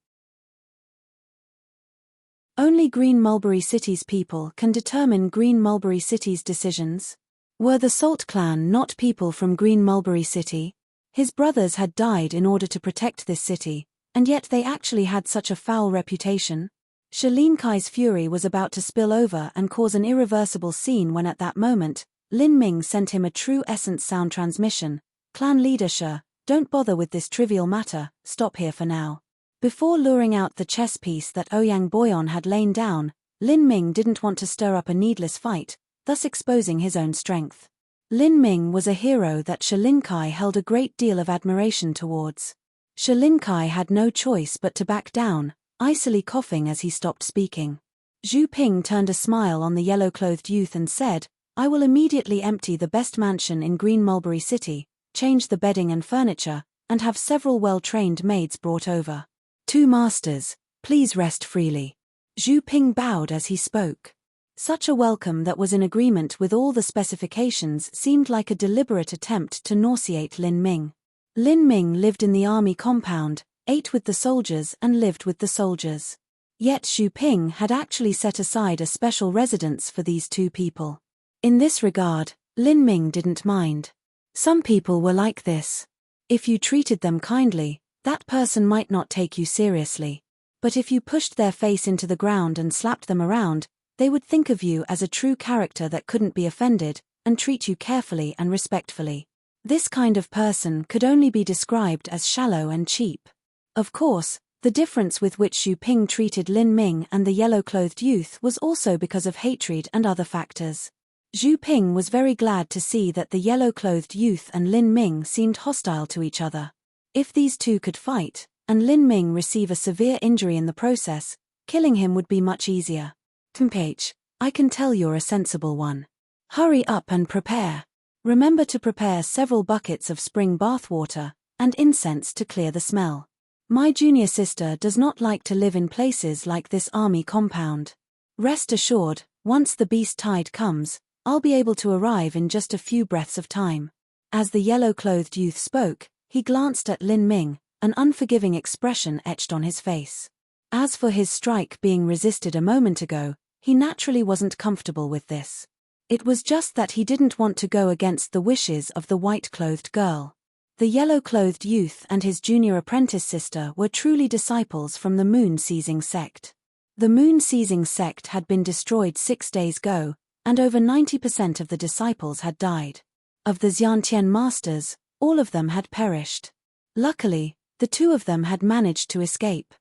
Only Green Mulberry City's people can determine Green Mulberry City's decisions. Were the Salt clan not people from Green Mulberry City? His brothers had died in order to protect this city, and yet they actually had such a foul reputation. Shi Linkai's fury was about to spill over and cause an irreversible scene when at that moment, Lin Ming sent him a true essence sound transmission. Clan leader Shi, don't bother with this trivial matter, stop here for now. Before luring out the chess piece that Ouyang Boyon had lain down, Lin Ming didn't want to stir up a needless fight, thus exposing his own strength. Lin Ming was a hero that Shi Linkai held a great deal of admiration towards. Shi Linkai had no choice but to back down, icily coughing as he stopped speaking. Zhu Ping turned a smile on the yellow-clothed youth and said, I will immediately empty the best mansion in Green Mulberry City, change the bedding and furniture, and have several well-trained maids brought over. 2 masters, please rest freely. Zhu Ping bowed as he spoke. Such a welcome that was in agreement with all the specifications seemed like a deliberate attempt to nauseate Lin Ming. Lin Ming lived in the army compound, ate with the soldiers and lived with the soldiers. Yet Zhu Ping had actually set aside a special residence for these 2 people. In this regard, Lin Ming didn't mind. Some people were like this. If you treated them kindly, that person might not take you seriously. But if you pushed their face into the ground and slapped them around, they would think of you as a true character that couldn't be offended, and treat you carefully and respectfully. This kind of person could only be described as shallow and cheap. Of course, the difference with which Zhu Ping treated Lin Ming and the yellow-clothed youth was also because of hatred and other factors. Zhu Ping was very glad to see that the yellow-clothed youth and Lin Ming seemed hostile to each other. If these 2 could fight, and Lin Ming receive a severe injury in the process, killing him would be much easier. Tempage, I can tell you're a sensible one. Hurry up and prepare. Remember to prepare several buckets of spring bath water, and incense to clear the smell. My junior sister does not like to live in places like this army compound. Rest assured, once the beast tide comes, I'll be able to arrive in just a few breaths of time. As the yellow-clothed youth spoke, he glanced at Lin Ming, an unforgiving expression etched on his face. As for his strike being resisted a moment ago, he naturally wasn't comfortable with this. It was just that he didn't want to go against the wishes of the white-clothed girl. The yellow-clothed youth and his junior apprentice sister were truly disciples from the moon-seizing sect. The moon-seizing sect had been destroyed 6 days ago, and over 90% of the disciples had died. Of the Xiantian masters, all of them had perished. Luckily, the 2 of them had managed to escape.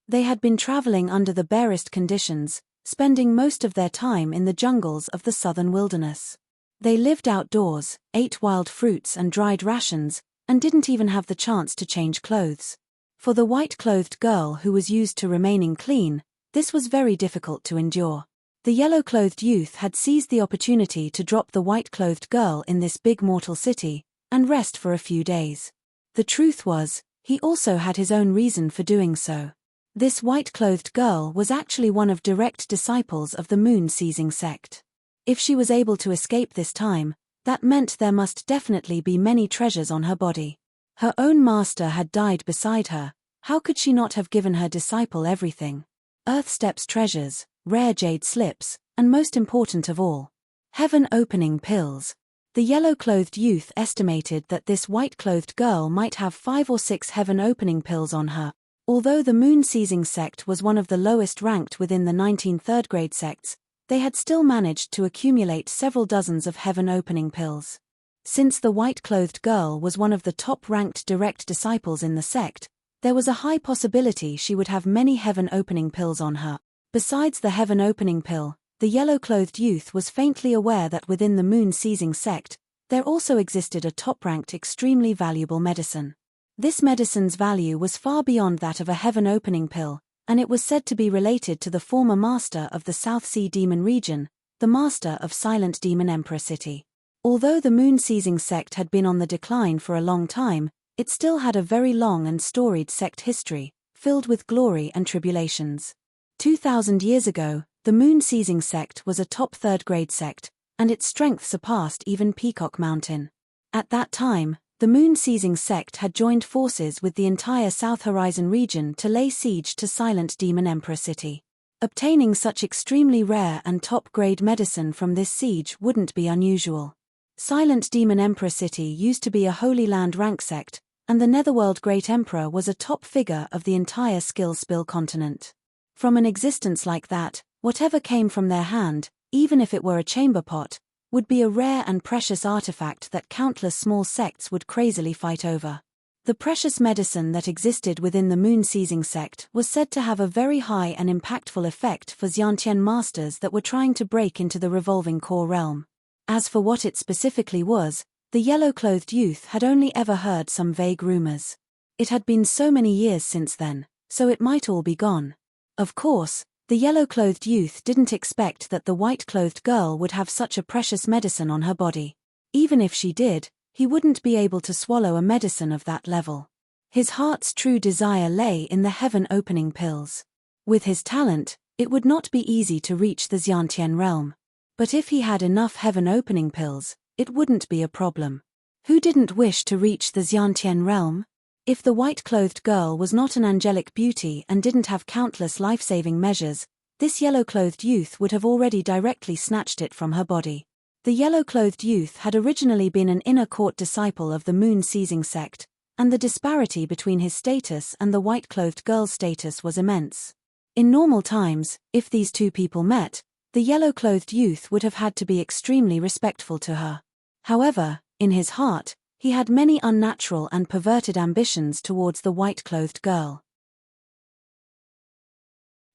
They had been traveling under the barest conditions, spending most of their time in the jungles of the southern wilderness. They lived outdoors, ate wild fruits and dried rations, and didn't even have the chance to change clothes. For the white-clothed girl who was used to remaining clean, this was very difficult to endure. The yellow-clothed youth had seized the opportunity to drop the white-clothed girl in this big mortal city, and rest for a few days. The truth was, he also had his own reason for doing so. This white-clothed girl was actually one of direct disciples of the moon-seizing sect. If she was able to escape this time, that meant there must definitely be many treasures on her body. Her own master had died beside her, how could she not have given her disciple everything? Earthstep's treasures, rare jade slips, and most important of all, heaven-opening pills. The yellow-clothed youth estimated that this white-clothed girl might have 5 or 6 heaven-opening pills on her. Although the moon-seizing sect was one of the lowest ranked within the 19 third-grade sects, they had still managed to accumulate several dozens of heaven-opening pills. Since the white-clothed girl was one of the top-ranked direct disciples in the sect, there was a high possibility she would have many heaven-opening pills on her. Besides the heaven-opening pill, the yellow-clothed youth was faintly aware that within the moon-seizing sect, there also existed a top-ranked extremely valuable medicine. This medicine's value was far beyond that of a heaven-opening pill, and it was said to be related to the former master of the South Sea Demon region, the master of Silent Demon Emperor City. Although the moon-seizing sect had been on the decline for a long time, it still had a very long and storied sect history, filled with glory and tribulations. 2,000 years ago, the moon-seizing sect was a top third-grade sect, and its strength surpassed even Peacock Mountain. At that time, the moon-seizing sect had joined forces with the entire South Horizon region to lay siege to Silent Demon Emperor City. Obtaining such extremely rare and top-grade medicine from this siege wouldn't be unusual. Silent Demon Emperor City used to be a Holy Land rank sect, and the Netherworld Great Emperor was a top figure of the entire Skill-Spill continent. From an existence like that, whatever came from their hand, even if it were a chamber pot, would be a rare and precious artifact that countless small sects would crazily fight over. The precious medicine that existed within the moon-seizing sect was said to have a very high and impactful effect for Xiantian masters that were trying to break into the revolving core realm. As for what it specifically was, the yellow-clothed youth had only ever heard some vague rumors. It had been so many years since then, so it might all be gone. Of course, the yellow-clothed youth didn't expect that the white-clothed girl would have such a precious medicine on her body. Even if she did, he wouldn't be able to swallow a medicine of that level. His heart's true desire lay in the heaven-opening pills. With his talent, it would not be easy to reach the Xiantian realm. But if he had enough heaven-opening pills, it wouldn't be a problem. Who didn't wish to reach the Xiantian realm? If the white-clothed girl was not an angelic beauty and didn't have countless life-saving measures, this yellow-clothed youth would have already directly snatched it from her body. The yellow-clothed youth had originally been an inner court disciple of the moon-seizing sect, and the disparity between his status and the white-clothed girl's status was immense. In normal times, if these two people met, the yellow-clothed youth would have had to be extremely respectful to her. However, in his heart, he had many unnatural and perverted ambitions towards the white-clothed girl.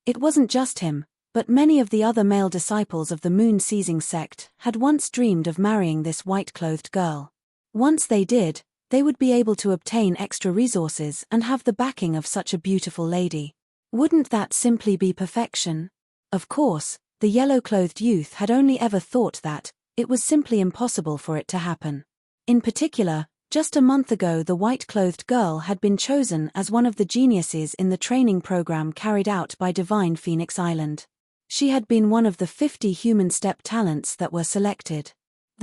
It wasn't just him, but many of the other male disciples of the moon-seizing sect had once dreamed of marrying this white-clothed girl. Once they did, they would be able to obtain extra resources and have the backing of such a beautiful lady. Wouldn't that simply be perfection? Of course, the yellow-clothed youth had only ever thought that it was simply impossible for it to happen. In particular, just a month ago the white-clothed girl had been chosen as one of the geniuses in the training program carried out by Divine Phoenix Island. She had been one of the 50 human step talents that were selected.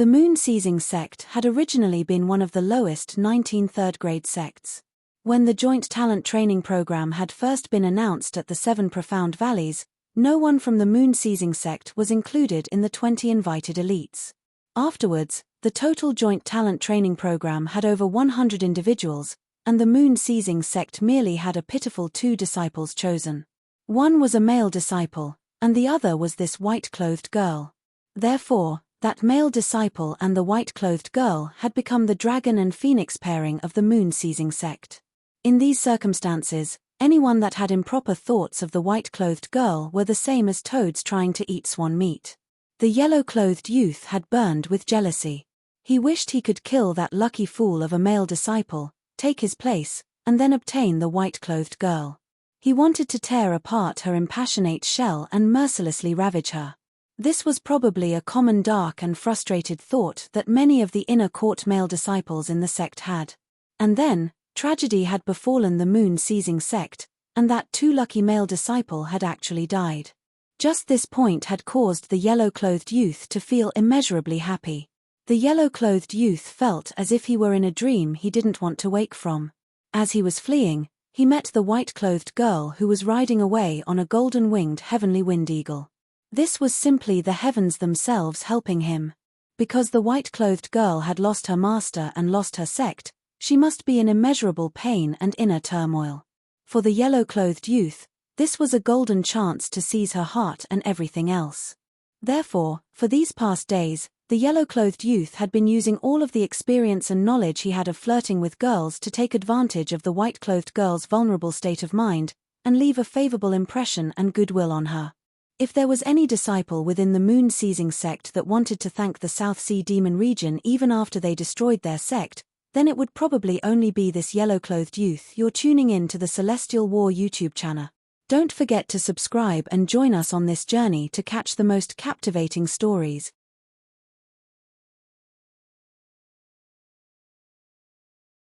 The moon-seizing sect had originally been one of the lowest 19 third-grade sects. When the Joint Talent Training Program had first been announced at the 7 Profound Valleys, no one from the moon-seizing sect was included in the 20 invited elites. Afterwards, the total Joint Talent Training Program had over 100 individuals, and the moon-seizing sect merely had a pitiful 2 disciples chosen. One was a male disciple, and the other was this white-clothed girl. Therefore, that male disciple and the white-clothed girl had become the dragon and phoenix pairing of the moon-seizing sect. In these circumstances, anyone that had improper thoughts of the white-clothed girl were the same as toads trying to eat swan meat. The yellow-clothed youth had burned with jealousy. He wished he could kill that lucky fool of a male disciple, take his place, and then obtain the white-clothed girl. He wanted to tear apart her impassionate shell and mercilessly ravage her. This was probably a common dark and frustrated thought that many of the inner court male disciples in the sect had. And then, tragedy had befallen the moon-seizing sect, and that too lucky male disciple had actually died. Just this point had caused the yellow-clothed youth to feel immeasurably happy. The yellow-clothed youth felt as if he were in a dream he didn't want to wake from. As he was fleeing, he met the white-clothed girl who was riding away on a golden-winged heavenly wind eagle. This was simply the heavens themselves helping him. Because the white-clothed girl had lost her master and lost her sect, she must be in immeasurable pain and inner turmoil. For the yellow-clothed youth, this was a golden chance to seize her heart and everything else. Therefore, for these past days, the yellow-clothed youth had been using all of the experience and knowledge he had of flirting with girls to take advantage of the white-clothed girl's vulnerable state of mind, and leave a favorable impression and goodwill on her. If there was any disciple within the moon-seizing sect that wanted to thank the South Sea Demon region even after they destroyed their sect, then it would probably only be this yellow-clothed youth. You're tuning in to the Celestial War YouTube channel. Don't forget to subscribe and join us on this journey to catch the most captivating stories.